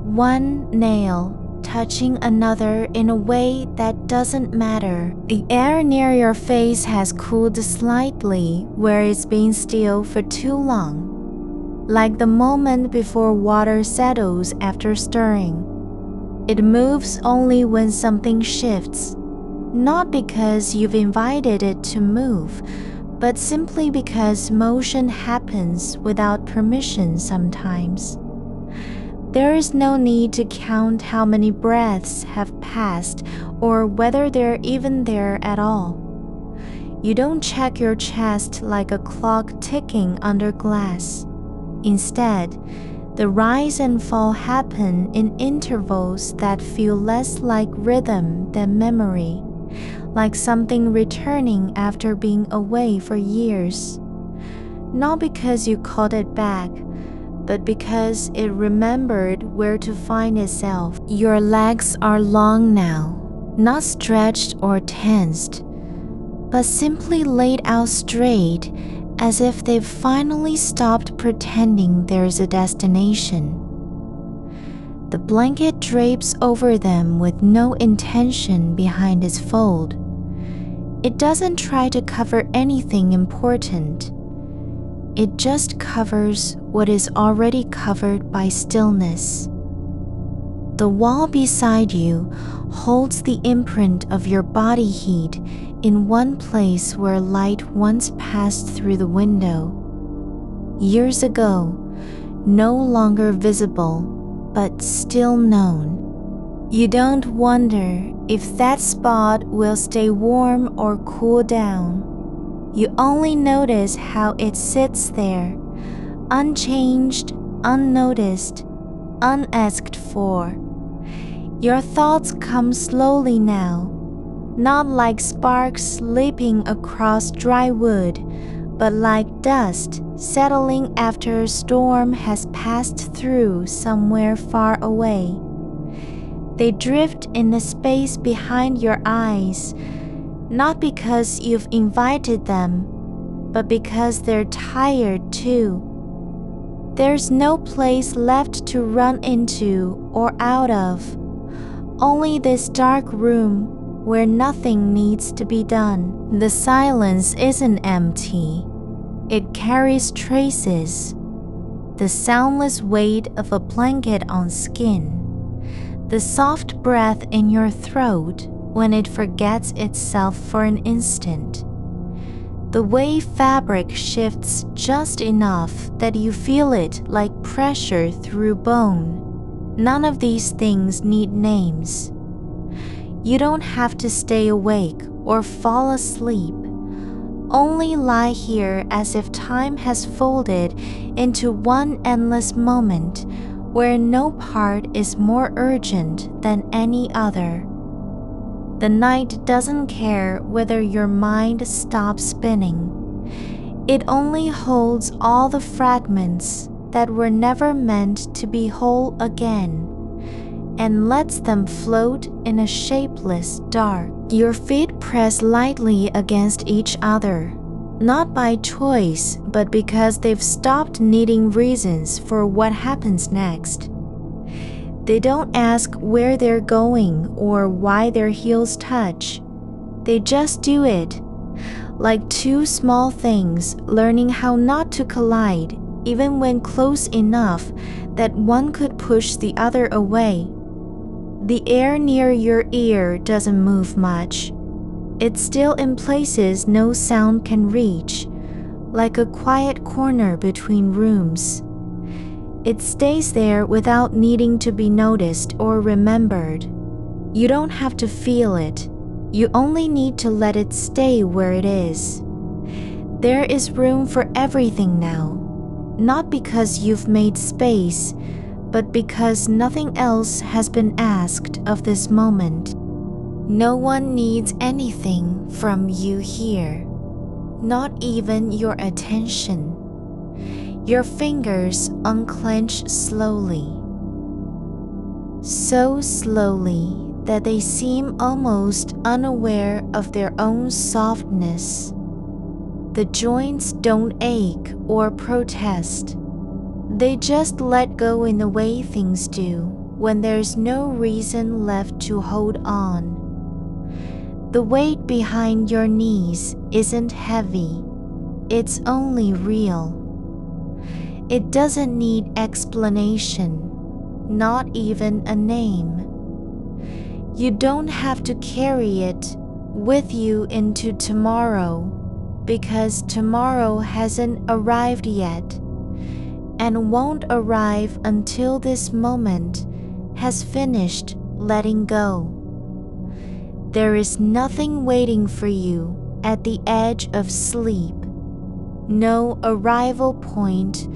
one nail touching another in a way that doesn't matter. The air near your face has cooled slightly where it's been still for too long, like the moment before water settles after stirring. It moves only when something shifts, not because you've invited it to move, but simply because motion happens without permission sometimes. There is no need to count how many breaths have passed or whether they're even there at all. You don't check your chest like a clock ticking under glass. Instead, the rise and fall happen in intervals that feel less like rhythm than memory, like something returning after being away for years. Not because you called it back, but because it remembered where to find itself. Your legs are long now, not stretched or tensed, but simply laid out straight as if they've finally stopped pretending there's a destination. The blanket drapes over them with no intention behind its fold. It doesn't try to cover anything important. It just covers what is already covered by stillness. The wall beside you holds the imprint of your body heat in one place where light once passed through the window. Years ago, no longer visible, but still known. You don't wonder if that spot will stay warm or cool down. You only notice how it sits there, unchanged, unnoticed, unasked for. Your thoughts come slowly now, not like sparks leaping across dry wood, but like dust settling after a storm has passed through somewhere far away. They drift in the space behind your eyes, not because you've invited them, but because they're tired too. There's no place left to run into or out of, only this dark room where nothing needs to be done. The silence isn't empty. It carries traces, the soundless weight of a blanket on skin, the soft breath in your throat when it forgets itself for an instant, the way fabric shifts just enough that you feel it like pressure through bone. None of these things need names. You don't have to stay awake or fall asleep. Only lie here as if time has folded into one endless moment where no part is more urgent than any other. The night doesn't care whether your mind stops spinning. It only holds all the fragments that were never meant to be whole again, and lets them float in a shapeless dark. Your feet press lightly against each other, not by choice, but because they've stopped needing reasons for what happens next. They don't ask where they're going or why their heels touch. They just do it, like two small things learning how not to collide, even when close enough that one could push the other away. The air near your ear doesn't move much. It's still in places no sound can reach, like a quiet corner between rooms. It stays there without needing to be noticed or remembered. You don't have to feel it. You only need to let it stay where it is. There is room for everything now, not because you've made space, but because nothing else has been asked of this moment. No one needs anything from you here, not even your attention. Your fingers unclench slowly, so slowly that they seem almost unaware of their own softness. The joints don't ache or protest. They just let go in the way things do when there's no reason left to hold on. The weight behind your knees isn't heavy, it's only real. It doesn't need explanation, not even a name. You don't have to carry it with you into tomorrow, because tomorrow hasn't arrived yet and won't arrive until this moment has finished letting go. There is nothing waiting for you at the edge of sleep, no arrival point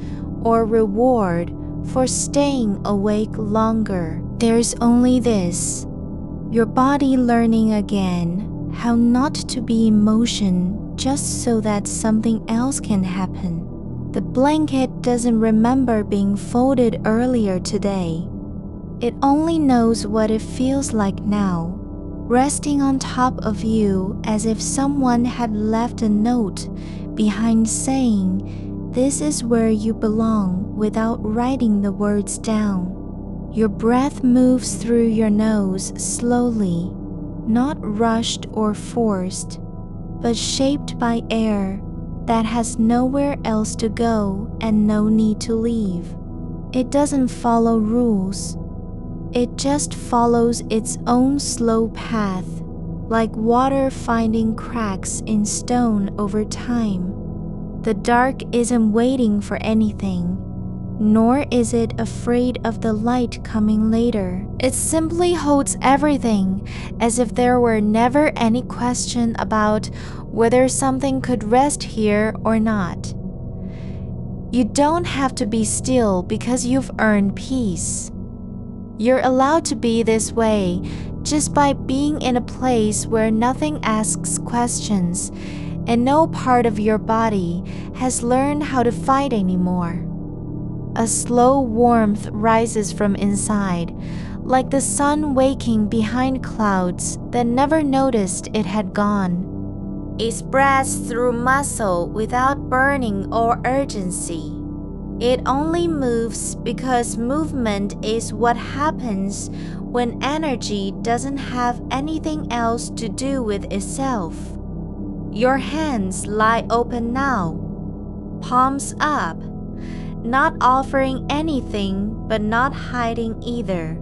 or reward for staying awake longer. There's only this: your body learning again how not to be in motion just so that something else can happen. The blanket doesn't remember being folded earlier today. It only knows what it feels like now, resting on top of you as if someone had left a note behind saying, "This is where you belong," without writing the words down. Your breath moves through your nose slowly, not rushed or forced, but shaped by air that has nowhere else to go and no need to leave. It doesn't follow rules. It just follows its own slow path, like water finding cracks in stone over time. The dark isn't waiting for anything, nor is it afraid of the light coming later. It simply holds everything as if there were never any question about whether something could rest here or not. You don't have to be still because you've earned peace. You're allowed to be this way just by being in a place where nothing asks questions and no part of your body has learned how to fight anymore. A slow warmth rises from inside, like the sun waking behind clouds that never noticed it had gone. It spreads through muscle without burning or urgency. It only moves because movement is what happens when energy doesn't have anything else to do with itself. Your hands lie open now, palms up, not offering anything but not hiding either.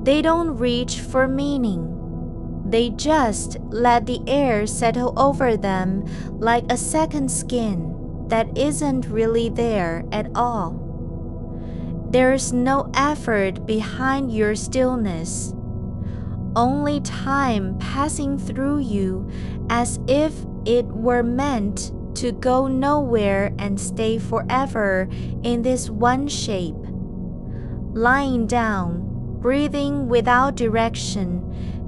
They don't reach for meaning. They just let the air settle over them like a second skin that isn't really there at all. There's no effort behind your stillness, only time passing through you as if it were meant to go nowhere and stay forever in this one shape. Lying down, breathing without direction,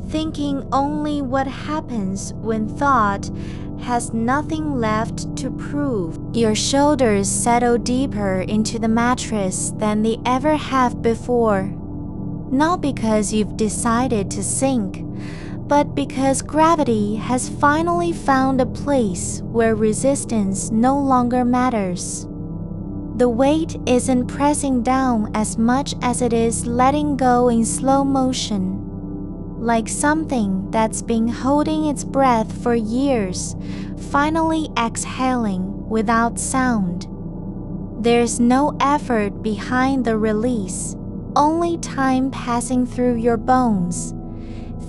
thinking only what happens when thought has nothing left to prove. Your shoulders settle deeper into the mattress than they ever have before. Not because you've decided to sink, but because gravity has finally found a place where resistance no longer matters. The weight isn't pressing down as much as it is letting go in slow motion, like something that's been holding its breath for years, finally exhaling without sound. There's no effort behind the release, only time passing through your bones,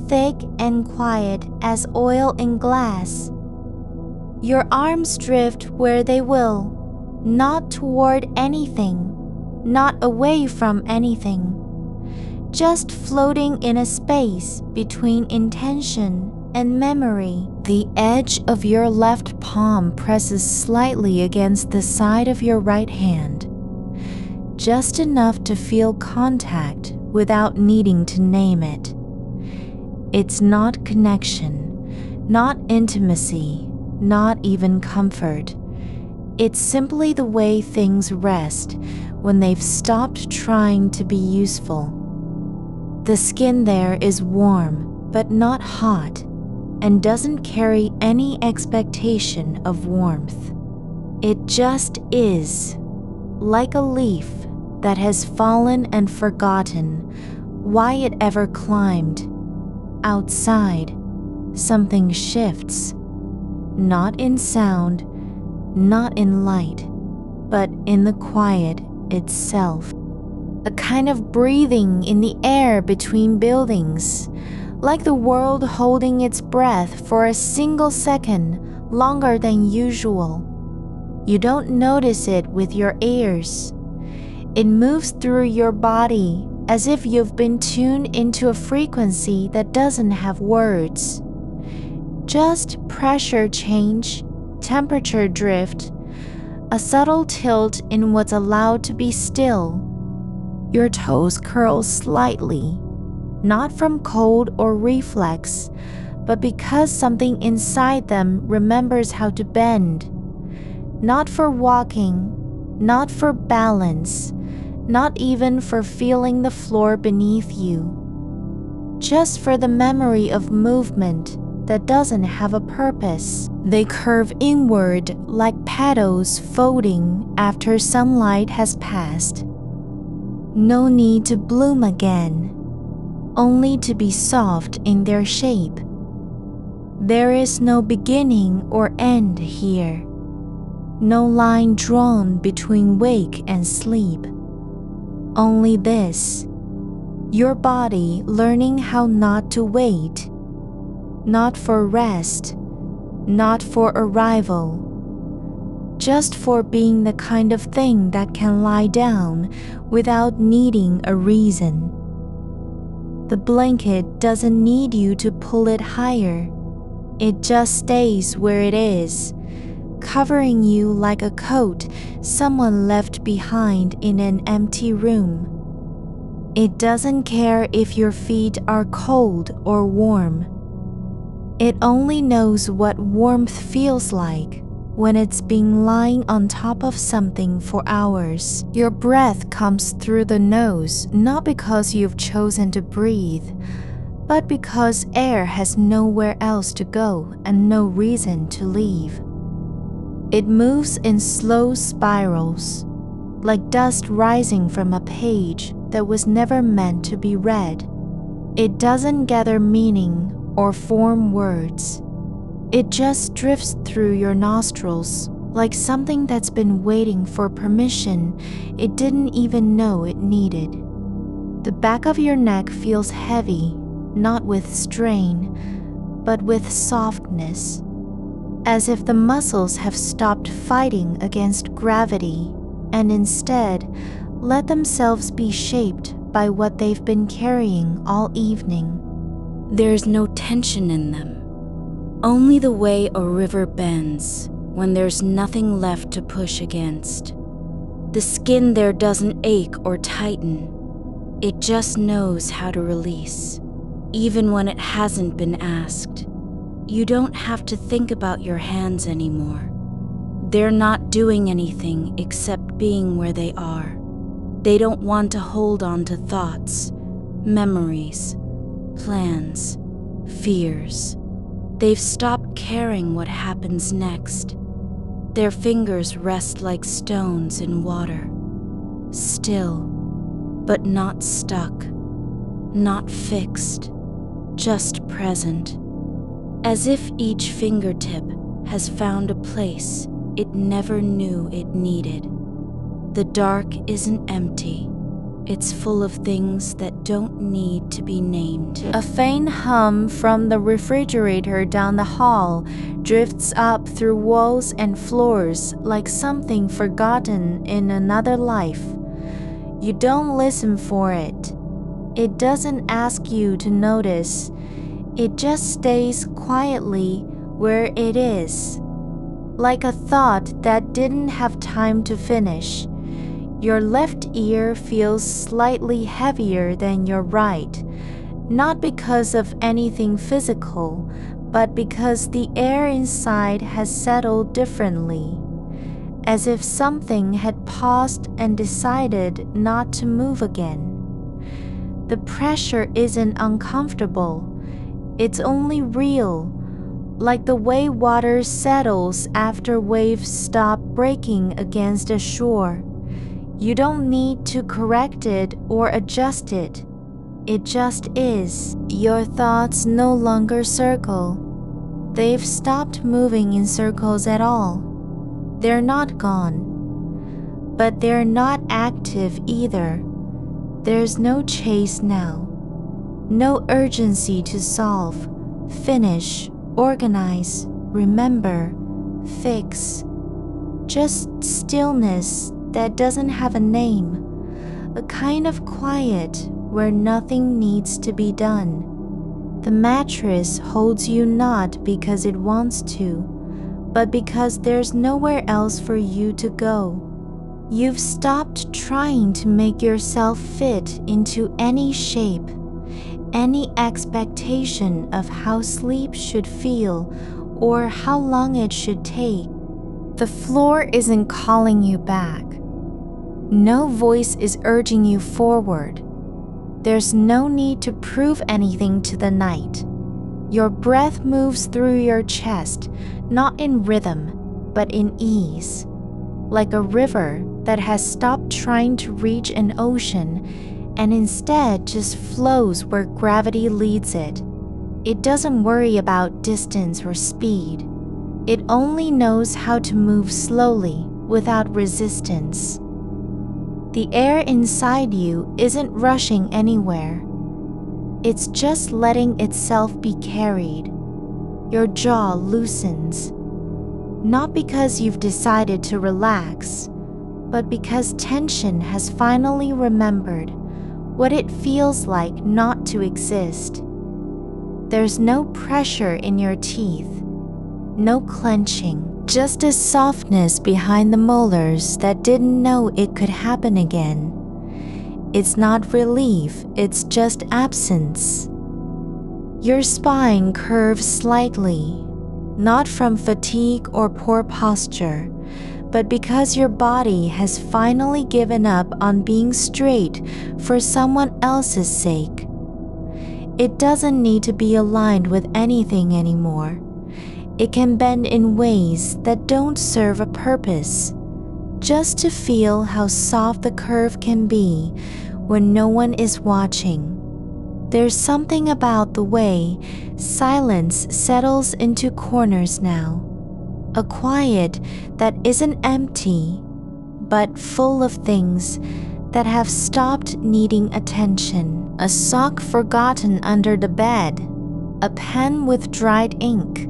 thick and quiet as oil in glass. Your arms drift where they will, not toward anything, not away from anything, just floating in a space between intention and memory. The edge of your left palm presses slightly against the side of your right hand, just enough to feel contact without needing to name it. It's not connection, not intimacy, not even comfort. It's simply the way things rest when they've stopped trying to be useful. The skin there is warm, but not hot, and doesn't carry any expectation of warmth. It just is, like a leaf that has fallen and forgotten why it ever climbed. Outside, something shifts, not in sound, not in light, but in the quiet itself. A kind of breathing in the air between buildings, like the world holding its breath for a single second longer than usual. You don't notice it with your ears. It moves through your body as if you've been tuned into a frequency that doesn't have words. Just pressure change, temperature drift, a subtle tilt in what's allowed to be still. Your toes curl slightly, not from cold or reflex, but because something inside them remembers how to bend. Not for walking, not for balance, not even for feeling the floor beneath you. Just for the memory of movement that doesn't have a purpose. They curve inward like petals folding after sunlight has passed. No need to bloom again, only to be soft in their shape. There is no beginning or end here, no line drawn between wake and sleep. Only this, your body learning how not to wait, not for rest, not for arrival, just for being the kind of thing that can lie down without needing a reason. The blanket doesn't need you to pull it higher. It just stays where it is, covering you like a coat someone left behind in an empty room. It doesn't care if your feet are cold or warm. It only knows what warmth feels like when it's been lying on top of something for hours. Your breath comes through the nose not because you've chosen to breathe, but because air has nowhere else to go and no reason to leave. It moves in slow spirals, like dust rising from a page that was never meant to be read. It doesn't gather meaning or form words. It just drifts through your nostrils like something that's been waiting for permission it didn't even know it needed. The back of your neck feels heavy, not with strain, but with softness, as if the muscles have stopped fighting against gravity and instead let themselves be shaped by what they've been carrying all evening. There's no tension in them, only the way a river bends when there's nothing left to push against. The skin there doesn't ache or tighten. It just knows how to release, even when it hasn't been asked. You don't have to think about your hands anymore. They're not doing anything except being where they are. They don't want to hold on to thoughts, memories, plans, fears. They've stopped caring what happens next. Their fingers rest like stones in water, still, but not stuck, not fixed, just present, as if each fingertip has found a place it never knew it needed. The dark isn't empty. It's full of things that don't need to be named. A faint hum from the refrigerator down the hall drifts up through walls and floors like something forgotten in another life. You don't listen for it. It doesn't ask you to notice. It just stays quietly where it is, like a thought that didn't have time to finish. Your left ear feels slightly heavier than your right, not because of anything physical, but because the air inside has settled differently, as if something had paused and decided not to move again. The pressure isn't uncomfortable, it's only real, like the way water settles after waves stop breaking against a shore. You don't need to correct it or adjust it. It just is. Your thoughts no longer circle. They've stopped moving in circles at all. They're not gone. But they're not active either. There's no chase now. No urgency to solve, finish, organize, remember, fix. Just stillness that doesn't have a name. A kind of quiet where nothing needs to be done. The mattress holds you not because it wants to, but because there's nowhere else for you to go. You've stopped trying to make yourself fit into any shape, any expectation of how sleep should feel or how long it should take. The floor isn't calling you back. No voice is urging you forward. There's no need to prove anything to the night. Your breath moves through your chest, not in rhythm, but in ease, like a river that has stopped trying to reach an ocean and instead just flows where gravity leads it. It doesn't worry about distance or speed. It only knows how to move slowly without resistance. The air inside you isn't rushing anywhere. It's just letting itself be carried. Your jaw loosens, not because you've decided to relax, but because tension has finally remembered what it feels like not to exist. There's no pressure in your teeth, no clenching. Just a softness behind the molars that didn't know it could happen again. It's not relief, it's just absence. Your spine curves slightly, not from fatigue or poor posture, but because your body has finally given up on being straight for someone else's sake. It doesn't need to be aligned with anything anymore. It can bend in ways that don't serve a purpose, just to feel how soft the curve can be when no one is watching. There's something about the way silence settles into corners now, a quiet that isn't empty, but full of things that have stopped needing attention. A sock forgotten under the bed, a pen with dried ink,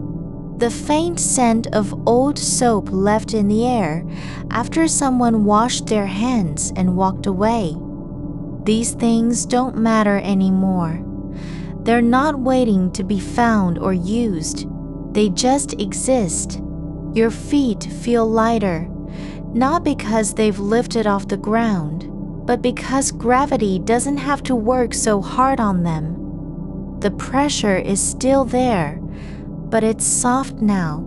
the faint scent of old soap left in the air after someone washed their hands and walked away. These things don't matter anymore. They're not waiting to be found or used. They just exist. Your feet feel lighter, not because they've lifted off the ground, but because gravity doesn't have to work so hard on them. The pressure is still there, but it's soft now,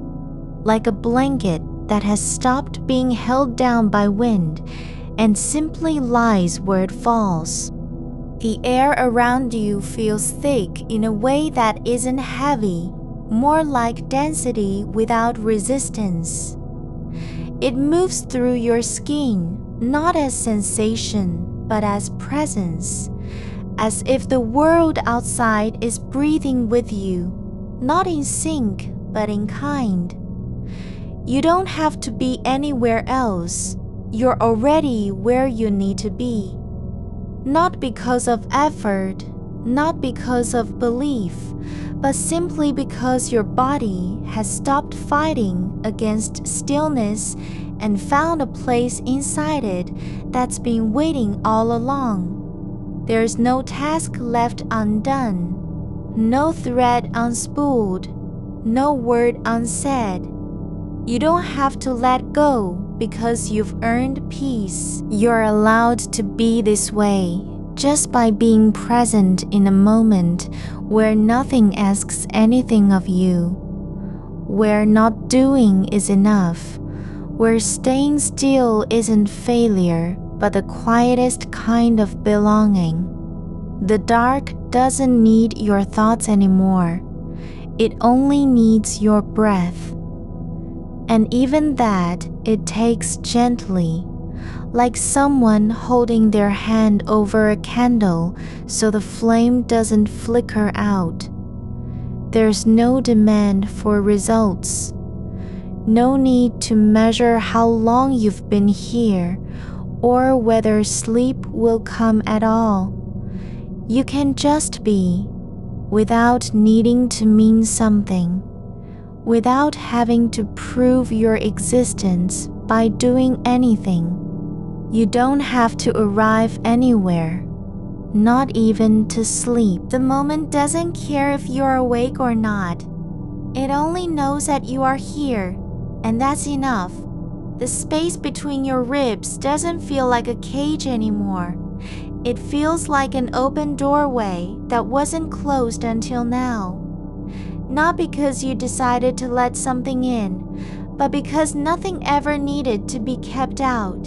like a blanket that has stopped being held down by wind and simply lies where it falls. The air around you feels thick in a way that isn't heavy, more like density without resistance. It moves through your skin, not as sensation, but as presence, as if the world outside is breathing with you, not in sync, but in kind. You don't have to be anywhere else. You're already where you need to be. Not because of effort, not because of belief, but simply because your body has stopped fighting against stillness and found a place inside it that's been waiting all along. There's no task left undone, No thread unspooled, no word unsaid. You don't have to let go because you've earned peace. You're allowed to be this way just by being present in a moment where nothing asks anything of you, where not doing is enough, where staying still isn't failure but the quietest kind of belonging. The dark doesn't need your thoughts anymore. It only needs your breath. And even that it takes gently, like someone holding their hand over a candle so the flame doesn't flicker out. There's no demand for results. No need to measure how long you've been here or whether sleep will come at all. You can just be, without needing to mean something, without having to prove your existence by doing anything. You don't have to arrive anywhere, not even to sleep. The moment doesn't care if you're awake or not. It only knows that you are here, and that's enough. The space between your ribs doesn't feel like a cage anymore. It feels like an open doorway that wasn't closed until now. Not because you decided to let something in, but because nothing ever needed to be kept out.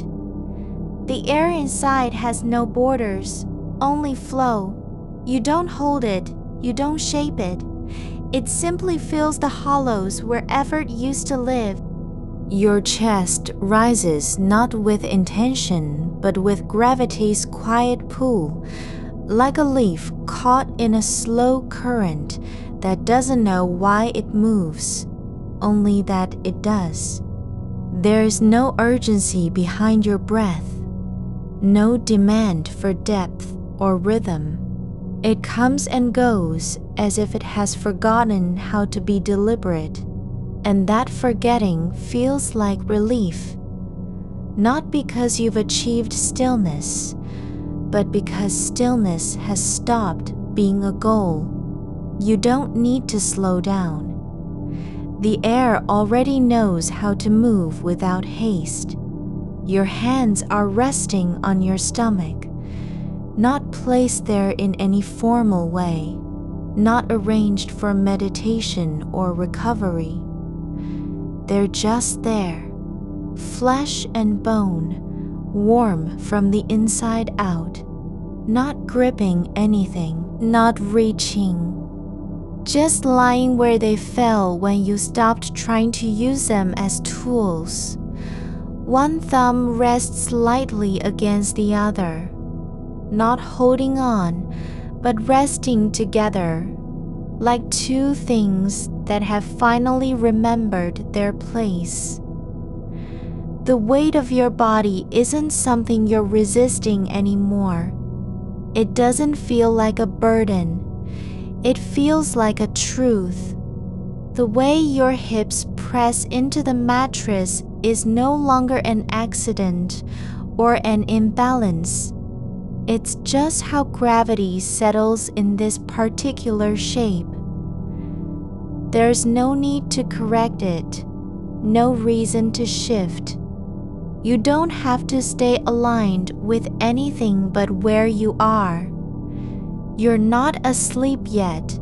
The air inside has no borders, only flow. You don't hold it, you don't shape it. It simply fills the hollows where effort used to live. Your chest rises not with intention, but with gravity's quiet pull, like a leaf caught in a slow current that doesn't know why it moves, only that it does. There's no urgency behind your breath, no demand for depth or rhythm. It comes and goes as if it has forgotten how to be deliberate, and that forgetting feels like relief, not because you've achieved stillness, but because stillness has stopped being a goal. You don't need to slow down. The air already knows how to move without haste. Your hands are resting on your stomach, not placed there in any formal way, not arranged for meditation or recovery. They're just there, flesh and bone, warm from the inside out, not gripping anything, not reaching. Just lying where they fell when you stopped trying to use them as tools. One thumb rests lightly against the other, not holding on, but resting together, like two things that have finally remembered their place. The weight of your body isn't something you're resisting anymore. It doesn't feel like a burden. It feels like a truth. The way your hips press into the mattress is no longer an accident or an imbalance. It's just how gravity settles in this particular shape. There's no need to correct it, no reason to shift. You don't have to stay aligned with anything but where you are. You're not asleep yet,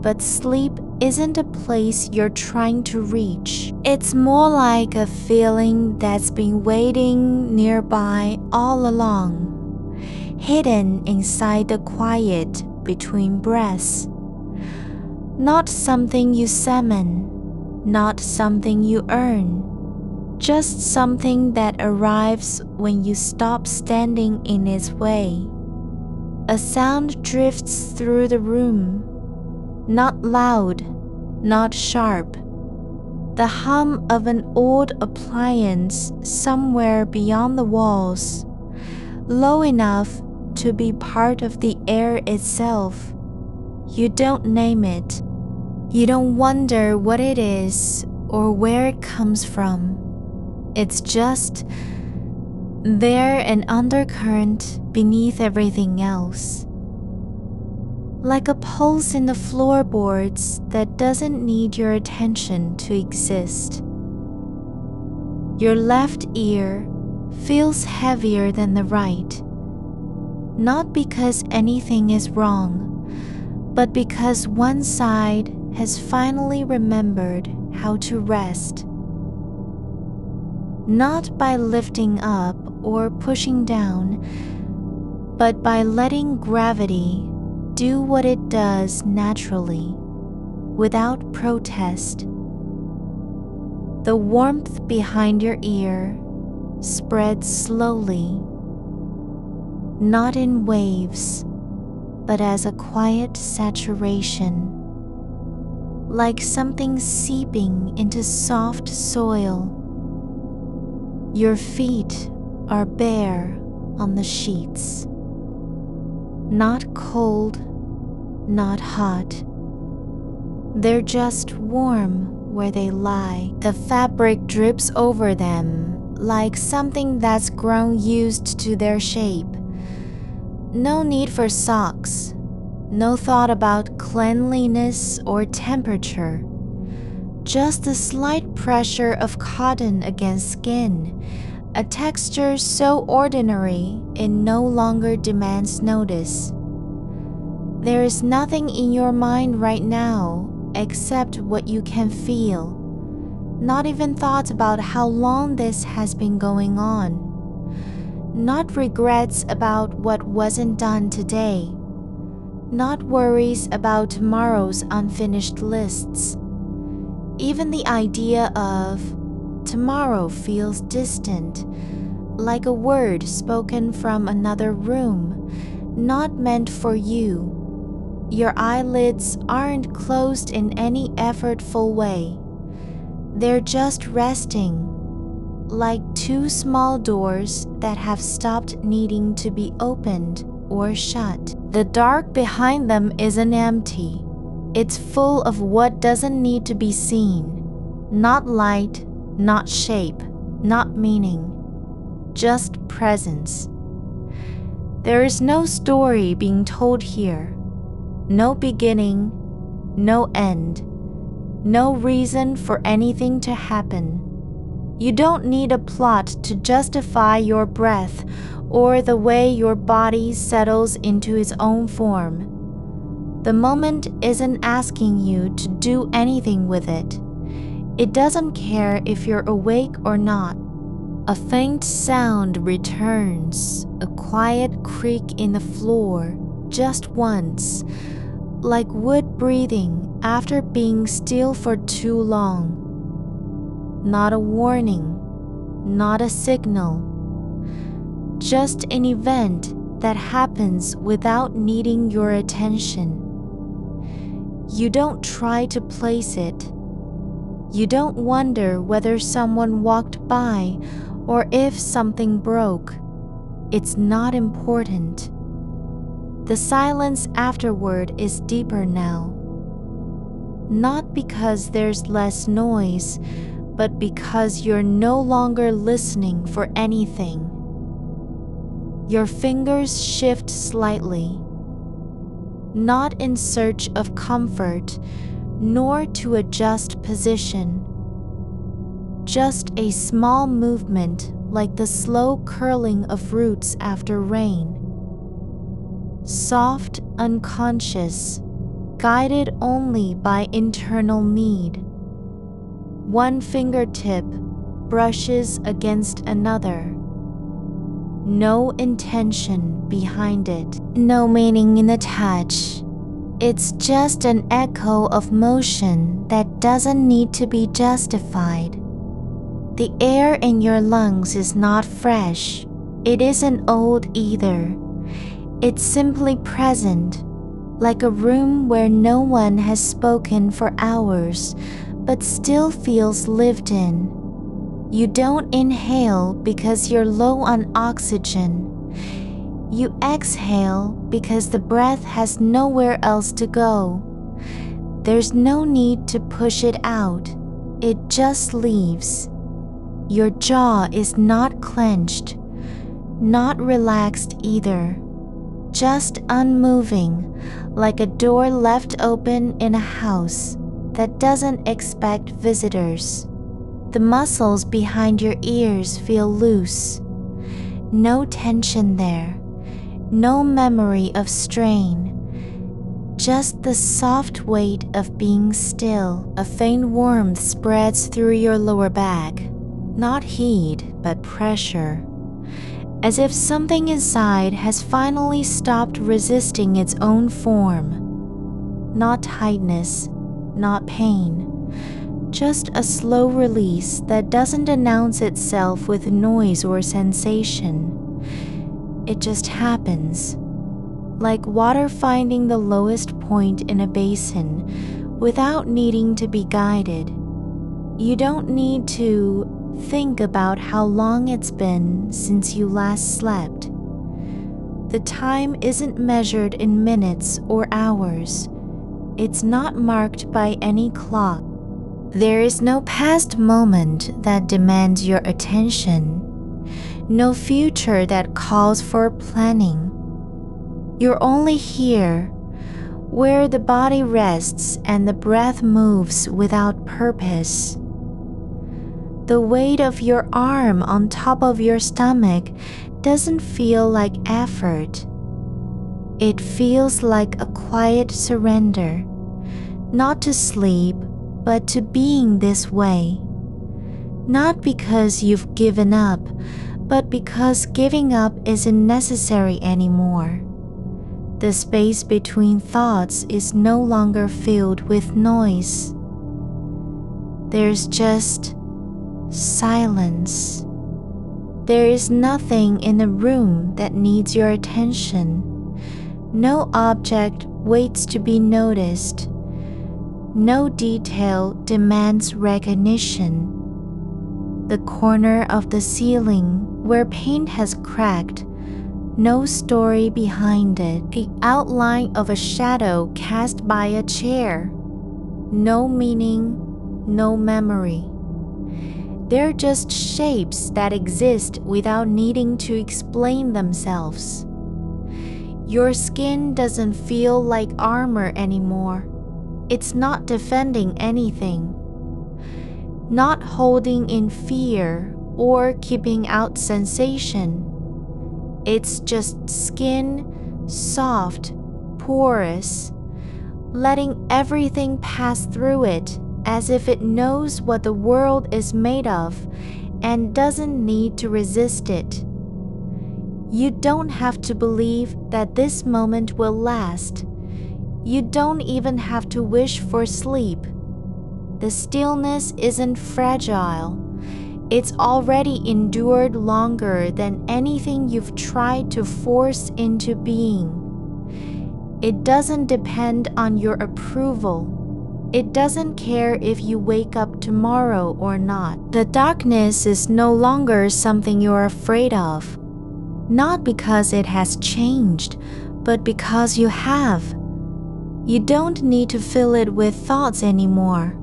but sleep isn't a place you're trying to reach. It's more like a feeling that's been waiting nearby all along, hidden inside the quiet between breaths. Not something you summon, not something you earn, just something that arrives when you stop standing in its way. A sound drifts through the room, not loud, not sharp. The hum of an old appliance somewhere beyond the walls, low enough to be part of the air itself. You don't name it. You don't wonder what it is or where it comes from. It's just there, an undercurrent beneath everything else. like a pulse in the floorboards that doesn't need your attention to exist. Your left ear feels heavier than the right, not because anything is wrong, but because one side has finally remembered how to rest. Not by lifting up or pushing down, but by letting gravity do what it does naturally, without protest. The warmth behind your ear spreads slowly, not in waves, but as a quiet saturation, like something seeping into soft soil. Your feet are bare on the sheets, not cold, not hot. They're just warm where they lie. The fabric drips over them like something that's grown used to their shape. No need for socks, no thought about cleanliness or temperature. Just the slight pressure of cotton against skin, a texture so ordinary it no longer demands notice. There is nothing in your mind right now except what you can feel, not even thoughts about how long this has been going on, not regrets about what wasn't done today, not worries about tomorrow's unfinished lists. Even the idea of tomorrow feels distant, like a word spoken from another room, not meant for you. Your eyelids aren't closed in any effortful way. They're just resting, like two small doors that have stopped needing to be opened or shut. The dark behind them isn't empty. It's full of what doesn't need to be seen. Not light, not shape, not meaning. Just presence. There is no story being told here. No beginning, no end. No reason for anything to happen. You don't need a plot to justify your breath or the way your body settles into its own form. The moment isn't asking you to do anything with it. It doesn't care if you're awake or not. A faint sound returns, a quiet creak in the floor, just once, like wood breathing after being still for too long. Not a warning, not a signal, just an event that happens without needing your attention. You don't try to place it. You don't wonder whether someone walked by or if something broke. It's not important. The silence afterward is deeper now. Not because there's less noise, but because you're no longer listening for anything. Your fingers shift slightly, not in search of comfort, nor to adjust position. Just a small movement like the slow curling of roots after rain. Soft, unconscious, guided only by internal need. One fingertip brushes against another. No intention behind it. No meaning in the touch. It's just an echo of motion that doesn't need to be justified. The air in your lungs is not fresh. It isn't old either. It's simply present, like a room where no one has spoken for hours, but still feels lived in. You don't inhale because you're low on oxygen. You exhale because the breath has nowhere else to go. There's no need to push it out. It just leaves. Your jaw is not clenched, not relaxed either. just unmoving, like a door left open in a house that doesn't expect visitors. The muscles behind your ears feel loose. No tension there, no memory of strain. Just the soft weight of being still. A faint warmth spreads through your lower back, not heat, but pressure. As if something inside has finally stopped resisting its own form. Not tightness, not pain. Just a slow release that doesn't announce itself with noise or sensation. It just happens. Like water finding the lowest point in a basin without needing to be guided. You don't need to think about how long it's been since you last slept. The time isn't measured in minutes or hours. It's not marked by any clock. There is no past moment that demands your attention, no future that calls for planning. You're only here, where the body rests and the breath moves without purpose. The weight of your arm on top of your stomach doesn't feel like effort. It feels like a quiet surrender, not to sleep, but to being this way. Not because you've given up, but because giving up isn't necessary anymore. The space between thoughts is no longer filled with noise. There's just silence. There is nothing in the room that needs your attention. No object waits to be noticed. No detail demands recognition. The corner of the ceiling where paint has cracked, no story behind it. The outline of a shadow cast by a chair. No meaning, no memory. They're just shapes that exist without needing to explain themselves. Your skin doesn't feel like armor anymore. It's not defending anything, not holding in fear or keeping out sensation. It's just skin, soft, porous, letting everything pass through it as if it knows what the world is made of and doesn't need to resist it. You don't have to believe that this moment will last. You don't even have to wish for sleep. The stillness isn't fragile. It's already endured longer than anything you've tried to force into being. It doesn't depend on your approval. It doesn't care if you wake up tomorrow or not. The darkness is no longer something you're afraid of. Not because it has changed, but because you have. You don't need to fill it with thoughts anymore.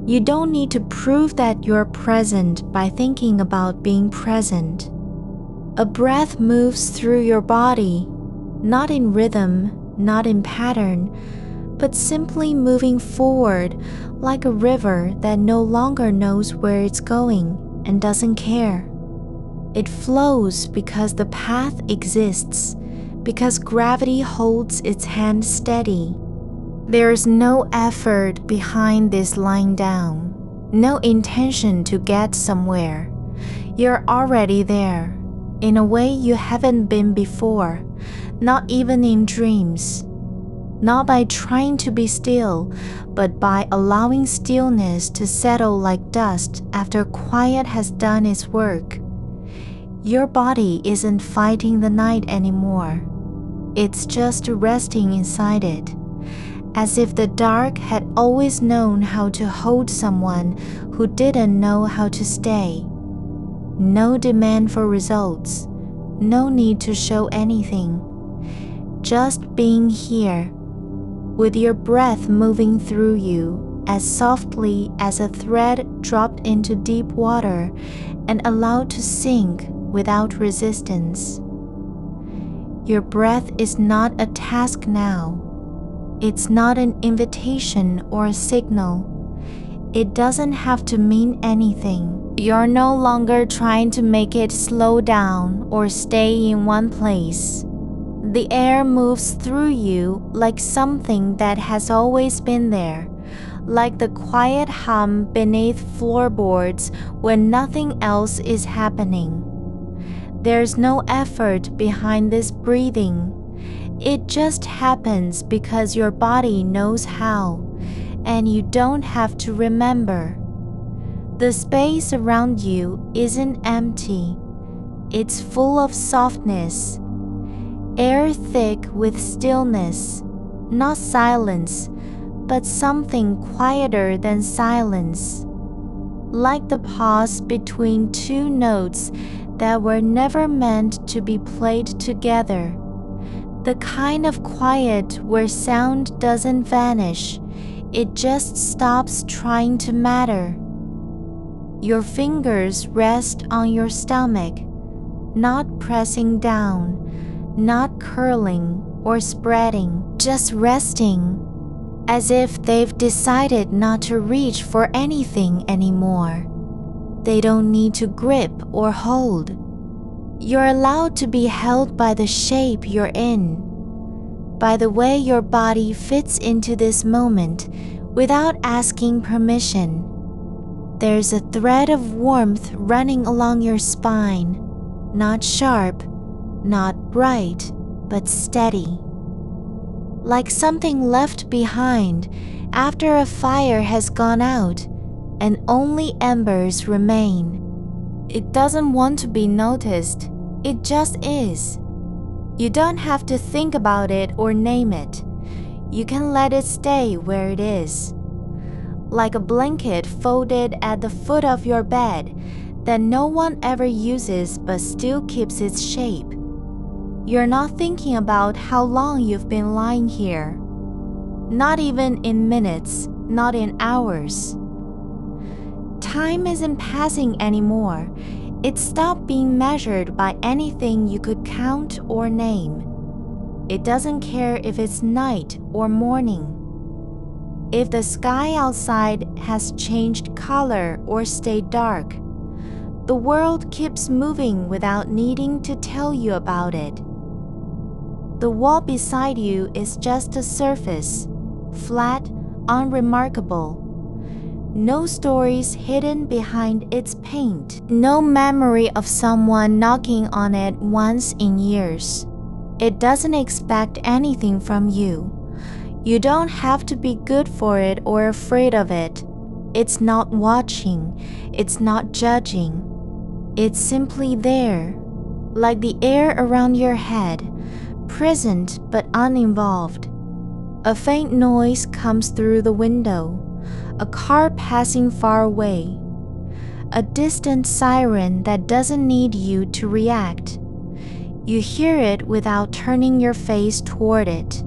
You don't need to prove that you're present by thinking about being present. A breath moves through your body, not in rhythm, not in pattern, but simply moving forward like a river that no longer knows where it's going and doesn't care. It flows because the path exists, because gravity holds its hand steady. There's no effort behind this lying down, no intention to get somewhere. You're already there, in a way you haven't been before, not even in dreams. Not by trying to be still, but by allowing stillness to settle like dust after quiet has done its work. Your body isn't fighting the night anymore. It's just resting inside it, as if the dark had always known how to hold someone who didn't know how to stay. No demand for results, no need to show anything. Just being here, with your breath moving through you as softly as a thread dropped into deep water and allowed to sink without resistance. Your breath is not a task now. It's not an invitation or a signal. It doesn't have to mean anything. You're no longer trying to make it slow down or stay in one place. The air moves through you like something that has always been there, like the quiet hum beneath floorboards when nothing else is happening. There's no effort behind this breathing. It just happens because your body knows how, and you don't have to remember. The space around you isn't empty. It's full of softness. Air thick with stillness, not silence, but something quieter than silence. Like the pause between two notes that were never meant to be played together. The kind of quiet where sound doesn't vanish, it just stops trying to matter. Your fingers rest on your stomach, not pressing down, not curling or spreading, just resting, as if they've decided not to reach for anything anymore. They don't need to grip or hold. You're allowed to be held by the shape you're in, by the way your body fits into this moment without asking permission. There's a thread of warmth running along your spine, not sharp, not bright, but steady. Like something left behind after a fire has gone out and only embers remain. It doesn't want to be noticed, it just is. You don't have to think about it or name it. You can let it stay where it is. Like a blanket folded at the foot of your bed that no one ever uses but still keeps its shape. You're not thinking about how long you've been lying here. Not even in minutes, not in hours. Time isn't passing anymore. It stopped being measured by anything you could count or name. It doesn't care if it's night or morning. If the sky outside has changed color or stayed dark, the world keeps moving without needing to tell you about it. The wall beside you is just a surface, flat, unremarkable. No stories hidden behind its paint, no memory of someone knocking on it once in years. It doesn't expect anything from you. You don't have to be good for it or afraid of it. It's not watching, it's not judging. It's simply there, like the air around your head, present but uninvolved. A faint noise comes through the window, a car passing far away, a distant siren that doesn't need you to react. You hear it without turning your face toward it,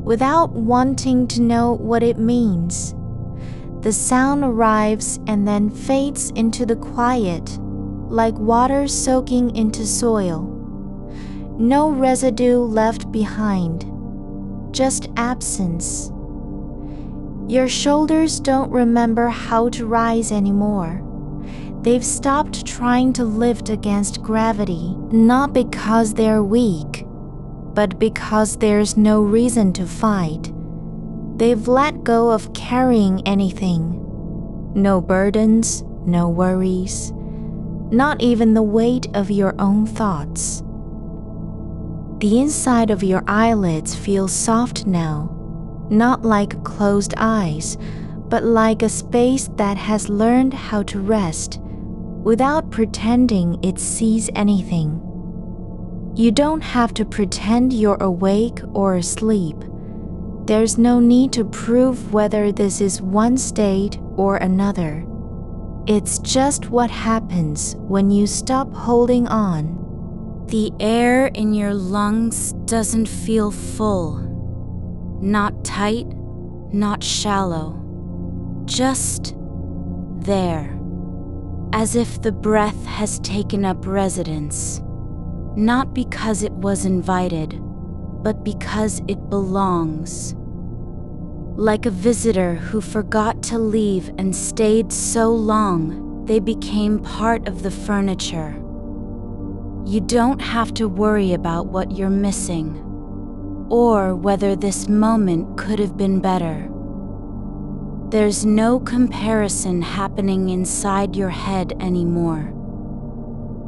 without wanting to know what it means. The sound arrives and then fades into the quiet, like water soaking into soil. No residue left behind, just absence. Your shoulders don't remember how to rise anymore. They've stopped trying to lift against gravity, not because they're weak, but because there's no reason to fight. They've let go of carrying anything. No burdens, no worries, not even the weight of your own thoughts. The inside of your eyelids feels soft now, not like closed eyes, but like a space that has learned how to rest without pretending it sees anything. You don't have to pretend you're awake or asleep. There's no need to prove whether this is one state or another. It's just what happens when you stop holding on. The air in your lungs doesn't feel full, not tight, not shallow, just there, as if the breath has taken up residence. not because it was invited, but because it belongs. Like a visitor who forgot to leave and stayed so long, they became part of the furniture. You don't have to worry about what you're missing, or whether this moment could have been better. There's no comparison happening inside your head anymore.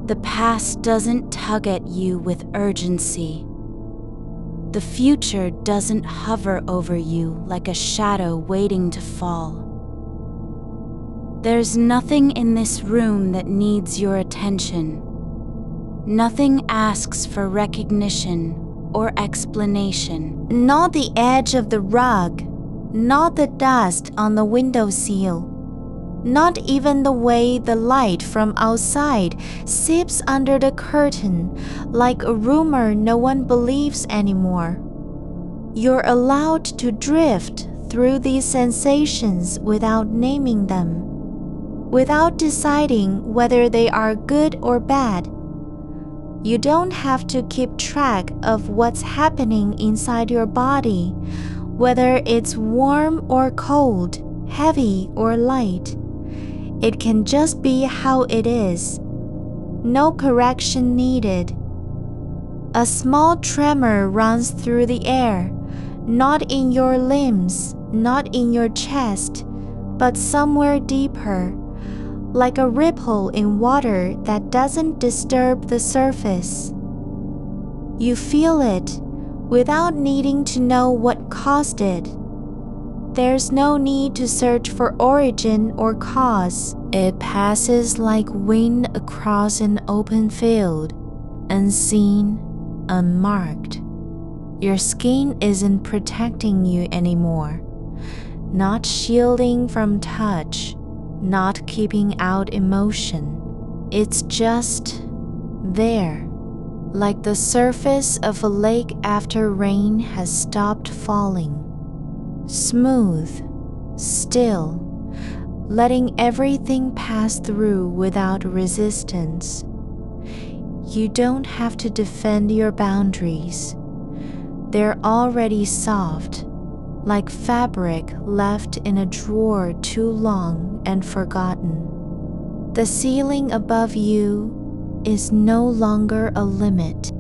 The past doesn't tug at you with urgency. The future doesn't hover over you like a shadow waiting to fall. There's nothing in this room that needs your attention. Nothing asks for recognition or explanation. Not the edge of the rug, not the dust on the windowsill, not even the way the light from outside seeps under the curtain like a rumor no one believes anymore. You're allowed to drift through these sensations without naming them, without deciding whether they are good or bad. You don't have to keep track of what's happening inside your body, whether it's warm or cold, heavy or light. It can just be how it is. No correction needed. A small tremor runs through the air, not in your limbs, not in your chest, but somewhere deeper, like a ripple in water that doesn't disturb the surface. You feel it without needing to know what caused it. There's no need to search for origin or cause. It passes like wind across an open field, unseen, unmarked. Your skin isn't protecting you anymore, not shielding from touch, not keeping out emotion. It's just there, like the surface of a lake after rain has stopped falling. Smooth, still, letting everything pass through without resistance. You don't have to defend your boundaries. They're already soft, like fabric left in a drawer too long and forgotten. The ceiling above you is no longer a limit.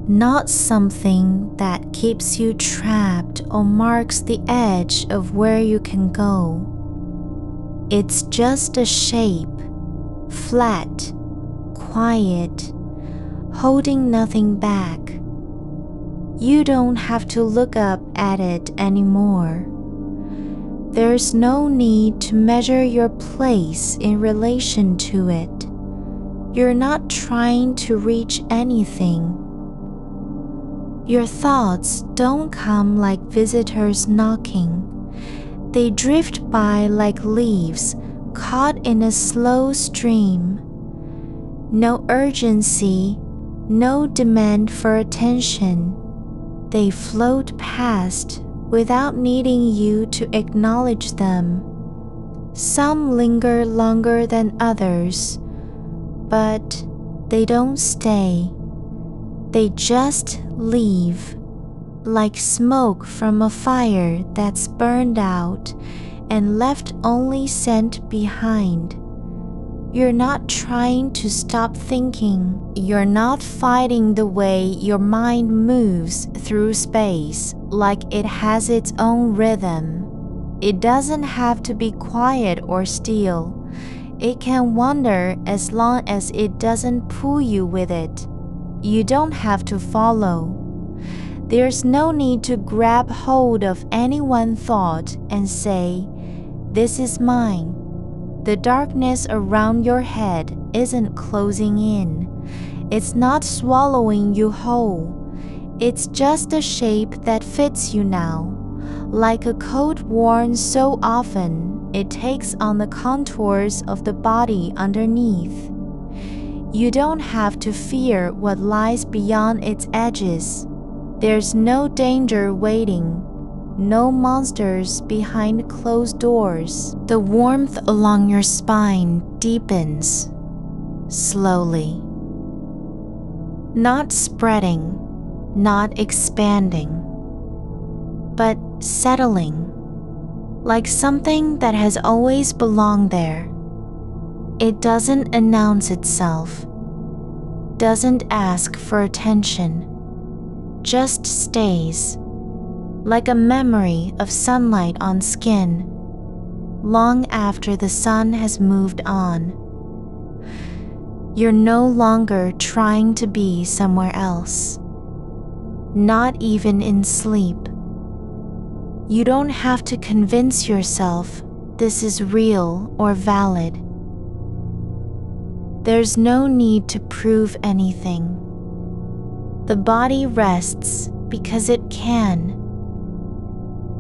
Not something that keeps you trapped or marks the edge of where you can go. It's just a shape, flat, quiet, holding nothing back. You don't have to look up at it anymore. There's no need to measure your place in relation to it. You're not trying to reach anything. Your thoughts don't come like visitors knocking. They drift by like leaves caught in a slow stream. No urgency, no demand for attention. They float past without needing you to acknowledge them. Some linger longer than others, but they don't stay. They just leave, like smoke from a fire that's burned out and left only scent behind. You're not trying to stop thinking. You're not fighting the way your mind moves through space like it has its own rhythm. It doesn't have to be quiet or still. It can wander as long as it doesn't pull you with it. You don't have to follow. There's no need to grab hold of any one thought and say, "This is mine." The darkness around your head isn't closing in. It's not swallowing you whole. It's just a shape that fits you now, like a coat worn so often it takes on the contours of the body underneath. You don't have to fear what lies beyond its edges. There's no danger waiting. No monsters behind closed doors. The warmth along your spine deepens, slowly. Not spreading, not expanding, but settling, like something that has always belonged there. It doesn't announce itself, doesn't ask for attention, just stays, like a memory of sunlight on skin, long after the sun has moved on. You're no longer trying to be somewhere else, not even in sleep. You don't have to convince yourself this is real or valid. There's no need to prove anything. The body rests because it can.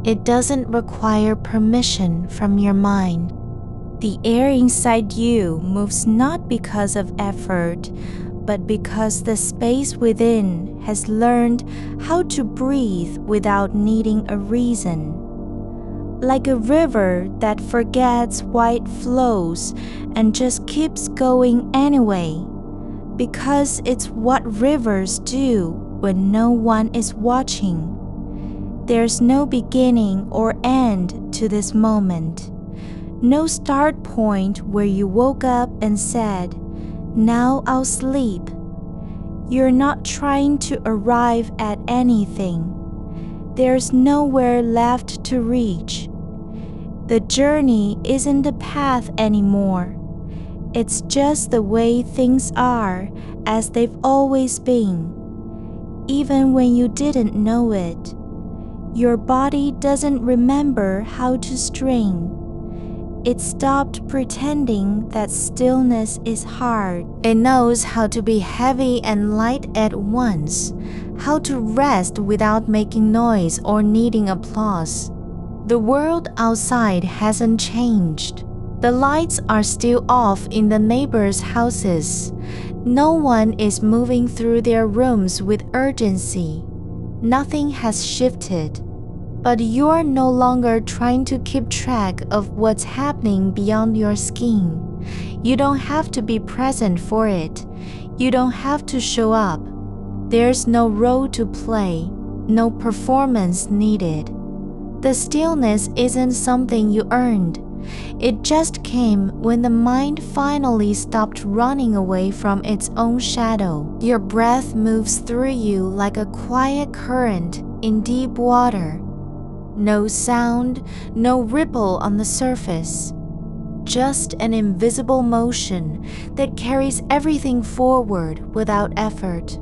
It doesn't require permission from your mind. The air inside you moves not because of effort, but because the space within has learned how to breathe without needing a reason. Like a river that forgets why it flows and just keeps going anyway, because it's what rivers do when no one is watching. There's no beginning or end to this moment. No start point where you woke up and said, "Now I'll sleep." You're not trying to arrive at anything. There's nowhere left to reach. The journey isn't the path anymore. It's just the way things are as they've always been. Even when you didn't know it, your body doesn't remember how to string. It stopped pretending that stillness is hard. It knows how to be heavy and light at once, how to rest without making noise or needing applause. The world outside hasn't changed. The lights are still off in the neighbors' houses. No one is moving through their rooms with urgency. Nothing has shifted. But you're no longer trying to keep track of what's happening beyond your skin. You don't have to be present for it. You don't have to show up. There's no role to play, no performance needed. The stillness isn't something you earned. It just came when the mind finally stopped running away from its own shadow. Your breath moves through you like a quiet current in deep water. No sound, no ripple on the surface. Just an invisible motion that carries everything forward without effort.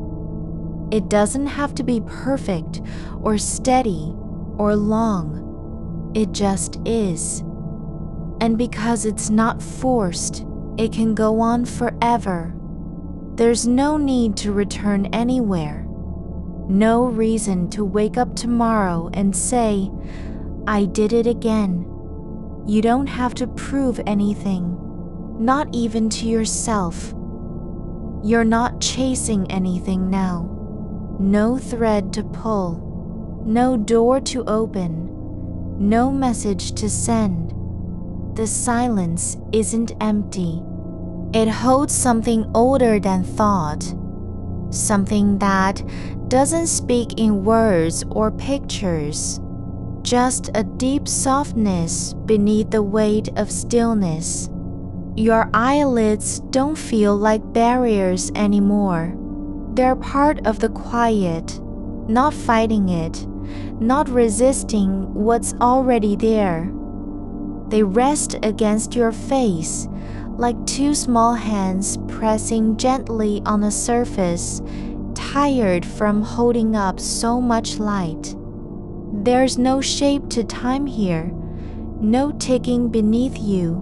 It doesn't have to be perfect or steady or long. It just is. And because it's not forced, it can go on forever. There's no need to return anywhere. No reason to wake up tomorrow and say, "I did it again." You don't have to prove anything, not even to yourself. You're not chasing anything now. No thread to pull, no door to open, no message to send. The silence isn't empty. It holds something older than thought, something that doesn't speak in words or pictures, just a deep softness beneath the weight of stillness. Your eyelids don't feel like barriers anymore. They're part of the quiet, not fighting it, not resisting what's already there. They rest against your face like two small hands pressing gently on a surface, tired from holding up so much light. There's no shape to time here, no ticking beneath you,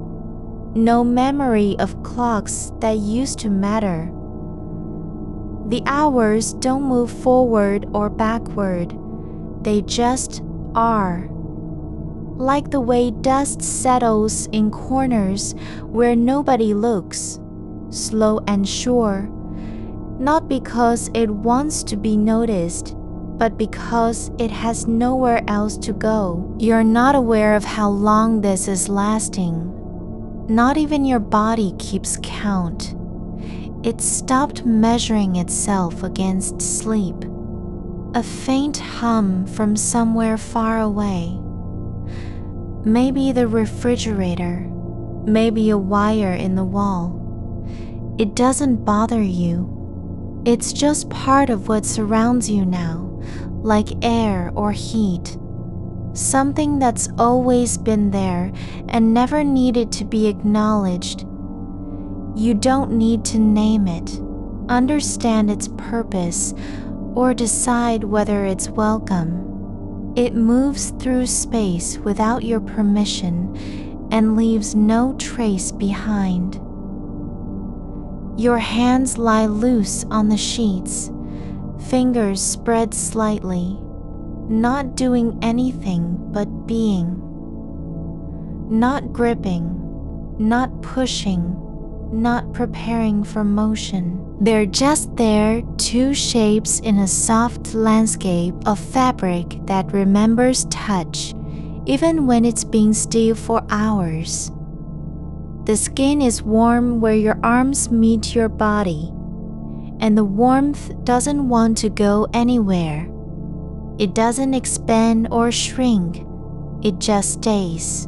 no memory of clocks that used to matter. The hours don't move forward or backward, they just are. Like the way dust settles in corners where nobody looks, slow and sure, not because it wants to be noticed, but because it has nowhere else to go. You're not aware of how long this is lasting. Not even your body keeps count. It stopped measuring itself against sleep. A faint hum from somewhere far away. Maybe the refrigerator, maybe a wire in the wall. It doesn't bother you. It's just part of what surrounds you now, like air or heat. Something that's always been there and never needed to be acknowledged. You don't need to name it, understand its purpose, or decide whether it's welcome. It moves through space without your permission and leaves no trace behind. Your hands lie loose on the sheets, fingers spread slightly, not doing anything but being. Not gripping, not pushing, not preparing for motion. They're just there, two shapes in a soft landscape of fabric that remembers touch, even when it's been still for hours. The skin is warm where your arms meet your body, and the warmth doesn't want to go anywhere. It doesn't expand or shrink, it just stays.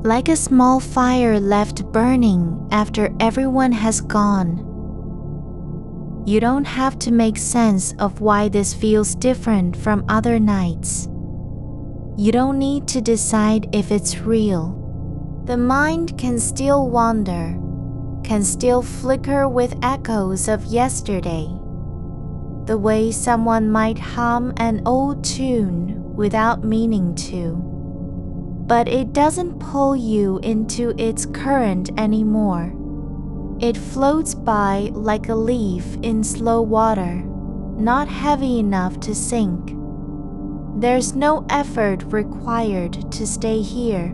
Like a small fire left burning after everyone has gone. You don't have to make sense of why this feels different from other nights. You don't need to decide if it's real. The mind can still wander, can still flicker with echoes of yesterday. The way someone might hum an old tune without meaning to. But it doesn't pull you into its current anymore. It floats by like a leaf in slow water, not heavy enough to sink. There's no effort required to stay here.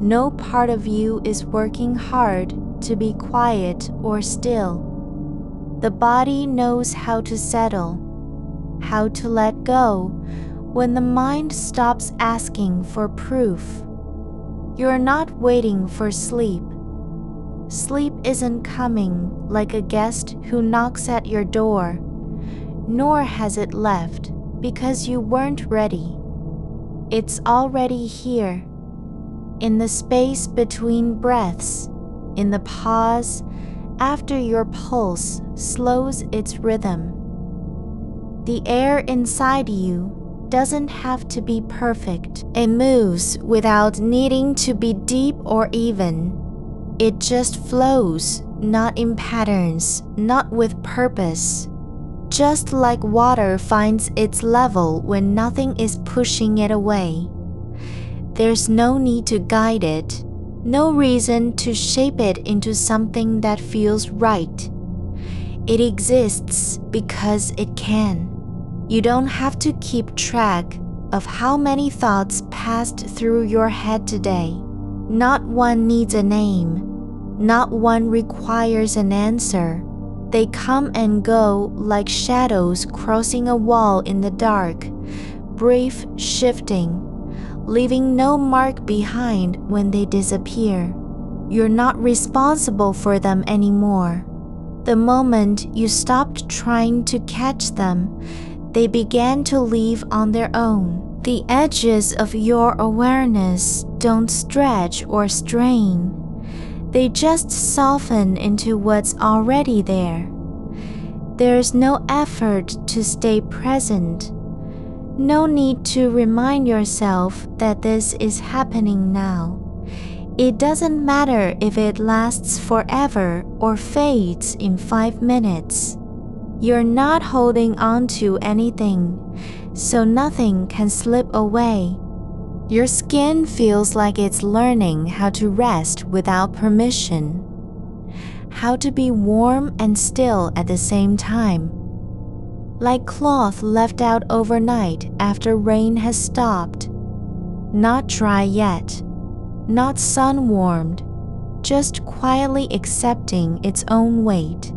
No part of you is working hard to be quiet or still. The body knows how to settle, how to let go when the mind stops asking for proof. You're not waiting for sleep. Sleep isn't coming like a guest who knocks at your door, nor has it left because you weren't ready. It's already here, in the space between breaths, in the pause after your pulse slows its rhythm. The air inside you doesn't have to be perfect. It moves without needing to be deep or even. It just flows, not in patterns, not with purpose. Just like water finds its level when nothing is pushing it away. There's no need to guide it, no reason to shape it into something that feels right. It exists because it can. You don't have to keep track of how many thoughts passed through your head today. Not one needs a name. Not one requires an answer. They come and go like shadows crossing a wall in the dark, brief, shifting, leaving no mark behind when they disappear. You're not responsible for them anymore. The moment you stopped trying to catch them, they began to leave on their own. The edges of your awareness don't stretch or strain. They just soften into what's already there. There's no effort to stay present. No need to remind yourself that this is happening now. It doesn't matter if it lasts forever or fades in 5 minutes. You're not holding on to anything, so nothing can slip away. Your skin feels like it's learning how to rest without permission, how to be warm and still at the same time. Like cloth left out overnight after rain has stopped. Not dry yet, not sun-warmed, just quietly accepting its own weight.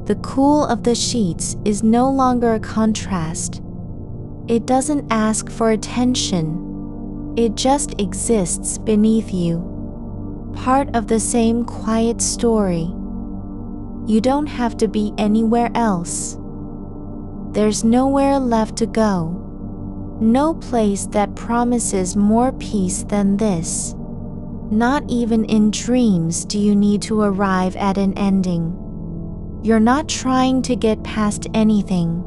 The cool of the sheets is no longer a contrast. It doesn't ask for attention. It just exists beneath you, part of the same quiet story. You don't have to be anywhere else. There's nowhere left to go. No place that promises more peace than this. Not even in dreams do you need to arrive at an ending. You're not trying to get past anything.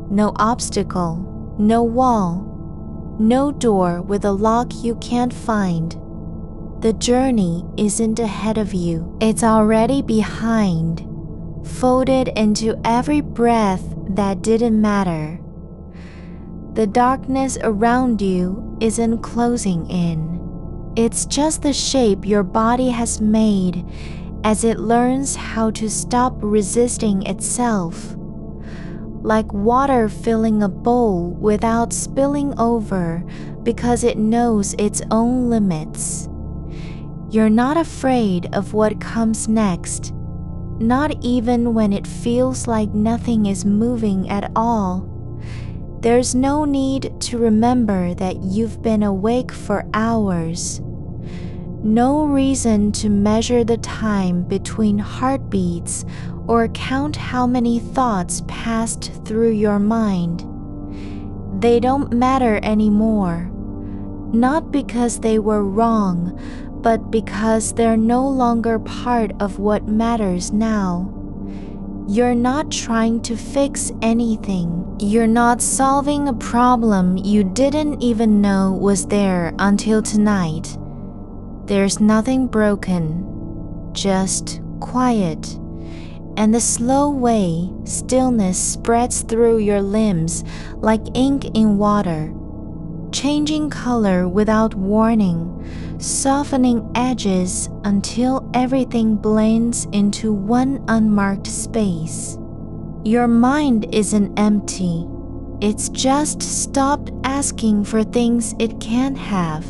No obstacle, no wall, no door with a lock you can't find. The journey isn't ahead of you. It's already behind, folded into every breath that didn't matter. The darkness around you isn't closing in. It's just the shape your body has made as it learns how to stop resisting itself. Like water filling a bowl without spilling over because it knows its own limits. You're not afraid of what comes next, not even when it feels like nothing is moving at all. There's no need to remember that you've been awake for hours. No reason to measure the time between heartbeats or count how many thoughts passed through your mind. They don't matter anymore, not because they were wrong, but because they're no longer part of what matters now. You're not trying to fix anything. You're not solving a problem you didn't even know was there until tonight. There's nothing broken, just quiet. And the slow way stillness spreads through your limbs like ink in water, changing color without warning, softening edges until everything blends into one unmarked space. Your mind isn't empty. It's just stopped asking for things it can't have.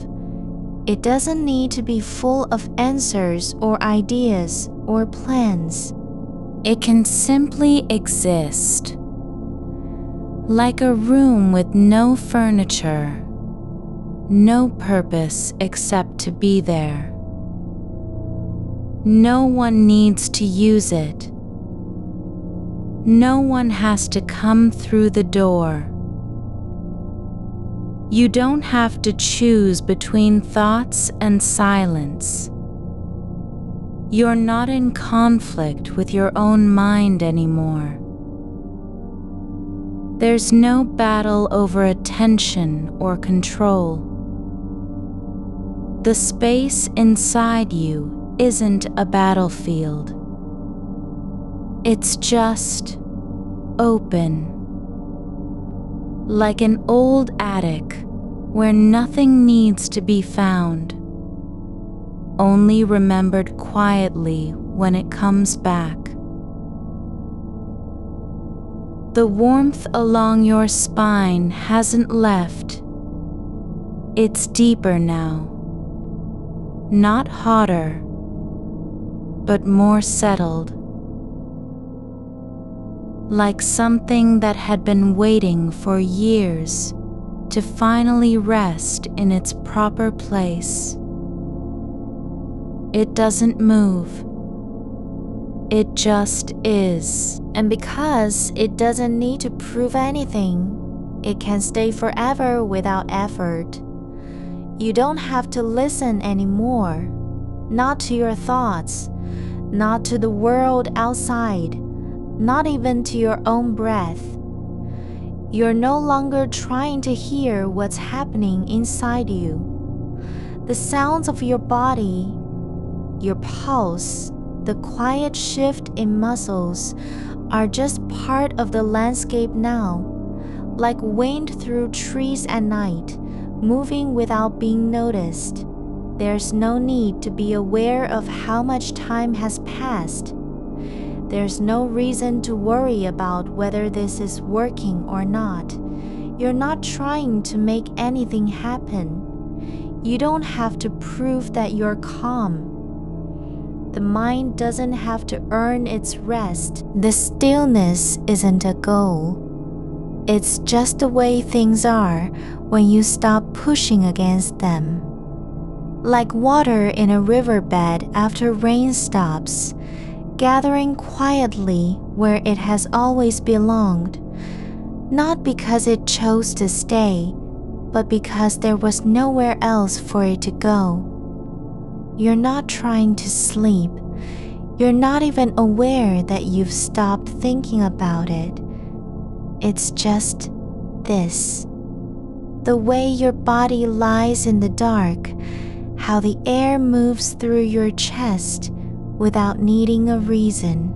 It doesn't need to be full of answers or ideas or plans. It can simply exist, like a room with no furniture, no purpose except to be there. No one needs to use it. No one has to come through the door. You don't have to choose between thoughts and silence. You're not in conflict with your own mind anymore. There's no battle over attention or control. The space inside you isn't a battlefield. It's just open. Like an old attic where nothing needs to be found, only remembered quietly when it comes back. The warmth along your spine hasn't left. It's deeper now. Not hotter, but more settled. Like something that had been waiting for years to finally rest in its proper place. It doesn't move. It just is. And because it doesn't need to prove anything, it can stay forever without effort. You don't have to listen anymore. Not to your thoughts, not to the world outside, not even to your own breath. You're no longer trying to hear what's happening inside you. The sounds of your body, your pulse, the quiet shift in muscles are just part of the landscape now, like wind through trees at night, moving without being noticed. There's no need to be aware of how much time has passed. There's no reason to worry about whether this is working or not. You're not trying to make anything happen. You don't have to prove that you're calm. The mind doesn't have to earn its rest. The stillness isn't a goal. It's just the way things are when you stop pushing against them. Like water in a riverbed after rain stops, gathering quietly where it has always belonged, not because it chose to stay, but because there was nowhere else for it to go. You're not trying to sleep. You're not even aware that you've stopped thinking about it. It's just this. The way your body lies in the dark, how the air moves through your chest without needing a reason.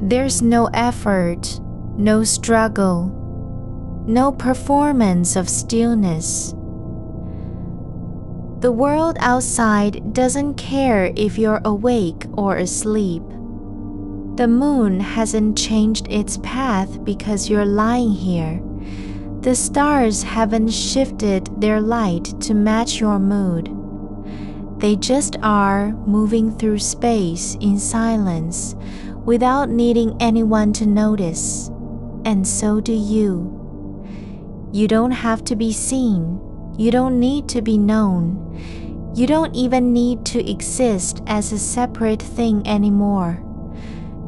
There's no effort, no struggle, no performance of stillness. The world outside doesn't care if you're awake or asleep. The moon hasn't changed its path because you're lying here. The stars haven't shifted their light to match your mood. They just are moving through space in silence without needing anyone to notice. And so do you. You don't have to be seen. You don't need to be known. You don't even need to exist as a separate thing anymore.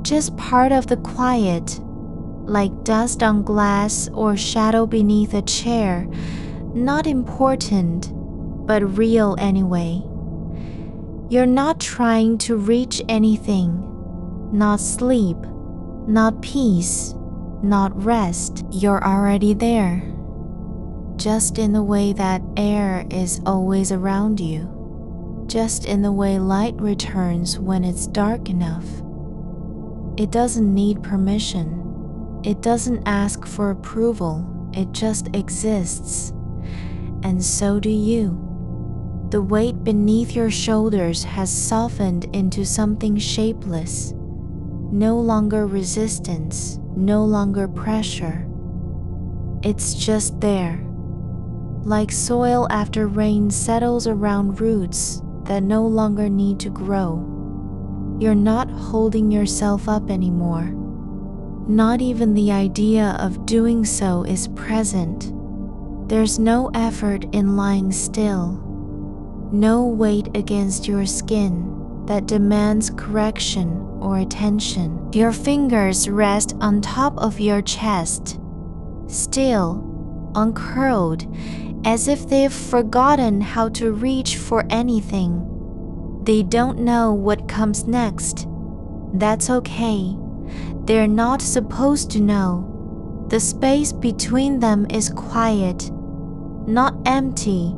Just part of the quiet, like dust on glass or shadow beneath a chair, not important, but real anyway. You're not trying to reach anything, not sleep, not peace, not rest. You're already there, just in the way that air is always around you, just in the way light returns when it's dark enough. It doesn't need permission. It doesn't ask for approval. It just exists. And so do you. The weight beneath your shoulders has softened into something shapeless. No longer resistance, no longer pressure. It's just there. Like soil after rain settles around roots that no longer need to grow. You're not holding yourself up anymore. Not even the idea of doing so is present. There's no effort in lying still. No weight against your skin that demands correction or attention. Your fingers rest on top of your chest, still, uncurled, as if they've forgotten how to reach for anything. They don't know what comes next. That's okay. They're not supposed to know. The space between them is quiet, not empty,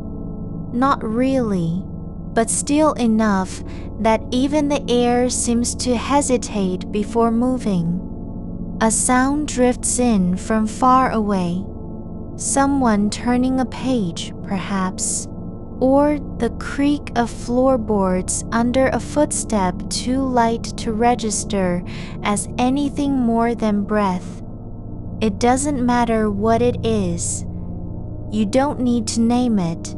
not really, but still enough that even the air seems to hesitate before moving. A sound drifts in from far away. Someone turning a page, perhaps, or the creak of floorboards under a footstep too light to register as anything more than breath. It doesn't matter what it is. You don't need to name it.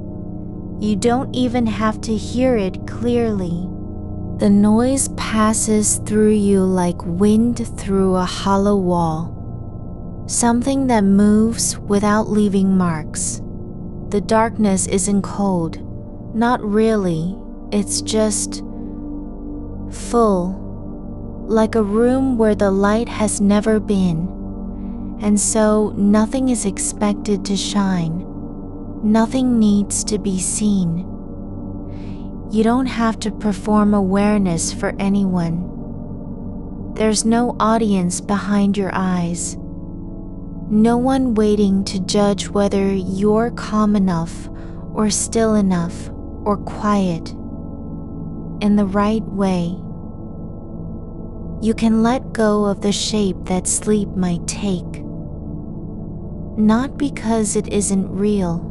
You don't even have to hear it clearly. The noise passes through you like wind through a hollow wall. Something that moves without leaving marks. The darkness isn't cold. Not really. It's just full. Like a room where the light has never been. And so nothing is expected to shine. Nothing needs to be seen. You don't have to perform awareness for anyone. There's no audience behind your eyes. No one waiting to judge whether you're calm enough or still enough or quiet in the right way. You can let go of the shape that sleep might take. Not because it isn't real,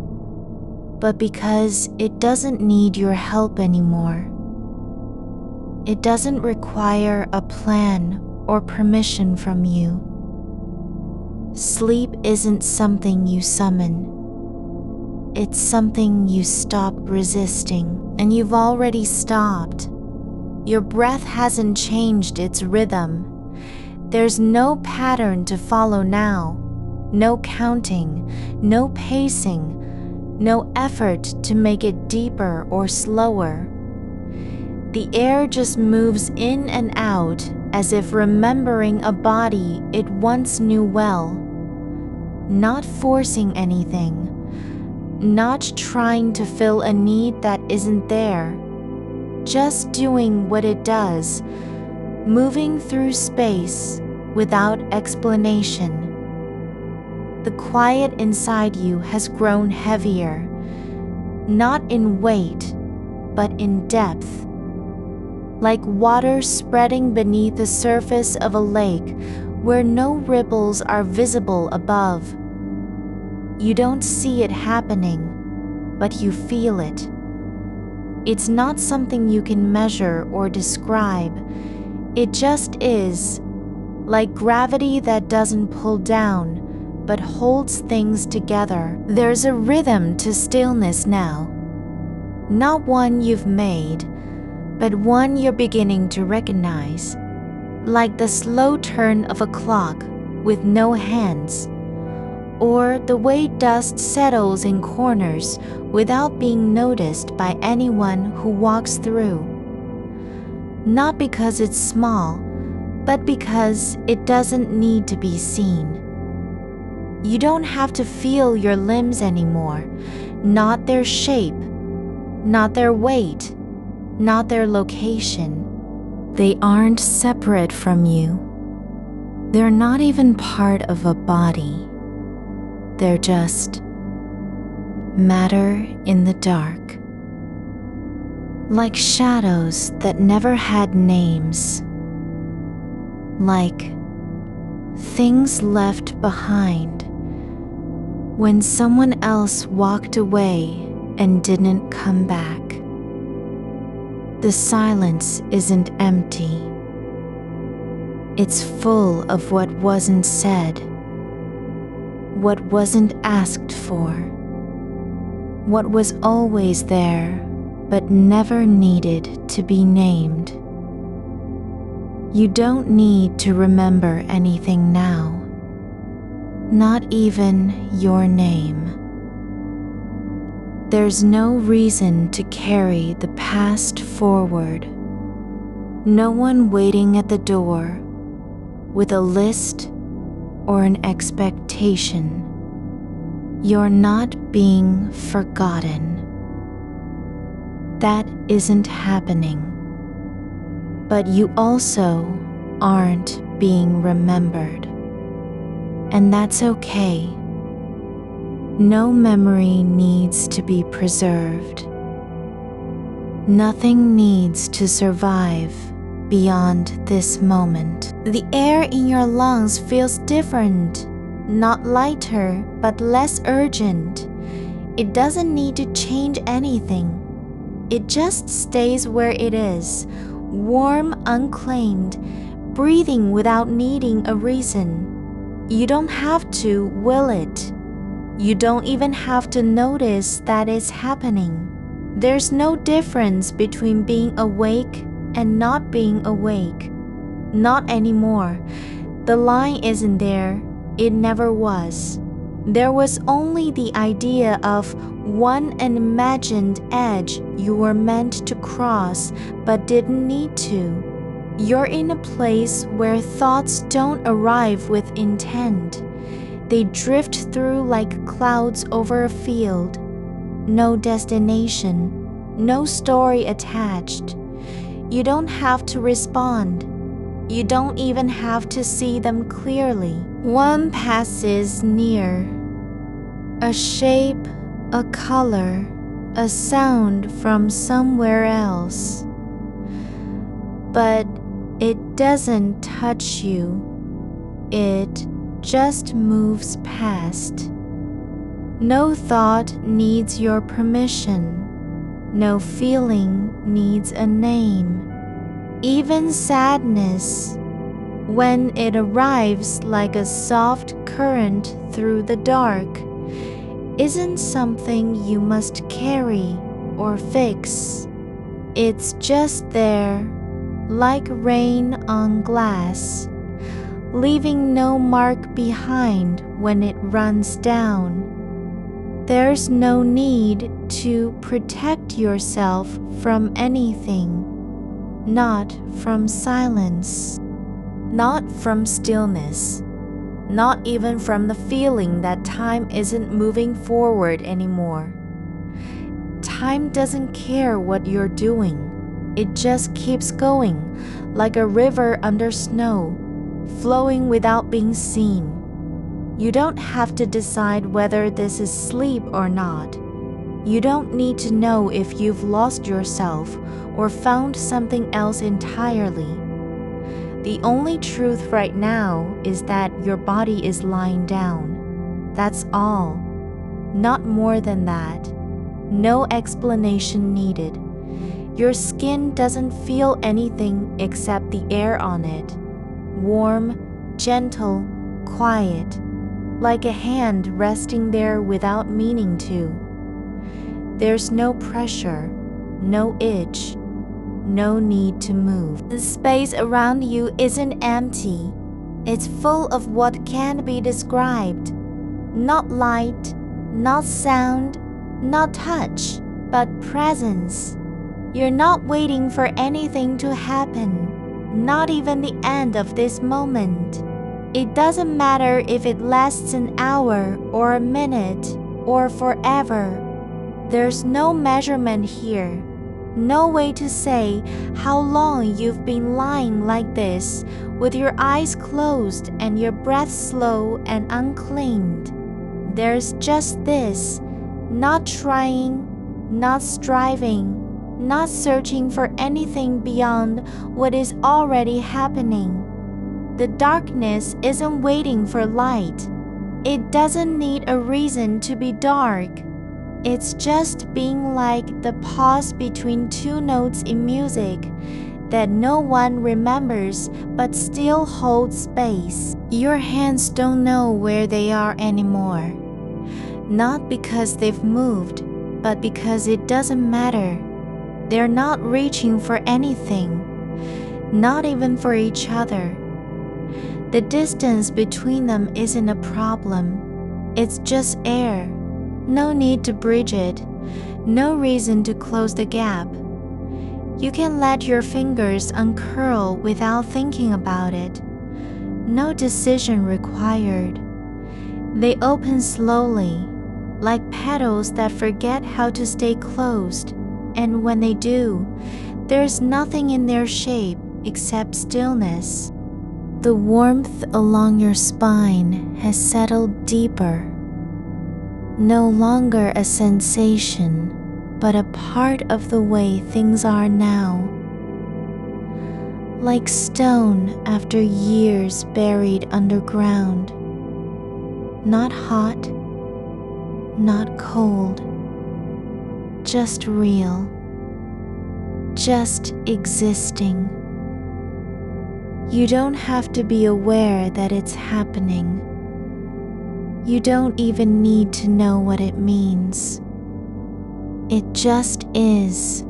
but because it doesn't need your help anymore. It doesn't require a plan or permission from you. Sleep isn't something you summon. It's something you stop resisting, and you've already stopped. Your breath hasn't changed its rhythm. There's no pattern to follow now. No counting, no pacing, no effort to make it deeper or slower. The air just moves in and out as if remembering a body it once knew well. Not forcing anything, not trying to fill a need that isn't there, just doing what it does, moving through space without explanation. The quiet inside you has grown heavier, not in weight, but in depth. Like water spreading beneath the surface of a lake where no ripples are visible above. You don't see it happening, but you feel it. It's not something you can measure or describe. It just is, like gravity that doesn't pull down, but holds things together. There's a rhythm to stillness now. Not one you've made, but one you're beginning to recognize. Like the slow turn of a clock with no hands, or the way dust settles in corners without being noticed by anyone who walks through. Not because it's small, but because it doesn't need to be seen. You don't have to feel your limbs anymore, not their shape, not their weight, not their location. They aren't separate from you. They're not even part of a body. They're just matter in the dark. Like shadows that never had names. Like things left behind when someone else walked away and didn't come back. The silence isn't empty. It's full of what wasn't said, what wasn't asked for, what was always there but never needed to be named. You don't need to remember anything now, not even your name. There's no reason to carry the past forward. No one waiting at the door with a list or an expectation. You're not being forgotten. That isn't happening. But you also aren't being remembered. And that's okay. No memory needs to be preserved. Nothing needs to survive beyond this moment. The air in your lungs feels different, not lighter, but less urgent. It doesn't need to change anything. It just stays where it is, warm, unclaimed, breathing without needing a reason. You don't have to will it. You don't even have to notice that it's happening. There's no difference between being awake and not being awake. Not anymore. The line isn't there. It never was. There was only the idea of one imagined edge you were meant to cross but didn't need to. You're in a place where thoughts don't arrive with intent. They drift through like clouds over a field. No destination, no story attached. You don't have to respond. You don't even have to see them clearly. One passes near. A shape, a color, a sound from somewhere else. But it doesn't touch you. It just moves past. No thought needs your permission. No feeling needs a name. Even sadness, when it arrives like a soft current through the dark, isn't something you must carry or fix. It's just there, like rain on glass, leaving no mark behind when it runs down. There's no need to protect yourself from anything. not from silence, not from stillness, not even from the feeling that time isn't moving forward anymore. Time doesn't care what you're doing. It just keeps going, like a river under snow, flowing without being seen. You don't have to decide whether this is sleep or not. You don't need to know if you've lost yourself or found something else entirely. The only truth right now is that your body is lying down. That's all. Not more than that. No explanation needed. Your skin doesn't feel anything except the air on it. Warm, gentle, quiet, like a hand resting there without meaning to. There's no pressure, no itch, no need to move. The space around you isn't empty. It's full of what can't be described. Not light, not sound, not touch, but presence. You're not waiting for anything to happen, not even the end of this moment. It doesn't matter if it lasts an hour or a minute or forever. There's no measurement here, no way to say how long you've been lying like this with your eyes closed and your breath slow and unclaimed. There's just this, not trying, not striving, not searching for anything beyond what is already happening. The darkness isn't waiting for light. It doesn't need a reason to be dark. It's just being like the pause between two notes in music that no one remembers but still holds space. Your hands don't know where they are anymore. Not because they've moved, but because it doesn't matter. They're not reaching for anything, not even for each other. The distance between them isn't a problem. It's just air. No need to bridge it. No reason to close the gap. You can let your fingers uncurl without thinking about it. No decision required. They open slowly, like petals that forget how to stay closed. And when they do, there's nothing in their shape except stillness. The warmth along your spine has settled deeper. No longer a sensation, but a part of the way things are now. Like stone after years buried underground. Not hot, not cold. Just real, just existing. You don't have to be aware that it's happening. You don't even need to know what it means. It just is.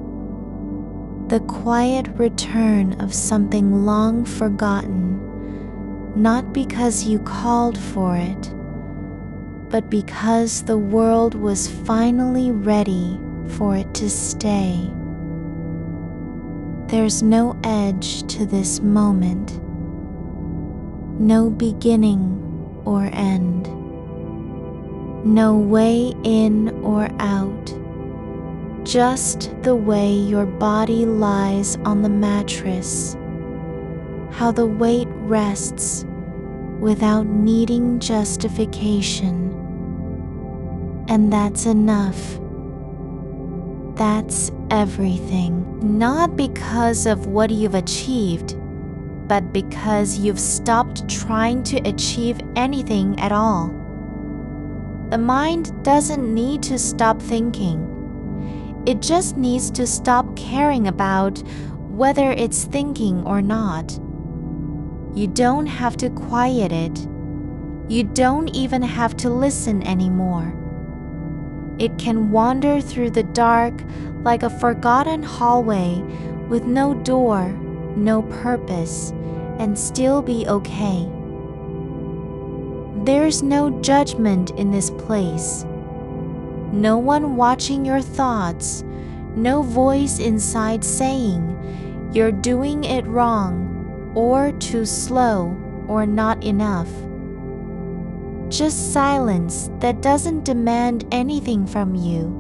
The quiet return of something long forgotten, not because you called for it, but because the world was finally ready for it to stay. There's no edge to this moment, no beginning or end, no way in or out, just the way your body lies on the mattress, how the weight rests without needing justification. And that's enough. That's everything. Not because of what you've achieved, but because you've stopped trying to achieve anything at all. The mind doesn't need to stop thinking. It just needs to stop caring about whether it's thinking or not. You don't have to quiet it. You don't even have to listen anymore. It can wander through the dark like a forgotten hallway with no door, no purpose, and still be okay. There's no judgment in this place. No one watching your thoughts, no voice inside saying, You're doing it wrong, or too slow, or not enough. Just silence that doesn't demand anything from you.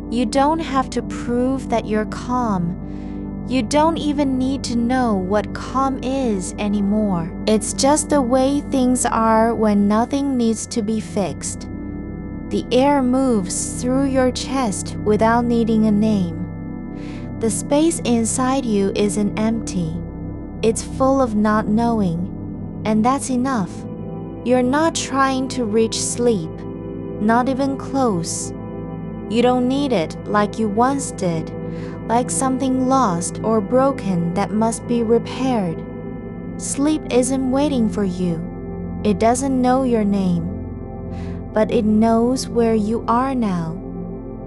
You don't have to prove that you're calm. You don't even need to know what calm is anymore. It's just the way things are when nothing needs to be fixed. The air moves through your chest without needing a name. The space inside you isn't empty. It's full of not knowing, and that's enough. You're not trying to reach sleep, not even close. You don't need it like you once did, like something lost or broken that must be repaired. Sleep isn't waiting for you. It doesn't know your name, but it knows where you are now,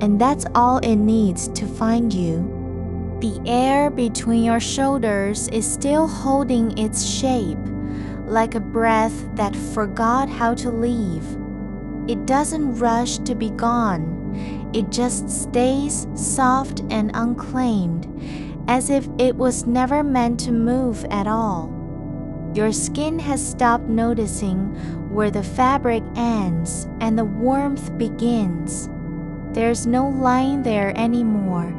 and that's all it needs to find you. The air between your shoulders is still holding its shape, like a breath that forgot how to leave. It doesn't rush to be gone. It just stays soft and unclaimed, as if it was never meant to move at all. Your skin has stopped noticing where the fabric ends and the warmth begins. There's no line there anymore,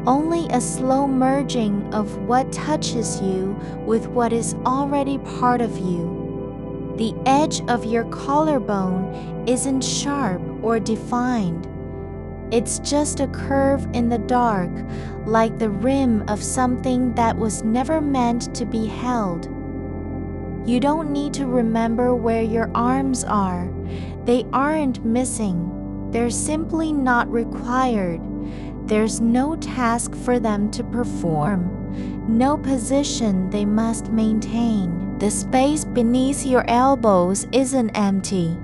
only a slow merging of what touches you with what is already part of you. The edge of your collarbone isn't sharp or defined. It's just a curve in the dark, like the rim of something that was never meant to be held. You don't need to remember where your arms are. They aren't missing. They're simply not required. There's no task for them to perform, no position they must maintain. The space beneath your elbows isn't empty.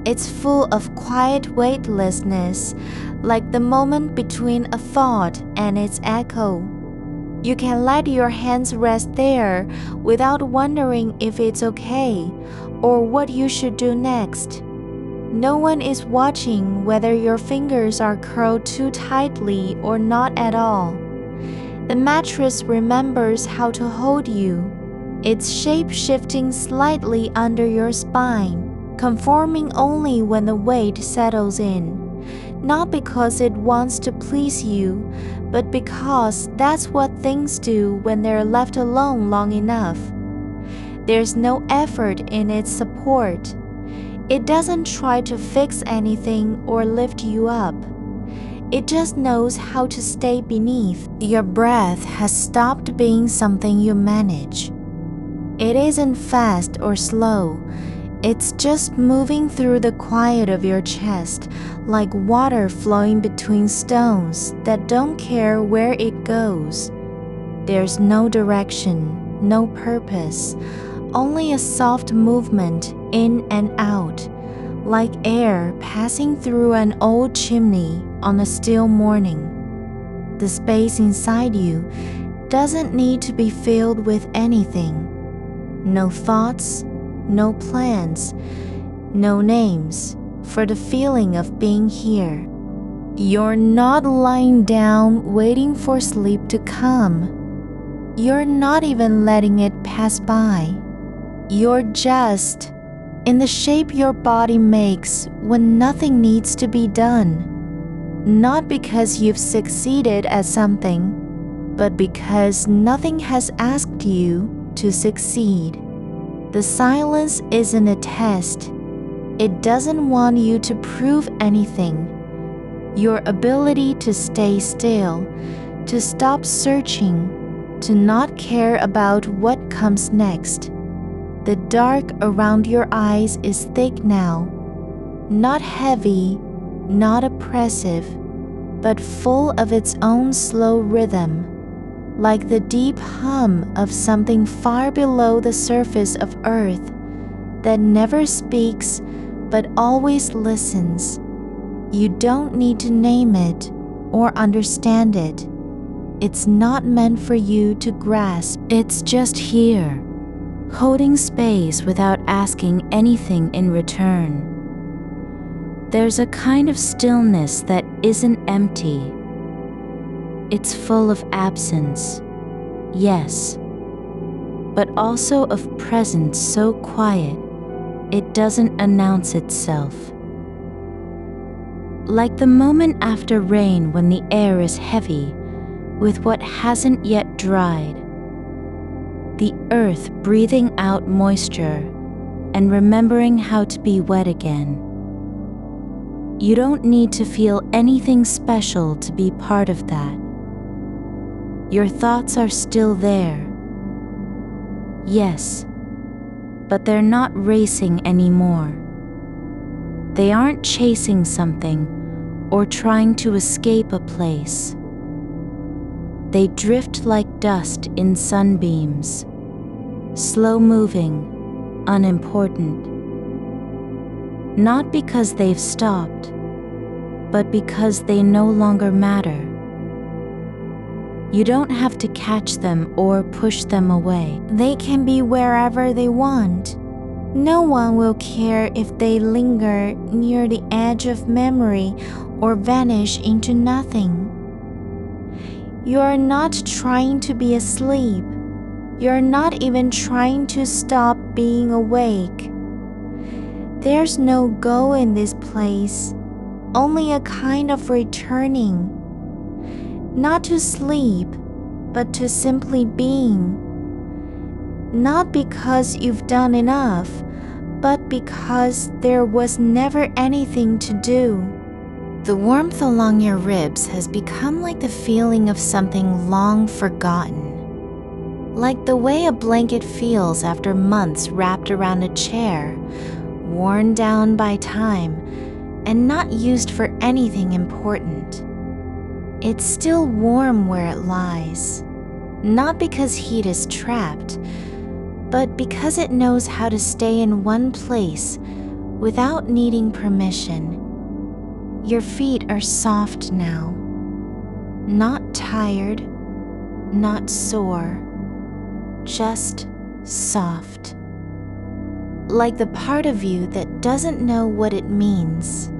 It's full of quiet weightlessness, like the moment between a thought and its echo. You can let your hands rest there without wondering if it's okay or what you should do next. No one is watching whether your fingers are curled too tightly or not at all. The mattress remembers how to hold you, its shape shifting slightly under your spine, conforming only when the weight settles in. Not because it wants to please you, but because that's what things do when they're left alone long enough. There's no effort in its support. It doesn't try to fix anything or lift you up. It just knows how to stay beneath. Your breath has stopped being something you manage. It isn't fast or slow. It's just moving through the quiet of your chest, like water flowing between stones that don't care where it goes. There's no direction, no purpose, only a soft movement in and out, like air passing through an old chimney on a still morning. The space inside you doesn't need to be filled with anything. No thoughts, no plans, no names for the feeling of being here. You're not lying down waiting for sleep to come. You're not even letting it pass by. You're just in the shape your body makes when nothing needs to be done. Not because you've succeeded at something, but because nothing has asked you to succeed. The silence isn't a test. It doesn't want you to prove anything. Your ability to stay still, to stop searching, to not care about what comes next. The dark around your eyes is thick now, not heavy, not oppressive, but full of its own slow rhythm, like the deep hum of something far below the surface of earth that never speaks but always listens. You don't need to name it or understand it. It's not meant for you to grasp. It's just here, holding space without asking anything in return. There's a kind of stillness that isn't empty. It's full of absence, yes, but also of presence so quiet it doesn't announce itself. Like the moment after rain when the air is heavy with what hasn't yet dried, the earth breathing out moisture and remembering how to be wet again. You don't need to feel anything special to be part of that. Your thoughts are still there. Yes, but they're not racing anymore. They aren't chasing something or trying to escape a place. They drift like dust in sunbeams, slow-moving, unimportant. Not because they've stopped, but because they no longer matter. You don't have to catch them or push them away. They can be wherever they want. No one will care if they linger near the edge of memory or vanish into nothing. You are not trying to be asleep. You're not even trying to stop being awake. There's no go in this place, only a kind of returning. Not to sleep, but to simply being. Not because you've done enough, but because there was never anything to do. The warmth along your ribs has become like the feeling of something long forgotten. Like the way a blanket feels after months wrapped around a chair, worn down by time, and not used for anything important. It's still warm where it lies, not because heat is trapped, but because it knows how to stay in one place without needing permission. Your feet are soft now, not tired, not sore, just soft. Like the part of you that doesn't know what it means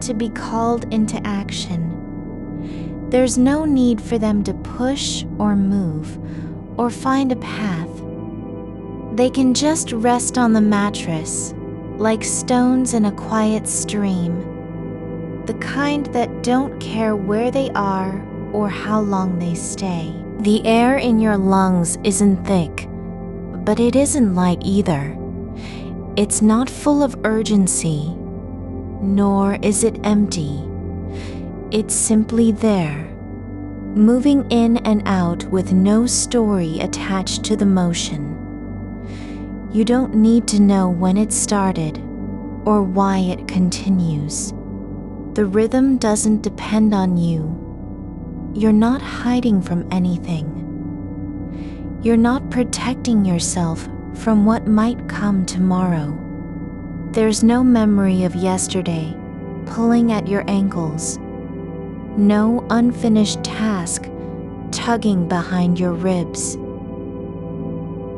to be called into action. There's no need for them to push or move or find a path. They can just rest on the mattress, like stones in a quiet stream, the kind that don't care where they are or how long they stay. The air in your lungs isn't thick, but it isn't light either. It's not full of urgency, nor is it empty. It's simply there, moving in and out with no story attached to the motion. You don't need to know when it started or why it continues. The rhythm doesn't depend on you. You're not hiding from anything. You're not protecting yourself from what might come tomorrow. There's no memory of yesterday pulling at your ankles. No unfinished task tugging behind your ribs.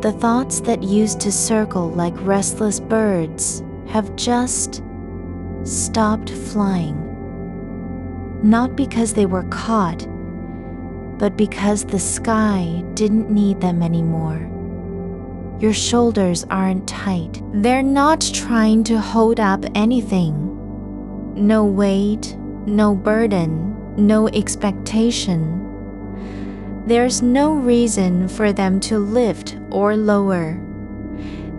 The thoughts that used to circle like restless birds have just stopped flying. Not because they were caught, but because the sky didn't need them anymore. Your shoulders aren't tight. They're not trying to hold up anything. No weight, no burden, no expectation. There's no reason for them to lift or lower.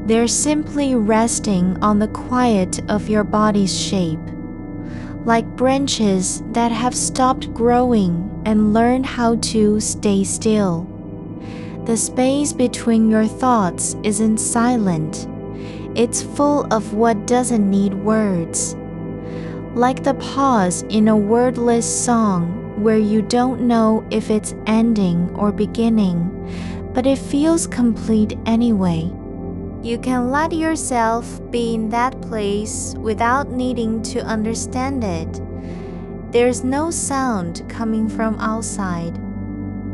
They're simply resting on the quiet of your body's shape, like branches that have stopped growing and learned how to stay still. The space between your thoughts isn't silent. It's full of what doesn't need words. Like the pause in a wordless song where you don't know if it's ending or beginning, but it feels complete anyway. You can let yourself be in that place without needing to understand it. There's no sound coming from outside.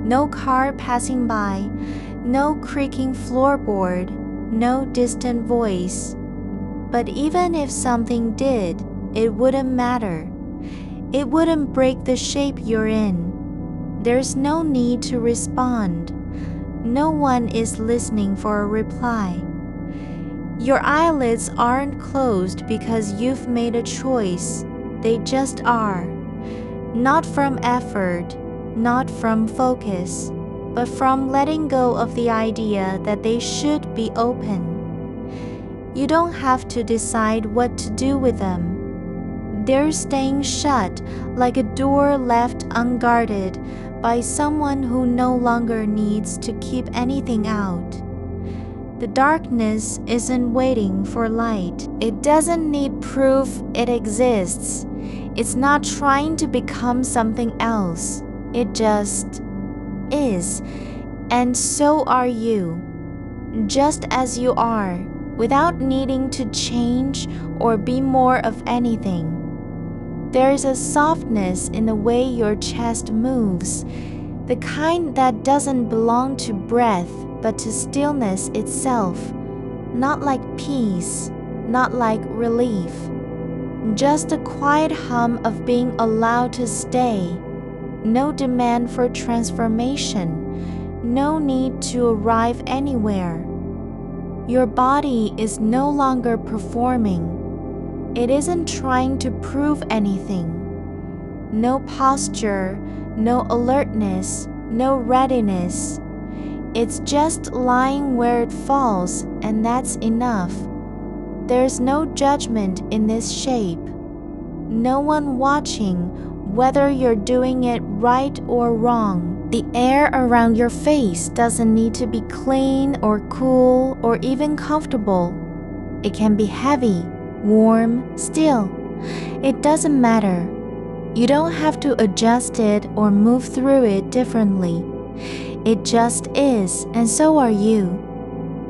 No car passing by, no creaking floorboard, no distant voice. But even if something did, it wouldn't matter. It wouldn't break the shape you're in. There's no need to respond, No one is listening for a reply. Your eyelids aren't closed because you've made a choice. They just are. Not from effort, not from focus, but from letting go of the idea that they should be open. You don't have to decide what to do with them. They're staying shut like a door left unguarded by someone who no longer needs to keep anything out. The darkness isn't waiting for light. It doesn't need proof it exists. It's not trying to become something else. It just is. And so are you, just as you are, without needing to change or be more of anything. There's a softness in the way your chest moves, the kind that doesn't belong to breath but to stillness itself, not like peace, not like relief. Just a quiet hum of being allowed to stay. No demand for transformation, no need to arrive anywhere. Your body is no longer performing. It isn't trying to prove anything. No posture, no alertness, no readiness. It's just lying where it falls, and that's enough. There's no judgment in this shape. No one watching whether you're doing it right or wrong. The air around your face doesn't need to be clean or cool or even comfortable. It can be heavy, warm, still. It doesn't matter. You don't have to adjust it or move through it differently. It just is, and so are you.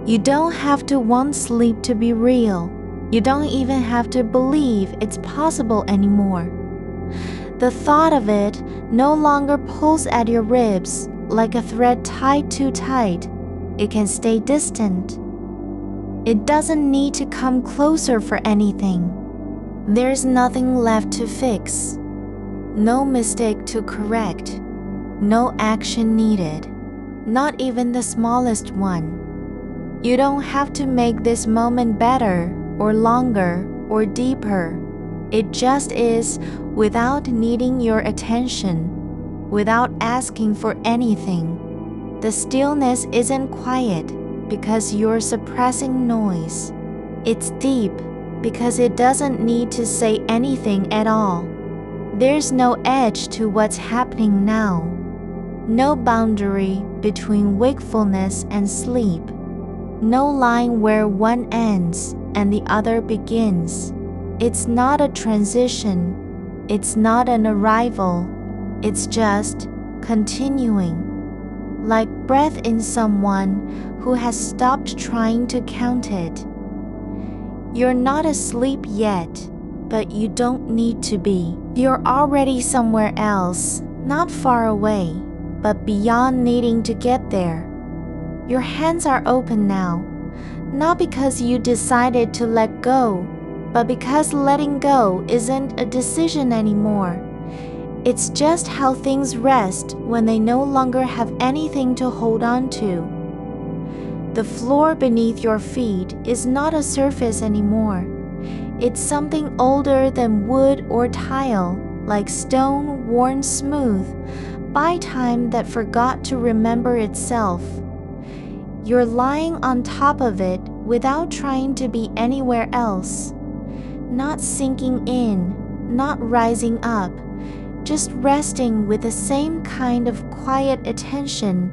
You don't have to want sleep to be real. You don't even have to believe it's possible anymore. The thought of it no longer pulls at your ribs like a thread tied too tight. It can stay distant. It doesn't need to come closer for anything. There's nothing left to fix. No mistake to correct. No action needed. Not even the smallest one. You don't have to make this moment better or longer or deeper. It just is, without needing your attention, without asking for anything. The stillness isn't quiet because you're suppressing noise. It's deep because it doesn't need to say anything at all. There's no edge to what's happening now. No boundary between wakefulness and sleep. No line where one ends and the other begins. It's not a transition. It's not an arrival. It's just continuing. Like breath in someone who has stopped trying to count it. You're not asleep yet, but you don't need to be. You're already somewhere else, not far away, but beyond needing to get there. Your hands are open now, not because you decided to let go, but because letting go isn't a decision anymore. It's just how things rest when they no longer have anything to hold on to. The floor beneath your feet is not a surface anymore. It's something older than wood or tile, like stone worn smooth by time that forgot to remember itself. You're lying on top of it without trying to be anywhere else. Not sinking in, not rising up, just resting with the same kind of quiet attention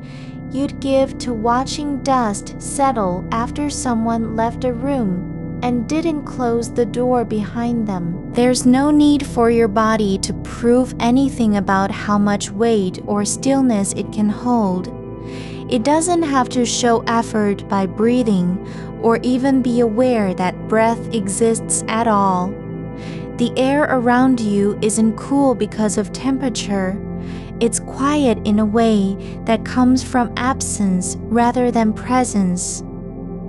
you'd give to watching dust settle after someone left a room and didn't close the door behind them. There's no need for your body to prove anything about how much weight or stillness it can hold. It doesn't have to show effort by breathing or even be aware that breath exists at all. The air around you isn't cool because of temperature. It's quiet in a way that comes from absence rather than presence.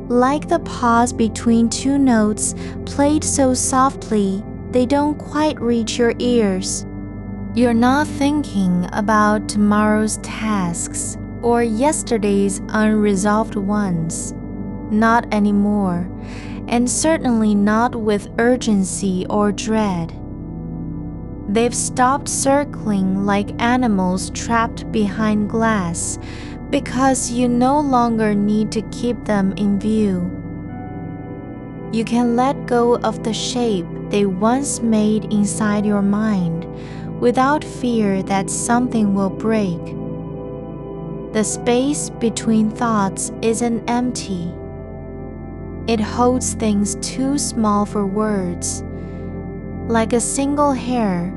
Like the pause between two notes played so softly they don't quite reach your ears. You're not thinking about tomorrow's tasks. or yesterday's unresolved ones. Not anymore, and certainly not with urgency or dread. They've stopped circling like animals trapped behind glass because you no longer need to keep them in view. You can let go of the shape they once made inside your mind without fear that something will break. The space between thoughts isn't empty. It holds things too small for words, like a single hair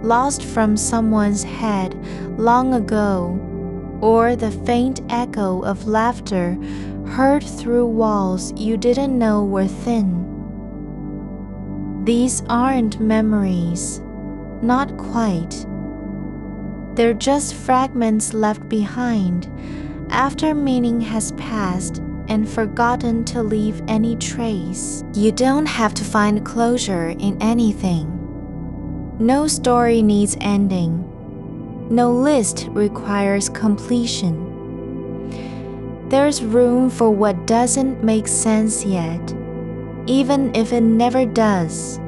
lost from someone's head long ago, or the faint echo of laughter heard through walls you didn't know were thin. These aren't memories, not quite. They're just fragments left behind after meaning has passed and forgotten to leave any trace. You don't have to find closure in anything. No story needs ending. No list requires completion. There's room for what doesn't make sense yet, even if it never does.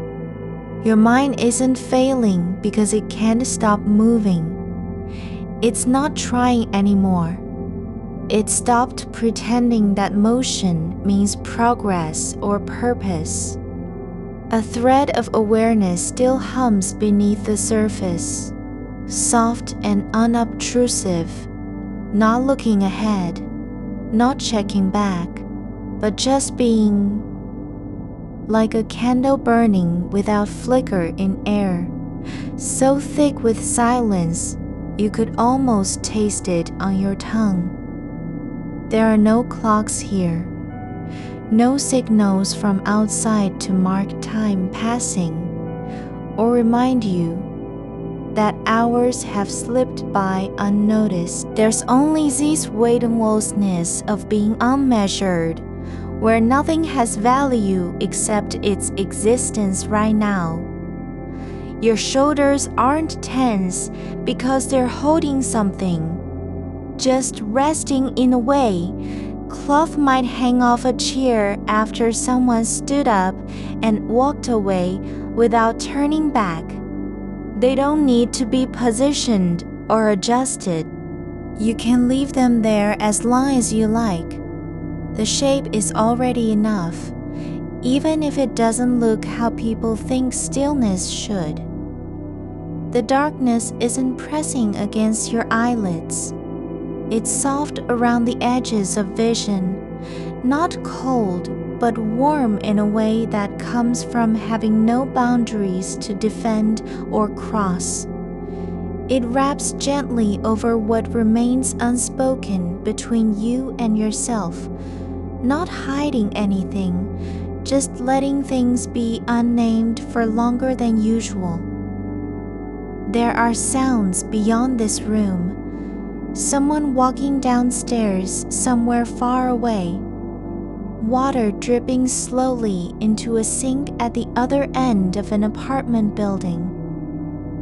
Your mind isn't failing because it can't stop moving. It's not trying anymore. It stopped pretending that motion means progress or purpose. A thread of awareness still hums beneath the surface, soft and unobtrusive, not looking ahead, not checking back, but just being, like a candle burning without flicker in air, so thick with silence you could almost taste it on your tongue. There are no clocks here, no signals from outside to mark time passing or remind you that hours have slipped by unnoticed. There's only this weightlessness of being unmeasured, where nothing has value except its existence right now. Your shoulders aren't tense because they're holding something, just resting in a way cloth might hang off a chair after someone stood up and walked away without turning back. They don't need to be positioned or adjusted. You can leave them there as long as you like. The shape is already enough, even if it doesn't look how people think stillness should. The darkness isn't pressing against your eyelids. It's soft around the edges of vision, not cold, but warm in a way that comes from having no boundaries to defend or cross. It wraps gently over what remains unspoken between you and yourself, not hiding anything, just letting things be unnamed for longer than usual. There are sounds beyond this room. Someone walking downstairs somewhere far away. Water dripping slowly into a sink at the other end of an apartment building.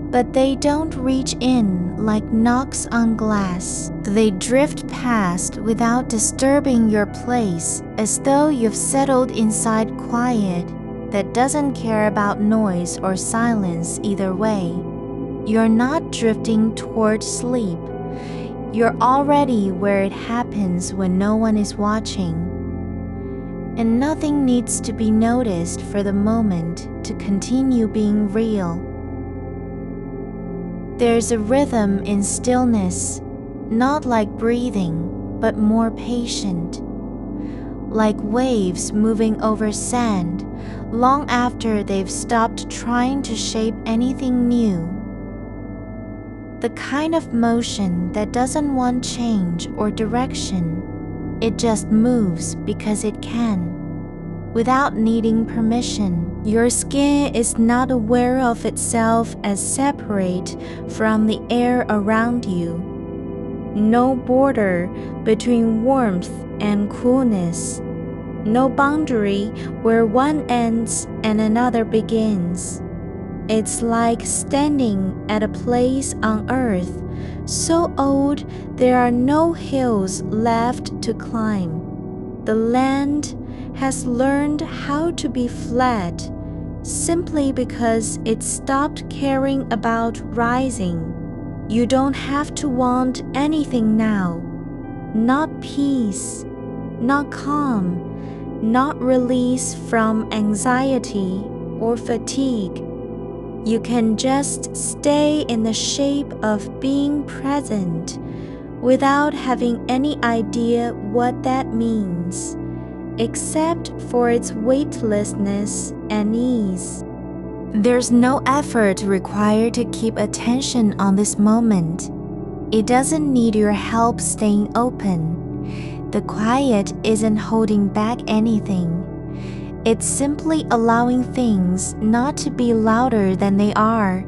But they don't reach in like knocks on glass. They drift past without disturbing your place, as though you've settled inside quiet that doesn't care about noise or silence either way. You're not drifting toward sleep. You're already where it happens when no one is watching. And nothing needs to be noticed for the moment to continue being real. There's a rhythm in stillness, not like breathing, but more patient. Like waves moving over sand, long after they've stopped trying to shape anything new. The kind of motion that doesn't want change or direction. It just moves because it can, without needing permission. Your skin is not aware of itself as separate from the air around you. No border between warmth and coolness. No boundary where one ends and another begins. It's like standing at a place on earth so old there are no hills left to climb. The land has learned how to be flat simply because it stopped caring about rising. You don't have to want anything now. Not peace, not calm, not release from anxiety or fatigue. You can just stay in the shape of being present without having any idea what that means, except for its weightlessness and ease. There's no effort required to keep attention on this moment. It doesn't need your help staying open. The quiet isn't holding back anything. It's simply allowing things not to be louder than they are,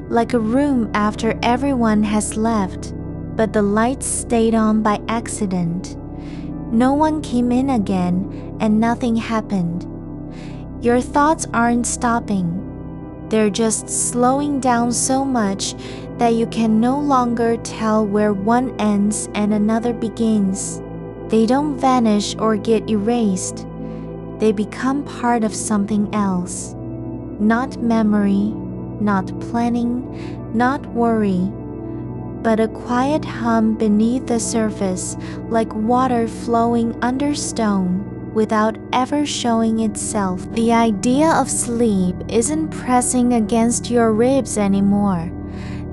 like a room after everyone has left, but the lights stayed on by accident. No one came in again and nothing happened. Your thoughts aren't stopping. They're just slowing down so much that you can no longer tell where one ends and another begins. They don't vanish or get erased. They become part of something else. Not memory, not planning, not worry, but a quiet hum beneath the surface, like water flowing under stone without ever showing itself. The idea of sleep isn't pressing against your ribs anymore,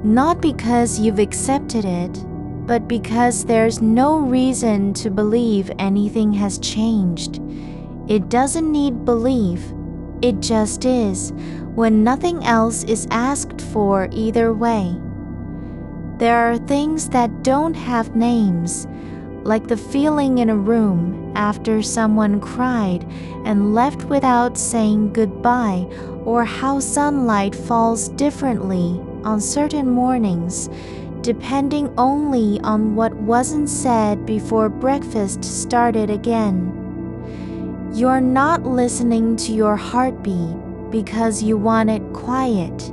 not because you've accepted it, but because there's no reason to believe anything has changed. It doesn't need belief, it just is, when nothing else is asked for either way. There are things that don't have names, like the feeling in a room after someone cried and left without saying goodbye, or how sunlight falls differently on certain mornings, depending only on what wasn't said before breakfast started again. You're not listening to your heartbeat because you want it quiet.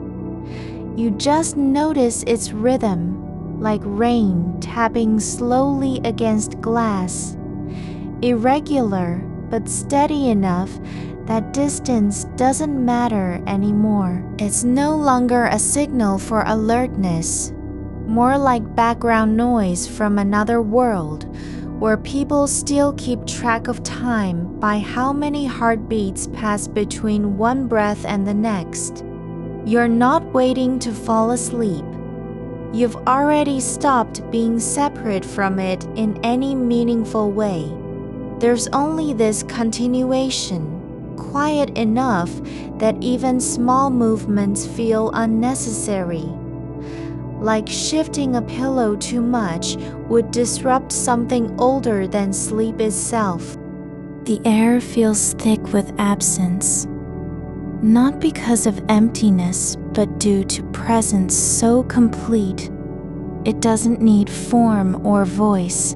You just notice its rhythm, like rain tapping slowly against glass. Irregular, but steady enough that distance doesn't matter anymore. It's no longer a signal for alertness, more like background noise from another world, where people still keep track of time by how many heartbeats pass between one breath and the next. You're not waiting to fall asleep. You've already stopped being separate from it in any meaningful way. There's only this continuation, quiet enough that even small movements feel unnecessary. Like shifting a pillow too much would disrupt something older than sleep itself. The air feels thick with absence, not because of emptiness, but due to presence so complete, it doesn't need form or voice.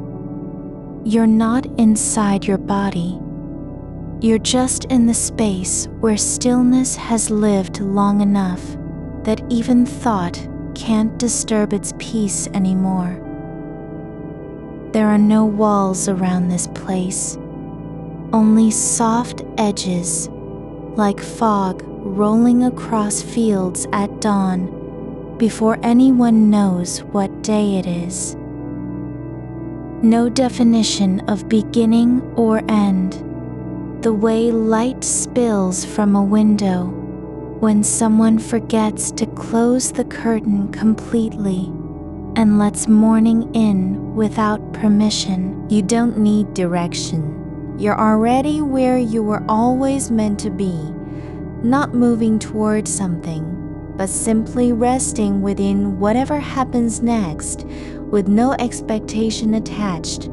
You're not inside your body. You're just in the space where stillness has lived long enough that even thought can't disturb its peace anymore. There are no walls around this place, only soft edges, like fog rolling across fields at dawn before anyone knows what day it is. No definition of beginning or end, the way light spills from a window when someone forgets to close the curtain completely and lets morning in without permission. You don't need direction. You're already where you were always meant to be, not moving toward something, but simply resting within whatever happens next with no expectation attached.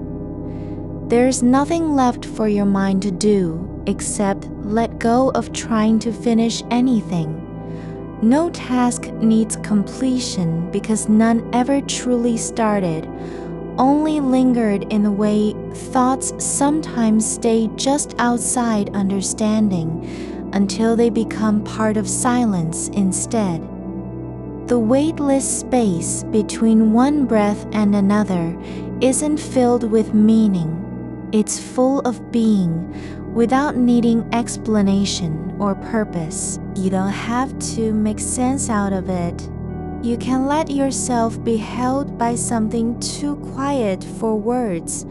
There's nothing left for your mind to do except let go of trying to finish anything. No task needs completion because none ever truly started, only lingered in the way thoughts sometimes stay just outside understanding, until they become part of silence instead. The weightless space between one breath and another isn't filled with meaning. It's full of being without needing explanation or purpose. You don't have to make sense out of it. You can let yourself be held by something too quiet for words,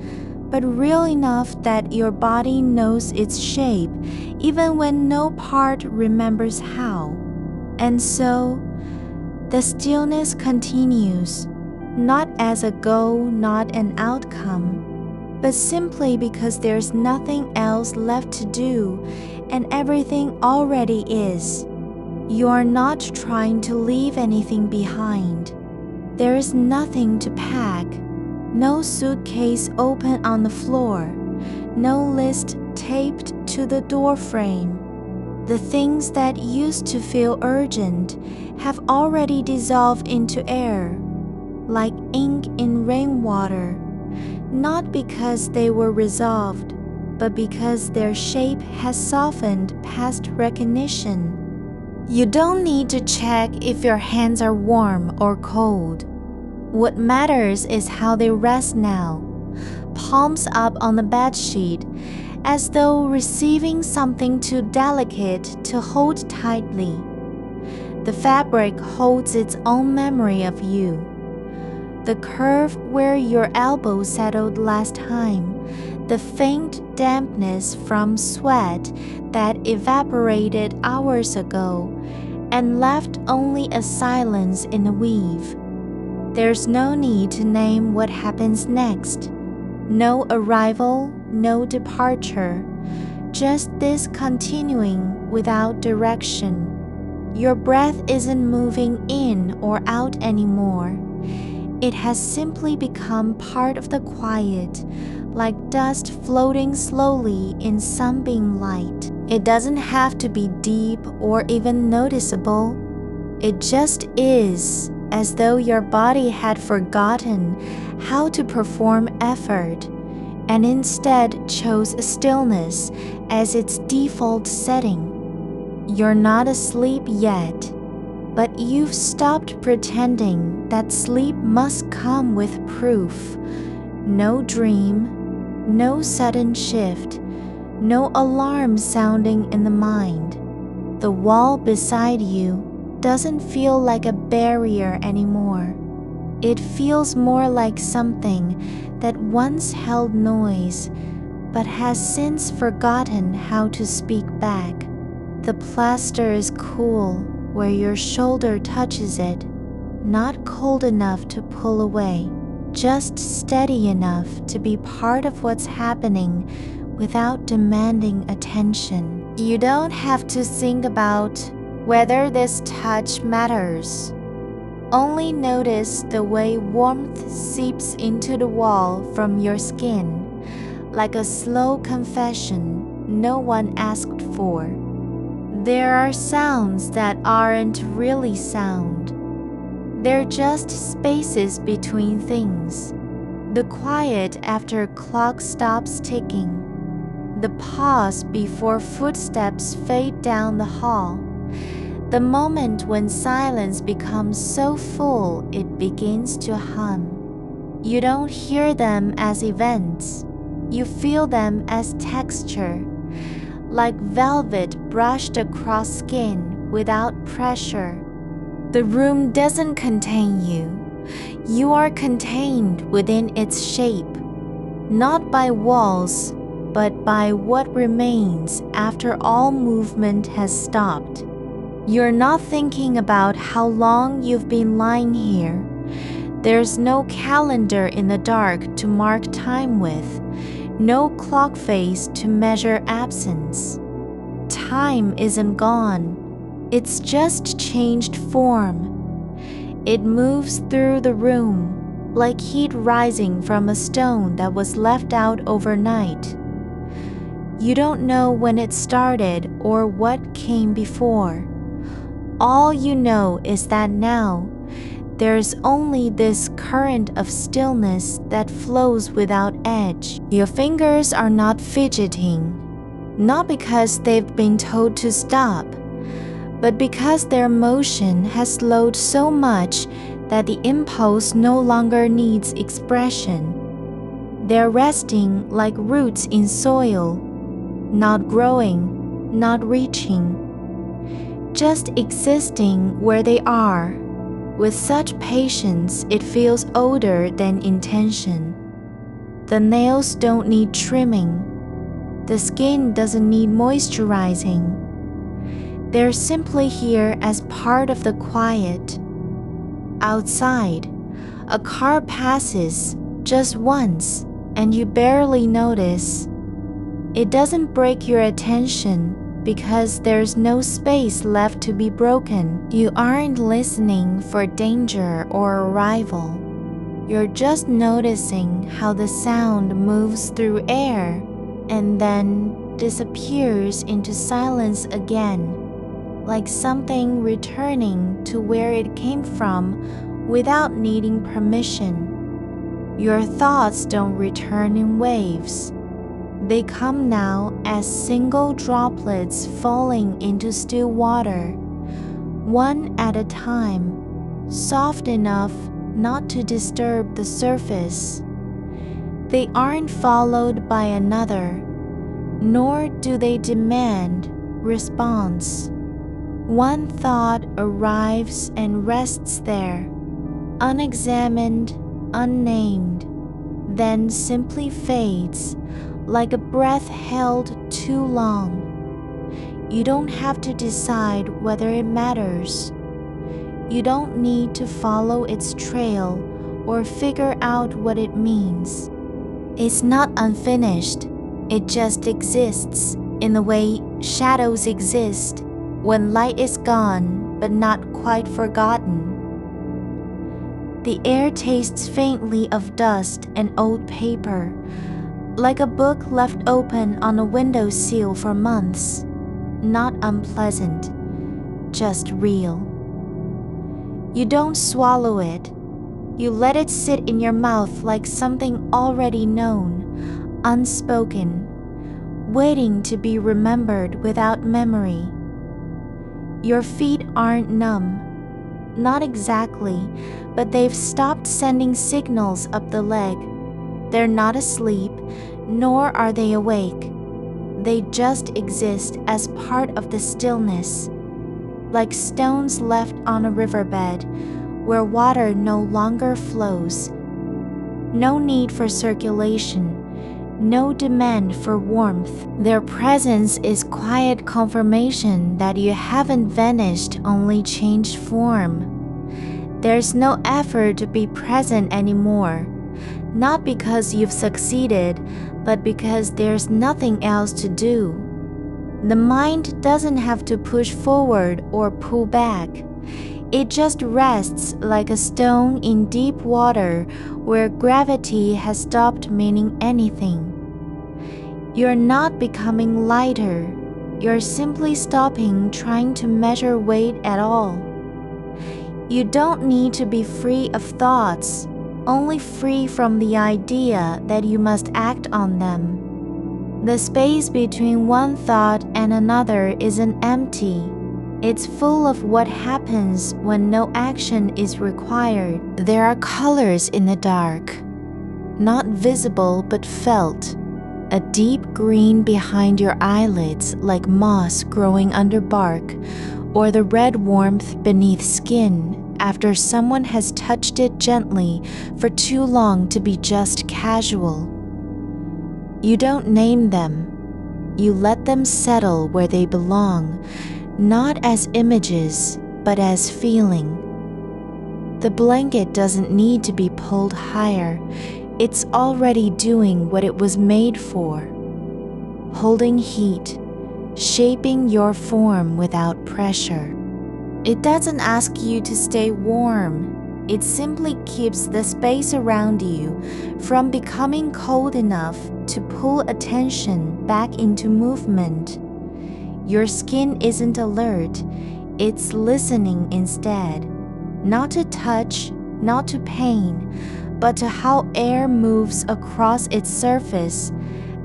but real enough that your body knows its shape even when no part remembers how. And so, the stillness continues, not as a goal, not an outcome, but simply because there's nothing else left to do and everything already is. You are not trying to leave anything behind. There is nothing to pack, no suitcase open on the floor, no list taped to the door frame. The things that used to feel urgent have already dissolved into air, like ink in rainwater, not because they were resolved, but because their shape has softened past recognition. You don't need to check if your hands are warm or cold. What matters is how they rest now, palms up on the bedsheet, as though receiving something too delicate to hold tightly. The fabric holds its own memory of you. The curve where your elbow settled last time, the faint dampness from sweat that evaporated hours ago and left only a silence in the weave. There's no need to name what happens next. No arrival, no departure, just this continuing without direction. Your breath isn't moving in or out anymore. It has simply become part of the quiet, like dust floating slowly in sunbeam light. It doesn't have to be deep or even noticeable. It just is, as though your body had forgotten how to perform effort and instead chose stillness as its default setting. You're not asleep yet, but you've stopped pretending that sleep must come with proof. No dream, no sudden shift, no alarm sounding in the mind. The wall beside you doesn't feel like a barrier anymore. It feels more like something that once held noise, but has since forgotten how to speak back. The plaster is cool where your shoulder touches it, not cold enough to pull away, just steady enough to be part of what's happening without demanding attention. You don't have to think about whether this touch matters. Only notice the way warmth seeps into the wall from your skin, like a slow confession no one asked for. There are sounds that aren't really sound. They're just spaces between things. The quiet after a clock stops ticking. The pause before footsteps fade down the hall. The moment when silence becomes so full it begins to hum. You don't hear them as events. You feel them as texture, like velvet brushed across skin without pressure. The room doesn't contain you. You are contained within its shape, not by walls, but by what remains after all movement has stopped. You're not thinking about how long you've been lying here. There's no calendar in the dark to mark time with, no clock face to measure absence. Time isn't gone. It's just changed form. It moves through the room, like heat rising from a stone that was left out overnight. You don't know when it started or what came before. All you know is that now, there's only this current of stillness that flows without edge. Your fingers are not fidgeting. not because they've been told to stop, but because their motion has slowed so much that the impulse no longer needs expression. They're resting like roots in soil, not growing, not reaching, just existing where they are. With such patience, it feels older than intention. The nails don't need trimming. The skin doesn't need moisturizing. They're simply here as part of the quiet. Outside, a car passes just once and you barely notice. It doesn't break your attention because there's no space left to be broken. You aren't listening for danger or arrival. You're just noticing how the sound moves through air and then disappears into silence again, like something returning to where it came from without needing permission. Your thoughts don't return in waves. They come now as single droplets falling into still water, one at a time, soft enough not to disturb the surface. They aren't followed by another, nor do they demand response. One thought arrives and rests there, unexamined, unnamed, then simply fades, like a breath held too long. You don't have to decide whether it matters. You don't need to follow its trail or figure out what it means. It's not unfinished. It just exists in the way shadows exist when light is gone but not quite forgotten. The air tastes faintly of dust and old paper, like a book left open on a windowsill for months. Not unpleasant, just real. You don't swallow it. You let it sit in your mouth like something already known, unspoken, waiting to be remembered without memory. Your feet aren't numb. Not exactly, but they've stopped sending signals up the leg. They're not asleep, nor are they awake. They just exist as part of the stillness, like stones left on a riverbed where water no longer flows. No need for circulation, no demand for warmth. Their presence is quiet confirmation that you haven't vanished, only changed form. There's no effort to be present anymore, not because you've succeeded, but because there's nothing else to do. The mind doesn't have to push forward or pull back. It just rests like a stone in deep water where gravity has stopped meaning anything. You're not becoming lighter. You're simply stopping trying to measure weight at all. You don't need to be free of thoughts, only free from the idea that you must act on them. The space between one thought and another isn't empty. It's full of what happens when no action is required. There are colors in the dark, not visible but felt. A deep green behind your eyelids like moss growing under bark, or the red warmth beneath skin after someone has touched it gently for too long to be just casual. You don't name them. You let them settle where they belong, not as images, but as feeling. The blanket doesn't need to be pulled higher. It's already doing what it was made for, holding heat, shaping your form without pressure. It doesn't ask you to stay warm. It simply keeps the space around you from becoming cold enough to pull attention back into movement. Your skin isn't alert, it's listening instead, not to touch, not to pain, but to how air moves across its surface,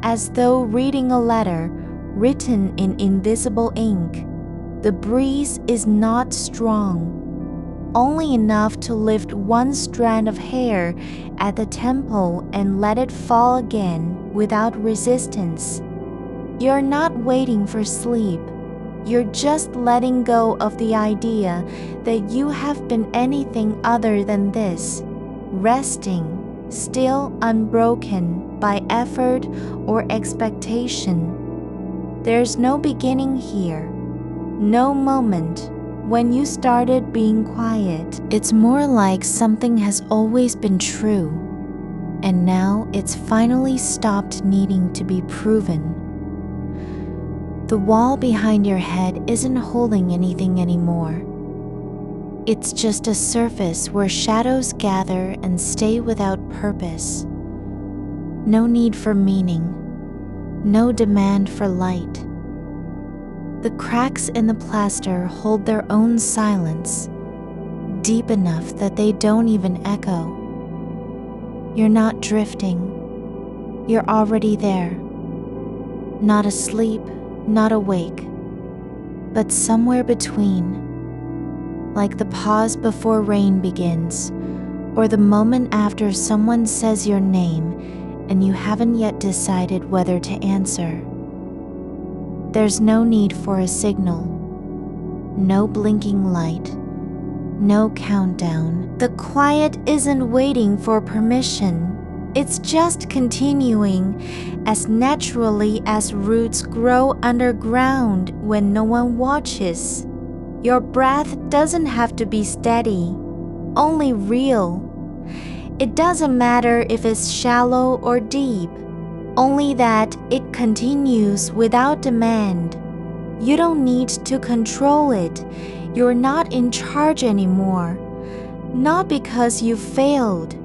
as though reading a letter written in invisible ink. The breeze is not strong, only enough to lift one strand of hair at the temple and let it fall again without resistance. You're not waiting for sleep. You're just letting go of the idea that you have been anything other than this, resting, still unbroken by effort or expectation. There's no beginning here, no moment when you started being quiet. It's more like something has always been true, and now it's finally stopped needing to be proven. The wall behind your head isn't holding anything anymore. It's just a surface where shadows gather and stay without purpose. No need for meaning, no demand for light. The cracks in the plaster hold their own silence, deep enough that they don't even echo. You're not drifting. You're already there. Not asleep, not awake, but somewhere between, like the pause before rain begins, or the moment after someone says your name and you haven't yet decided whether to answer. There's no need for a signal, no blinking light, no countdown. The quiet isn't waiting for permission. It's just continuing as naturally as roots grow underground when no one watches. Your breath doesn't have to be steady, only real. It doesn't matter if it's shallow or deep, only that it continues without demand. You don't need to control it. You're not in charge anymore. Not because you failed,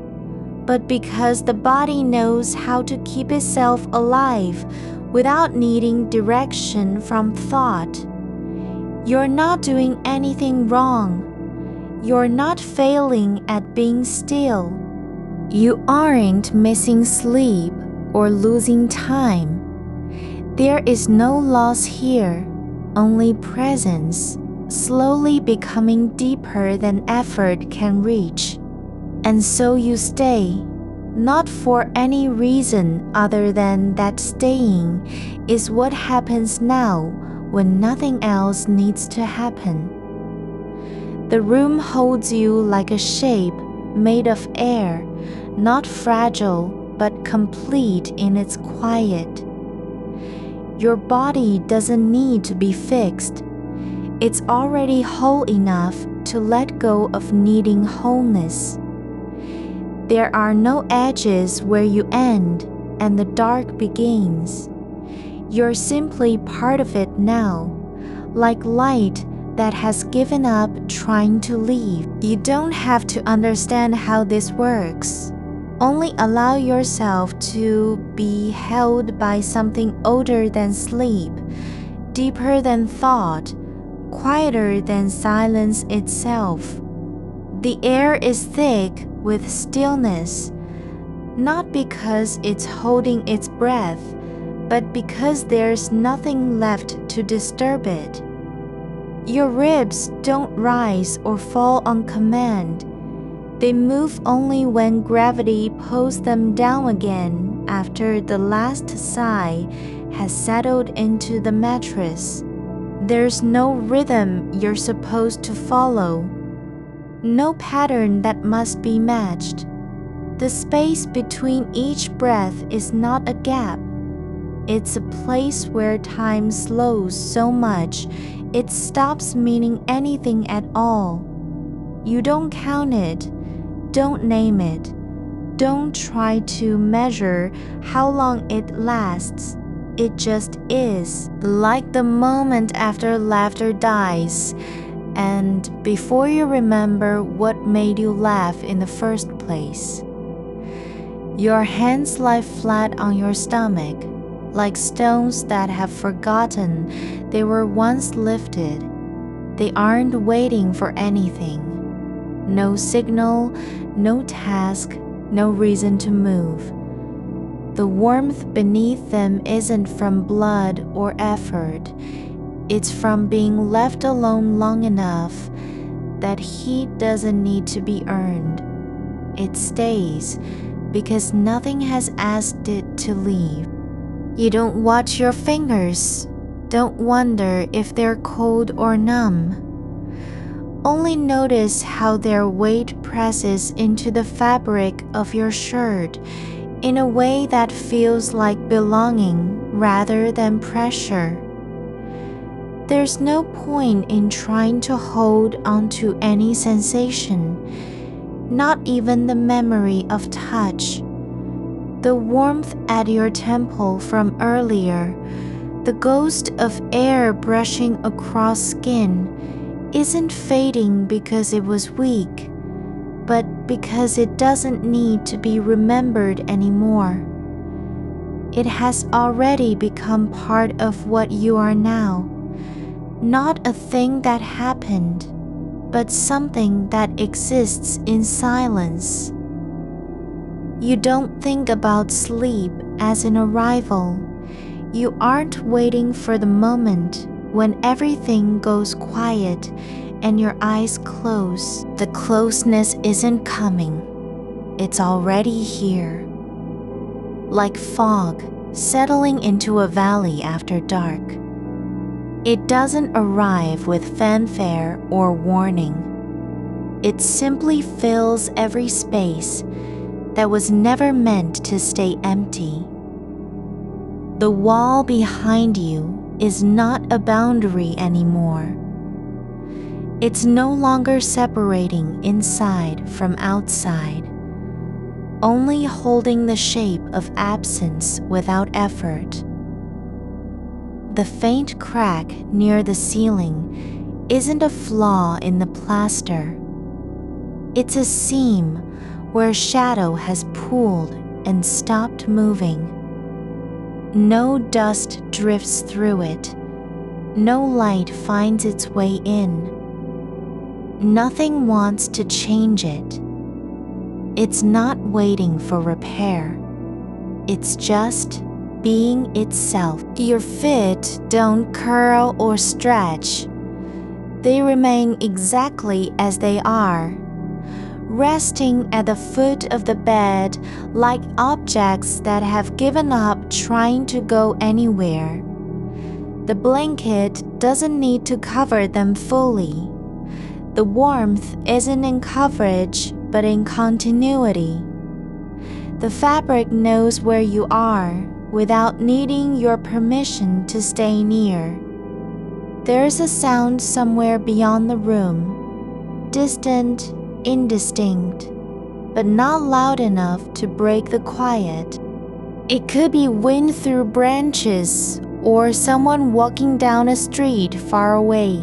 but because the body knows how to keep itself alive without needing direction from thought. You're not doing anything wrong. You're not failing at being still. You aren't missing sleep or losing time. There is no loss here, only presence, slowly becoming deeper than effort can reach. And so you stay, not for any reason other than that staying is what happens now when nothing else needs to happen. The room holds you like a shape made of air, not fragile but complete in its quiet. Your body doesn't need to be fixed. It's already whole enough to let go of needing wholeness. There are no edges where you end and the dark begins. You're simply part of it now, like light that has given up trying to leave. You don't have to understand how this works. Only allow yourself to be held by something older than sleep, deeper than thought, quieter than silence itself. The air is thick with stillness, not because it's holding its breath, but because there's nothing left to disturb it. Your ribs don't rise or fall on command. They move only when gravity pulls them down again after the last sigh has settled into the mattress. There's no rhythm you're supposed to follow, no pattern that must be matched. The space between each breath is not a gap. It's a place where time slows so much it stops meaning anything at all. You don't count it, don't name it, don't try to measure how long it lasts. It just is, like the moment after laughter dies, and before you remember what made you laugh in the first place. Your hands lie flat on your stomach, like stones that have forgotten they were once lifted. They aren't waiting for anything. No signal, no task, no reason to move. The warmth beneath them isn't from blood or effort. It's from being left alone long enough that heat doesn't need to be earned. It stays because nothing has asked it to leave. You don't watch your fingers. Don't wonder if they're cold or numb. Only notice how their weight presses into the fabric of your shirt in a way that feels like belonging rather than pressure. There's no point in trying to hold onto any sensation, not even the memory of touch. The warmth at your temple from earlier, the ghost of air brushing across skin, isn't fading because it was weak, but because it doesn't need to be remembered anymore. It has already become part of what you are now, not a thing that happened, but something that exists in silence. You don't think about sleep as an arrival. You aren't waiting for the moment when everything goes quiet and your eyes close. The closeness isn't coming. It's already here. Like fog settling into a valley after dark. It doesn't arrive with fanfare or warning. It simply fills every space that was never meant to stay empty. The wall behind you is not a boundary anymore. It's no longer separating inside from outside, only holding the shape of absence without effort. The faint crack near the ceiling isn't a flaw in the plaster. It's a seam where shadow has pooled and stopped moving. No dust drifts through it. No light finds its way in. Nothing wants to change it. It's not waiting for repair. It's just being itself. Your feet don't curl or stretch. They remain exactly as they are, resting at the foot of the bed like objects that have given up trying to go anywhere. The blanket doesn't need to cover them fully. The warmth isn't in coverage, but in continuity. The fabric knows where you are without needing your permission to stay near. There's a sound somewhere beyond the room, distant, indistinct, but not loud enough to break the quiet. It could be wind through branches, or someone walking down a street far away,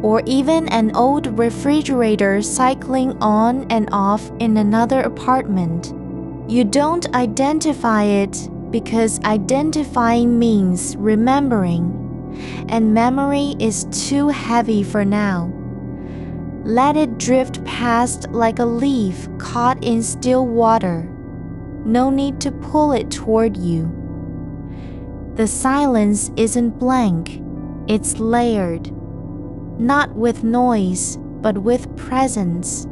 or even an old refrigerator cycling on and off in another apartment. You don't identify it because identifying means remembering, and memory is too heavy for now. Let it drift past like a leaf caught in still water. No need to pull it toward you. The silence isn't blank, it's layered. Not with noise, but with presence.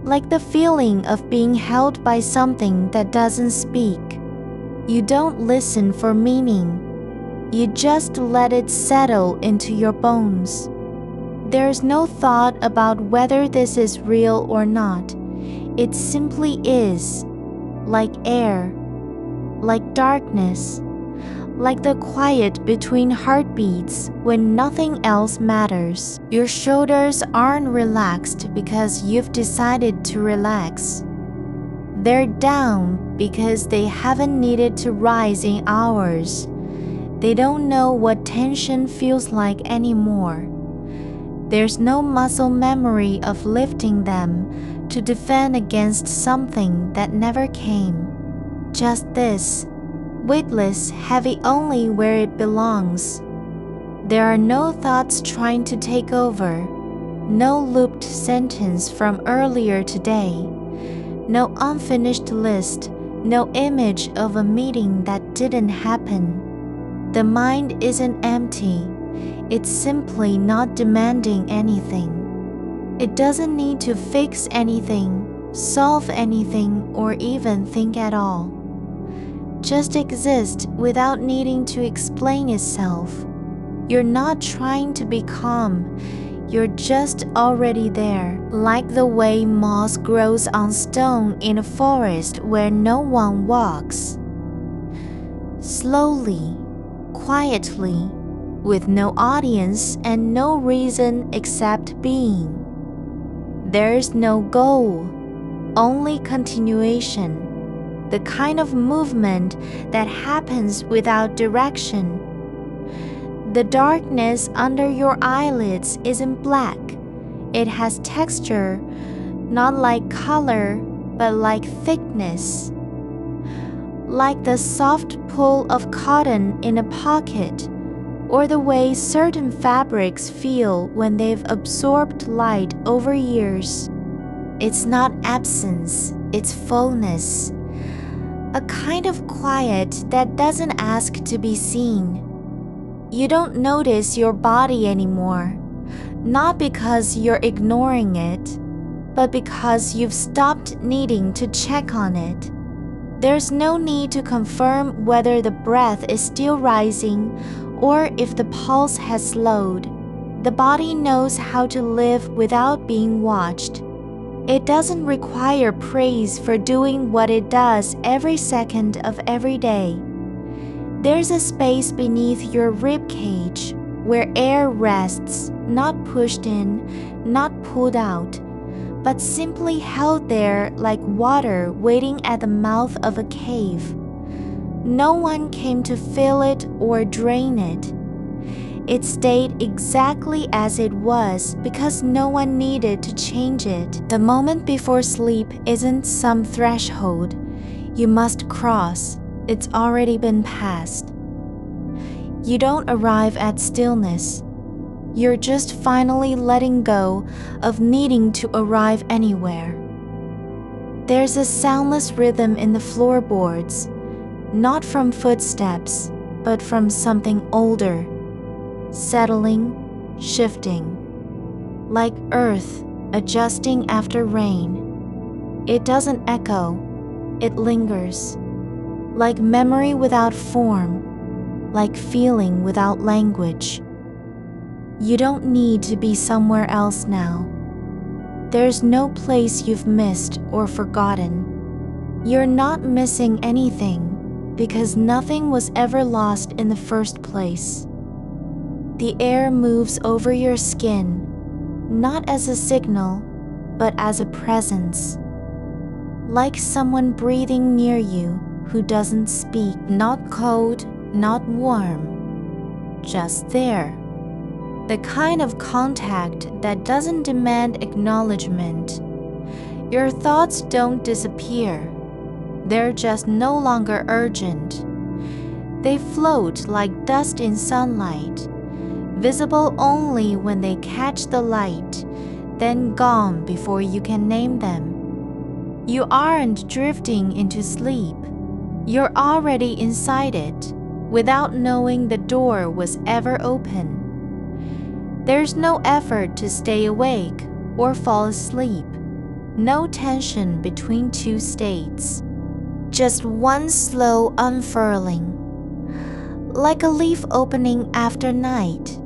Like the feeling of being held by something that doesn't speak. You don't listen for meaning. You just let it settle into your bones. There's no thought about whether this is real or not. It simply is, like air, like darkness, like the quiet between heartbeats when nothing else matters. Your shoulders aren't relaxed because you've decided to relax. They're down because they haven't needed to rise in hours. They don't know what tension feels like anymore. There's no muscle memory of lifting them to defend against something that never came. Just this, weightless, heavy only where it belongs. There are no thoughts trying to take over, no looped sentence from earlier today, no unfinished list no image of a meeting that didn't happen. The mind isn't empty, it's simply not demanding anything. It doesn't need to fix anything, solve anything, or even think at all. Just exist without needing to explain itself. You're not trying to be calm, you're just already there, like the way moss grows on stone in a forest where no one walks. Slowly, quietly, with no audience and no reason except being. There's no goal, only continuation, the kind of movement that happens without direction. The darkness under your eyelids isn't black. It has texture, not like color, but like thickness. Like the soft pull of cotton in a pocket, or the way certain fabrics feel when they've absorbed light over years. It's not absence, it's fullness. A kind of quiet that doesn't ask to be seen. You don't notice your body anymore, not because you're ignoring it, but because you've stopped needing to check on it. There's no need to confirm whether the breath is still rising or if the pulse has slowed. The body knows how to live without being watched. It doesn't require praise for doing what it does every second of every day. There's a space beneath your rib cage where air rests, not pushed in, not pulled out, but simply held there like water waiting at the mouth of a cave. No one came to fill it or drain it. It stayed exactly as it was because no one needed to change it. The moment before sleep isn't some threshold you must cross. It's already been passed. You don't arrive at stillness. You're just finally letting go of needing to arrive anywhere. There's a soundless rhythm in the floorboards, not from footsteps, but from something older, settling, shifting, like earth adjusting after rain. It doesn't echo, it lingers. Like memory without form, like feeling without language. You don't need to be somewhere else now. There's no place you've missed or forgotten. You're not missing anything because nothing was ever lost in the first place. The air moves over your skin, not as a signal, but as a presence. Like someone breathing near you who doesn't speak, not cold, not warm, just there. The kind of contact that doesn't demand acknowledgement. Your thoughts don't disappear. They're just no longer urgent. They float like dust in sunlight, visible only when they catch the light, then gone before you can name them. You aren't drifting into sleep. You're already inside it, without knowing the door was ever open. There's no effort to stay awake or fall asleep, no tension between two states. Just one slow unfurling, like a leaf opening after night,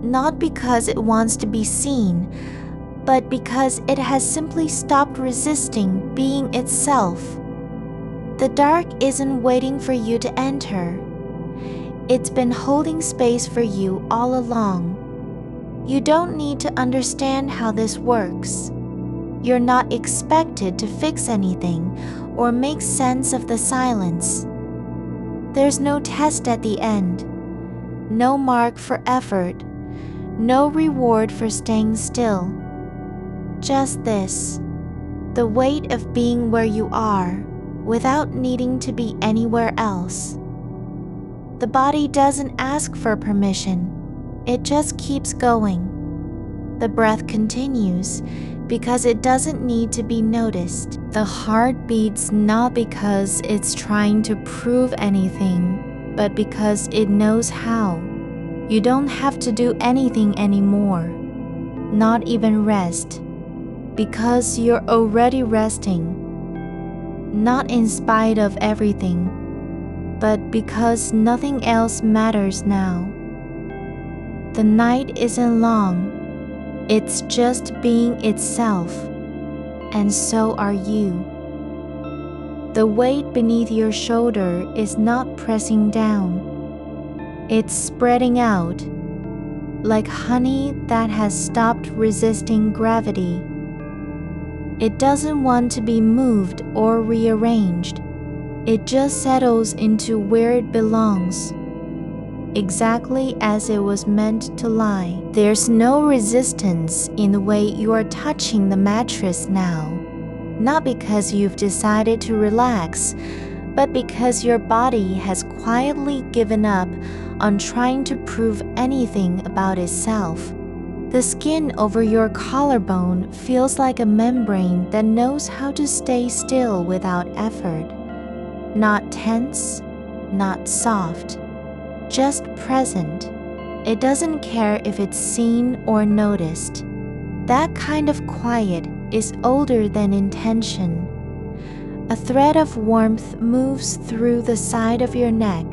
not because it wants to be seen, but because it has simply stopped resisting being itself. The dark isn't waiting for you to enter. It's been holding space for you all along. You don't need to understand how this works. You're not expected to fix anything or make sense of the silence. There's no test at the end, no mark for effort, no reward for staying still. Just this, the weight of being where you are without needing to be anywhere else. The body doesn't ask for permission, it just keeps going. The breath continues because it doesn't need to be noticed. The heart beats not because it's trying to prove anything, but because it knows how. You don't have to do anything anymore, not even rest, because you're already resting. Not in spite of everything, but because nothing else matters now. The night isn't long, it's just being itself, and so are you. The weight beneath your shoulder is not pressing down. It's spreading out, like honey that has stopped resisting gravity. It doesn't want to be moved or rearranged. It just settles into where it belongs, exactly as it was meant to lie. There's no resistance in the way you are touching the mattress now. Not because you've decided to relax, but because your body has quietly given up on trying to prove anything about itself. The skin over your collarbone feels like a membrane that knows how to stay still without effort. Not tense, not soft, just present. It doesn't care if it's seen or noticed. That kind of quiet is older than intention. A thread of warmth moves through the side of your neck,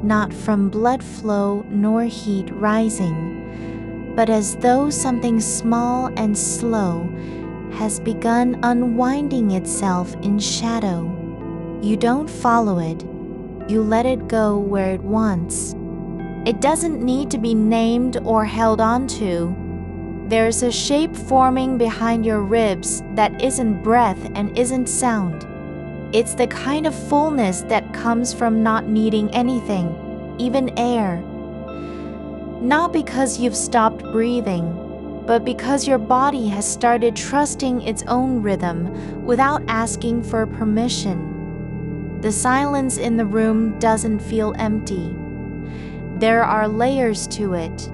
not from blood flow nor heat rising, but as though something small and slow has begun unwinding itself in shadow. You don't follow it, you let it go where it wants. It doesn't need to be named or held onto. There's a shape forming behind your ribs that isn't breath and isn't sound. It's the kind of fullness that comes from not needing anything, even air. Not because you've stopped breathing, but because your body has started trusting its own rhythm without asking for permission. The silence in the room doesn't feel empty. There are layers to it,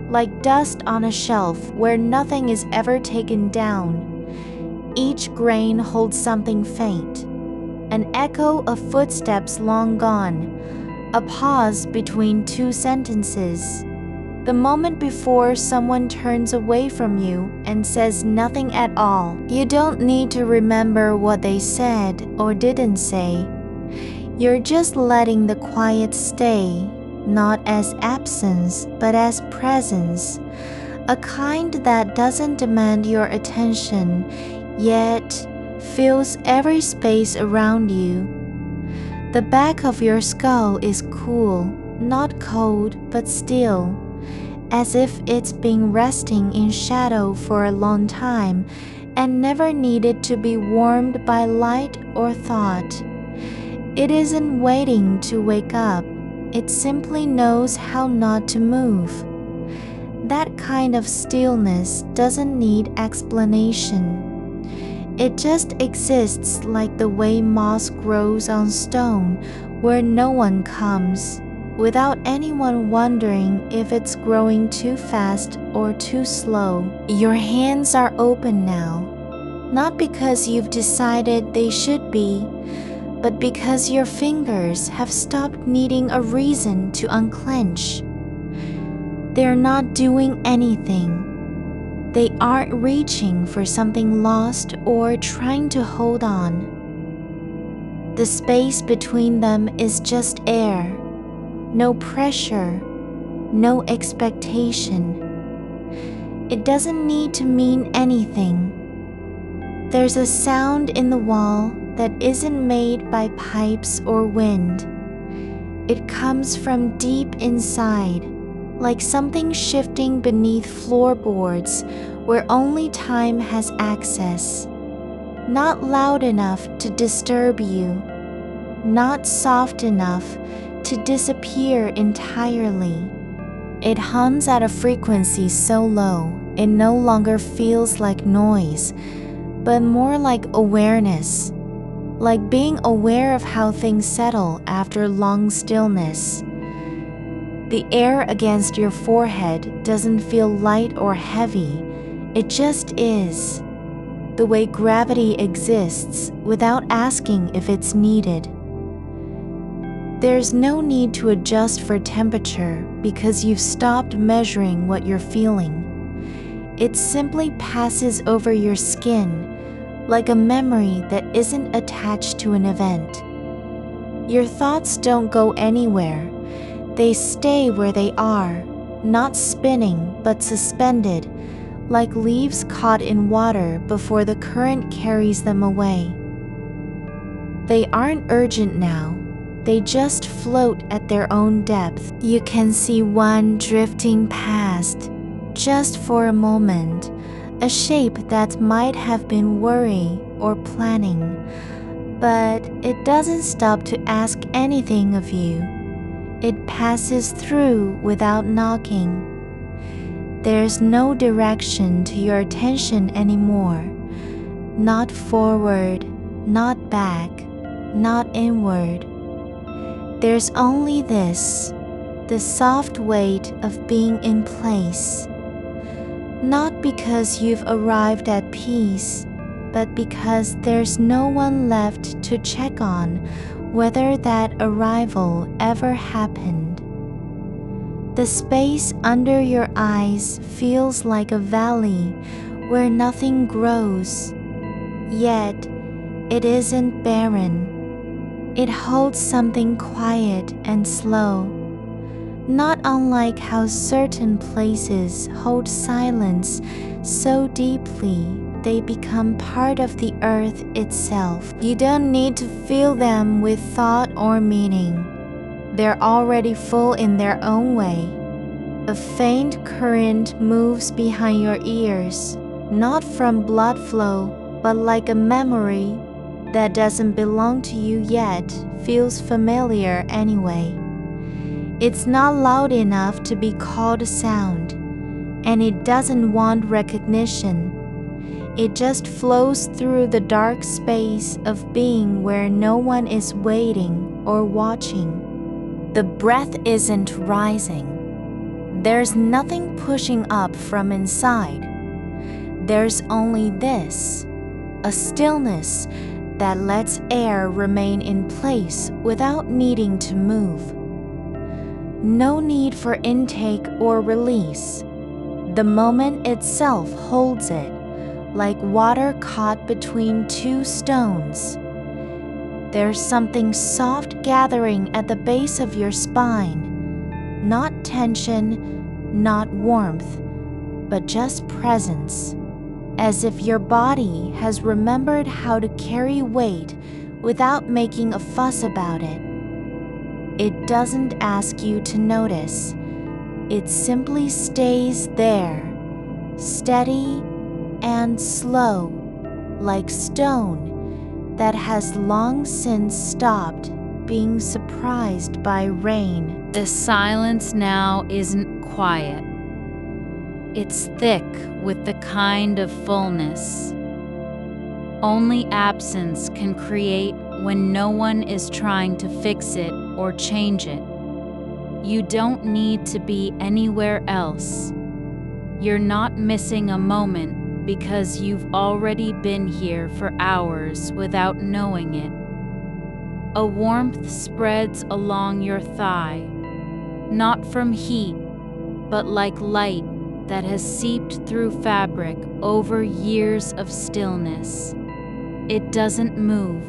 like dust on a shelf where nothing is ever taken down. Each grain holds something faint, an echo of footsteps long gone, a pause between two sentences, the moment before someone turns away from you and says nothing at all. You don't need to remember what they said or didn't say. You're just letting the quiet stay, not as absence, but as presence, a kind that doesn't demand your attention, yet fills every space around you. The back of your skull is cool, not cold, but still, as if it's been resting in shadow for a long time and never needed to be warmed by light or thought. It isn't waiting to wake up. It simply knows how not to move. That kind of stillness doesn't need explanation. It just exists like the way moss grows on stone where no one comes, without anyone wondering if it's growing too fast or too slow. Your hands are open now, not because you've decided they should be, but because your fingers have stopped needing a reason to unclench. They're not doing anything. They aren't reaching for something lost or trying to hold on. The space between them is just air, no pressure, no expectation. It doesn't need to mean anything. There's a sound in the wall that isn't made by pipes or wind. It comes from deep inside, like something shifting beneath floorboards where only time has access. Not loud enough to disturb you, not soft enough to disappear entirely. It hums at a frequency so low it no longer feels like noise, but more like awareness. Like being aware of how things settle after long stillness. The air against your forehead doesn't feel light or heavy, it just is. the way gravity exists without asking if it's needed. There's no need to adjust for temperature because you've stopped measuring what you're feeling. It simply passes over your skin like a memory that isn't attached to an event. Your thoughts don't go anywhere. They stay where they are, not spinning but suspended, like leaves caught in water before the current carries them away. They aren't urgent now. They just float at their own depth. You can see one drifting past, just for a moment, a shape that might have been worry or planning, but it doesn't stop to ask anything of you. It passes through without knocking. There's no direction to your attention anymore. Not forward, not back, not inward. There's only this, the soft weight of being in place. Not because you've arrived at peace, but because there's no one left to check on whether that arrival ever happened. The space under your eyes feels like a valley where nothing grows, yet it isn't barren. It holds something quiet and slow, not unlike how certain places hold silence so deeply they become part of the earth itself. You don't need to fill them with thought or meaning. They're already full in their own way. A faint current moves behind your ears, not from blood flow, but like a memory that doesn't belong to you yet feels familiar anyway. It's not loud enough to be called a sound, and it doesn't want recognition. It just flows through the dark space of being where no one is waiting or watching. The breath isn't rising. There's nothing pushing up from inside. There's only this, a stillness that lets air remain in place without needing to move. No need for intake or release. The moment itself holds it, like water caught between two stones. There's something soft gathering at the base of your spine, not tension, not warmth, but just presence, as if your body has remembered how to carry weight without making a fuss about it. It doesn't ask you to notice. It simply stays there, steady and slow, like stone that has long since stopped being surprised by rain. The silence now isn't quiet. It's thick with the kind of fullness only absence can create when no one is trying to fix it or change it. You don't need to be anywhere else. You're not missing a moment because you've already been here for hours without knowing it. A warmth spreads along your thigh, not from heat, but like light that has seeped through fabric over years of stillness. It doesn't move.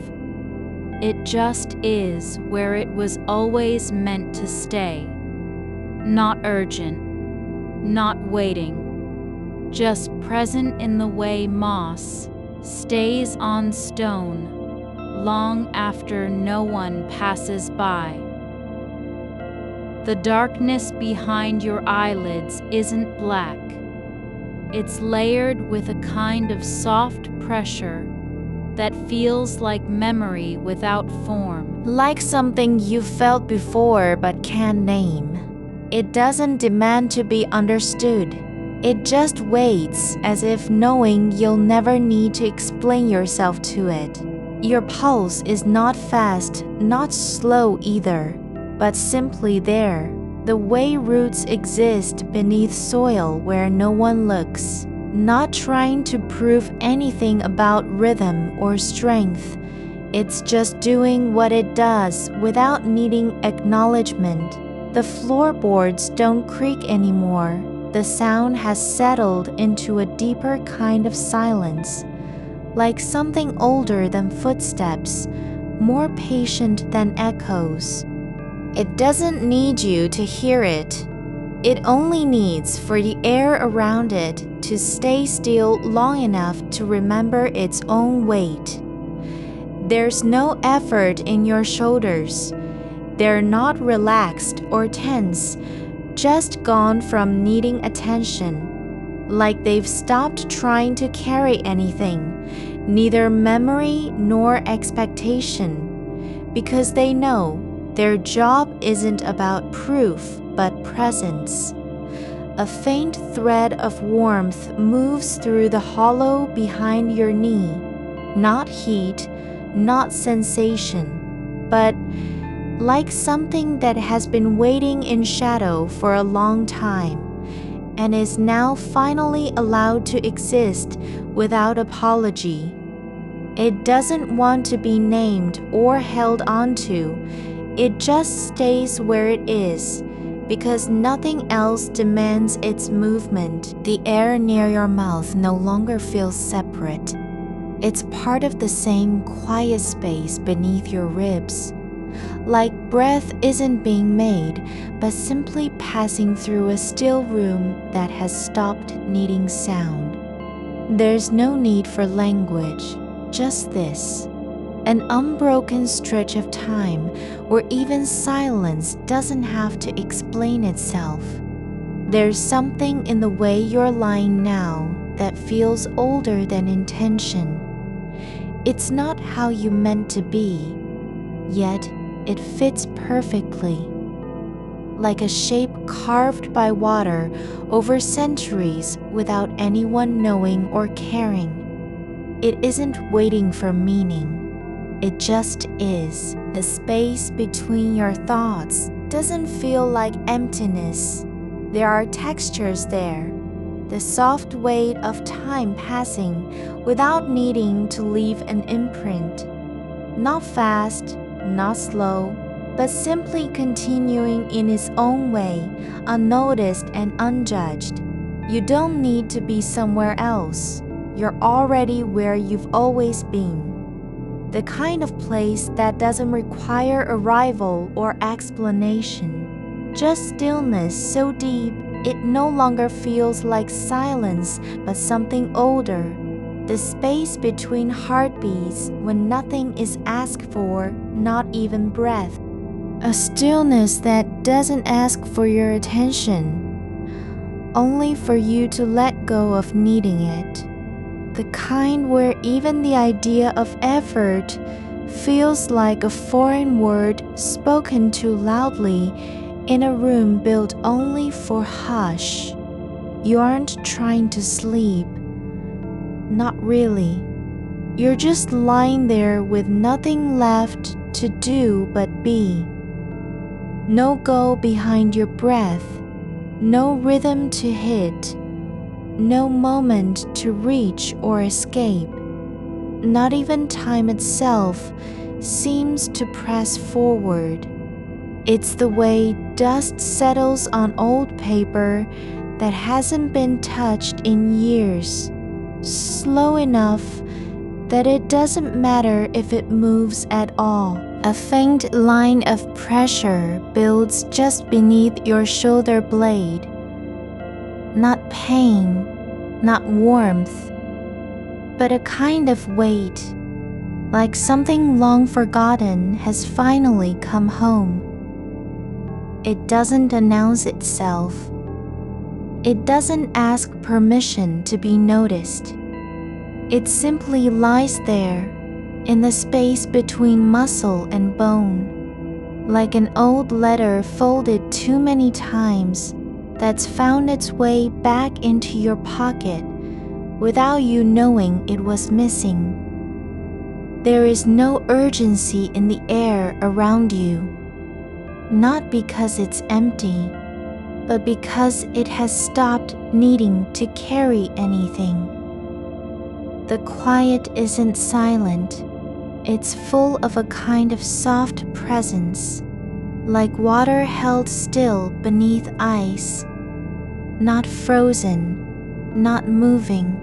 It just is where it was always meant to stay. Not urgent, not waiting, just present in the way moss stays on stone long after no one passes by. The darkness behind your eyelids isn't black. It's layered with a kind of soft pressure that feels like memory without form. Like something you've felt before but can't name. It doesn't demand to be understood. It just waits as if knowing you'll never need to explain yourself to it. Your pulse is not fast, not slow either, but simply there, the way roots exist beneath soil where no one looks. not trying to prove anything about rhythm or strength. It's just doing what it does without needing acknowledgement. The floorboards don't creak anymore. The sound has settled into a deeper kind of silence, like something older than footsteps, more patient than echoes. It doesn't need you to hear it. It only needs for the air around it to stay still long enough to remember its own weight. There's no effort in your shoulders. They're not relaxed or tense, just gone from needing attention, like they've stopped trying to carry anything, neither memory nor expectation, because they know their job isn't about proof but presence. A faint thread of warmth moves through the hollow behind your knee, not heat, not sensation, but like something that has been waiting in shadow for a long time and is now finally allowed to exist without apology. It doesn't want to be named or held onto. It just stays where it is because nothing else demands its movement. The air near your mouth no longer feels separate. It's part of the same quiet space beneath your ribs. Like breath isn't being made, but simply passing through a still room that has stopped needing sound. There's no need for language, just this. An unbroken stretch of time where even silence doesn't have to explain itself. There's something in the way you're lying now that feels older than intention. It's not how you meant to be, yet it fits perfectly, like a shape carved by water over centuries without anyone knowing or caring. It isn't waiting for meaning, it just is. The space between your thoughts doesn't feel like emptiness. There are textures there, the soft weight of time passing without needing to leave an imprint. Not fast, not slow, but simply continuing in its own way, unnoticed and unjudged. You don't need to be somewhere else. You're already where you've always been. The kind of place that doesn't require arrival or explanation. Just stillness so deep it no longer feels like silence but something older. The space between heartbeats when nothing is asked for, not even breath. A stillness that doesn't ask for your attention, only for you to let go of needing it. The kind where even the idea of effort feels like a foreign word spoken too loudly in a room built only for hush. You aren't trying to sleep. Not really. You're just lying there with nothing left to do but be. No goal behind your breath, no rhythm to hit, no moment to reach or escape. Not even time itself seems to press forward. It's the way dust settles on old paper that hasn't been touched in years, slow enough that it doesn't matter if it moves at all. A faint line of pressure builds just beneath your shoulder blade. Not pain, not warmth, but a kind of weight, like something long forgotten has finally come home. It doesn't announce itself. It doesn't ask permission to be noticed. It simply lies there, in the space between muscle and bone, like an old letter folded too many times that's found its way back into your pocket without you knowing it was missing. There is no urgency in the air around you, not because it's empty, but because it has stopped needing to carry anything. The quiet isn't silent, it's full of a kind of soft presence, like water held still beneath ice, not frozen, not moving,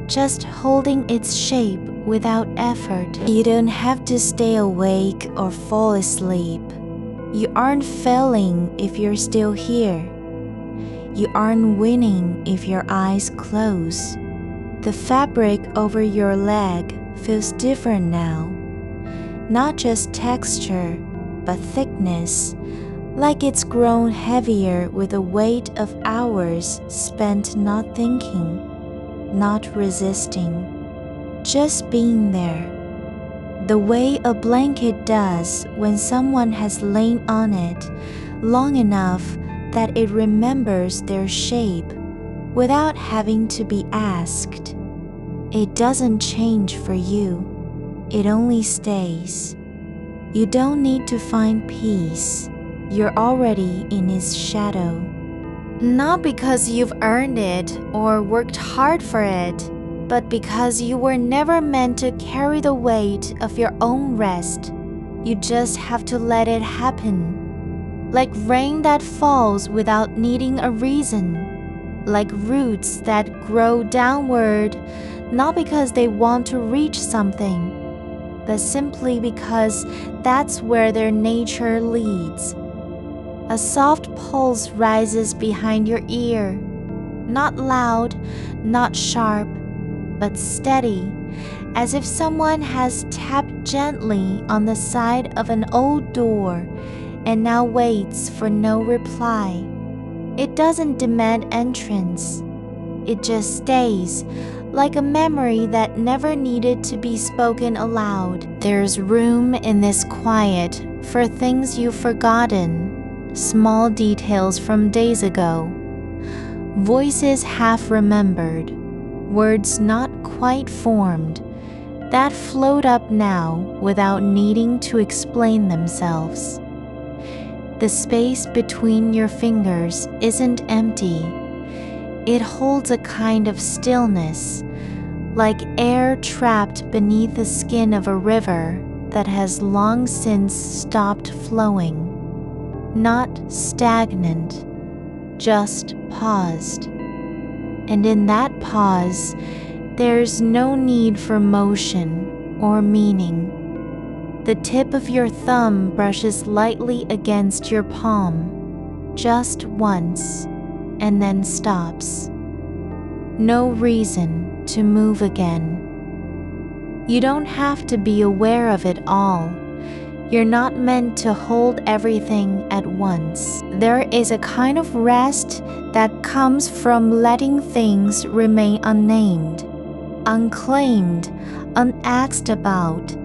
just holding its shape without effort. You don't have to stay awake or fall asleep. You aren't failing if you're still here. You aren't winning if your eyes close. The fabric over your leg feels different now. Not just texture, but thickness, like it's grown heavier with the weight of hours spent not thinking, not resisting, just being there. The way a blanket does when someone has lain on it long enough that it remembers their shape without having to be asked. It doesn't change for you, it only stays. You don't need to find peace, you're already in its shadow. Not because you've earned it or worked hard for it, but because you were never meant to carry the weight of your own rest. You just have to let it happen. Like rain that falls without needing a reason. Like roots that grow downward, not because they want to reach something, but simply because that's where their nature leads. A soft pulse rises behind your ear, not loud, not sharp, but steady, as if someone has tapped gently on the side of an old door and now waits for no reply. It doesn't demand entrance. It just stays, like a memory that never needed to be spoken aloud. There's room in this quiet for things you've forgotten, small details from days ago, voices half remembered, words not quite formed, that float up now without needing to explain themselves. The space between your fingers isn't empty. It holds a kind of stillness, like air trapped beneath the skin of a river that has long since stopped flowing. Not stagnant, just paused. And in that pause, there's no need for motion or meaning. The tip of your thumb brushes lightly against your palm, just once, and then stops. No reason to move again. You don't have to be aware of it all. You're not meant to hold everything at once. There is a kind of rest that comes from letting things remain unnamed, unclaimed, unasked about.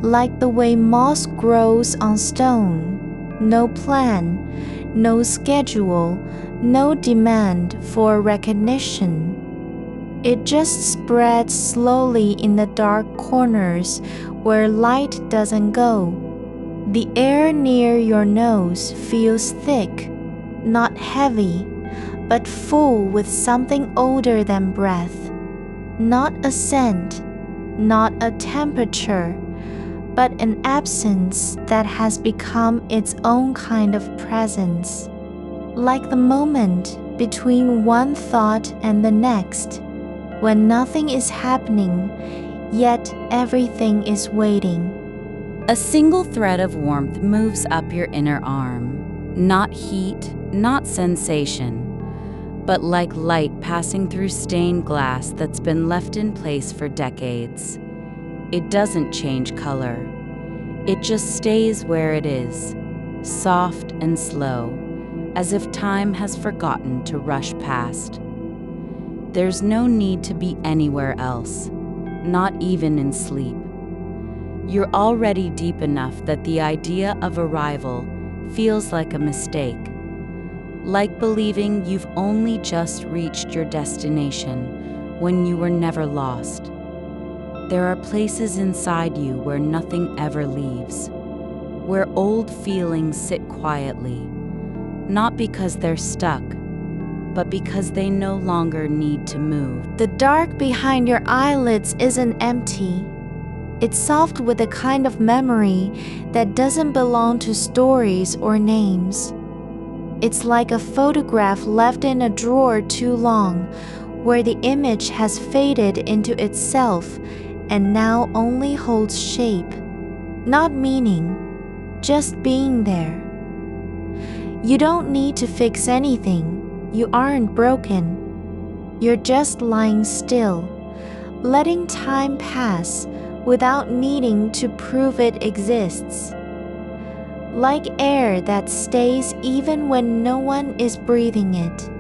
Like the way moss grows on stone, no plan, no schedule, no demand for recognition. It just spreads slowly in the dark corners where light doesn't go. The air near your nose feels thick, not heavy, but full with something older than breath. Not a scent, not a temperature, but an absence that has become its own kind of presence. Like the moment between one thought and the next, when nothing is happening, yet everything is waiting. A single thread of warmth moves up your inner arm. Not heat, not sensation, but like light passing through stained glass that's been left in place for decades. It doesn't change color. It just stays where it is, soft and slow, as if time has forgotten to rush past. There's no need to be anywhere else, not even in sleep. You're already deep enough that the idea of arrival feels like a mistake, like believing you've only just reached your destination when you were never lost. There are places inside you where nothing ever leaves, where old feelings sit quietly, not because they're stuck, but because they no longer need to move. The dark behind your eyelids isn't empty. It's soft with a kind of memory that doesn't belong to stories or names. It's like a photograph left in a drawer too long, where the image has faded into itself and now only holds shape, not meaning, just being there. You don't need to fix anything. You aren't broken. You're just lying still, letting time pass without needing to prove it exists. Like air that stays even when no one is breathing it.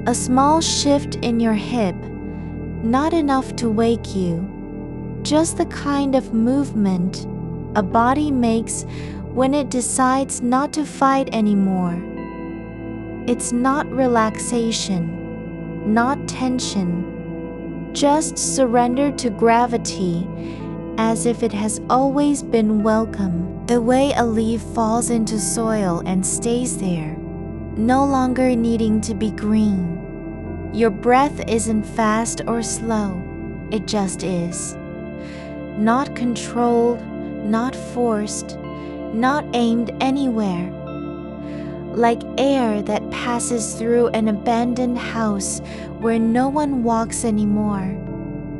A small shift in your hip, not enough to wake you, just the kind of movement a body makes when it decides not to fight anymore. It's not relaxation, not tension, just surrender to gravity as if it has always been welcome. The way a leaf falls into soil and stays there, no longer needing to be green. Your breath isn't fast or slow, it just is. Not controlled, not forced, not aimed anywhere. Like air that passes through an abandoned house where no one walks anymore,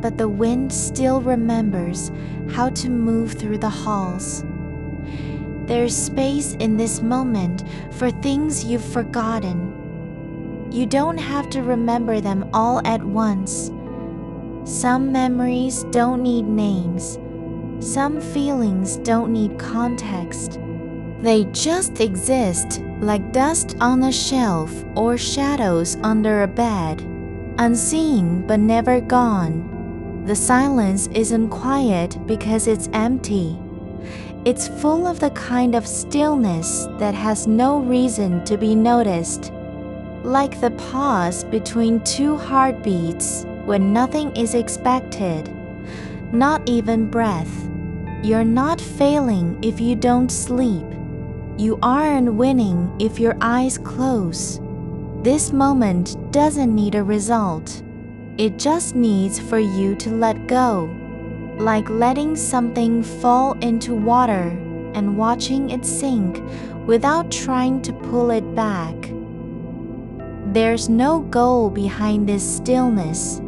but the wind still remembers how to move through the halls. There's space in this moment for things you've forgotten. You don't have to remember them all at once. Some memories don't need names. Some feelings don't need context. They just exist like dust on a shelf or shadows under a bed, unseen but never gone. The silence isn't quiet because it's empty. It's full of the kind of stillness that has no reason to be noticed. Like the pause between two heartbeats when nothing is expected, not even breath. You're not failing if you don't sleep. You aren't winning if your eyes close. This moment doesn't need a result. It just needs for you to let go, like letting something fall into water and watching it sink without trying to pull it back. There's no goal behind this stillness,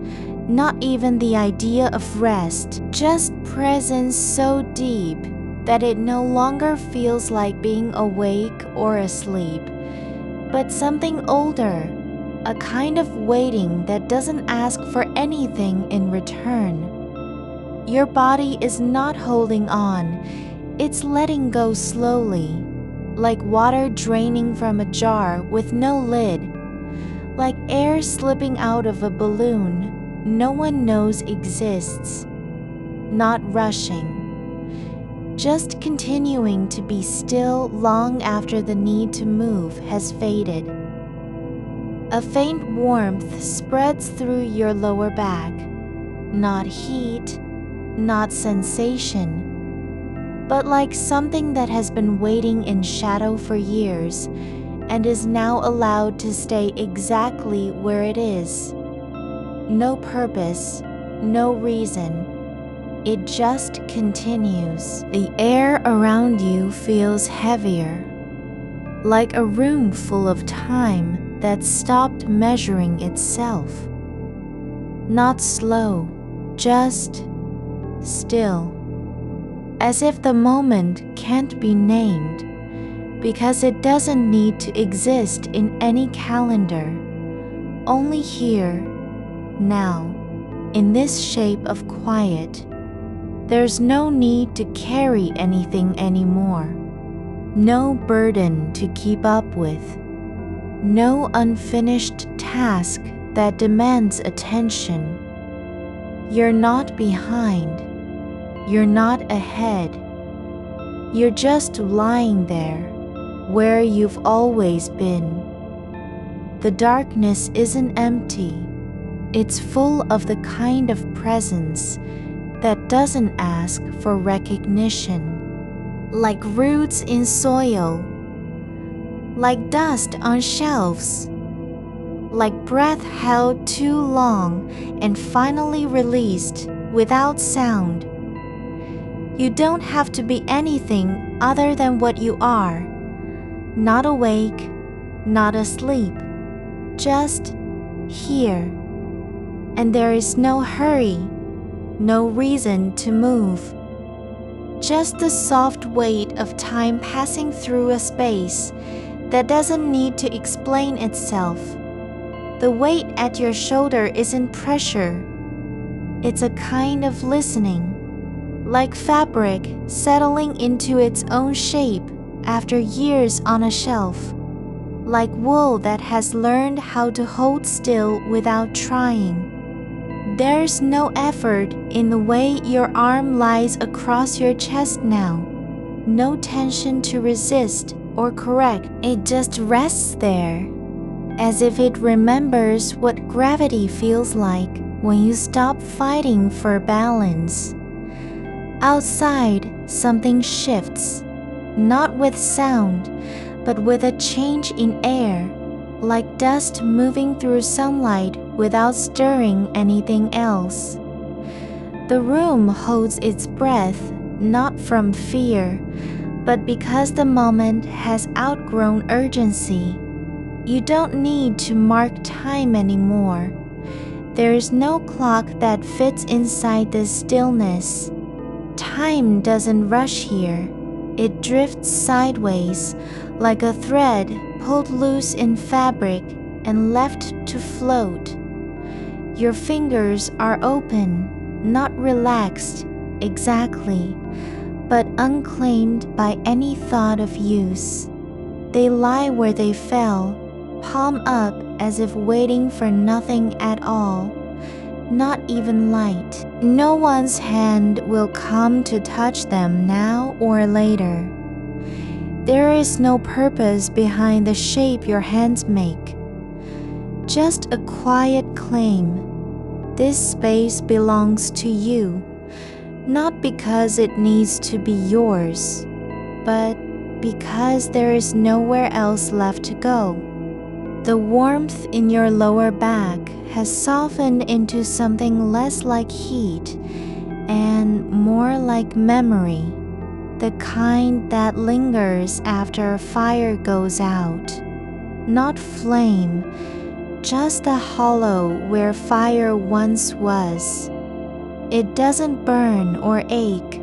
not even the idea of rest, just presence so deep that it no longer feels like being awake or asleep, but something older, a kind of waiting that doesn't ask for anything in return. Your body is not holding on, it's letting go slowly, like water draining from a jar with no lid, like air slipping out of a balloon no one knows exists. Not rushing, just continuing to be still long after the need to move has faded. A faint warmth spreads through your lower back, not heat, not sensation, but like something that has been waiting in shadow for years and is now allowed to stay exactly where it is. No purpose, no reason. It just continues. The air around you feels heavier, like a room full of time that stopped measuring itself. Not slow, just still, as if the moment can't be named, because it doesn't need to exist in any calendar, only here, now, in this shape of quiet. There's no need to carry anything anymore, no burden to keep up with, no unfinished task that demands attention. You're not behind. You're not ahead. You're just lying there, where you've always been. The darkness isn't empty. It's full of the kind of presence that doesn't ask for recognition. Like roots in soil, like dust on shelves, like breath held too long and finally released without sound. You don't have to be anything other than what you are, not awake, not asleep, just here. And there is no hurry, no reason to move. Just the soft weight of time passing through a space that doesn't need to explain itself. The weight at your shoulder isn't pressure. It's a kind of listening, like fabric settling into its own shape after years on a shelf, like wool that has learned how to hold still without trying. There's no effort in the way your arm lies across your chest now, no tension to resist or correct. It just rests there, as if it remembers what gravity feels like when you stop fighting for balance. Outside, something shifts, not with sound, but with a change in air, like dust moving through sunlight without stirring anything else. The room holds its breath not from fear, but because the moment has outgrown urgency. You don't need to mark time anymore. There is no clock that fits inside this stillness. Time doesn't rush here. It drifts sideways, like a thread pulled loose in fabric and left to float. Your fingers are open, not relaxed exactly, but unclaimed by any thought of use. They lie where they fell, palm up as if waiting for nothing at all, not even light. No one's hand will come to touch them now or later. There is no purpose behind the shape your hands make. Just a quiet claim. This space belongs to you, not because it needs to be yours, but because there is nowhere else left to go. The warmth in your lower back has softened into something less like heat and more like memory, the kind that lingers after a fire goes out. Not flame, just a hollow where fire once was. It doesn't burn or ache.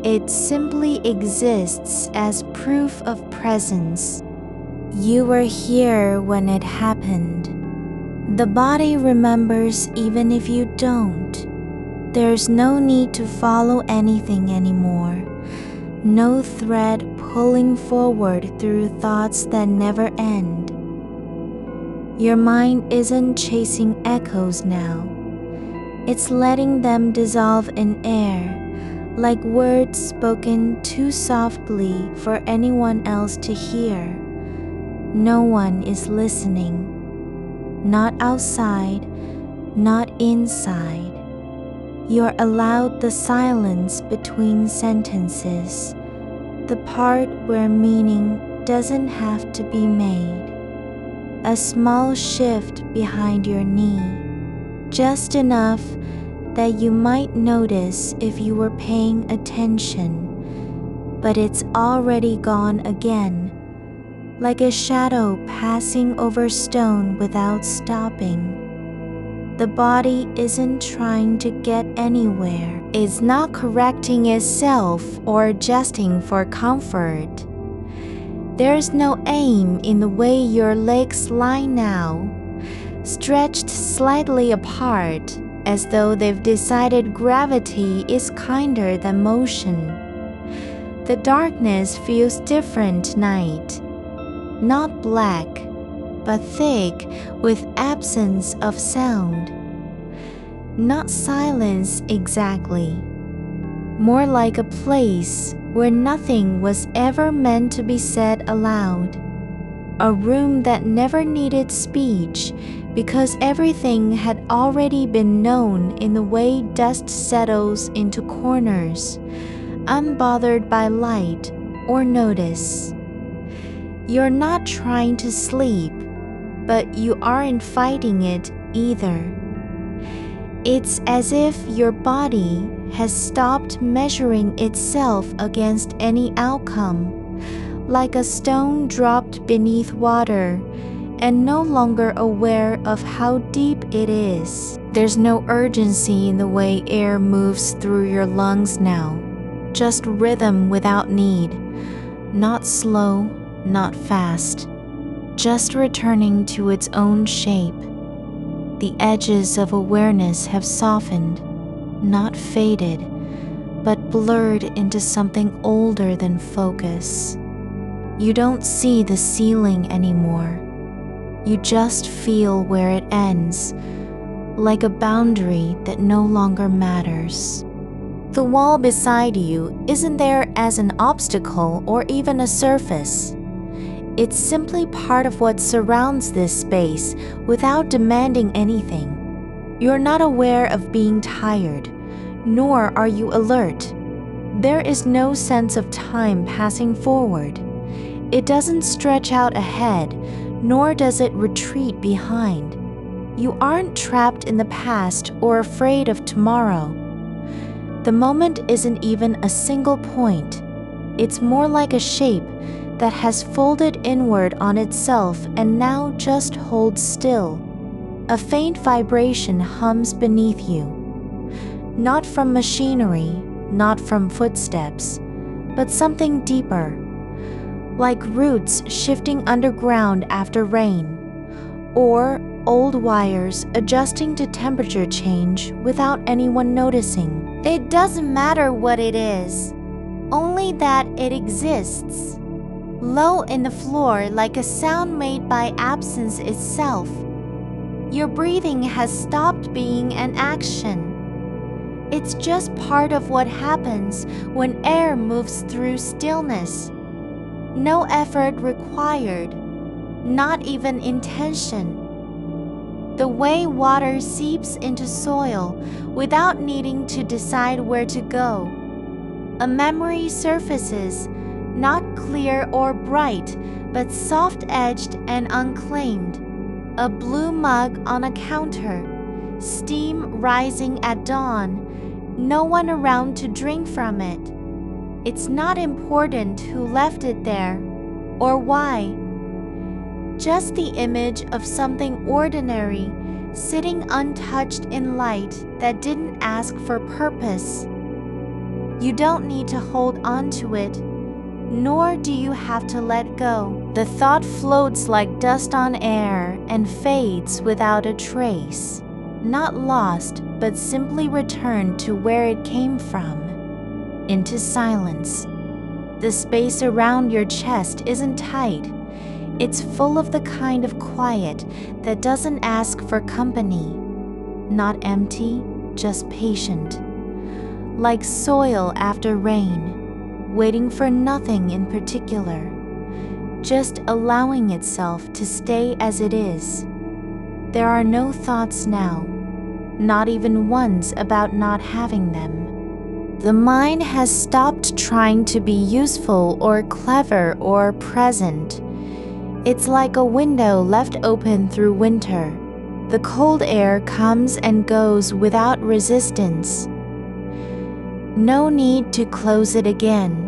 It simply exists as proof of presence. You were here when it happened. The body remembers even if you don't. There's no need to follow anything anymore. No thread pulling forward through thoughts that never end. Your mind isn't chasing echoes now. It's letting them dissolve in air, like words spoken too softly for anyone else to hear. No one is listening. Not outside, not inside. You're allowed the silence between sentences, the part where meaning doesn't have to be made. A small shift behind your knee, just enough that you might notice if you were paying attention, but it's already gone again, like a shadow passing over stone without stopping. The body isn't trying to get anywhere. It's not correcting itself or adjusting for comfort. There's no aim in the way your legs lie now, stretched slightly apart, as though they've decided gravity is kinder than motion. The darkness feels different tonight. Not black, but thick with absence of sound. Not silence exactly. More like a place where nothing was ever meant to be said aloud. A room that never needed speech because everything had already been known in the way dust settles into corners, unbothered by light or notice. You're not trying to sleep, but you aren't fighting it either. It's as if your body has stopped measuring itself against any outcome, like a stone dropped beneath water and no longer aware of how deep it is. There's no urgency in the way air moves through your lungs now, just rhythm without need, not slow, not fast, just returning to its own shape. The edges of awareness have softened, not faded, but blurred into something older than focus. You don't see the ceiling anymore. You just feel where it ends, like a boundary that no longer matters. The wall beside you isn't there as an obstacle or even a surface. It's simply part of what surrounds this space without demanding anything. You're not aware of being tired, nor are you alert. There is no sense of time passing forward. It doesn't stretch out ahead, nor does it retreat behind. You aren't trapped in the past or afraid of tomorrow. The moment isn't even a single point. It's more like a shape that has folded inward on itself and now just holds still. A faint vibration hums beneath you. Not from machinery, not from footsteps, but something deeper, like roots shifting underground after rain, or old wires adjusting to temperature change without anyone noticing. It doesn't matter what it is, only that it exists. Low in the floor, like a sound made by absence itself. Your breathing has stopped being an action. It's just part of what happens when air moves through stillness. No effort required, not even intention. The way water seeps into soil without needing to decide where to go. A memory surfaces, not clear or bright, but soft-edged and unclaimed. A blue mug on a counter, steam rising at dawn, no one around to drink from it. It's not important who left it there or why. Just the image of something ordinary sitting untouched in light that didn't ask for purpose. You don't need to hold on to it, nor do you have to let go. The thought floats like dust on air and fades without a trace, not lost, but simply returned to where it came from, into silence. The space around your chest isn't tight. It's full of the kind of quiet that doesn't ask for company. Not empty, just patient. Like soil after rain, waiting for nothing in particular. Just allowing itself to stay as it is. There are no thoughts now, not even ones about not having them. The mind has stopped trying to be useful or clever or present. It's like a window left open through winter. The cold air comes and goes without resistance. No need to close it again.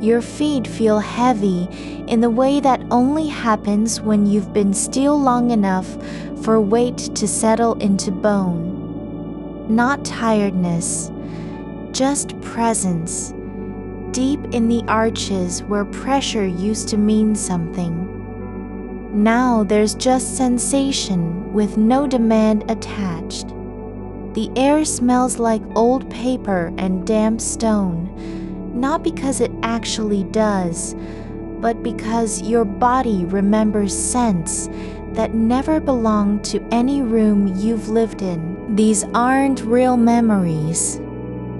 Your feet feel heavy in the way that only happens when you've been still long enough for weight to settle into bone. Not tiredness, just presence, deep in the arches where pressure used to mean something. Now there's just sensation with no demand attached. The air smells like old paper and damp stone, not because it actually does, but because your body remembers scents that never belonged to any room you've lived in. These aren't real memories.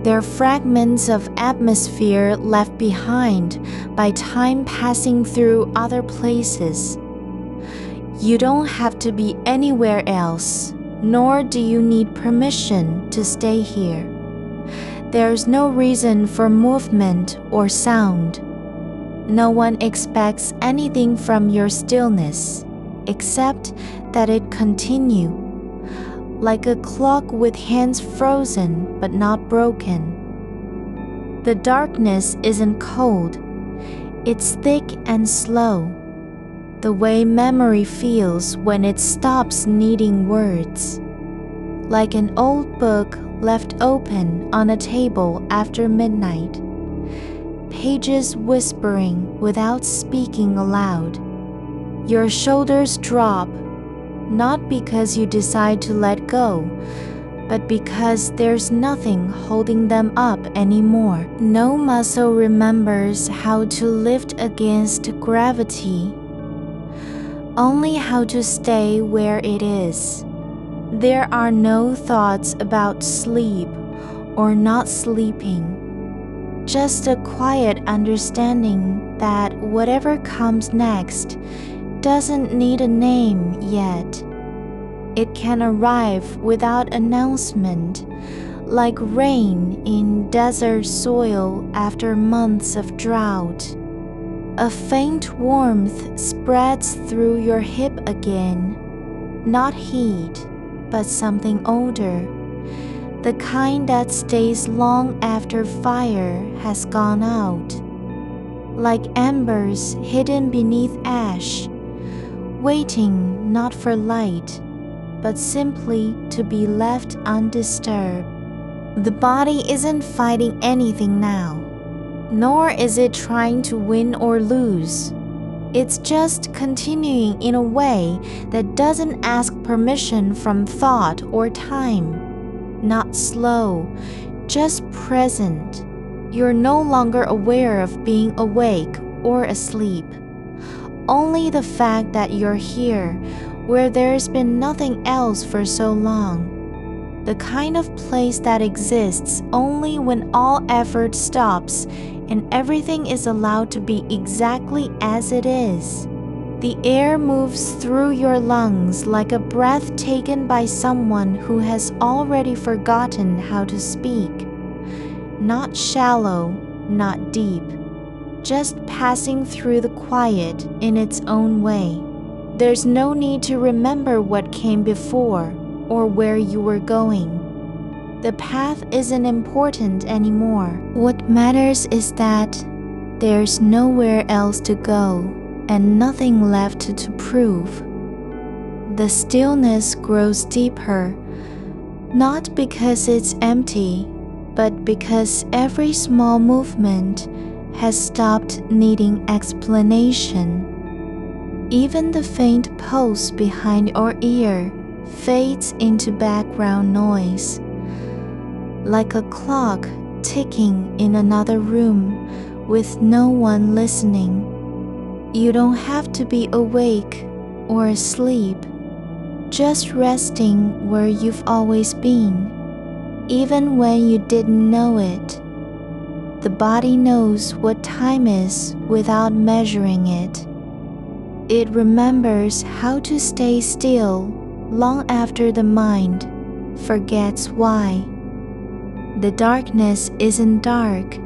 They're fragments of atmosphere left behind by time passing through other places. You don't have to be anywhere else, nor do you need permission to stay here. There's no reason for movement or sound. No one expects anything from your stillness, except that it continue, like a clock with hands frozen but not broken. The darkness isn't cold, it's thick and slow, the way memory feels when it stops needing words. Like an old book left open on a table after midnight, pages whispering without speaking aloud. Your shoulders drop, not because you decide to let go, but because there's nothing holding them up anymore. No muscle remembers how to lift against gravity, only how to stay where it is. There are no thoughts about sleep or not sleeping. Just a quiet understanding that whatever comes next doesn't need a name yet. It can arrive without announcement, like rain in desert soil after months of drought. A faint warmth spreads through your hip again, not heat, but something older. The kind that stays long after fire has gone out, like embers hidden beneath ash, waiting not for light, but simply to be left undisturbed. The body isn't fighting anything now, nor is it trying to win or lose. It's just continuing in a way that doesn't ask permission from thought or time. Not slow, just present. You're no longer aware of being awake or asleep. Only the fact that you're here, where there's been nothing else for so long. The kind of place that exists only when all effort stops and everything is allowed to be exactly as it is. The air moves through your lungs like a breath taken by someone who has already forgotten how to speak. Not shallow, not deep, just passing through the quiet in its own way. There's no need to remember what came before or where you were going. The path isn't important anymore. What matters is that there's nowhere else to go and nothing left to prove. The stillness grows deeper, not because it's empty, but because every small movement has stopped needing explanation. Even the faint pulse behind your ear fades into background noise, like a clock ticking in another room with no one listening. You don't have to be awake or asleep, just resting where you've always been, even when you didn't know it. The body knows what time is without measuring it. It remembers how to stay still long after the mind forgets why. The darkness isn't dark.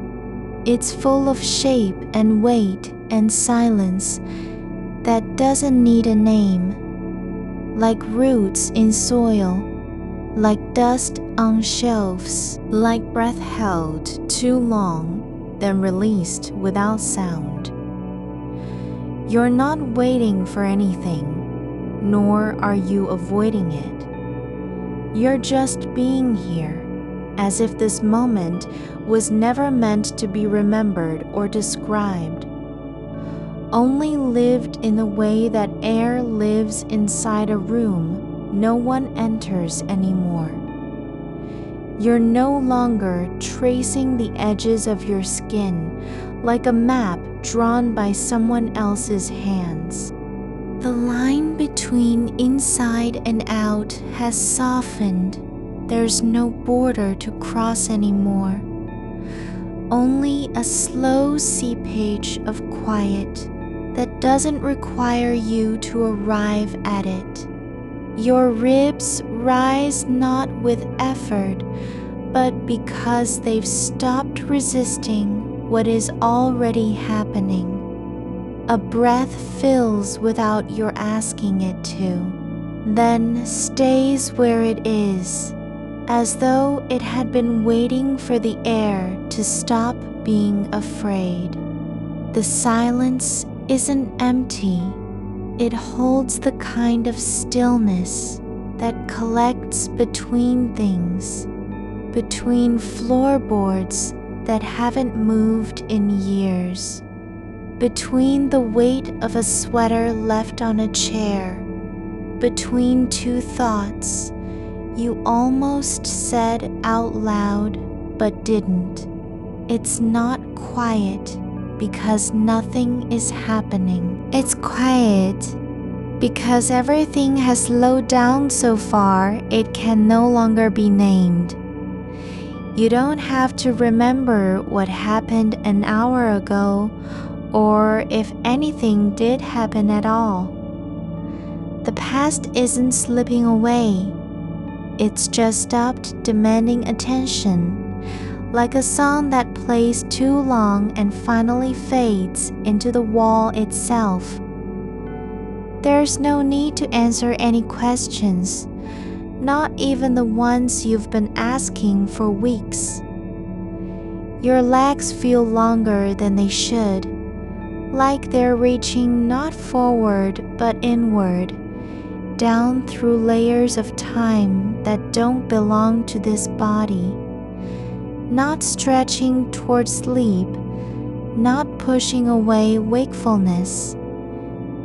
It's full of shape and weight and silence that doesn't need a name. Like roots in soil, like dust on shelves, like breath held too long, then released without sound. You're not waiting for anything, nor are you avoiding it. You're just being here, as if this moment was never meant to be remembered or described, only lived in the way that air lives inside a room no one enters anymore. You're no longer tracing the edges of your skin like a map drawn by someone else's hands. The line between inside and out has softened. There's no border to cross anymore. Only a slow seepage of quiet that doesn't require you to arrive at it. Your ribs rise not with effort, but because they've stopped resisting what is already happening. A breath fills without your asking it to, then stays where it is, as though it had been waiting for the air to stop being afraid. The silence isn't empty. It holds the kind of stillness that collects between things, between floorboards that haven't moved in years, between the weight of a sweater left on a chair, between two thoughts you almost said out loud but didn't. It's not quiet because nothing is happening. It's quiet because everything has slowed down so far it can no longer be named. You don't have to remember what happened an hour ago or if anything did happen at all. The past isn't slipping away. It's just stopped demanding attention, like a song that plays too long and finally fades into the wall itself. There's no need to answer any questions, not even the ones you've been asking for weeks. Your legs feel longer than they should, like they're reaching not forward but inward, down through layers of time that don't belong to this body, not stretching toward sleep, not pushing away wakefulness,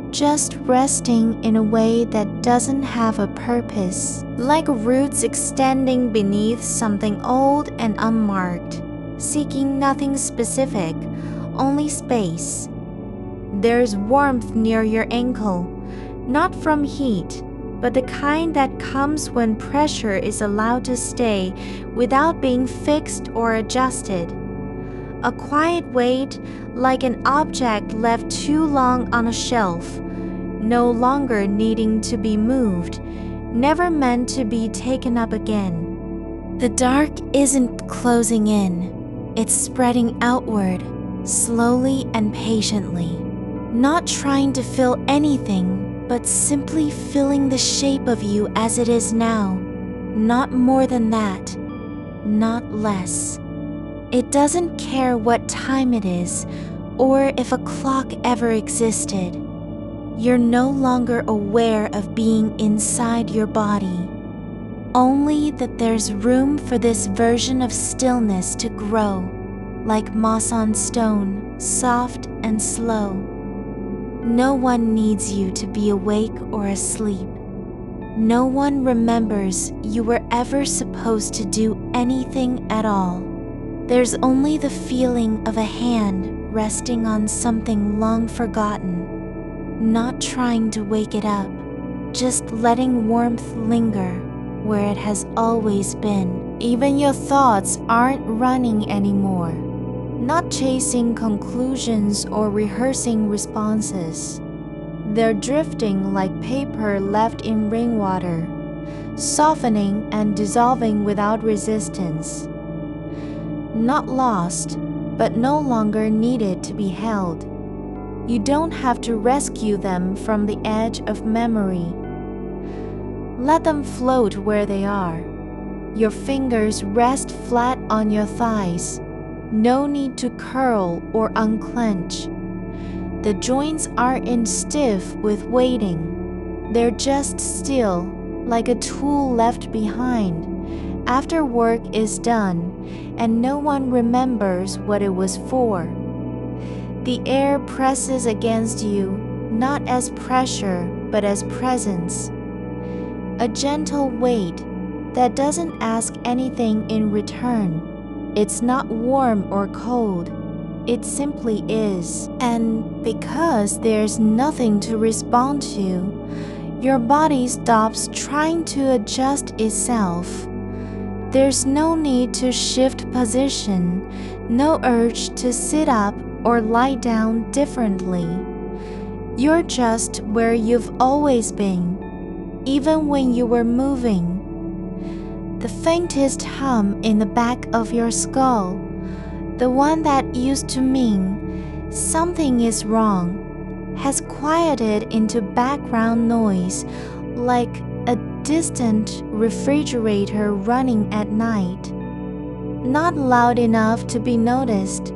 just resting in a way that doesn't have a purpose, like roots extending beneath something old and unmarked, seeking nothing specific, only space. There's warmth near your ankle, not from heat, but the kind that comes when pressure is allowed to stay without being fixed or adjusted. A quiet weight, like an object left too long on a shelf, no longer needing to be moved, never meant to be taken up again. The dark isn't closing in, it's spreading outward, slowly and patiently, not trying to fill anything, but simply filling the shape of you as it is now, not more than that, not less. It doesn't care what time it is, or if a clock ever existed. You're no longer aware of being inside your body, only that there's room for this version of stillness to grow, like moss on stone, soft and slow. No one needs you to be awake or asleep. No one remembers you were ever supposed to do anything at all. There's only the feeling of a hand resting on something long forgotten, not trying to wake it up, just letting warmth linger where it has always been. Even your thoughts aren't running anymore, not chasing conclusions or rehearsing responses. They're drifting like paper left in rainwater, softening and dissolving without resistance. Not lost, but no longer needed to be held. You don't have to rescue them from the edge of memory. Let them float where they are. Your fingers rest flat on your thighs. No need to curl or unclench. The joints aren't stiff with waiting. They're just still, like a tool left behind after work is done and no one remembers what it was for. The air presses against you, not as pressure, but as presence. A gentle weight that doesn't ask anything in return. It's not warm or cold. It simply is. And because there's nothing to respond to, your body stops trying to adjust itself. There's no need to shift position, no urge to sit up or lie down differently. You're just where you've always been, even when you were moving. The faintest hum in the back of your skull, the one that used to mean something is wrong, has quieted into background noise like a distant refrigerator running at night. Not loud enough to be noticed,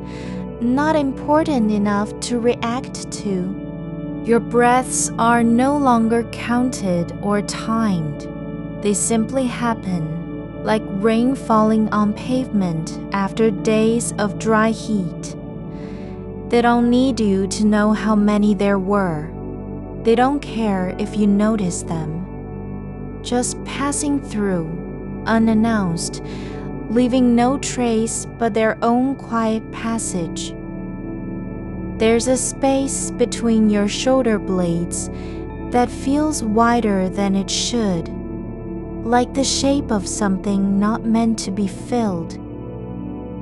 not important enough to react to. Your breaths are no longer counted or timed. They simply happen, like rain falling on pavement after days of dry heat. They don't need you to know how many there were. They don't care if you notice them. Just passing through, unannounced, leaving no trace but their own quiet passage. There's a space between your shoulder blades that feels wider than it should, like the shape of something not meant to be filled.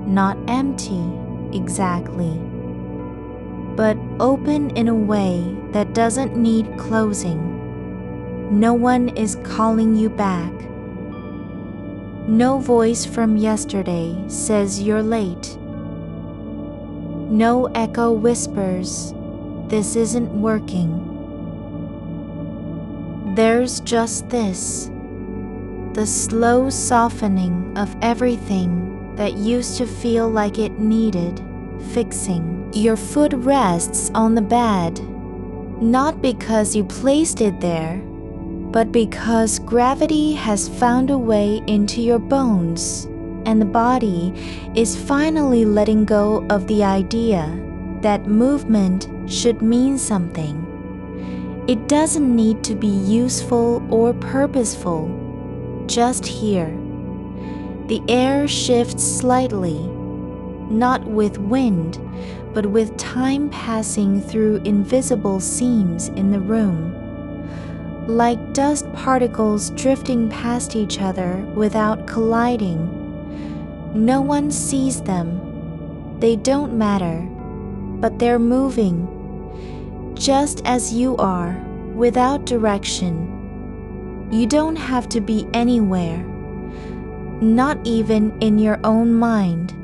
Not empty, exactly, but open in a way that doesn't need closing. No one is calling you back. No voice from yesterday says you're late. No echo whispers, "This isn't working." There's just this, the slow softening of everything that used to feel like it needed fixing. Your foot rests on the bed, not because you placed it there, but because gravity has found a way into your bones, and the body is finally letting go of the idea that movement should mean something. It doesn't need to be useful or purposeful, just here. The air shifts slightly, not with wind, but with time passing through invisible seams in the room, like dust particles drifting past each other without colliding. No one sees them. They don't matter, but they're moving, just as you are, without direction. You don't have to be anywhere, not even in your own mind.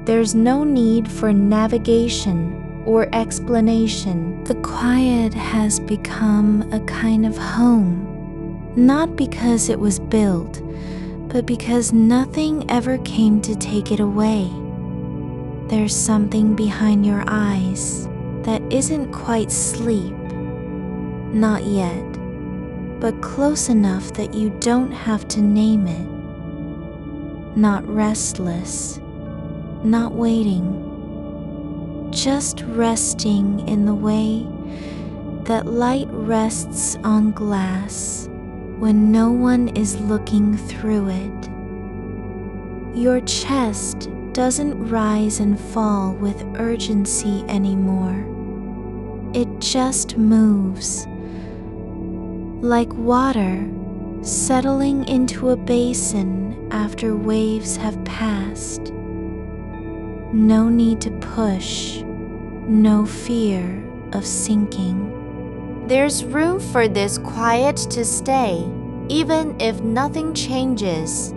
There's no need for navigation or explanation. The quiet has become a kind of home, not because it was built, but because nothing ever came to take it away. There's something behind your eyes that isn't quite sleep, not yet, but close enough that you don't have to name it. Not restless, not waiting, just resting in the way that light rests on glass when no one is looking through it. Your chest doesn't rise and fall with urgency anymore. It just moves, like water settling into a basin after waves have passed. No need to push, no fear of sinking. There's room for this quiet to stay, even if nothing changes.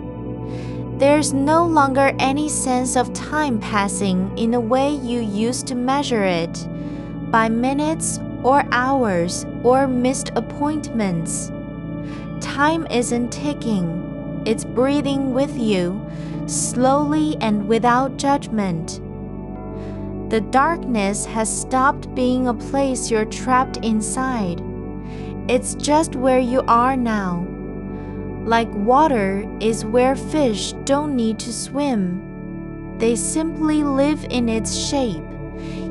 There's no longer any sense of time passing in the way you used to measure it, by minutes or hours or missed appointments. Time isn't ticking, it's breathing with you, slowly and without judgment. The darkness has stopped being a place you're trapped inside. It's just where you are now. Like water is where fish don't need to swim. They simply live in its shape.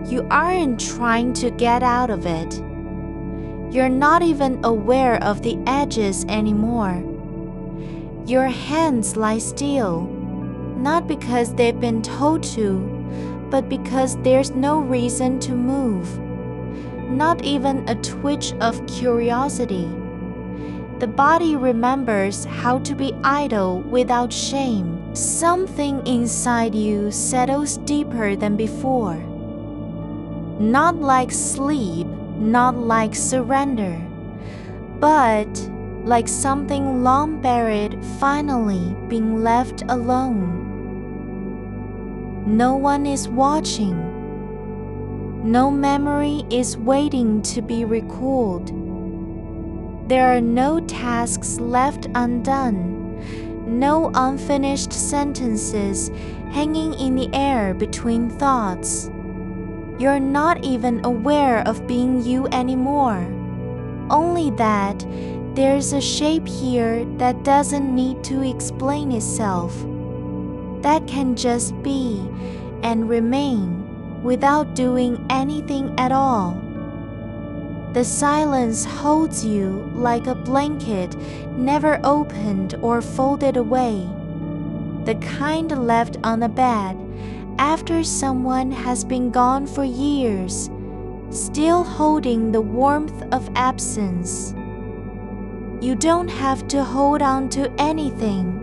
You aren't trying to get out of it. You're not even aware of the edges anymore. Your hands lie still, not because they've been told to, but because there's no reason to move, not even a twitch of curiosity. The body remembers how to be idle without shame. Something inside you settles deeper than before. Not like sleep, not like surrender, but like something long buried finally being left alone. No one is watching. No memory is waiting to be recalled. There are no tasks left undone, no unfinished sentences hanging in the air between thoughts. You're not even aware of being you anymore, only that there's a shape here that doesn't need to explain itself, that can just be and remain without doing anything at all. The silence holds you like a blanket never opened or folded away, the kind left on the bed after someone has been gone for years, still holding the warmth of absence. You don't have to hold on to anything,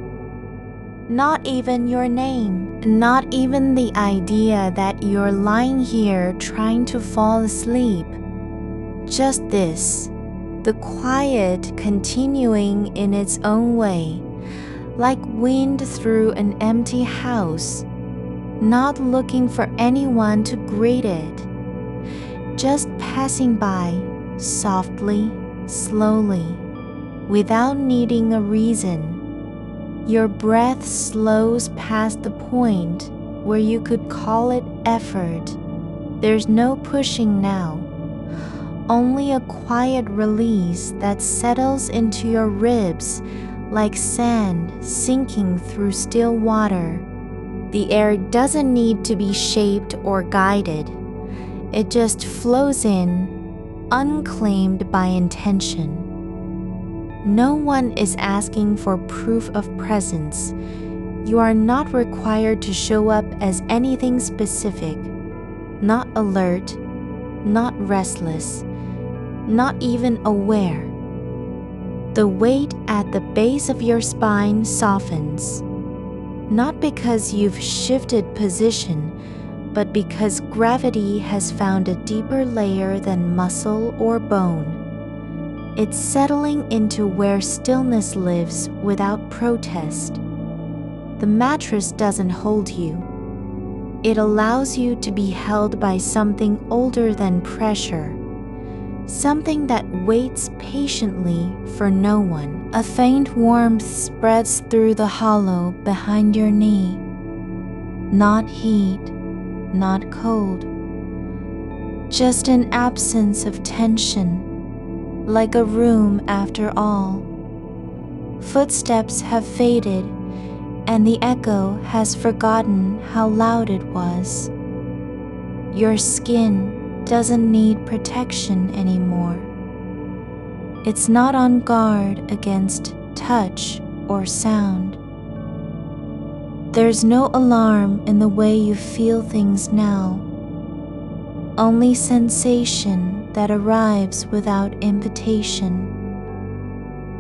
not even your name, not even the idea that you're lying here trying to fall asleep. Just this, the quiet continuing in its own way, like wind through an empty house, not looking for anyone to greet it, just passing by, softly, slowly, without needing a reason. Your breath slows past the point where you could call it effort. There's no pushing now, only a quiet release that settles into your ribs like sand sinking through still water. The air doesn't need to be shaped or guided. It just flows in, unclaimed by intention. No one is asking for proof of presence. You are not required to show up as anything specific. Not alert, not restless, not even aware. The weight at the base of your spine softens, not because you've shifted position, but because gravity has found a deeper layer than muscle or bone. It's settling into where stillness lives without protest. The mattress doesn't hold you. It allows you to be held by something older than pressure, something that waits patiently for no one. A faint warmth spreads through the hollow behind your knee. Not heat, not cold. Just an absence of tension, like a room after all. Footsteps have faded, and the echo has forgotten how loud it was. Your skin doesn't need protection anymore. It's not on guard against touch or sound. There's no alarm in the way you feel things now, only sensation that arrives without invitation,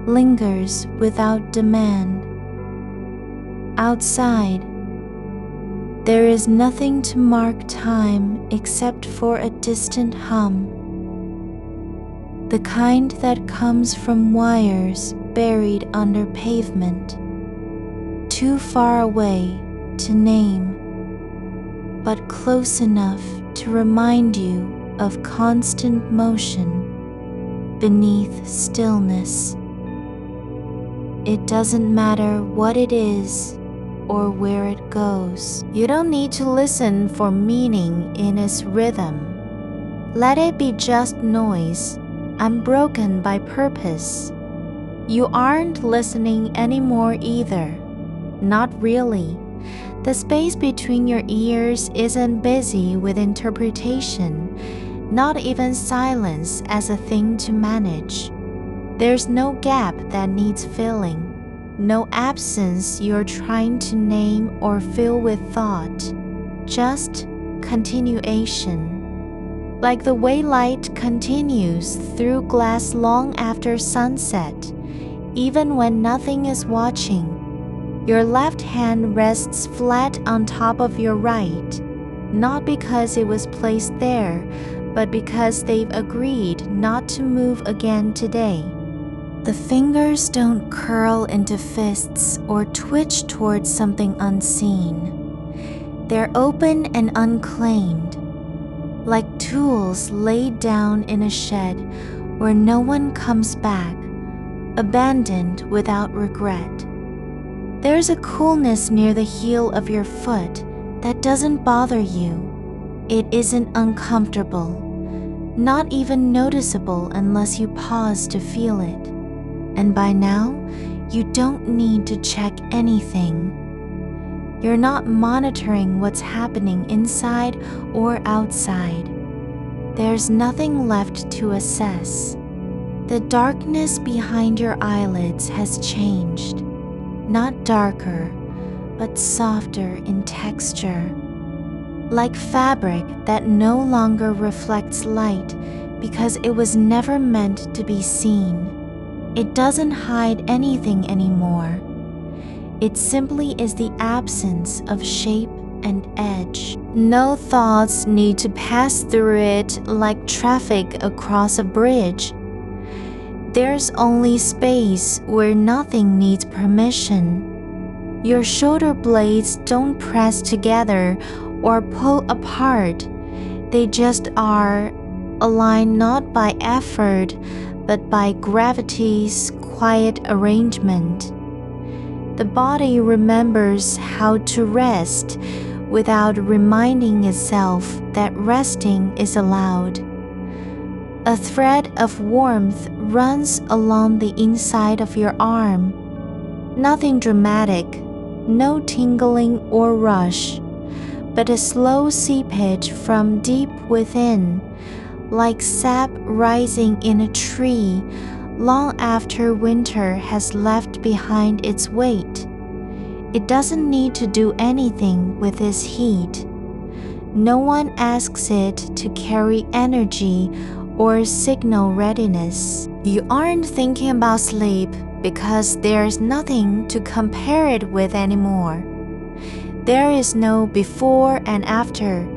lingers without demand. Outside, there is nothing to mark time except for a distant hum, the kind that comes from wires buried under pavement, too far away to name, but close enough to remind you of constant motion beneath stillness. It doesn't matter what it is or where it goes. You don't need to listen for meaning in its rhythm. Let it be just noise, unbroken by purpose. You aren't listening anymore either. Not really. The space between your ears isn't busy with interpretation, not even silence as a thing to manage. There's no gap that needs filling, no absence you're trying to name or fill with thought, just continuation. Like the way light continues through glass long after sunset, even when nothing is watching. Your left hand rests flat on top of your right, not because it was placed there, but because they've agreed not to move again today. The fingers don't curl into fists or twitch towards something unseen. They're open and unclaimed, like tools laid down in a shed where no one comes back, abandoned without regret. There's a coolness near the heel of your foot that doesn't bother you. It isn't uncomfortable, not even noticeable unless you pause to feel it. And by now, you don't need to check anything. You're not monitoring what's happening inside or outside. There's nothing left to assess. The darkness behind your eyelids has changed, not darker, but softer in texture, like fabric that no longer reflects light because it was never meant to be seen. It doesn't hide anything anymore. It simply is the absence of shape and edge. No thoughts need to pass through it like traffic across a bridge. There's only space where nothing needs permission. Your shoulder blades don't press together or pull apart. They just are, aligned not by effort, but by gravity's quiet arrangement. The body remembers how to rest without reminding itself that resting is allowed. A thread of warmth runs along the inside of your arm. Nothing dramatic, no tingling or rush, but a slow seepage from deep within, like sap rising in a tree long after winter has left behind its weight. It doesn't need to do anything with this heat. No one asks it to carry energy or signal readiness. You aren't thinking about sleep because there's nothing to compare it with anymore. There is no before and after,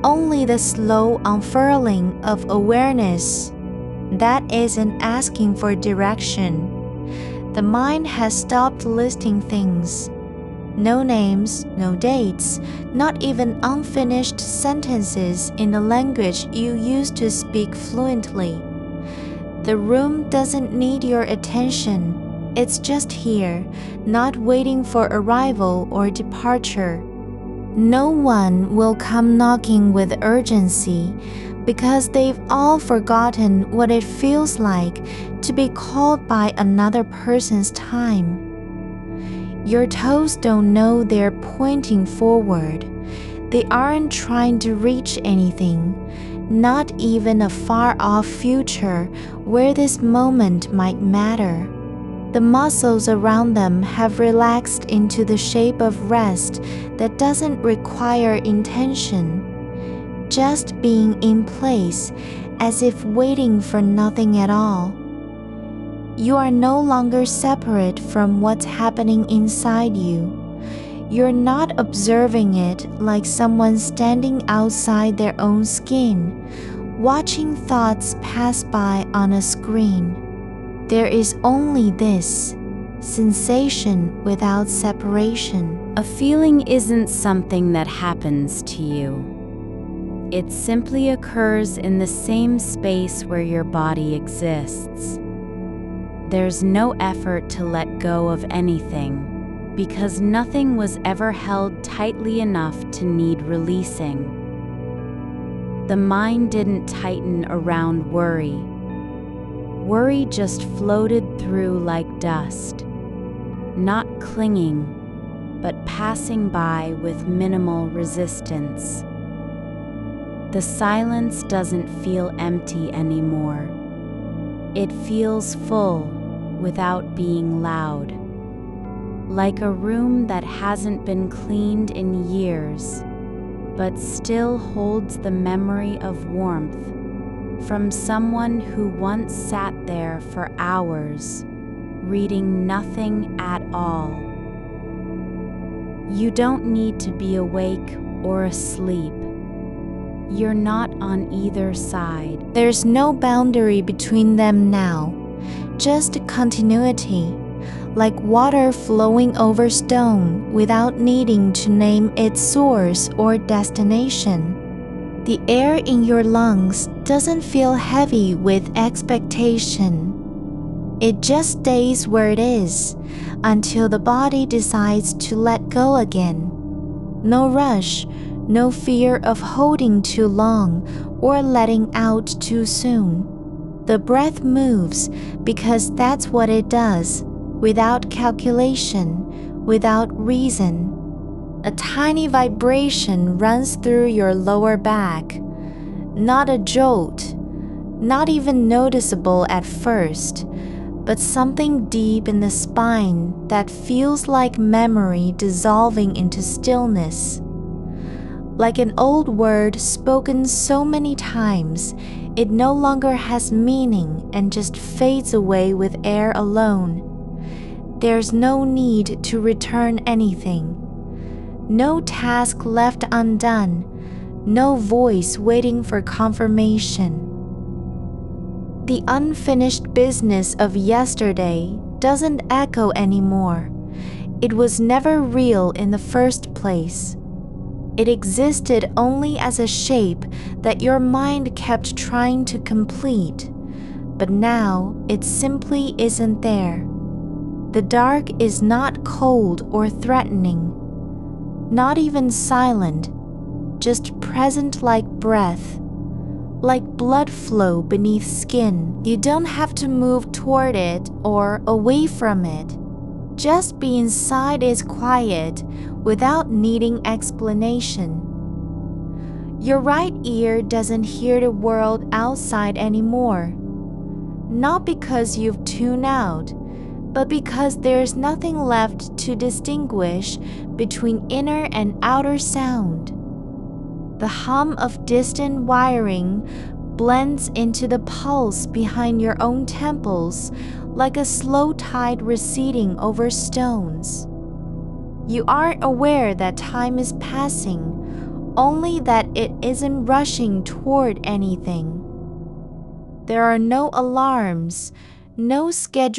only the slow unfurling of awareness. That isn't asking for direction. The mind has stopped listing things. No names, no dates, not even unfinished sentences in the language you used to speak fluently. The room doesn't need your attention. It's just here, not waiting for arrival or departure. No one will come knocking with urgency because they've all forgotten what it feels like to be called by another person's time. Your toes don't know they're pointing forward. They aren't trying to reach anything, not even a far-off future where this moment might matter. The muscles around them have relaxed into the shape of rest that doesn't require intention, just being in place as if waiting for nothing at all. You are no longer separate from what's happening inside you. You're not observing it like someone standing outside their own skin, watching thoughts pass by on a screen. There is only this, sensation without separation. A feeling isn't something that happens to you. It simply occurs in the same space where your body exists. There's no effort to let go of anything, because nothing was ever held tightly enough to need releasing. The mind didn't tighten around worry. Worry just floated through like dust, not clinging, but passing by with minimal resistance. The silence doesn't feel empty anymore. It feels full without being loud, like a room that hasn't been cleaned in years, but still holds the memory of warmth from someone who once sat there for hours, reading nothing at all. You don't need to be awake or asleep. You're not on either side. There's no boundary between them now, just continuity, like water flowing over stone without needing to name its source or destination. The air in your lungs doesn't feel heavy with expectation. It just stays where it is until the body decides to let go again. No rush, no fear of holding too long or letting out too soon. The breath moves because that's what it does, without calculation, without reason. A tiny vibration runs through your lower back, not a jolt, not even noticeable at first, but something deep in the spine that feels like memory dissolving into stillness. Like an old word spoken so many times, it no longer has meaning and just fades away with air alone. There's no need to return anything. No task left undone, no voice waiting for confirmation. The unfinished business of yesterday doesn't echo anymore. It was never real in the first place. It existed only as a shape that your mind kept trying to complete, but now it simply isn't there. The dark is not cold or threatening, not even silent, just present like breath, like blood flow beneath skin. You don't have to move toward it or away from it. Just be inside is quiet without needing explanation. Your right ear doesn't hear the world outside anymore. Not because you've tuned out, but because there's nothing left to distinguish between inner and outer sound. The hum of distant wiring blends into the pulse behind your own temples like a slow tide receding over stones. You aren't aware that time is passing, only that it isn't rushing toward anything. There are no alarms, no scheduled